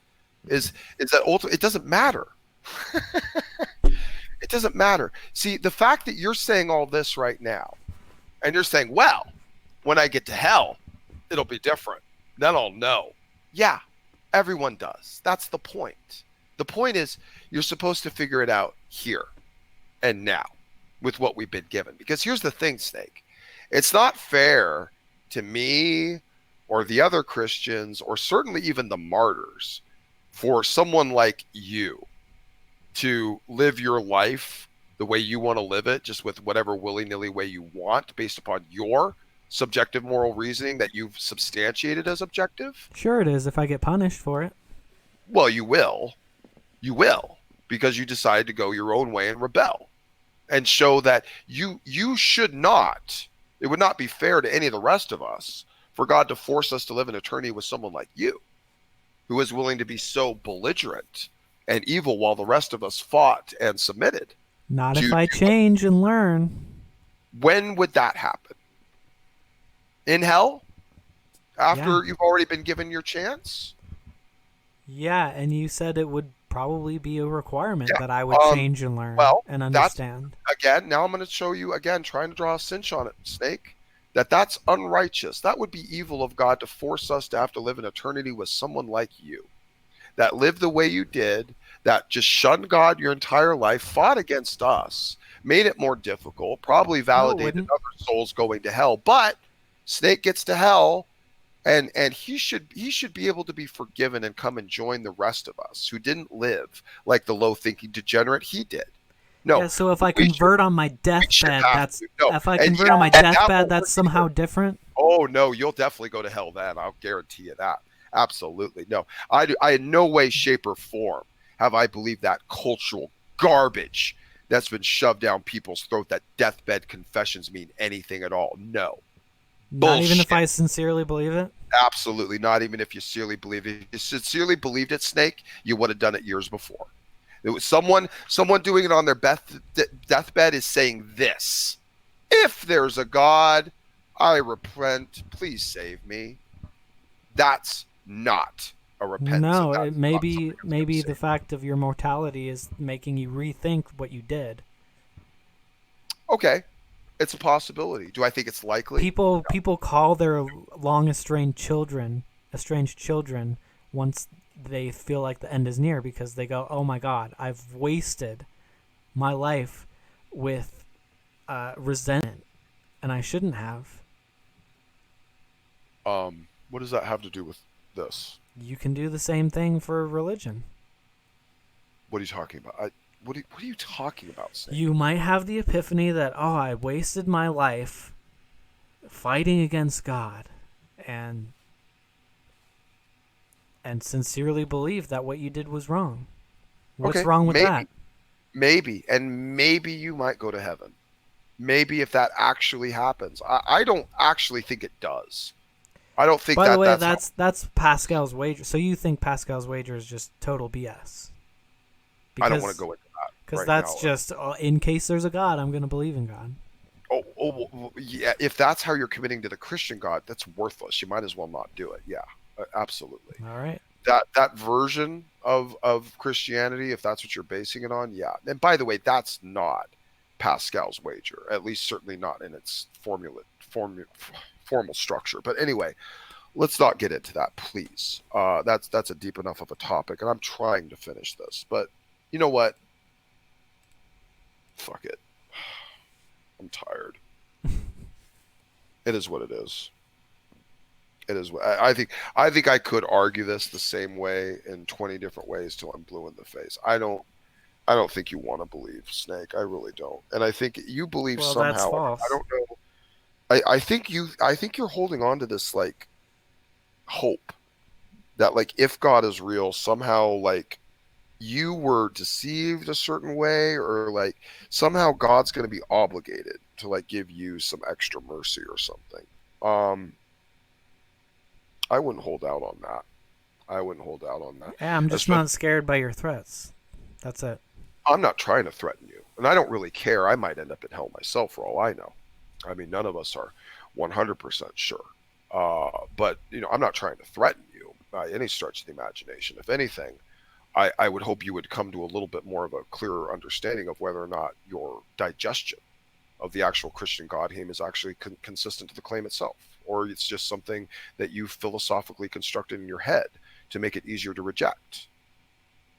Is that ultimately it doesn't matter. It doesn't matter. See, the fact that you're saying all this right now, and you're saying, well, when I get to hell, it'll be different. Then I'll know. Yeah, everyone does. That's the point. The point is you're supposed to figure it out here and now with what we've been given. Because here's the thing, Snake. It's not fair to me or the other Christians or certainly even the martyrs for someone like you to live your life the way you want to live it, just with whatever willy-nilly way you want based upon your subjective moral reasoning that you've substantiated as objective. Sure it is if I get punished for it. Well, you will, because you decided to go your own way and rebel and show that you should not, it would not be fair to any of the rest of us for God to force us to live in eternity with someone like you, who is willing to be so belligerent and evil while the rest of us fought and submitted. Not if I change and learn. When would that happen? In hell? After you've already been given your chance? Yeah, and you said it would probably be a requirement that I would change and learn and understand. Again, now I'm going to show you, again, trying to draw a cinch on it, Snake, that's unrighteous. That would be evil of God to force us to have to live in eternity with someone like you, that lived the way you did, that just shunned God your entire life, fought against us, made it more difficult, probably validated other souls going to hell. But Snake gets to hell, and he should be able to be forgiven and come and join the rest of us who didn't live like the low-thinking degenerate he did. No. Yeah, so if I convert on my deathbed, that's somehow different? Oh, no, you'll definitely go to hell then. I'll guarantee you that. Absolutely. No, I in no way, shape, or form have I believed that cultural garbage that's been shoved down people's throat that deathbed confessions mean anything at all. No. Not even if Bullshit. I sincerely believe it? Absolutely not. Even if you sincerely believe it. If you sincerely believed it, Snake, you would have done it years before. It was someone doing it on their deathbed is saying this: if there's a God, I repent. Please save me. That's not a repentance. No, That's it not maybe something that's gonna the save. fact of your mortality is making you rethink what you did. Okay, it's a possibility. Do I think it's likely? People call their long estranged children once they feel like the end is near, because they go, "Oh my God, I've wasted my life with resentment, and I shouldn't have." What does that have to do with this? You can do the same thing for religion. What are you talking about? What are you talking about, Snake? You might have the epiphany that, oh, I wasted my life fighting against God, and sincerely believe that what you did was wrong. What's Okay, wrong with that? and maybe you might go to heaven. Maybe if that actually happens. I don't actually think it does. I don't think By the way, that's that's Pascal's wager. So you think Pascal's wager is just total BS? I don't want to go into that because right that's now. just in case there's a God, I'm going to believe in God. Yeah. If that's how you're committing to the Christian God, that's worthless. You might as well not do it. Yeah, absolutely. All right. That version of Christianity, if that's what you're basing it on, yeah. And by the way, that's not Pascal's wager. At least certainly not in its formal structure. But anyway, let's not get into that, please. That's a deep enough of a topic, and I'm trying to finish this. But you know what? Fuck it. I'm tired. It is what it is. It is. I think I could argue this the same way in 20 different ways till I'm blue in the face. I don't think you want to believe, Snake. I really don't. And I think you believe Well, somehow. that's false. I don't know. I think you're holding on to this like hope that like if God is real, somehow like you were deceived a certain way, or like somehow God's going to be obligated to like give you some extra mercy or something. Um, I wouldn't hold out on that. I wouldn't hold out on that. Yeah, I'm just not scared by your threats. That's it. I'm not trying to threaten you, and I don't really care. I might end up in hell myself for all I know. I mean, none of us are 100% sure. But you know, I'm not trying to threaten you by any stretch of the imagination. If anything, I would hope you would come to a little bit more of a clearer understanding of whether or not your digestion of the actual Christian Godheim is actually consistent to the claim itself, or it's just something that you philosophically constructed in your head to make it easier to reject.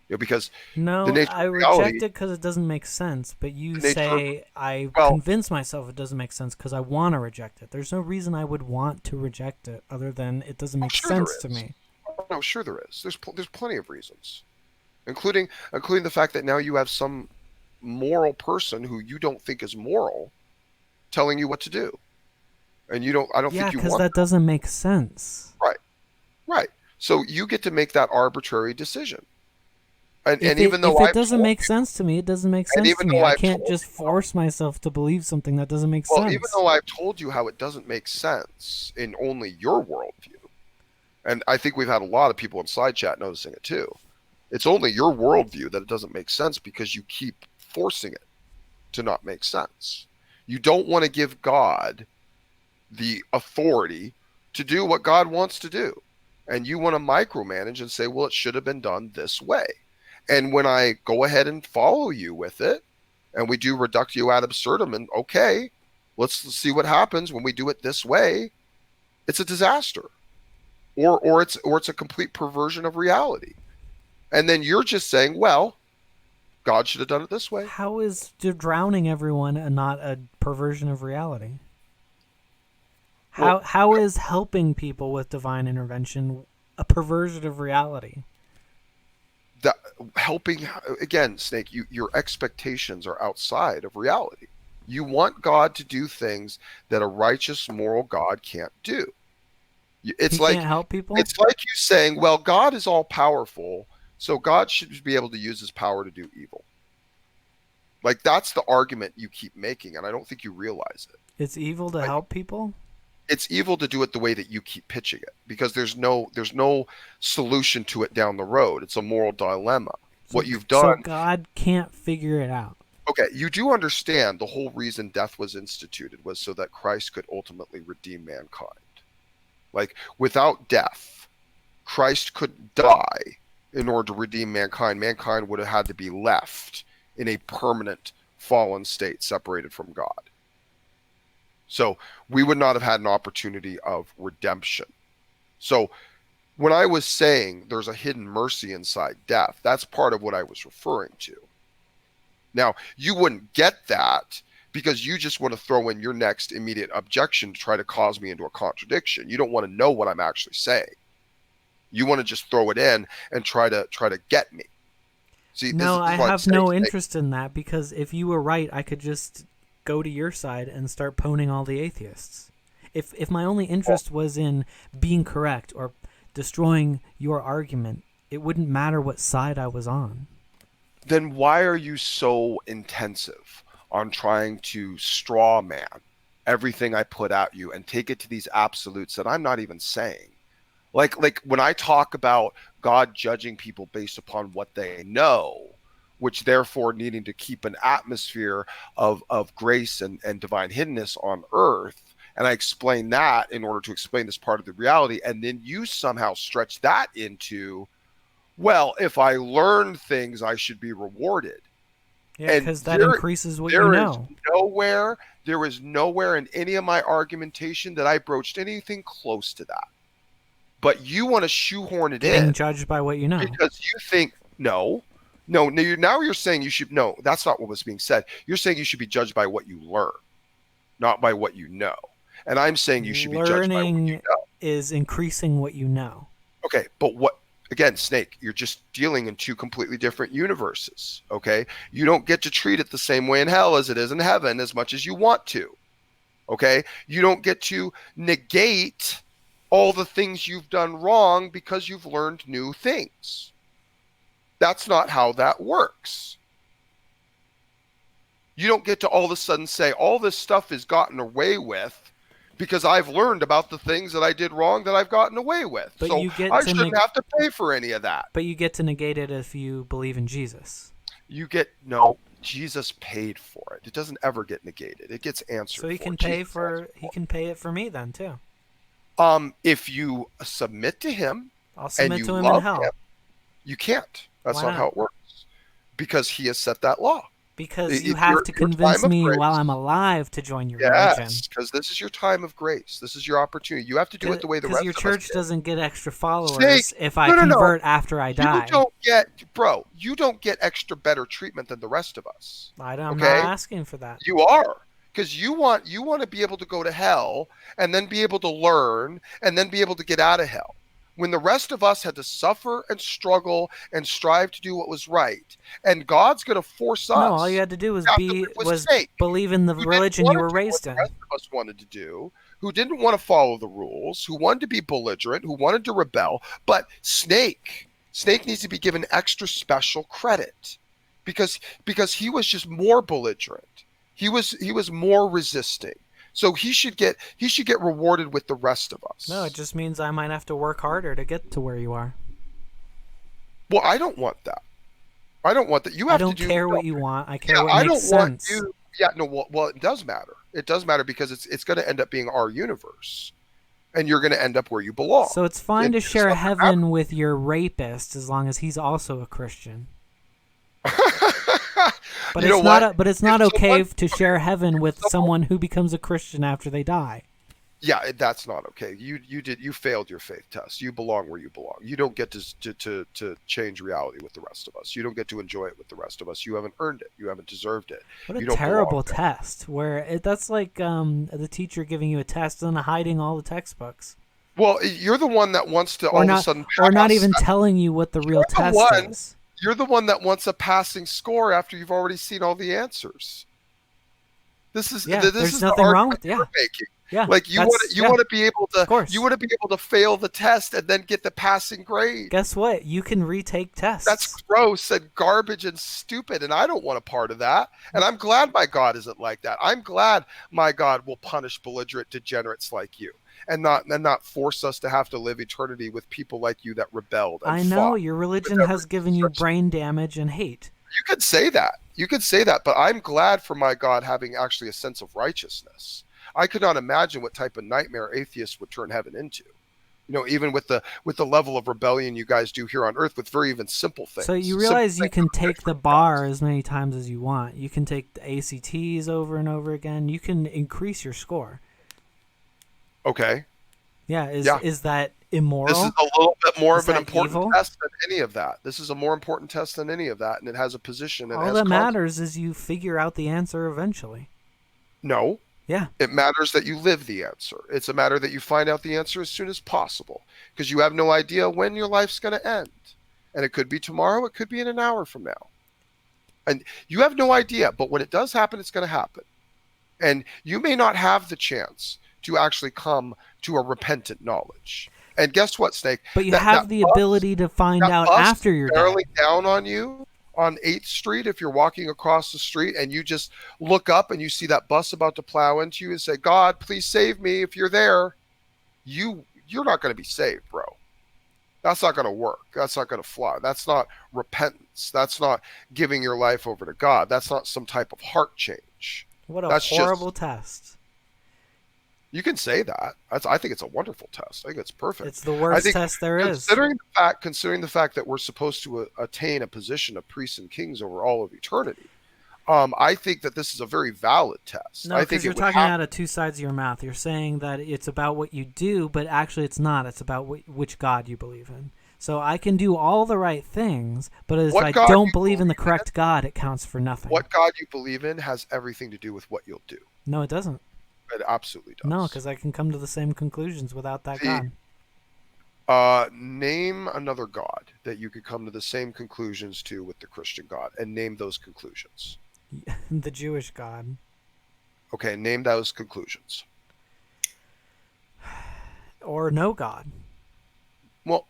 You know, because No, the nature I of reality, reject it because it doesn't make sense. But you the nature say I well- convince myself it doesn't make sense because I want to reject it. There's no reason I would want to reject it other than it doesn't make sure there sense to is. me. no, sure there is. There's plenty of reasons, including the fact that now you have some moral person who you don't think is moral telling you what to do, and you don't. I don't Yeah, think you because want that doesn't make sense. right. So you get to make that arbitrary decision. And If even though it I've doesn't told make you, sense to me, it doesn't make and sense even to me. though I I've can't told just you force myself to believe something that doesn't make well, sense. even though I've told you how it doesn't make sense in only your worldview, and I think we've had a lot of people in side chat noticing it too. It's only your worldview that it doesn't make sense because you keep forcing it to not make sense. You don't want to give God the authority to do what God wants to do. And you want to micromanage and say, well, it should have been done this way. And when I go ahead and follow you with it, and we do reductio ad absurdum, and okay, let's see what happens when we do it this way, it's a disaster. Or it's a complete perversion of reality. And then you're just saying, well, God should have done it this way. How is drowning everyone and not a perversion of reality? How is helping people with divine intervention a perversion of reality? That helping again, Snake, your expectations are outside of reality. You want God to do things that a righteous, moral God can't do. It's He like can't help people? It's like you saying, well, God is all powerful, so God should be able to use his power to do evil. Like that's the argument you keep making, and I don't think you realize it. It's evil to help people? It's evil to do it the way that you keep pitching it, because there's no solution to it down the road. It's a moral dilemma. What you've So done, God can't figure it out. okay, you do understand the whole reason death was instituted was so that Christ could ultimately redeem mankind. Like, without death, Christ couldn't die in order to redeem mankind. Mankind would have had to be left in a permanent fallen state, separated from God. So we would not have had an opportunity of redemption. So when I was saying there's a hidden mercy inside death, that's part of what I was referring to. Now, you wouldn't get that because you just want to throw in your next immediate objection to try to cause me into a contradiction. You don't want to know what I'm actually saying. You want to just throw it in and try to get me. See, No, this I is what I'm have no saying. interest in that, because if you were right, I could just go to your side and start poning all the atheists. If my only interest was in being correct or destroying your argument, it wouldn't matter what side I was on. Then why are you so intensive on trying to straw man everything I put at you and take it to these absolutes that I'm not even saying? Like when I talk about God judging people based upon what they know, which therefore needing to keep an atmosphere of grace and divine hiddenness on earth, and I explain that in order to explain this part of the reality, and then you somehow stretch that into, well, if I learn things, I should be rewarded. Yeah, because that increases what you know. There is nowhere in any of my argumentation that I broached anything close to that. But you want to shoehorn it in. Getting judged by what you know. Because you think, now you're saying you should, no, that's not what was being said. You're saying you should be judged by what you learn, not by what you know. And I'm saying you should be judged by what you know. Learning is increasing what you know. Okay, but again, Snake, you're just dealing in two completely different universes, okay? You don't get to treat it the same way in hell as it is in heaven as much as you want to, okay? You don't get to negate all the things you've done wrong because you've learned new things. That's not how that works. You don't get to all of a sudden say, all this stuff is gotten away with because I've learned about the things that I did wrong that I've gotten away with. But so you get I to shouldn't have to pay for any of that. But you get to negate it if you believe in Jesus. No, Jesus paid for it. It doesn't ever get negated. It gets answered. So he can pay it for me then too. If you submit to him, I'll submit to him in hell. You can't. That's Why not how it works. Because he has set that law. Because you have to convince me while I'm alive to join your religion. Yes, because this is your time of grace. This is your opportunity. You have to do it the way the rest of us do. Because your church doesn't get extra followers if I convert after I die. You don't get extra better treatment than the rest of us. I'm not asking for that. You are. Because you want to be able to go to hell and then be able to learn and then be able to get out of hell. When the rest of us had to suffer and struggle and strive to do what was right, and God's going to force us. No, all you had to do was believe in the religion you were raised in. The rest of us wanted to do, who didn't want to follow the rules, who wanted to be belligerent, who wanted to rebel. But Snake needs to be given extra special credit because he was just more belligerent. He was more resisting. So he should get rewarded with the rest of us. No, it just means I might have to work harder to get to where you are. Well, I don't want that. I don't want that. I don't care what you want. I care what makes sense. Well, it does matter. It does matter because it's going to end up being our universe, and you're going to end up where you belong. So it's fine to share heaven with your rapist as long as he's also a Christian. But it's not okay to share heaven with someone who becomes a Christian after they die. Yeah, that's not okay. You failed your faith test. You belong where you belong. You don't get to change reality with the rest of us. You don't get to enjoy it with the rest of us. You haven't earned it. You haven't deserved it. What a terrible test! That's like the teacher giving you a test and hiding all the textbooks. Well, you're the one that wants to all of a sudden pass. Or not even telling you what the real test is. You're the one that wants a passing score after you've already seen all the answers. There's nothing wrong with Yeah. Like you want to be able Of course. to fail the test and then get the passing grade. Guess what? You can retake tests. That's gross and garbage and stupid, and I don't want a part of that. And I'm glad my God isn't like that. I'm glad my God will punish belligerent degenerates like you, and not force us to have to live eternity with people like you that rebelled and I know fought. your religion has given you brain damage and hate. You could say that. You could say that, but I'm glad for my God having actually a sense of righteousness. I could not imagine what type of nightmare atheists would turn heaven into. Even with the level of rebellion you guys do here on Earth with very even simple things. So you realize you can take the bar as many times as you want. You can take the ACTs over and over again. You can increase your score. Okay. Yeah. Is that immoral? This is a little bit more of an important evil? test than any of that. This is a more important test than any of that, and it has a position. And all that matters is you figure out the answer eventually. No. Yeah. It matters that you live the answer. It's a matter that you find out the answer as soon as possible, because you have no idea when your life's going to end. And it could be tomorrow. It could be in an hour from now. And you have no idea. But when it does happen, it's going to happen. And you may not have the chance to actually come to a repentant knowledge. And guess what, Snake? But you have the ability to find out after you're barreling down on you on 8th Street, if you're walking across the street and you just look up and you see that bus about to plow into you and say, God, please save me. If you're there, you're not going to be saved, bro. That's not going to work. That's not going to fly. That's not repentance. That's not giving your life over to God. That's not some type of heart change. What a horrible test. You can say that. I think it's a wonderful test. I think it's perfect. It's the worst test there is. Considering the fact that we're supposed to attain a position of priests and kings over all of eternity, I think that this is a very valid test. No, because you're talking out of two sides of your mouth. You're saying that it's about what you do, but actually it's not. It's about which God you believe in. So I can do all the right things, but if I don't believe in the correct God, it counts for nothing. What God you believe in has everything to do with what you'll do. No, it doesn't. It absolutely does. No, because I can come to the same conclusions without that God. Name another God that you could come to the same conclusions to with the Christian God, and name those conclusions. The Jewish God. Okay, name those conclusions. Or no God. Well,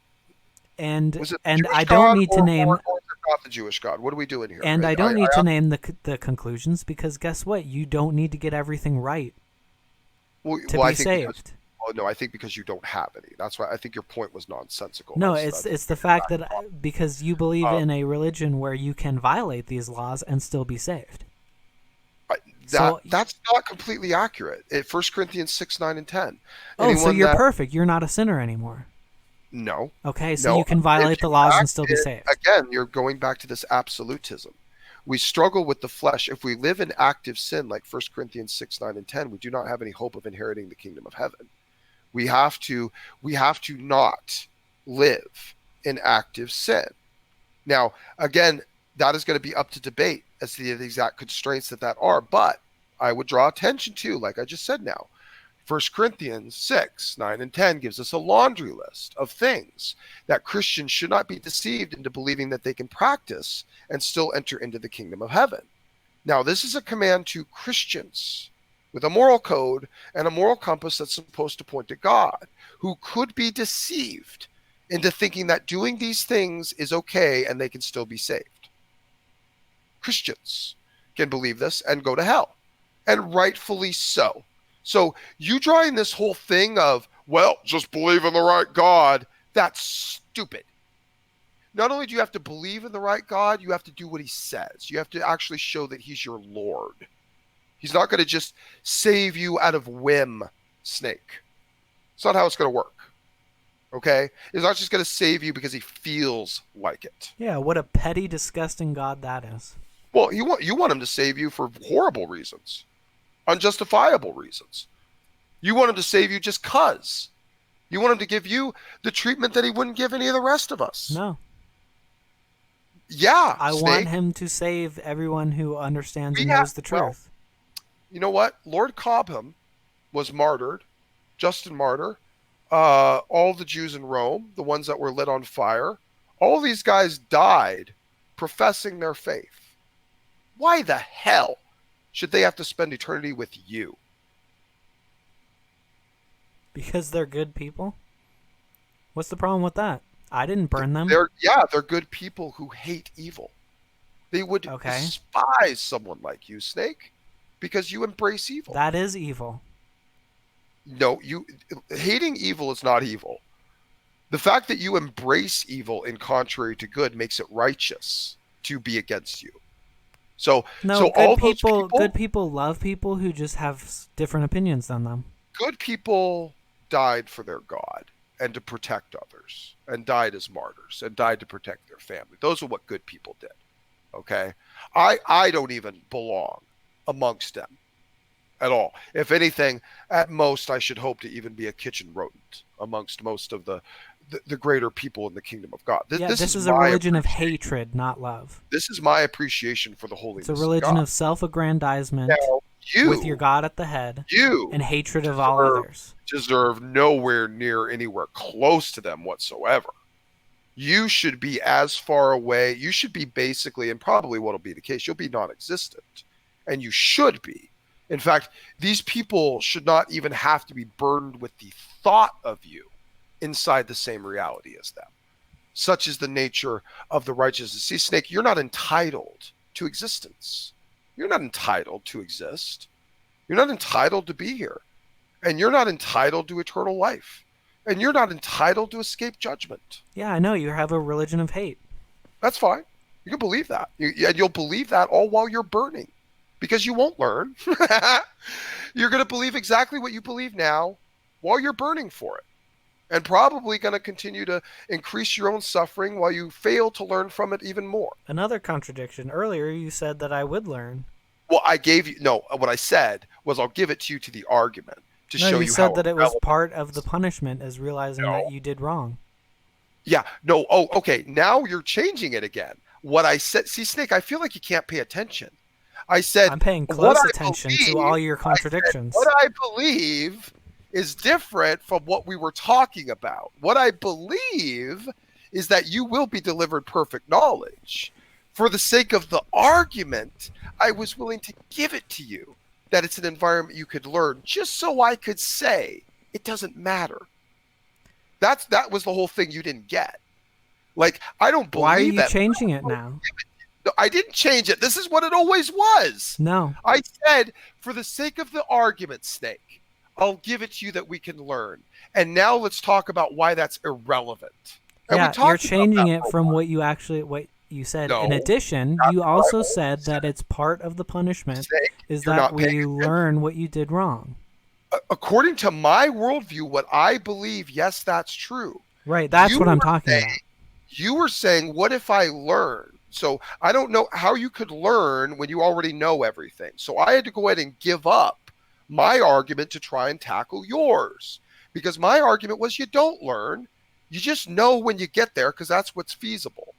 and I don't need to name. Or not the Jewish God. What are we doing here? And I don't need to name the conclusions, because guess what? You don't need to get everything right. To be saved. No, I think because you don't have any. That's why I think your point was nonsensical. No, it's the fact that because you believe in a religion where you can violate these laws and still be saved. That's not completely accurate. 1 Corinthians 6, 9, and 10. So you're perfect. You're not a sinner anymore. No. Okay, so you can violate the laws and still be saved. Again, you're going back to this absolutism. We struggle with the flesh. If we live in active sin, like 1 Corinthians 6, 9, and 10, we do not have any hope of inheriting the kingdom of heaven. We have to not live in active sin. Now, again, that is going to be up to debate as to the exact constraints that are. But I would draw attention to, like I just said now, 1 Corinthians 6, 9, and 10 gives us a laundry list of things that Christians should not be deceived into believing that they can practice and still enter into the kingdom of heaven. Now, this is a command to Christians with a moral code and a moral compass that's supposed to point to God, who could be deceived into thinking that doing these things is okay and they can still be saved. Christians can believe this and go to hell, and rightfully so. So you drawing this whole thing of, well, just believe in the right God, that's stupid. Not only do you have to believe in the right God, you have to do what he says. You have to actually show that he's your Lord. He's not going to just save you out of whim, Snake. It's not how it's going to work. Okay? He's not just going to save you because he feels like it. Yeah, what a petty, disgusting God that is. Well, you want him to save you for horrible reasons. Unjustifiable reasons. You want him to save you just cuz. You want him to give you the treatment that he wouldn't give any of the rest of us. No. Yeah. I want him to save everyone who understands and knows the truth. Well, you know what? Lord Cobham was martyred. Justin Martyr. All the Jews in Rome, the ones that were lit on fire. All these guys died professing their faith. Why the hell should they have to spend eternity with you? Because they're good people? What's the problem with that? I didn't burn them. They're good people who hate evil. They would despise someone like you, Snake, because you embrace evil. That is evil. No, hating evil is not evil. The fact that you embrace evil in contrary to good makes it righteous to be against you. So good people love people who just have different opinions than them. Good people died for their God and to protect others, and died as martyrs, and died to protect their family. Those are what good people did. Okay? I don't even belong amongst them at all. If anything, at most, I should hope to even be a kitchen rodent amongst most of the greater people in the kingdom of God. This is a religion of hatred, not love. This is my appreciation for the holiness of God. It's a religion of self-aggrandizement with your God at the head and hatred of all others. Deserve nowhere near anywhere close to them whatsoever. You should be as far away. You should be basically, and probably what will be the case, you'll be non-existent. And you should be. In fact, these people should not even have to be burdened with the thought of you inside the same reality as them. Such is the nature of the righteousness. See, Snake, you're not entitled to existence. You're not entitled to exist. You're not entitled to be here. And you're not entitled to eternal life. And you're not entitled to escape judgment. Yeah, I know. You have a religion of hate. That's fine. You can believe that. And you'll believe that all while you're burning. Because you won't learn. You're going to believe exactly what you believe now while you're burning for it. And probably going to continue to increase your own suffering while you fail to learn from it even more. Another contradiction. Earlier, you said that I would learn. Well, what I said was I'll give it to you to the argument to show you how. You said that it was part of the punishment is realizing that you did wrong. Yeah. No. Oh, okay. Now you're changing it again. What I said, see, Snake, I feel like you can't pay attention. I said I'm paying close attention to all your contradictions. What I believe is different from what we were talking about. What I believe is that you will be delivered perfect knowledge. For the sake of the argument, I was willing to give it to you, that it's an environment you could learn, just so I could say it doesn't matter. That was the whole thing you didn't get. Like, I don't believe that. Why are you changing it now? No, I didn't change it. This is what it always was. No. I said, for the sake of the argument, Snake, I'll give it to you that we can learn. And now let's talk about why that's irrelevant. And you're changing it from what you said. No, in addition, you also said that it's part of the punishment is that we learn what you did wrong. According to my worldview, what I believe, yes, that's true. Right, that's what I'm talking about. You were saying, what if I learn? So I don't know how you could learn when you already know everything. So I had to go ahead and give up my argument to try and tackle yours. Because my argument was you don't learn. You just know when you get there because that's what's feasible.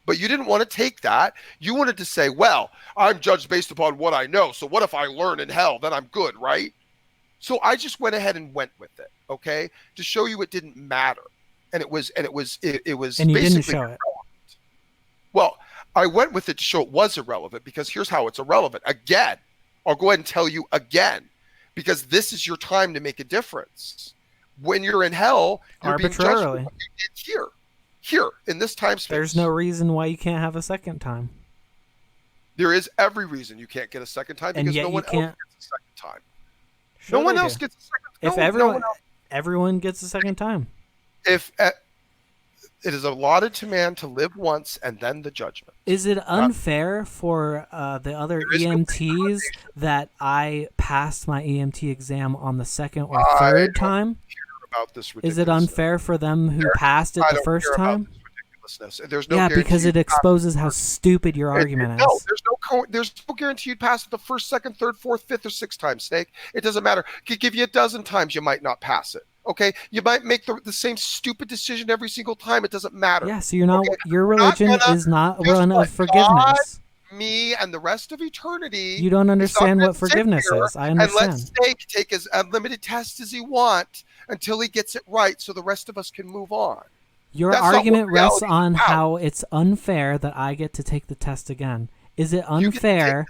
But you didn't want to take that. You wanted to say, well, I'm judged based upon what I know. So what if I learn in hell? Then I'm good, right? So I just went ahead and went with it, okay? To show you it didn't matter. And it was And you basically didn't show it. Well, I went with it to show it was irrelevant because here's how it's irrelevant. Again, I'll go ahead and tell you again, because this is your time to make a difference. When you're in hell, you're being judged for what you did here, in this time space. There's no reason why you can't have a second time. There is every reason you can't get a second time because no one else gets a second time. Sure, no one else gets a second time. If everyone gets a second time. If it is allotted to man to live once and then the judgment. Is it unfair for the other EMTs that I passed my EMT exam on the second or third time? About this is it unfair for them who passed it the first time? There's no because it exposes how stupid your argument is. No, there's no guarantee you'd pass it the first, second, third, fourth, fifth, or sixth time, Snake. It doesn't matter. Could give you a dozen times you might not pass it. Okay, you might make the same stupid decision every single time. It doesn't matter. Yeah, so you're not. Okay? Your religion is not one of forgiveness. God, me and the rest of eternity. You don't understand what forgiveness is. I understand. And let Snake take as unlimited tests as he wants until he gets it right, so the rest of us can move on. Your argument rests on how it's unfair that I get to take the test again. Is it unfair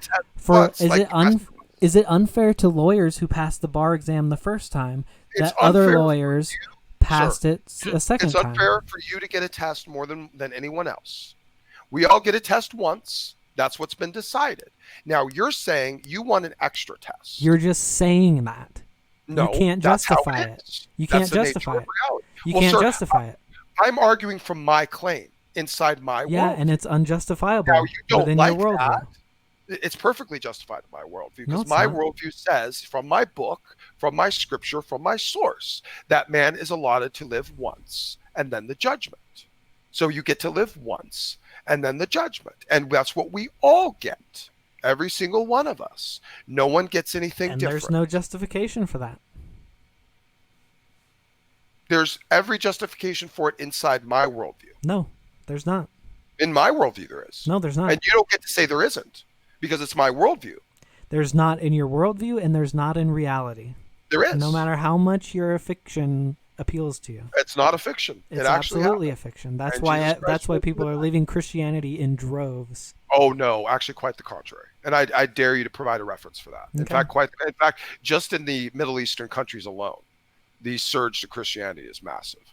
Is it unfair to lawyers who passed the bar exam the first time It's that other unfair for lawyers passed it a second It's time? unfair for you to get a test more than anyone else. We all get a test once. That's what's been decided. Now you're saying you want an extra test. You're just saying that. No, you can't that's how justify it it. is. You That's can't the nature justify of it. reality. You Well, can't sir, justify it. I'm arguing from my claim inside my Yeah, world. and it's unjustifiable Now you don't within like your worldview. that. It's perfectly justified in my worldview No, because it's my not. worldview says, from my book, from my scripture, from my source, that man is allotted to live once and then the judgment. So you get to live once and then the judgment. And that's what we all get. Every single one of us. No one gets anything And different. there's no justification for that. There's every justification for it inside my worldview. No, there's not. In my worldview, there is. No, there's not. And you don't get to say there isn't because it's my worldview. There's not in your worldview, and there's not in reality. There is. No matter how much your fiction appeals to you. It's not a fiction. It's it actually absolutely happened. a fiction. That's And why Jesus Christ that's why was people the are man. leaving Christianity in droves. Oh no, actually quite the contrary. And I dare you to provide a reference for that. In Okay. fact, just in the Middle Eastern countries alone, the surge to Christianity is massive.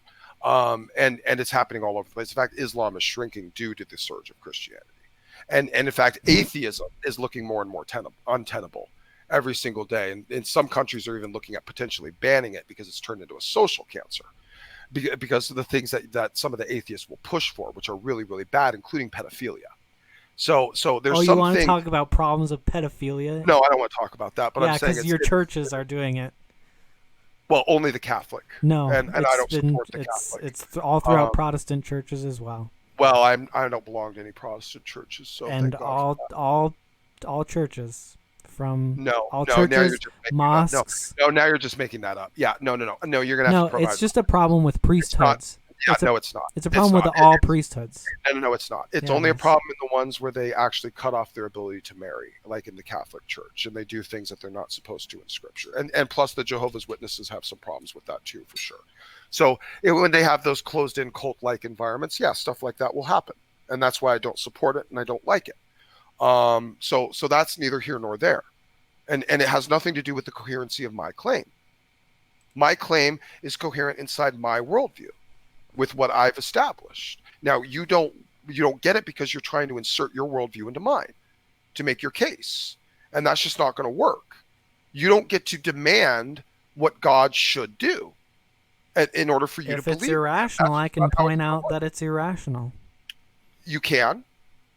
And it's happening all over the place. In fact, Islam is shrinking due to the surge of Christianity. And in fact, atheism is looking more and more untenable every single day. And in some countries are even looking at potentially banning it because it's turned into a social cancer. Because of the things that some of the atheists will push for, which are really, really bad, including pedophilia. So there's Oh, you want to something. talk about problems of pedophilia? No, I don't want to talk about that. But Yeah, I'm saying because your churches are doing it. well, only the Catholic. No, and I don't support the Catholic. It's all throughout Protestant churches as well. Well, I don't belong to any Protestant churches, so And thank God for that. all churches from No, all no, now you're churches, just making mosques. No, now you're just making that up. Yeah, no, you're gonna have No, to provide. it's just a problem with priesthoods. Yeah, it's a, no, it's not. It's a problem with not. all priesthoods. No, it's not. It's Yeah, only it a is. problem in the ones where they actually cut off their ability to marry, like in the Catholic Church, and they do things that they're not supposed to in Scripture. And plus, the Jehovah's Witnesses have some problems with that too, for sure. So when they have those closed-in cult-like environments, yeah, stuff like that will happen, and that's why I don't support it and I don't like it. So that's neither here nor there, and it has nothing to do with the coherency of my claim. My claim is coherent inside my worldview with what I've established. Now you don't get it because you're trying to insert your worldview into mine to make your case, and that's just not going to work. You don't get to demand what God should do in order for you If to it's believe. irrational, I can not how point it's out gonna that it's irrational. You can,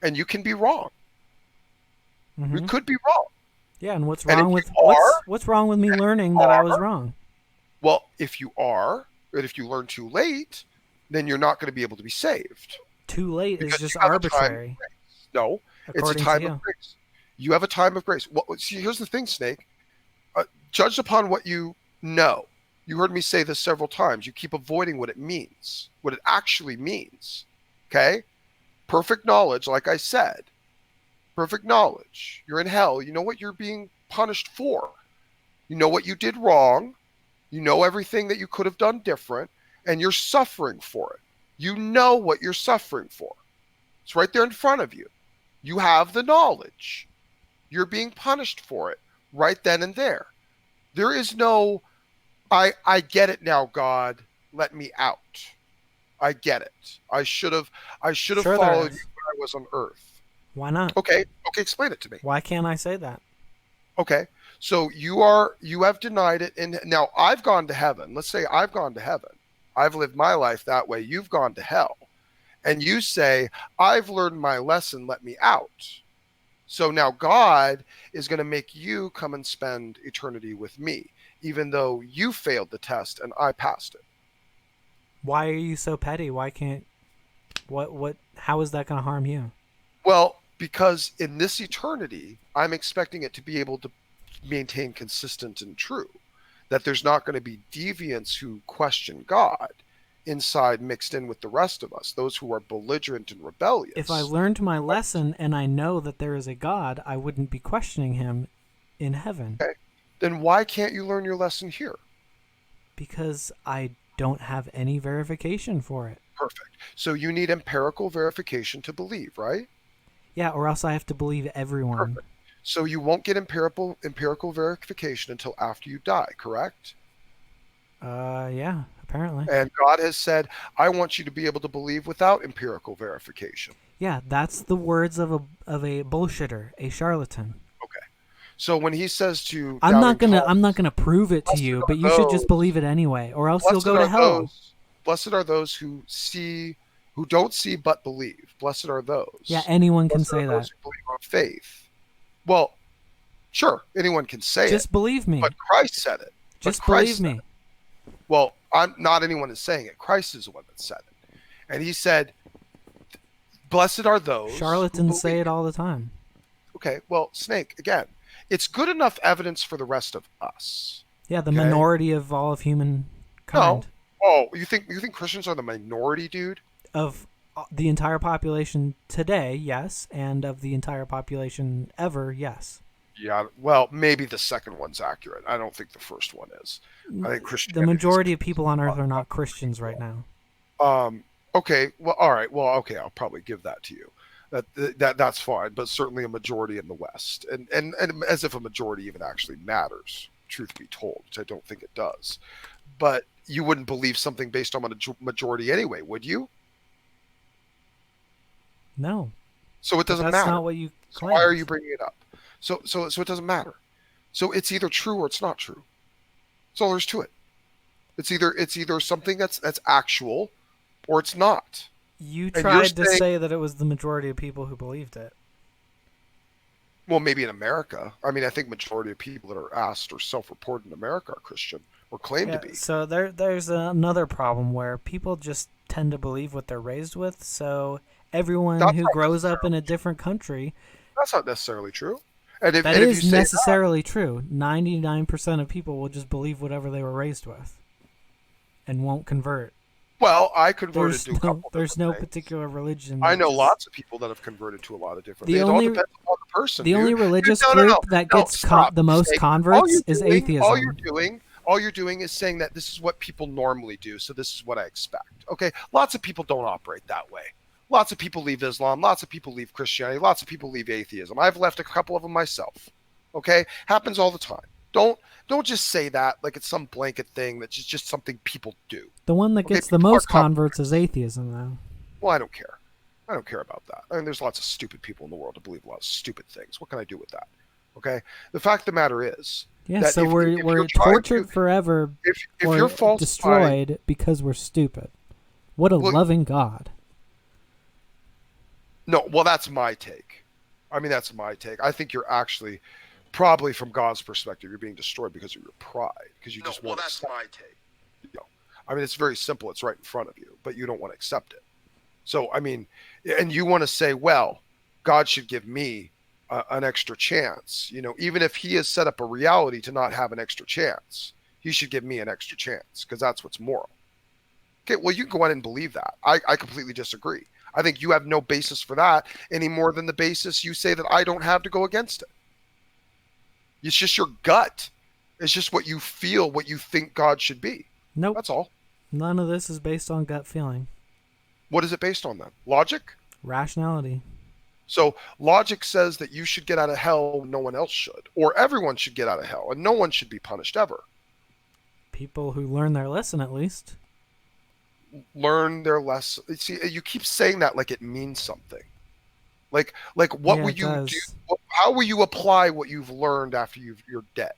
and you can be wrong. Mhm. You could be wrong. Yeah, and what's And wrong if with you are- what's wrong with me learning that I was wrong? Well, if you are, or if you learn too late, then you're not going to be able to be saved. Too late is Because just you have a time arbitrary. No, it's a According time to of you. grace. You have a time of grace. Well, see, here's the thing, Snake. Judged upon what you know. You heard me say this several times. You keep avoiding what it means, what it actually means. Okay? Perfect knowledge, like I said. Perfect knowledge. You're in hell. You know what you're being punished for. You know what you did wrong. You know everything that you could have done different, and you're suffering for it. You know what you're suffering for. It's right there in front of you. You have the knowledge. You're being punished for it right then and there. There is no, I get it now, God, let me out. I get it. I should have Sure there followed is. you when I was on earth. Why not? Okay, explain it to me. Why can't I say that? Okay. So you have denied it, and now I've gone to heaven. Let's say I've gone to heaven. I've lived my life that way. You've gone to hell. And you say, I've learned my lesson, let me out. So now God is going to make you come and spend eternity with me, even though you failed the test and I passed it. Why are you so petty? Why can't how is that going to harm you? Well, because in this eternity, I'm expecting it to be able to maintain consistent and true, that there's not going to be deviants who question God inside mixed in with the rest of us, those who are belligerent and rebellious. If I learned my lesson and I know that there is a God, I wouldn't be questioning him in heaven. Okay. Then why can't you learn your lesson here? Because I don't have any verification for it. Perfect. So you need empirical verification to believe, right? Yeah, or else I have to believe everyone. Perfect. So you won't get empirical verification until after you die, correct? Yeah, apparently. And God has said, I want you to be able to believe without empirical verification. Yeah, that's the words of a bullshitter, a charlatan. Okay. So when he says to I'm not doubting Thomas, gonna prove it to blessed you, are but you should just those believe it anyway, or else you'll blessed go to are hell. those who don't see but believe. Blessed are those. Yeah, anyone can Blessed say are that. those who believe on faith. Well, sure, anyone can say Just it, believe me. but Christ said it. Just But Christ believe me. said it. Well, I'm not anyone is saying it. Christ is the one that said it. And he said, blessed are those who Charlatans say believe. it all the time. Okay, well, Snake, again, it's good enough evidence for the rest of us. Yeah, the Okay. minority of all of humankind. No. Oh, you think Christians are the minority, dude? Of the entire population today, yes, and of the entire population ever, yes. Yeah, well, maybe the second one's accurate. I don't think the first one is. I think Christianity. The majority of people on Earth are not Christians right now. Okay. Well, all right. Well, okay. I'll probably give that to you. That's fine, but certainly a majority in the West, and as if a majority even actually matters. Truth be told, which I don't think it does. But you wouldn't believe something based on a majority anyway, would you? No. So it doesn't That's matter. not what you So claim. why are you bringing it up? So it doesn't matter. So it's either true or it's not true. That's all there's to it. It's either something that's actual, or it's not. You And tried to saying- say that it was the majority of people who believed it. Well, maybe in America. I mean, I think majority of people that are asked or self-reported in America are Christian or claim to be. So there's another problem where people just tend to believe what they're raised with. So everyone That's who not grows up in a different country, That's not necessarily true. And if that and if is you say necessarily true. 99% of people will just believe whatever they were raised with, and won't convert. well, I converted There's to a couple. there's no different things. particular religion. I that know just- lots of people that have converted to a lot of different The things. only- It all depends upon the person. The dude. only religious Dude, no. group that No, gets stop. the most Snake. converts is atheism. All you're doing is saying that this is what people normally do, so this is what I expect. Okay? Lots of people don't operate that way. Lots of people leave Islam, lots of people leave Christianity, lots of people leave atheism. I've left a couple of them myself. Okay? Happens all the time. Don't just say that like it's some blanket thing that's just something people do. The one that Okay, gets the people are most converts is atheism, though. Well, I don't care. I don't care about that. I mean, there's lots of stupid people in the world that believe a lot of stupid things. What can I do with that? Okay? The fact of the matter is, Yeah, that so if we're you're trying tortured to- forever if or you're falsifying, destroyed because we're stupid. What a Well, loving God. no, well, that's my take. I mean, that's my take. I think you're actually, probably from God's perspective, you're being destroyed because of your pride, because you just won't accept my take. I mean, it's very simple. It's right in front of you, but you don't want to accept it. So, I mean, and you want to say, well, God should give me an extra chance. You know, even if he has set up a reality to not have an extra chance, he should give me an extra chance because that's what's moral. Okay, well, you can go ahead and believe that. I completely disagree. I think you have no basis for that any more than the basis you say that I don't have to go against it. It's just your gut. It's just what you feel, what you think God should be. Nope. That's all. None of this is based on gut feeling. What is it based on then? Logic? Rationality. So logic says that you should get out of hell when no one else should, or everyone should get out of hell and no one should be punished ever. People who learn their lesson, at least. Learn their lesson. See, you keep saying that like it means something. Like what Yeah, will it you does. do? How will you apply what you've learned after you're dead?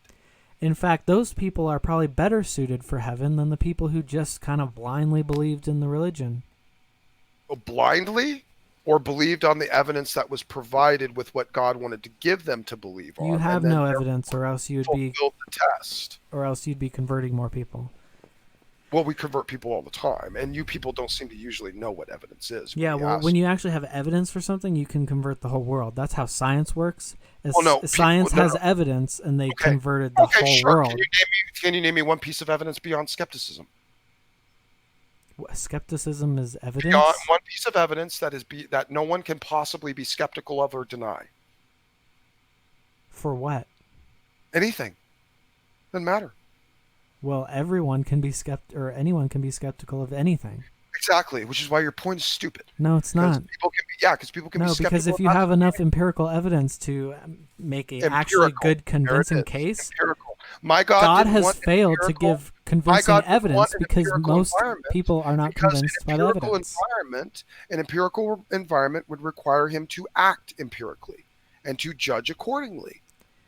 In fact, those people are probably better suited for heaven than the people who just kind of blindly believed in the religion. Blindly? Or believed on the evidence that was provided with what God wanted to give them to believe on. You have and then no evidence, or else you'd be fulfilled the test. converting more people. Well, we convert people all the time, and you people don't seem to usually know what evidence is. Yeah, well, when you actually have evidence for something, you can convert the whole world. That's how science works. Science has evidence, and they converted the whole world. Can you name me one piece of evidence beyond skepticism? Skepticism is evidence? Beyond one piece of evidence that no one can possibly be skeptical of or deny. For what? Anything. Doesn't matter. Well, everyone can be anyone can be skeptical of anything. Exactly, which is why your point is stupid. No, it's not. Because people can be No, skeptical. because if you have enough empirical evidence to make a actually good, convincing case, Empirical. My God didn't has want an failed to empirical- give My convincing God didn't want evidence an because empirical most environment, people are not because convinced by the evidence. an empirical environment would require him to act empirically and to judge accordingly.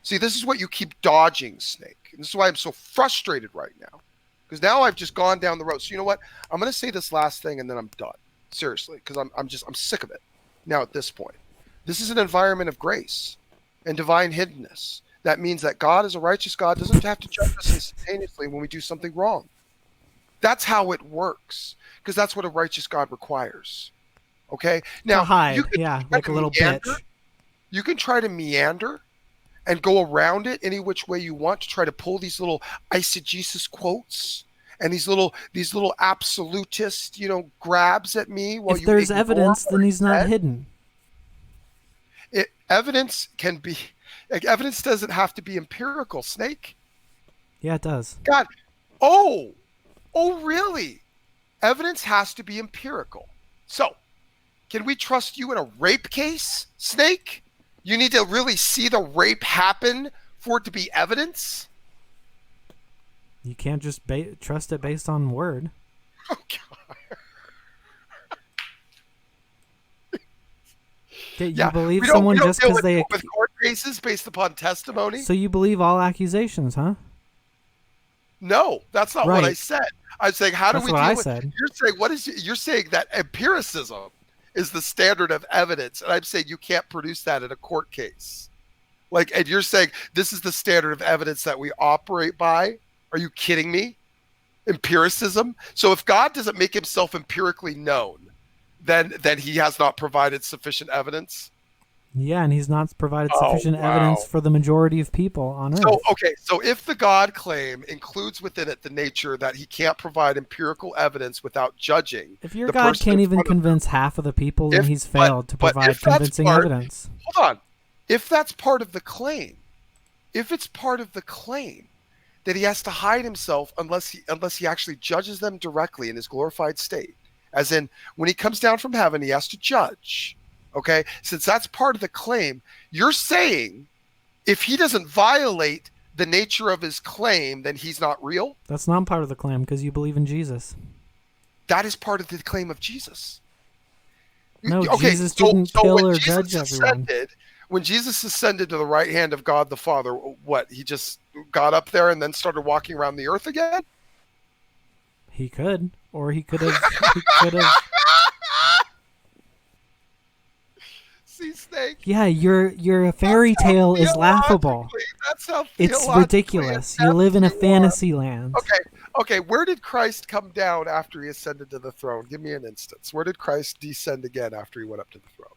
See, this is what you keep dodging, Snake. And this is why I'm so frustrated right now. Because now I've just gone down the road. So you know what? I'm going to say this last thing and then I'm done. Seriously, because I'm sick of it. Now at this point, this is an environment of grace and divine hiddenness. That means that God, as a righteous God, doesn't have to judge us instantaneously when we do something wrong. That's how it works, because that's what a righteous God requires. Okay? Now, to hide, you can try like to a little meander. bitch. You can try to meander and go around it any which way you want to try to pull these little eisegesis quotes and these little absolutist, grabs at me while If you there's ignore evidence, what then I he's not said. hidden. Evidence can be, evidence doesn't have to be empirical, Snake. Yeah, it does. God, oh really? Evidence has to be empirical. So, can we trust you in a rape case, Snake? You need to really see the rape happen for it to be evidence? You can't just trust it based on word. Oh, God. You believe we someone don't just deal because they... with court cases based upon testimony? So you believe all accusations, huh? No, that's not what I Right. said. I'm saying, how do That's we what deal I with said. You're saying that empiricism is the standard of evidence, and I'm saying you can't produce that in a court case. And you're saying this is the standard of evidence that we operate by? Are you kidding me? Empiricism? So if God doesn't make himself empirically known, then he has not provided sufficient evidence? Yeah, and he's not provided sufficient evidence for the majority of people on Earth. So if the God claim includes within it the nature that he can't provide empirical evidence without judging, If your God can't even convince half of the people, then he's failed to provide convincing evidence. Hold on. If that's part of the claim, if it's part of the claim that he has to hide himself unless he actually judges them directly in his glorified state, as in when he comes down from heaven, he has to judge. Okay, since that's part of the claim, you're saying if he doesn't violate the nature of his claim, then he's not real? That's not part of the claim because you believe in Jesus. That is part of the claim of Jesus. No, Jesus didn't kill or judge everyone. When Jesus ascended to the right hand of God the Father, what, he just got up there and then started walking around the earth again? He could, or he could have. See, Snake? Yeah, your fairy tale is laughable. That's how it's ridiculous. You live in a fantasy land. Okay. Where did Christ come down after he ascended to the throne? Give me an instance. Where did Christ descend again after he went up to the throne?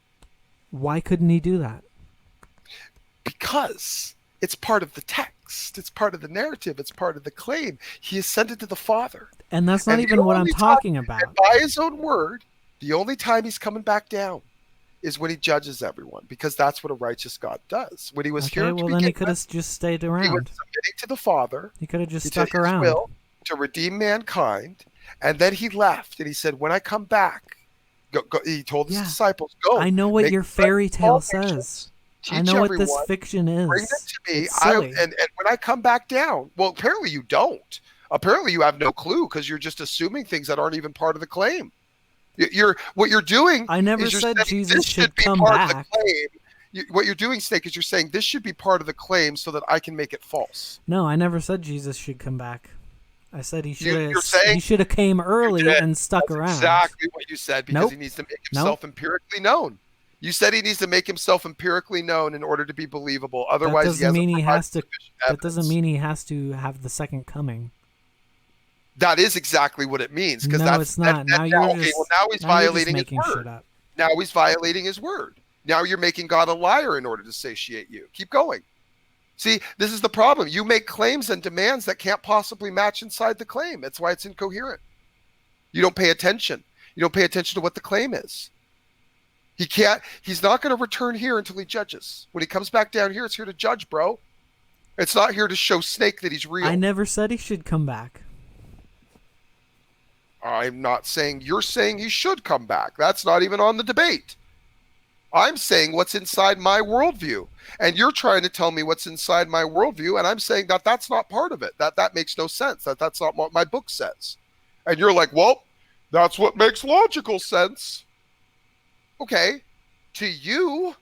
Why couldn't he do that? Because it's part of the text. It's part of the narrative. It's part of the claim. He ascended to the Father. And that's not even what I'm talking about. And by his own word, the only time he's coming back down is when he judges everyone, because that's what a righteous God does. When he was here, well, then he could have just stayed around. He was submitting to the Father. He could have just stuck around. Will to redeem mankind, and then he left, and he said, "When I come back," go, he told his disciples, "Go." I know what your fairy tale says. I know what this fiction is. Bring them to me. It's silly. And when I come back down, well, apparently you don't. Apparently you have no clue because you're just assuming things that aren't even part of the claim. What you're doing. I never said Jesus should come back. What you're doing, Snake, is you're saying this should be part of the claim so that I can make it false. No, I never said Jesus should come back. I said he should have came early and stuck around. Exactly what you said, because he needs to make himself empirically known. You said he needs to make himself empirically known in order to be believable. Otherwise, that doesn't mean he has to. That doesn't mean he has to have the second coming. That is exactly what it means. No, it's not. Now he's violating his word. Now he's violating his word. Now you're making God a liar in order to satiate you. Keep going. See, this is the problem. You make claims and demands that can't possibly match inside the claim. That's why it's incoherent. You don't pay attention. You don't pay attention to what the claim is. He's not going to return here until he judges. When he comes back down here, it's here to judge, bro. It's not here to show Snake that he's real. I never said he should come back. I'm not saying you're saying he should come back. That's not even on the debate. I'm saying what's inside my worldview. And you're trying to tell me what's inside my worldview, and I'm saying that that's not part of it. That makes no sense. That's not what my book says. And you're like, well, that's what makes logical sense. Okay, to you,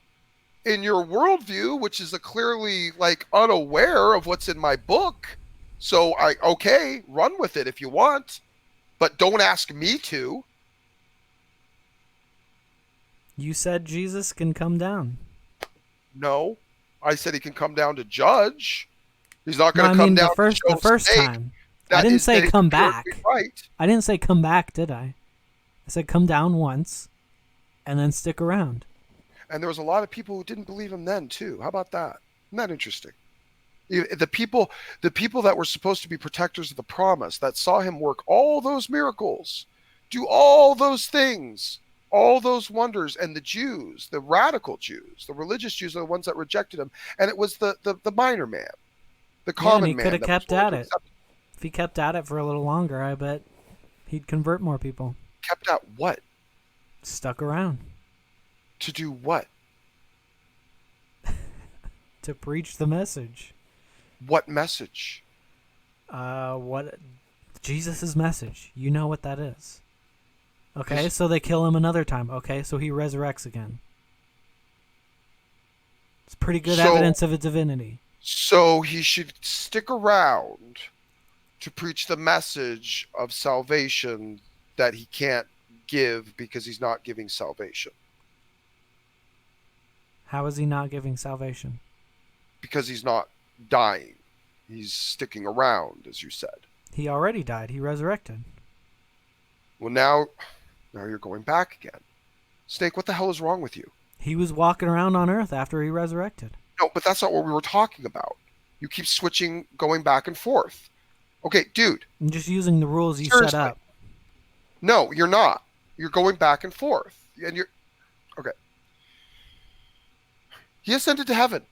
in your worldview, which is a clearly like unaware of what's in my book. So okay, run with it if you want, but don't ask me to. You said Jesus can come down. No, I said he can come down to judge. He's not No, going I to come mean down the first time. I didn't say come back. Right. I didn't say come back, did I? I said come down once, and then stick around. And there was a lot of people who didn't believe him then too. How about that? Isn't that interesting? The people that were supposed to be protectors of the promise, that saw him work all those miracles, do all those things, all those wonders, and the Jews, the radical Jews, the religious Jews are the ones that rejected him. And it was the minor man, the common man. He could have kept at it. If he kept at it for a little longer, I bet he'd convert more people. Kept at what? Stuck around. To do what? To preach the message. What message? What? Jesus' message. You know what that is. Okay, so they kill him another time. Okay, so he resurrects again. It's pretty good evidence of a divinity. So he should stick around to preach the message of salvation that he can't give because he's not giving salvation. How is he not giving salvation? Because he's not dying. He's sticking around, as you said. He already died. He resurrected. Well, now you're going back again. Snake, what the hell is wrong with you? He was walking around on Earth after he resurrected. No, but that's not what we were talking about. You keep switching, going back and forth. Okay, dude. I'm just using the rules you seriously. set up. No, you're not. You're going back and forth. And you're... Okay. He ascended to heaven.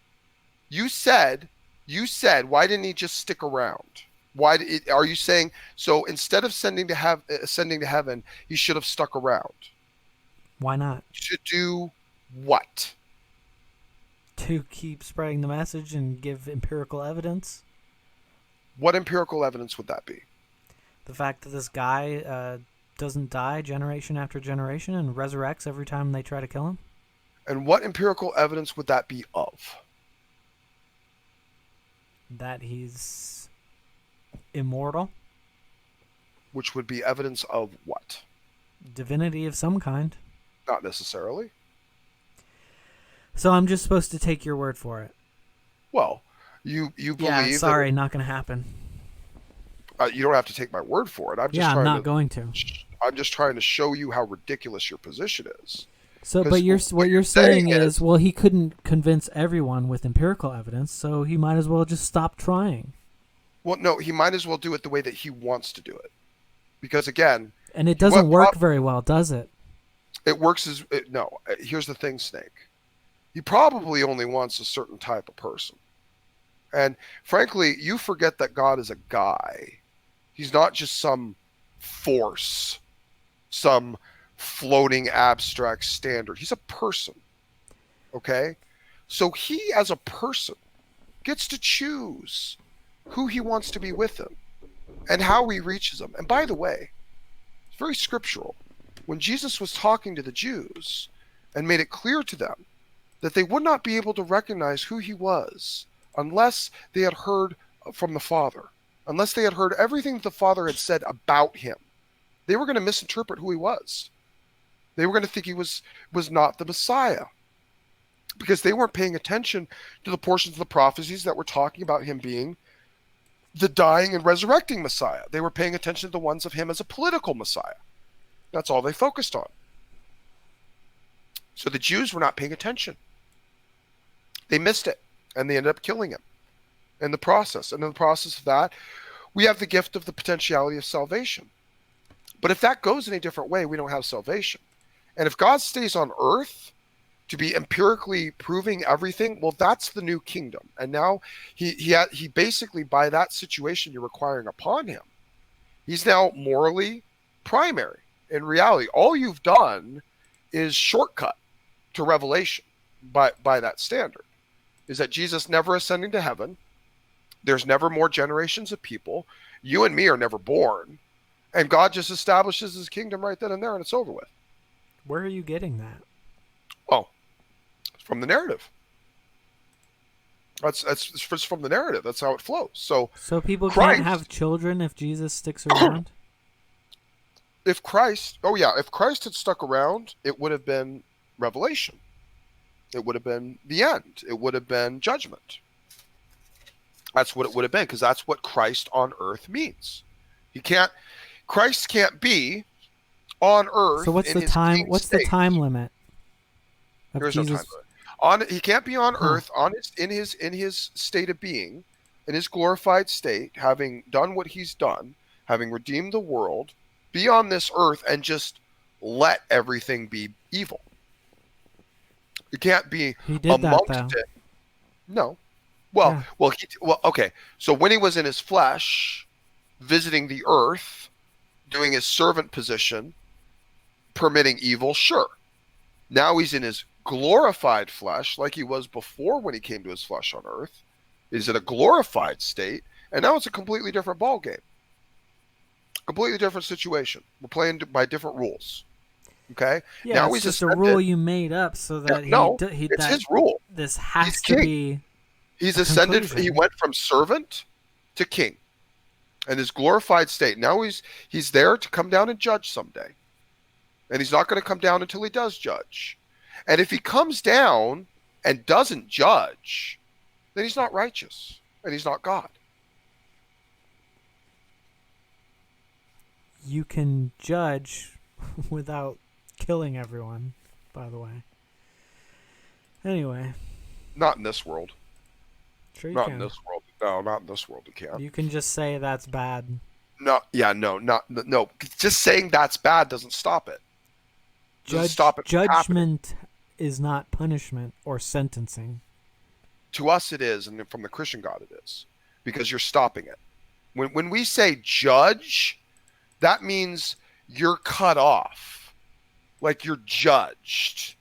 You said, why didn't he just stick around? Are you saying, so instead of ascending to heaven, he should have stuck around? Why not? To do what? To keep spreading the message and give empirical evidence. What empirical evidence would that be? The fact that this guy doesn't die generation after generation and resurrects every time they try to kill him. And what empirical evidence would that be of? That he's immortal. Which would be evidence of what? Divinity of some kind. Not necessarily. So I'm just supposed to take your word for it. Well, you believe. Yeah, sorry, not going to happen. You don't have to take my word for it. I'm not going to. I'm just trying to show you how ridiculous your position is. So, but what you're saying is, well, he couldn't convince everyone with empirical evidence, so he might as well just stop trying. Well, no, he might as well do it the way that he wants to do it. Because again... And it doesn't work very well, does it? It works no, here's the thing, Snake. He probably only wants a certain type of person. And frankly, you forget that God is a guy. He's not just some force, some floating abstract standard. He's a person. Okay? So he, as a person, gets to choose who he wants to be with him and how he reaches them. And by the way, it's very scriptural. When Jesus was talking to the Jews and made it clear to them that they would not be able to recognize who he was unless they had heard from the Father, unless they had heard everything that the Father had said about him, they were going to misinterpret who he was. They were going to think he was not the Messiah because they weren't paying attention to the portions of the prophecies that were talking about him being the dying and resurrecting Messiah. They were paying attention to the ones of him as a political Messiah. That's all they focused on. So the Jews were not paying attention. They missed it, and they ended up killing him in the process. And in the process of that, we have the gift of the potentiality of salvation. But if that goes in a different way, we don't have salvation. And if God stays on earth to be empirically proving everything, well, that's the new kingdom. And now he basically, by that situation you're requiring upon him, he's now morally primary. In reality, all you've done is shortcut to revelation by that standard. Is that Jesus never ascending to heaven. There's never more generations of people. You and me are never born. And God just establishes his kingdom right then and there, and it's over with. Where are you getting that? Oh, it's from the narrative. That's from the narrative. That's how it flows. So people Christ, can't have children if Jesus sticks around? if Christ had stuck around, it would have been revelation. It would have been the end. It would have been judgment. That's what it would have been, because that's what Christ on earth means. Christ can't be on earth. So what's the time? What's the time limit? There's no time limit. He can't be on earth in his state of being, in his glorified state, having done what he's done, having redeemed the world, be on this earth and just let everything be evil. You can't be he did amongst that, though. it. No. Well, okay. So when he was in his flesh, visiting the earth, doing his servant position, permitting evil, sure. Now he's in his glorified flesh, like he was before when he came to his flesh on earth. He's in a glorified state, and now it's a completely different ball game. Completely different situation. We're playing by different rules. Okay. Yeah, now it's he's just ascended. a rule you made up so that it's his rule. This has He's to king. be. He's ascended. Conclusion. He went from servant to king, in his glorified state. Now he's there to come down and judge someday, and he's not going to come down until he does judge. And if he comes down and doesn't judge, then he's not righteous and he's not God. You can judge without killing everyone, by the way. Anyway. Not in this world. Sure you not can. in this world. No, not in this world. You can't. You can just say that's bad. No. Just saying that's bad doesn't stop it. Doesn't stop it from happening. Judgment is not punishment or sentencing. To us it is, and from the Christian God it is, because you're stopping it. When we say judge, that means you're cut off, like you're judged,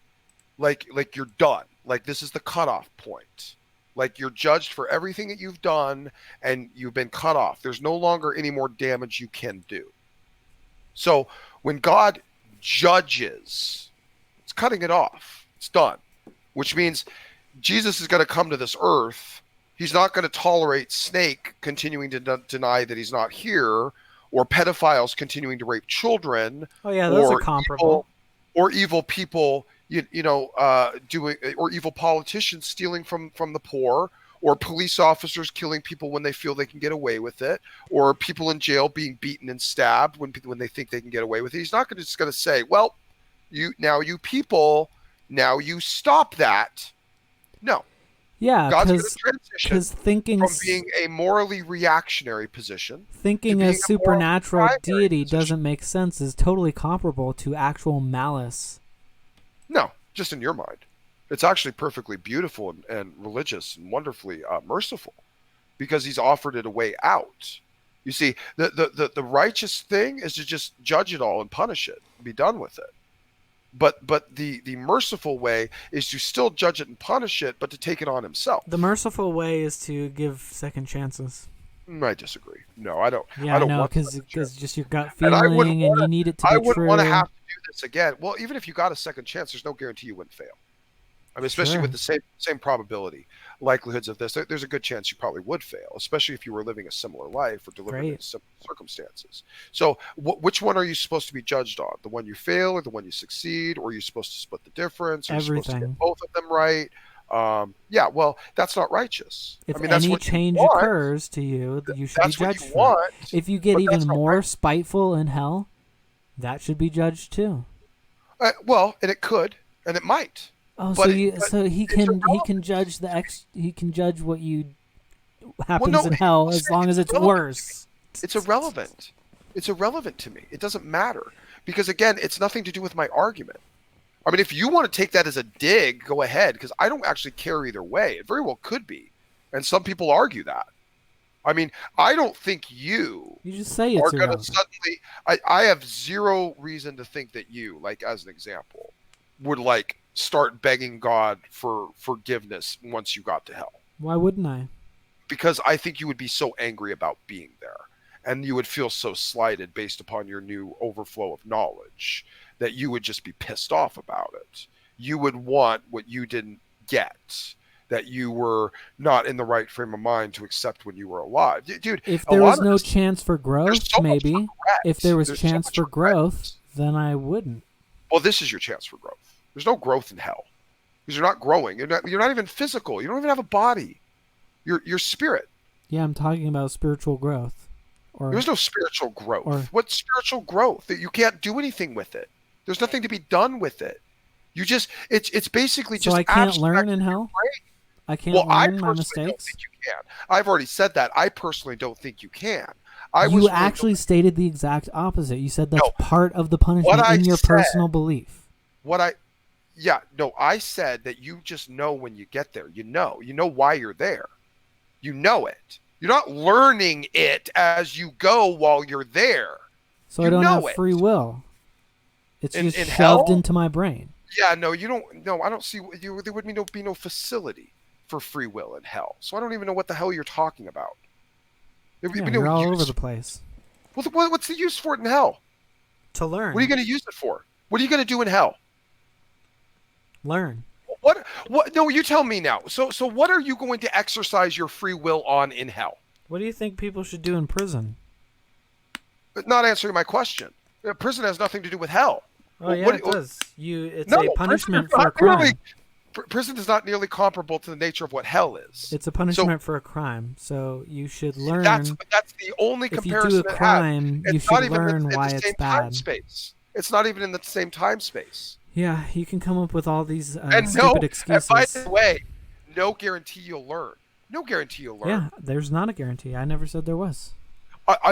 like you're done, like this is the cutoff point, like you're judged for everything that you've done and you've been cut off. There's no longer any more damage you can do. So when God judges, it's cutting it off. It's done, which means Jesus is going to come to this earth. He's not going to tolerate Snake continuing to deny that he's not here, or pedophiles continuing to rape children. Oh yeah, those are comparable. Or evil people, doing, or evil politicians stealing from the poor, or police officers killing people when they feel they can get away with it, or people in jail being beaten and stabbed when they think they can get away with it. He's not just going to say, "Well, you people, now you stop that." No. Yeah, God's going to transition thinking from being a morally reactionary position. Thinking a supernatural deity doesn't make sense is totally comparable to actual malice. No, just in your mind. It's actually perfectly beautiful and religious and wonderfully merciful, because he's offered it a way out. You see, the righteous thing is to just judge it all and punish it and be done with it. But the merciful way is to still judge it and punish it, but to take it on himself. The merciful way is to give second chances. I disagree. No, I don't. Yeah, I don't because just your gut feeling, and you need it to be true. I wouldn't want to have to do this again. Well, even if you got a second chance, there's no guarantee you wouldn't fail. I mean, especially with the same probability, likelihoods of this, there's a good chance you probably would fail, especially if you were living a similar life or delivering in similar circumstances. So which one are you supposed to be judged on? The one you fail or the one you succeed? Or are you supposed to split the difference? Or are you supposed to get both of them right? Yeah, well, that's not righteous. If that's any change occurs to you, you should be judged for it. If you get even more spiteful in hell, that should be judged too. Well, and it could, and it might. Oh, so he can judge he can judge what happens in hell as long as it's worse. It's irrelevant. It's irrelevant to me. It doesn't matter, because again, it's nothing to do with my argument. I mean, if you want to take that as a dig, go ahead, because I don't actually care either way. It very well could be, and some people argue that. I mean, I don't think you You just say are it's going to irrelevant. suddenly. I have zero reason to think that you, like as an example, would like start begging God for forgiveness once you got to hell. Why wouldn't I? Because I think you would be so angry about being there, and you would feel so slighted based upon your new overflow of knowledge that you would just be pissed off about it. You would want what you didn't get, that you were not in the right frame of mind to accept when you were alive. Dude, If a there lot was of no this, chance for there's growth, so much maybe. regret. If there was There's so chance much for regret. growth, then I wouldn't. Well, this is your chance for growth. There's no growth in hell because you're not growing. You're not even physical. You don't even have a body. You're spirit. Yeah, I'm talking about spiritual growth. Or There's no spiritual growth. or- What spiritual growth? That you can't do anything with it. There's nothing to be done with it. You just it's basically so just I can't abstract learn in hell. brain. I can't Well, I learn my personally don't mistakes. think you can. I've already said that. I personally don't think you can. I was You willing actually stated the exact opposite. You said that's No. part of the punishment What I in your said- personal belief. I said that you just know when you get there. You know why you're there. You know it. You're not learning it as you go while you're there. So I You don't know have it. free will. It's In just hell? shoved into my brain. Yeah, no, you don't. No, I don't see. There would be no facility for free will in hell. So I don't even know what the hell you're talking about. There would Yeah, be you're no all use. over the place. What's the use for it in hell? To learn. What are you going to use it for? What are you going to do in hell? Learn. What? No, you tell me now. So what are you going to exercise your free will on in hell? What do you think people should do in prison? Not answering my question. Prison has nothing to do with hell. Oh Well, yeah, what it do you- does. It's No, a prison punishment is for a not nearly- crime. Prison is not nearly comparable to the nature of what hell is. It's a punishment for a crime. So you should learn. That's the only If you comparison do a it has. crime, you It's not should even learn in why the it's same time bad. space. It's not even in the same time space. Yeah, you can come up with all these And stupid and excuses. by the way, no guarantee you'll learn. No guarantee you'll learn. Yeah, there's not a guarantee. I never said there was.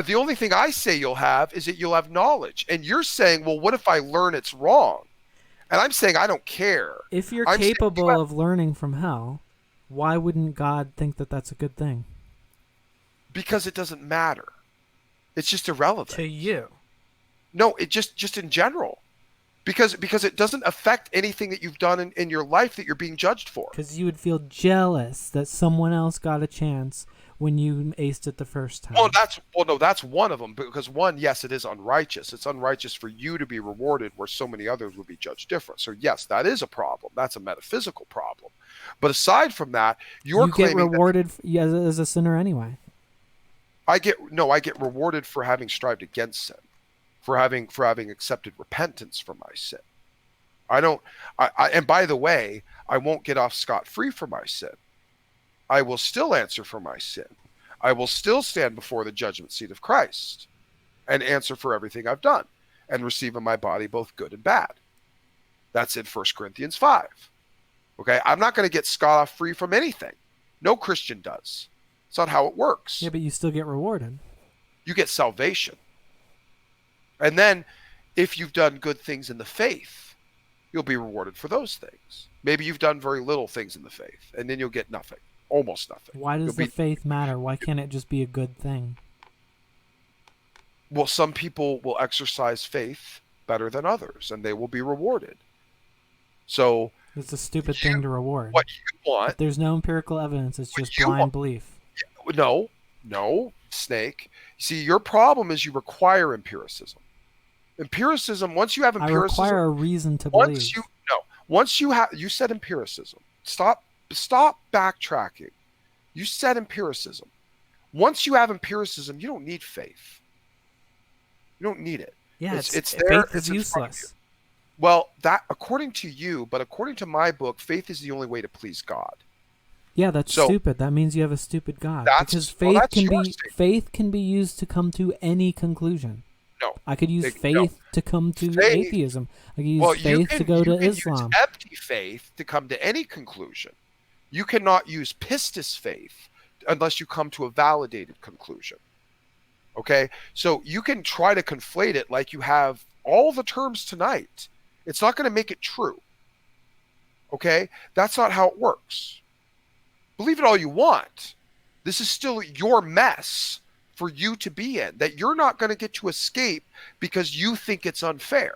The only thing I say you'll have is that you'll have knowledge. And you're saying, well, what if I learn it's wrong? And I'm saying I don't care. If you're I'm saying capable you have- of learning from hell, why wouldn't God think that that's a good thing? Because it doesn't matter. It's just irrelevant. To you. No, it just in general. Because it doesn't affect anything that you've done in your life that you're being judged for. Because you would feel jealous that someone else got a chance when you aced it the first time. That's one of them. Because one, yes, it is unrighteous. It's unrighteous for you to be rewarded where so many others would be judged different. So yes, that is a problem. That's a metaphysical problem. But aside from that, you're you get claiming rewarded as a sinner anyway. I get rewarded for having strived against sin, for having accepted repentance for my sin. And by the way, I won't get off scot-free for my sin. I will still answer for my sin. I will still stand before the judgment seat of Christ and answer for everything I've done and receive in my body both good and bad. That's in 1 Corinthians 5. Okay? I'm not going to get scot-free from anything. No Christian does. It's not how it works. Yeah, but you still get rewarded. You get salvation. And then if you've done good things in the faith, you'll be rewarded for those things. Maybe you've done very little things in the faith, and then you'll get nothing. Almost nothing. Why does the faith matter? Why can't it just be a good thing? Well, some people will exercise faith better than others, and they will be rewarded. So It's a stupid thing to reward. what you want, If there's no empirical evidence, it's just you blind want- belief. no, Snake. See, your problem is you require empiricism. Empiricism, once you have I empiricism, require a reason to believe. once you said empiricism. Stop backtracking. You said empiricism. Once you have empiricism, you don't need faith. You don't need it. Yeah, it's there. faith is It's in front of useless. you. Well, that according to you, but according to my book, faith is the only way to please God. Yeah, that's So- stupid. That means you have a stupid God. That's- Because well, that's your faith can be used to come to any conclusion. No. I could use No. faith to come to Faith- atheism. I could use Well, faith to go to you can Islam. use empty faith to come to any conclusion. You cannot use pistis faith unless you come to a validated conclusion. Okay? So you can try to conflate it like you have all the terms tonight. It's not going to make it true. Okay? That's not how it works. Believe it all you want. This is still your mess for you to be in, that you're not going to get to escape because you think it's unfair.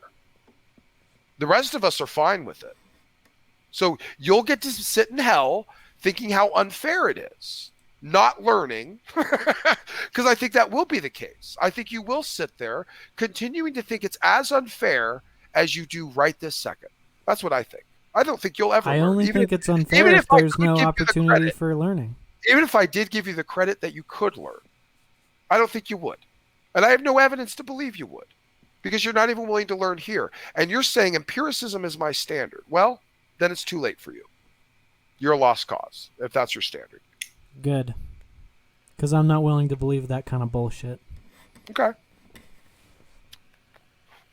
The rest of us are fine with it. So you'll get to sit in hell thinking how unfair it is, not learning, because I think that will be the case. I think you will sit there continuing to think it's as unfair as you do right this second. That's what I think. I don't think you'll ever I learn. only Even think if- it's unfair even if I there's could no give you the opportunity credit- for learning. Even if I did give you the credit that you could learn, I don't think you would. And I have no evidence to believe you would, because you're not even willing to learn here. And you're saying empiricism is my standard. Well, then it's too late for you. You're a lost cause if that's your standard. Good. Because I'm not willing to believe that kind of bullshit. Okay.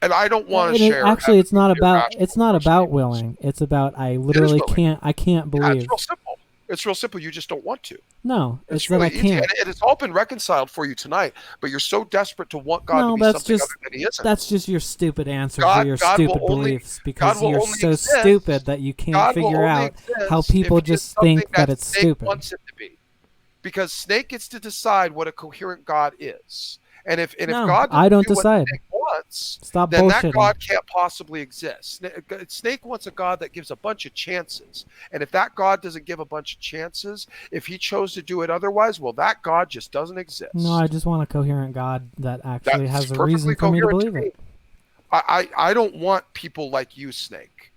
And I don't want to And share. actually, it's not about irrational willing. It's about I literally willing. I can't Yeah, believe. it's real simple. It's real simple. You just don't want to. No, it's that really I can't. easy. And it's all been reconciled for you tonight, but you're so desperate to want God to be something other than He isn't. That's just your stupid answer God- for your God will stupid only- beliefs, because God will you're only so exist- stupid that you can't God will figure only out exist how people if it's just something think that it's Snake stupid. wants it to be. Because Snake gets to decide what a coherent God is. And if No, God doesn't I don't do what decide. Snake wants, Stop then bullshitting. that God can't possibly exist. Snake wants a God that gives a bunch of chances. And if that God doesn't give a bunch of chances, if he chose to do it otherwise, well, that God just doesn't exist. No, I just want a coherent God that actually That's has a reason perfectly for me to coherent believe me. it. I don't want people like you, Snake,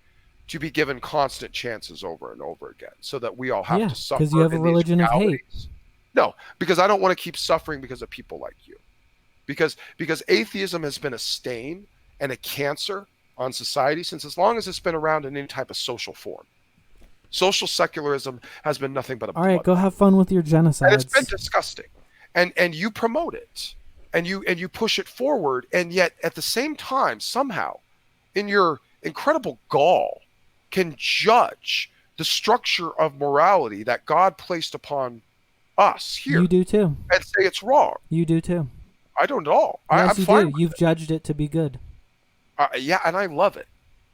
to be given constant chances over and over again so that we all have Yeah, to suffer. 'cause you have a in these religion of hate. realities. No, because I don't want to keep suffering because of people like you. Because atheism has been a stain and a cancer on society since as long as it's been around in any type of social form. Social secularism has been nothing but a All right, bloodbath. go have fun with your genocides. And it's been disgusting. And you promote it. And you push it forward, and yet at the same time, somehow, in your incredible gall, can judge the structure of morality that God placed upon us here You do too. and say it's wrong. You do too. I don't at all. Yes, I'm you fine do. with You've judged it to be good. yeah, and I love it.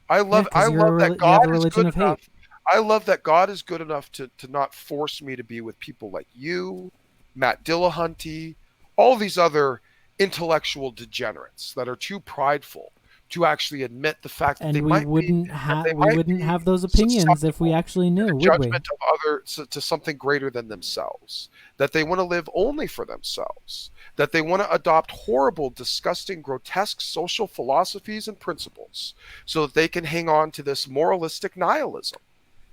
I love 'cause I you're love a that you have God a is religion good of hate. enough. I love that God is good enough to not force me to be with people like you, Matt Dillahunty, all these other intellectual degenerates that are too prideful to actually admit the fact that And they we might wouldn't be, have they might be have those opinions if we susceptible actually knew, to would we? judgment of others to something greater than themselves, that they want to live only for themselves, that they want to adopt horrible, disgusting, grotesque social philosophies and principles so that they can hang on to this moralistic nihilism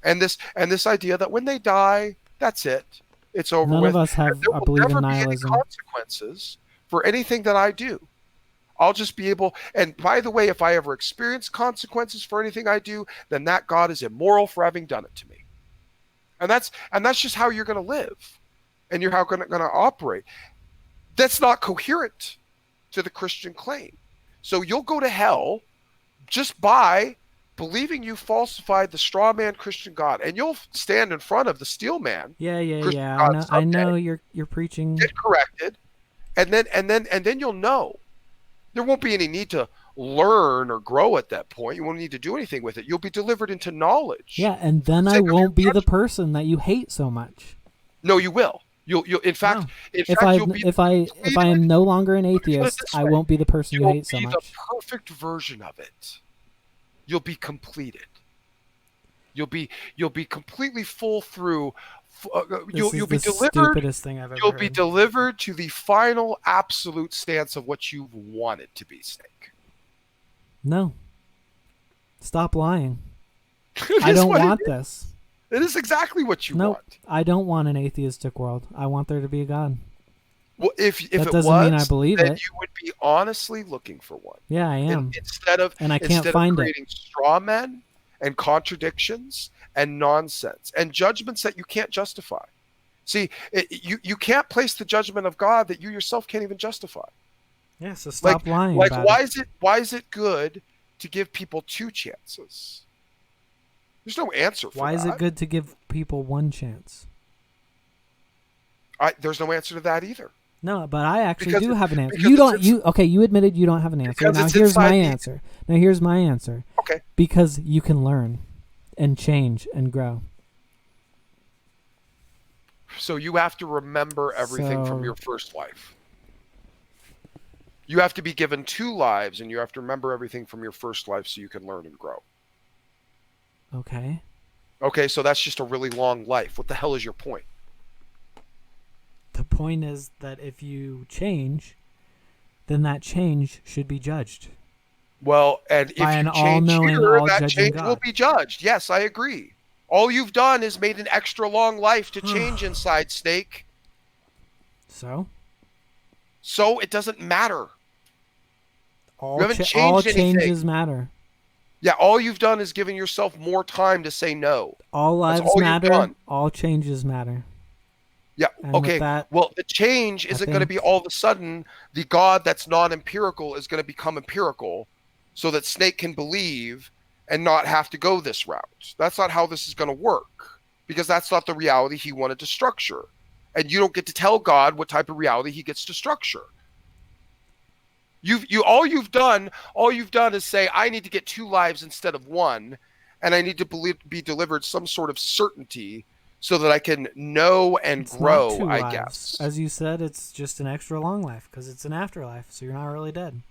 and this idea that when they die, that's it, it's over None with. of us have and there will believe never in be any nihilism. consequences for anything that I do. I'll just be able, and by the way, if I ever experience consequences for anything I do, then that God is immoral for having done it to me. And that's just how you're going to live, and you're how going to operate. That's not coherent to the Christian claim. So you'll go to hell just by believing you falsified the straw man Christian God, and you'll stand in front of the steel man. Yeah. Christian I God know. I someday. know you're preaching. Get corrected, and then you'll know. There won't be any need to learn or grow at that point. You won't need to do anything with it. You'll be delivered into knowledge. Yeah, and then I Sake of your won't be the judgment. person that you hate so much. No, you will. You'll. In fact, No. in If fact, I you'll be. if I am no longer an atheist, this I way. won't be the person you You'll hate so be much. the perfect version of it. You'll be completed. You'll be completely full through. You'll be This is the delivered. stupidest thing I've ever You'll heard. be delivered to the final absolute stance of what you've wanted to be, Snake. No. Stop lying. It I is don't what it want is. this. It is exactly what you Nope. want. I don't want an atheistic world. I want there to be a God. Well, if That it doesn't was, mean I believe then it. you would be honestly looking for one. Yeah, I am. Instead of And I can't find it. creating straw men and contradictions and nonsense and judgments that you can't justify. See, you can't place the judgment of God that you yourself can't even justify. Yeah, so stop lying Like about it. why is it good to give people two chances? There's no answer for Why that. is it good to give people one chance? There's no answer to that either. No, but I actually Because do have an answer. because You it's don't. Okay, you admitted you don't have an answer. Because Now it's here's my inside the- answer. Now here's my answer. Okay. Because you can learn, and change and grow. So you have to remember everything from So- your first life. You have to be given 2 lives, and you have to remember everything from your first life so you can learn and grow. Okay. Okay, so that's just a really long life. What the hell is your point? The point is that if you change, then that change should be judged. Well, and if By an you change all-knowing, here, that all-judging change will God. be judged. Yes, I agree. All you've done is made an extra long life to change inside, Snake. So? So it doesn't matter. All, You haven't all changed anything. changes matter. Yeah, all you've done is given yourself more time to say no. All lives all you've matter. done. All changes matter. Yeah, And with okay. that, Well, the change isn't going to be all of a sudden the God that's non-empirical is going to become empirical so that Snake can believe and not have to go this route. That's not how this is going to work, because that's not the reality he wanted to structure. And you don't get to tell God what type of reality he gets to structure. All you've done is say, I need to get 2 lives instead of 1, and I need to be delivered some sort of certainty so that I can know and it's grow, not 2 I lives. guess. As you said, it's just an extra long life because it's an afterlife, so you're not really dead.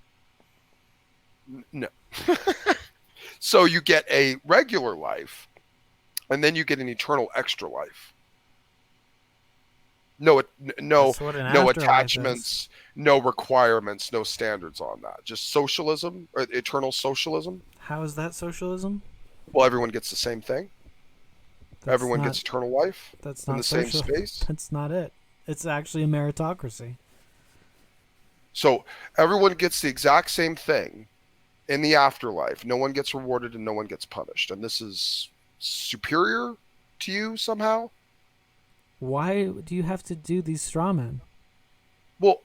No. So you get a regular life, and then you get an eternal extra life. No That's what an afterlife attachments, no requirements, no standards on that. Just socialism, or eternal socialism. How is that socialism? Well, everyone gets the same thing. Everyone gets eternal life That's in not the same social. space. That's not it. It's actually a meritocracy. So everyone gets the exact same thing in the afterlife. No one gets rewarded and no one gets punished. And this is superior to you somehow? Why do you have to do these straw men? Well,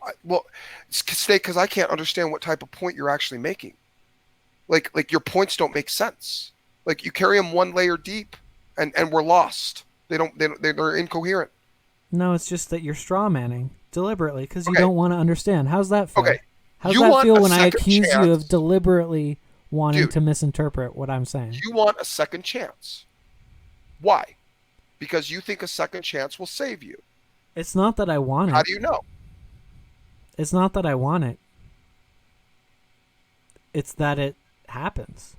Snake, because I can't understand what type of point you're actually making. Like your points don't make sense. Like you carry them 1 layer deep, and we're lost. They're incoherent. No, it's just that you're straw manning deliberately because you Okay. don't want to understand. How's that feel? Okay. How's You that want feel a when I second accuse you of chance? deliberately wanting Dude. to misinterpret what I'm saying? You want a second chance. Why? Because you think a second chance will save you. It's not that I want How it. do you know? It's not that I want it. It's that it happens.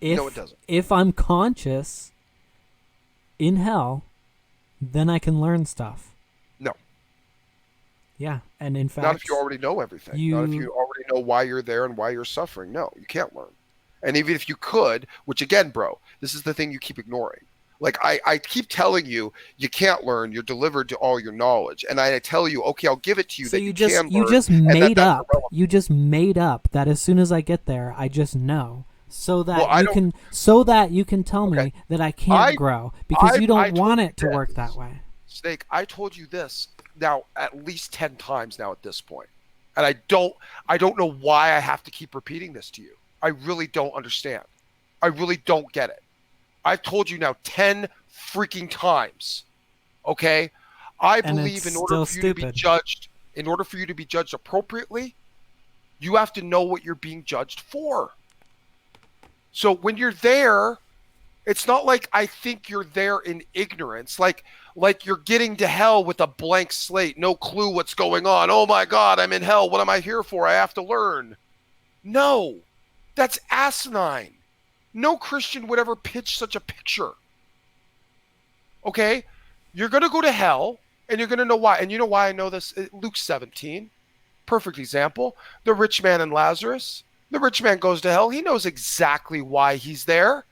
No, it doesn't. If I'm conscious in hell, then I can learn stuff. No. Yeah, and in fact, Not if you already know everything. Not if you already know why you're there and why you're suffering. No, you can't learn. And even if you could, which again, bro, this is the thing you keep ignoring. Like I keep telling you, you can't learn. You're delivered to all your knowledge, and I tell you, okay, I'll give it to you so that you can learn. just and made that's up. irrelevant. You just made up that as soon as I get there, I just know. So that Well, you can tell me Okay. that I can't grow because you I don't told want you it to this. work that way. Snake, I told you this now at least 10 times now at this point. And I don't know why I have to keep repeating this to you. I really don't understand. I really don't get it. I've told you now 10 freaking times. Okay? I And believe it's in order still for you to be judged appropriately, you have to know what you're being judged for. So when you're there, it's not like I think you're there in ignorance, like you're getting to hell with a blank slate, no clue what's going on. Oh my God, I'm in hell. What am I here for? I have to learn. No, that's asinine. No Christian would ever pitch such a picture. Okay? You're going to go to hell, and you're going to know why. And you know why I know this? Luke 17, perfect example. The rich man and Lazarus. The rich man goes to hell. He knows exactly why he's there,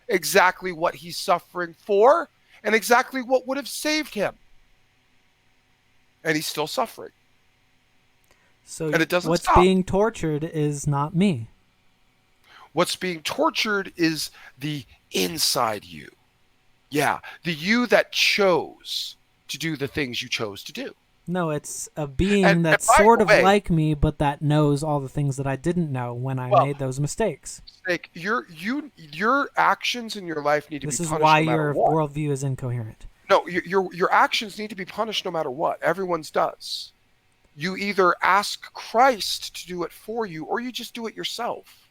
exactly what he's suffering for, and exactly what would have saved him. And he's still suffering. So And it doesn't what's stop. being tortured is not me. What's being tortured is the inside you. Yeah, the you that chose to do the things you chose to do. No, it's a being And that's by sort the of way- like me, but that knows all the things that I didn't know when I Well, made those mistakes. Like your actions in your life need to This be is punished why no matter your what. worldview is incoherent. No, your actions need to be punished no matter what. Everyone's does. You either ask Christ to do it for you, or you just do it yourself.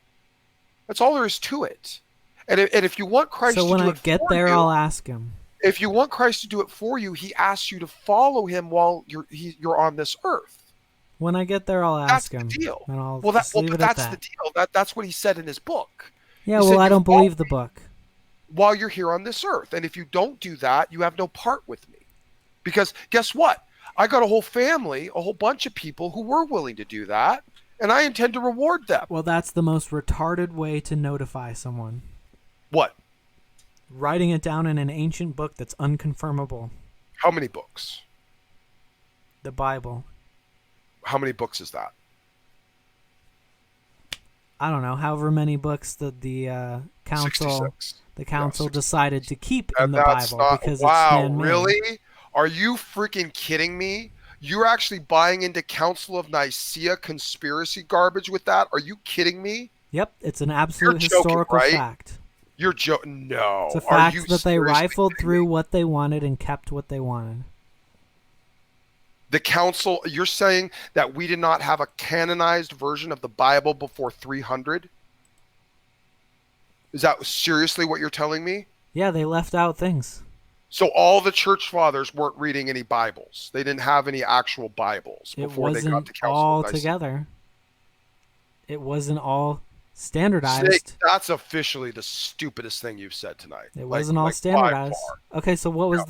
That's all there is to it. And if you want Christ So to when do I it get for there, you, I'll ask him. If you want Christ to do it for you, he asks you to follow him while you're on this earth. When I get there, I'll That's ask the him, deal. and I'll Well, just leave it at that's the that. deal. That's what he said in his book. Yeah, He well, said, I "You don't follow believe the me book. while you're here on this earth. And if you don't do that, you have no part with me." Because guess what? I got a whole family, a whole bunch of people who were willing to do that, and I intend to reward them. Well, that's the most retarded way to notify someone. What? Writing it down in an ancient book that's unconfirmable. How many books? The Bible. How many books is that? I don't know, however many books the council 66. decided to keep in And the that's Bible not, because it's wow, man-made. really? Are you freaking kidding me? You're actually buying into Council of Nicaea conspiracy garbage with that? Are you kidding me? Yep, it's an absolute You're joking, historical right? fact. You're joking. No. It's a Are fact you that they seriously rifled kidding through me? what they wanted and kept what they wanted. The council, you're saying that we did not have a canonized version of the Bible before 300? Is that seriously what you're telling me? Yeah, they left out things. So all the church fathers weren't reading any Bibles. They didn't have any actual Bibles It before they got wasn't to Council all of Nicaea. together. It wasn't all Snake, standardized. that's officially the stupidest thing you've said tonight. It wasn't all by standardized. far. Okay, so what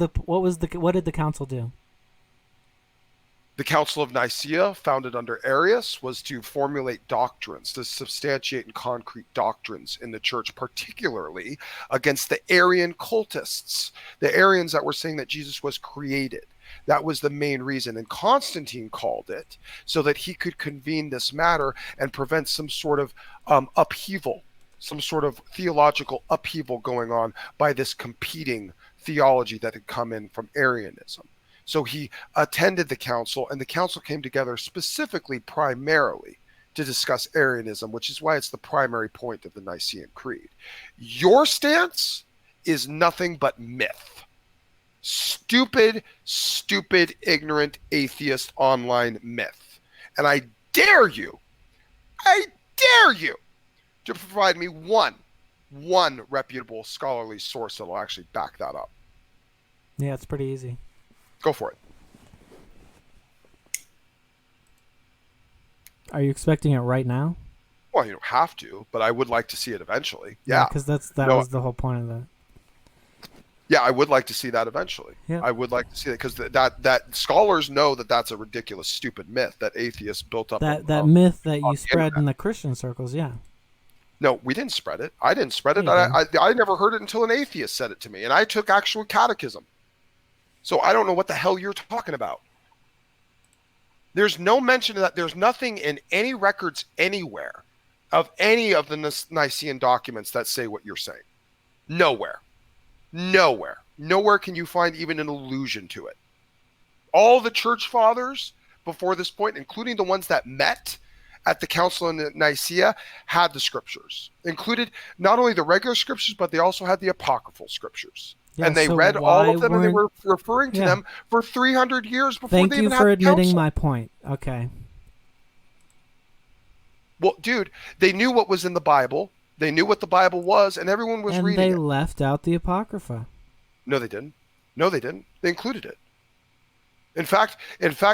did the council do? The Council of Nicaea, founded under Arius, was to formulate doctrines, to substantiate and concrete doctrines in the church, particularly against the Arian cultists, the Arians that were saying that Jesus was created. That was the main reason. And Constantine called it so that he could convene this matter and prevent some sort of upheaval, some sort of theological upheaval going on by this competing theology that had come in from Arianism. So he attended the council, and the council came together specifically, primarily, to discuss Arianism, which is why it's the primary point of the Nicene Creed. Your stance is nothing but myth. Stupid, ignorant, atheist online myth. And I dare you to provide me one reputable scholarly source that will actually back that up. Yeah, it's pretty easy. Go for it. Are you expecting it right now? Well, you don't have to, but I would like to see it eventually. Yeah. Because that was the whole point of that. Yeah, I would like to see that eventually. Yeah. I would like to see that because that scholars know that that's a ridiculous, stupid myth that atheists built up. That myth that on you the spread internet. in the Christian circles, yeah. No, we didn't spread it. I didn't spread it. Yeah, you I never heard it until an atheist said it to me, and I took actual catechism. So I don't know what the hell you're talking about. There's no mention of that. There's nothing in any records anywhere of any of the Nicene documents that say what you're saying. Nowhere. Nowhere can you find even an allusion to it. All the church fathers before this point, including the ones that met at the Council in Nicaea, had the scriptures. Included not only the regular scriptures, but they also had the apocryphal scriptures. Yeah, And they so read why all of them, and they weren't- were referring to Yeah. them for 300 years before Thank they you even for had the admitting council. my point. Okay. Well, dude, they knew what was in the Bible. They knew what the Bible was, and everyone was And reading they it. left out the Apocrypha. No, they didn't. No, they didn't. They included it. In fact,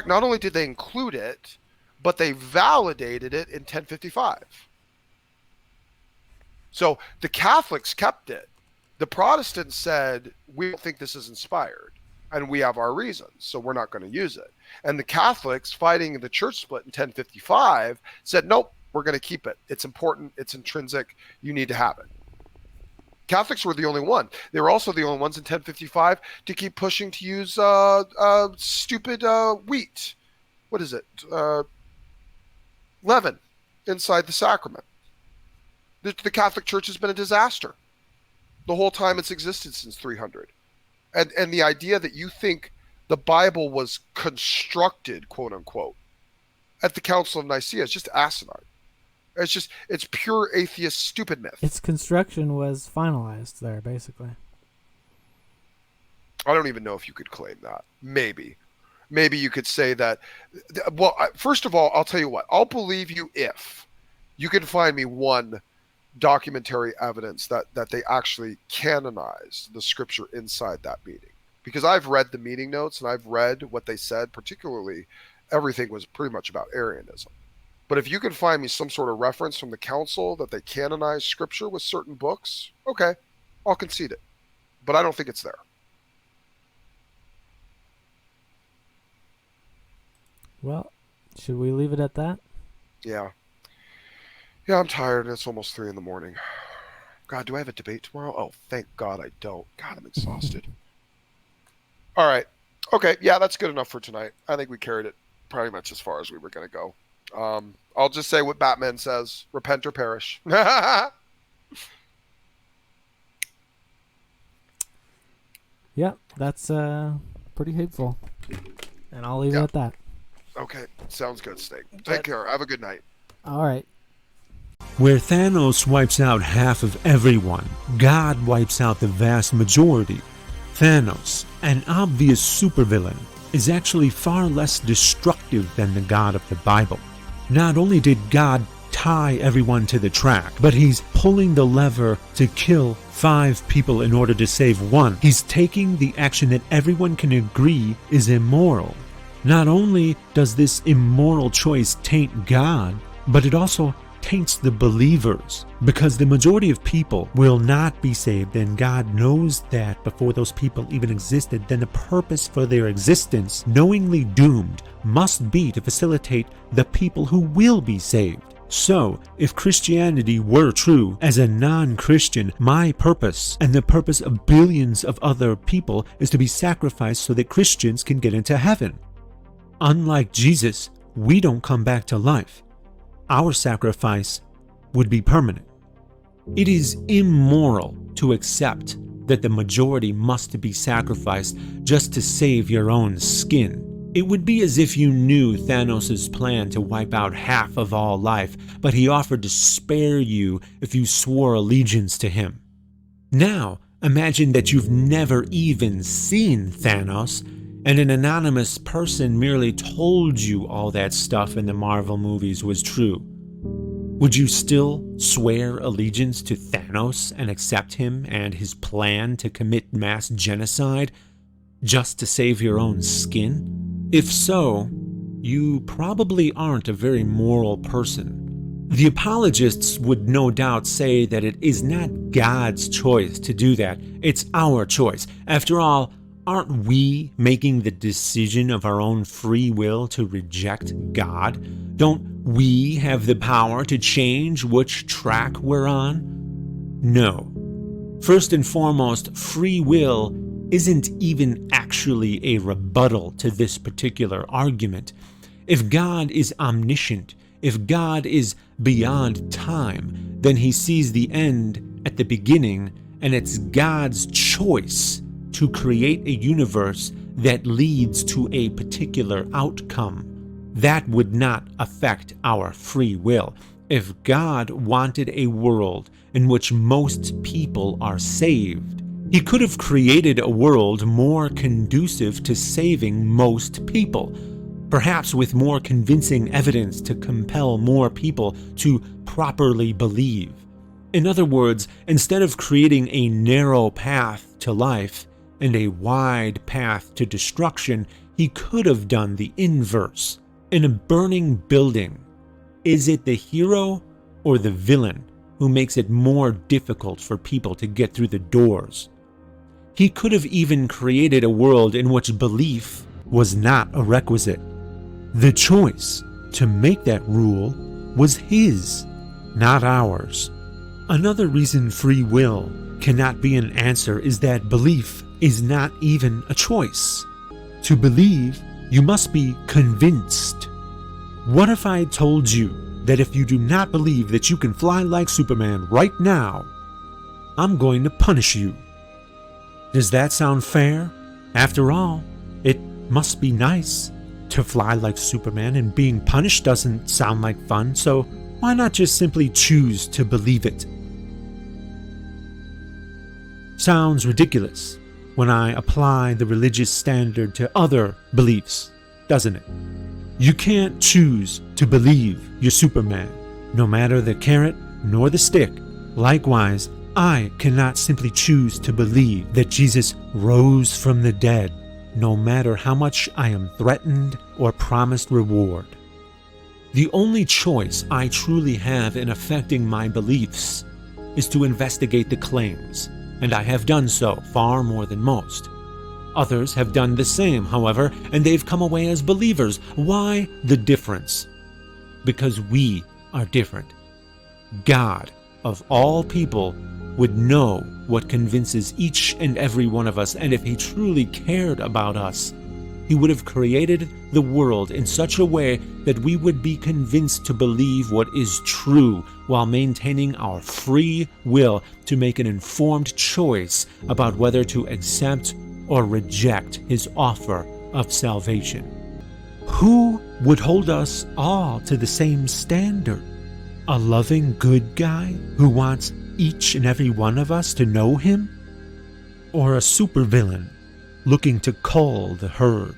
not only did they include it, but they validated it in 1055. So the Catholics kept it. The Protestants said, we don't think this is inspired, and we have our reasons, so we're not going to use it. And the Catholics, fighting the church split in 1055, said, nope, we're going to keep it. It's important. It's intrinsic. You need to have it. Catholics were the only one. They were also the only ones in 1055 to keep pushing to use stupid wheat. What is it? Leaven inside the sacrament. The Catholic Church has been a disaster the whole time it's existed since 300. And the idea that you think the Bible was constructed, quote unquote, at the Council of Nicaea is just asinine. It's pure atheist, stupid myth. Its construction was finalized there, basically. I don't even know if you could claim that. Maybe you could say that. Well, first of all, I'll tell you what. I'll believe you if you can find me one documentary evidence that they actually canonized the scripture inside that meeting. Because I've read the meeting notes and I've read what they said, particularly everything was pretty much about Arianism. But if you can find me some sort of reference from the council that they canonized scripture with certain books, okay, I'll concede it. But I don't think it's there. Well, should we leave it at that? Yeah. Yeah, I'm tired. It's almost 3 a.m. God, do I have a debate tomorrow? Oh, thank God I don't. God, I'm exhausted. All right. Okay, yeah, that's good enough for tonight. I think we carried it pretty much as far as we were going to go. I'll just say what Batman says. Repent or perish. Yeah, that's pretty hateful. And I'll leave it at that. Okay, sounds good, Snake. Take care. Have a good night. All right. Where Thanos wipes out half of everyone, God wipes out the vast majority. Thanos, an obvious supervillain, is actually far less destructive than the God of the Bible. Not only did God tie everyone to the track, but he's pulling the lever to kill 5 people in order to save 1. He's taking the action that everyone can agree is immoral. Not only does this immoral choice taint God, but it also taints the believers, because the majority of people will not be saved, and God knows that before those people even existed. Then the purpose for their existence, knowingly doomed, must be to facilitate the people who will be saved. So, if Christianity were true, as a non-Christian, my purpose and the purpose of billions of other people is to be sacrificed so that Christians can get into heaven. Unlike Jesus, we don't come back to life. Our sacrifice would be permanent. It is immoral to accept that the majority must be sacrificed just to save your own skin. It would be as if you knew Thanos' plan to wipe out half of all life, but he offered to spare you if you swore allegiance to him. Now, imagine that you've never even seen Thanos, and an anonymous person merely told you all that stuff in the Marvel movies was true. Would you still swear allegiance to Thanos and accept him and his plan to commit mass genocide just to save your own skin? If so, you probably aren't a very moral person. The apologists would no doubt say that it is not God's choice to do that, it's our choice. After all, aren't we making the decision of our own free will to reject God? Don't we have the power to change which track we're on? No. First and foremost, free will isn't even actually a rebuttal to this particular argument. If God is omniscient, if God is beyond time, then he sees the end at the beginning, and it's God's choice to create a universe that leads to a particular outcome. That would not affect our free will. If God wanted a world in which most people are saved, he could have created a world more conducive to saving most people, perhaps with more convincing evidence to compel more people to properly believe. In other words, instead of creating a narrow path to life and a wide path to destruction, he could have done the inverse. In a burning building, is it the hero or the villain who makes it more difficult for people to get through the doors? He could have even created a world in which belief was not a requisite. The choice to make that rule was his, not ours. Another reason free will cannot be an answer is that belief is not even a choice. To believe, you must be convinced. What if I told you that if you do not believe that you can fly like Superman right now, I'm going to punish you? Does that sound fair? After all, it must be nice to fly like Superman, and being punished doesn't sound like fun, so why not just simply choose to believe it? Sounds ridiculous when I apply the religious standard to other beliefs, doesn't it? You can't choose to believe you're Superman, no matter the carrot nor the stick, Likewise, I cannot simply choose to believe that Jesus rose from the dead, no matter how much I am threatened or promised reward. The only choice I truly have in affecting my beliefs is to investigate the claims, and I have done so far more than most. Others have done the same, however, and they've come away as believers. Why the difference? Because we are different. God, of all people, would know what convinces each and every one of us, and if he truly cared about us, he would have created the world in such a way that we would be convinced to believe what is true while maintaining our free will to make an informed choice about whether to accept or reject his offer of salvation. Who would hold us all to the same standard? A loving good guy who wants each and every one of us to know him? Or a supervillain looking to cull the herd?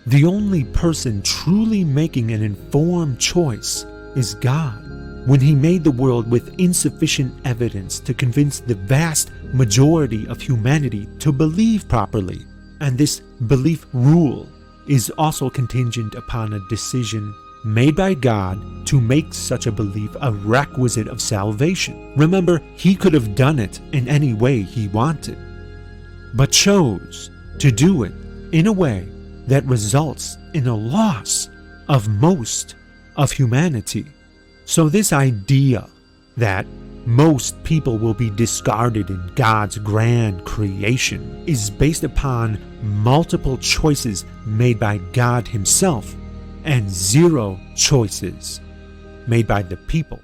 The only person truly making an informed choice is God. When he made the world with insufficient evidence to convince the vast majority of humanity to believe properly, and this belief rule is also contingent upon a decision made by God to make such a belief a requisite of salvation. Remember, he could have done it in any way he wanted, but chose to do it in a way that results in a loss of most of humanity. So this idea that most people will be discarded in God's grand creation is based upon multiple choices made by God himself and zero choices made by the people.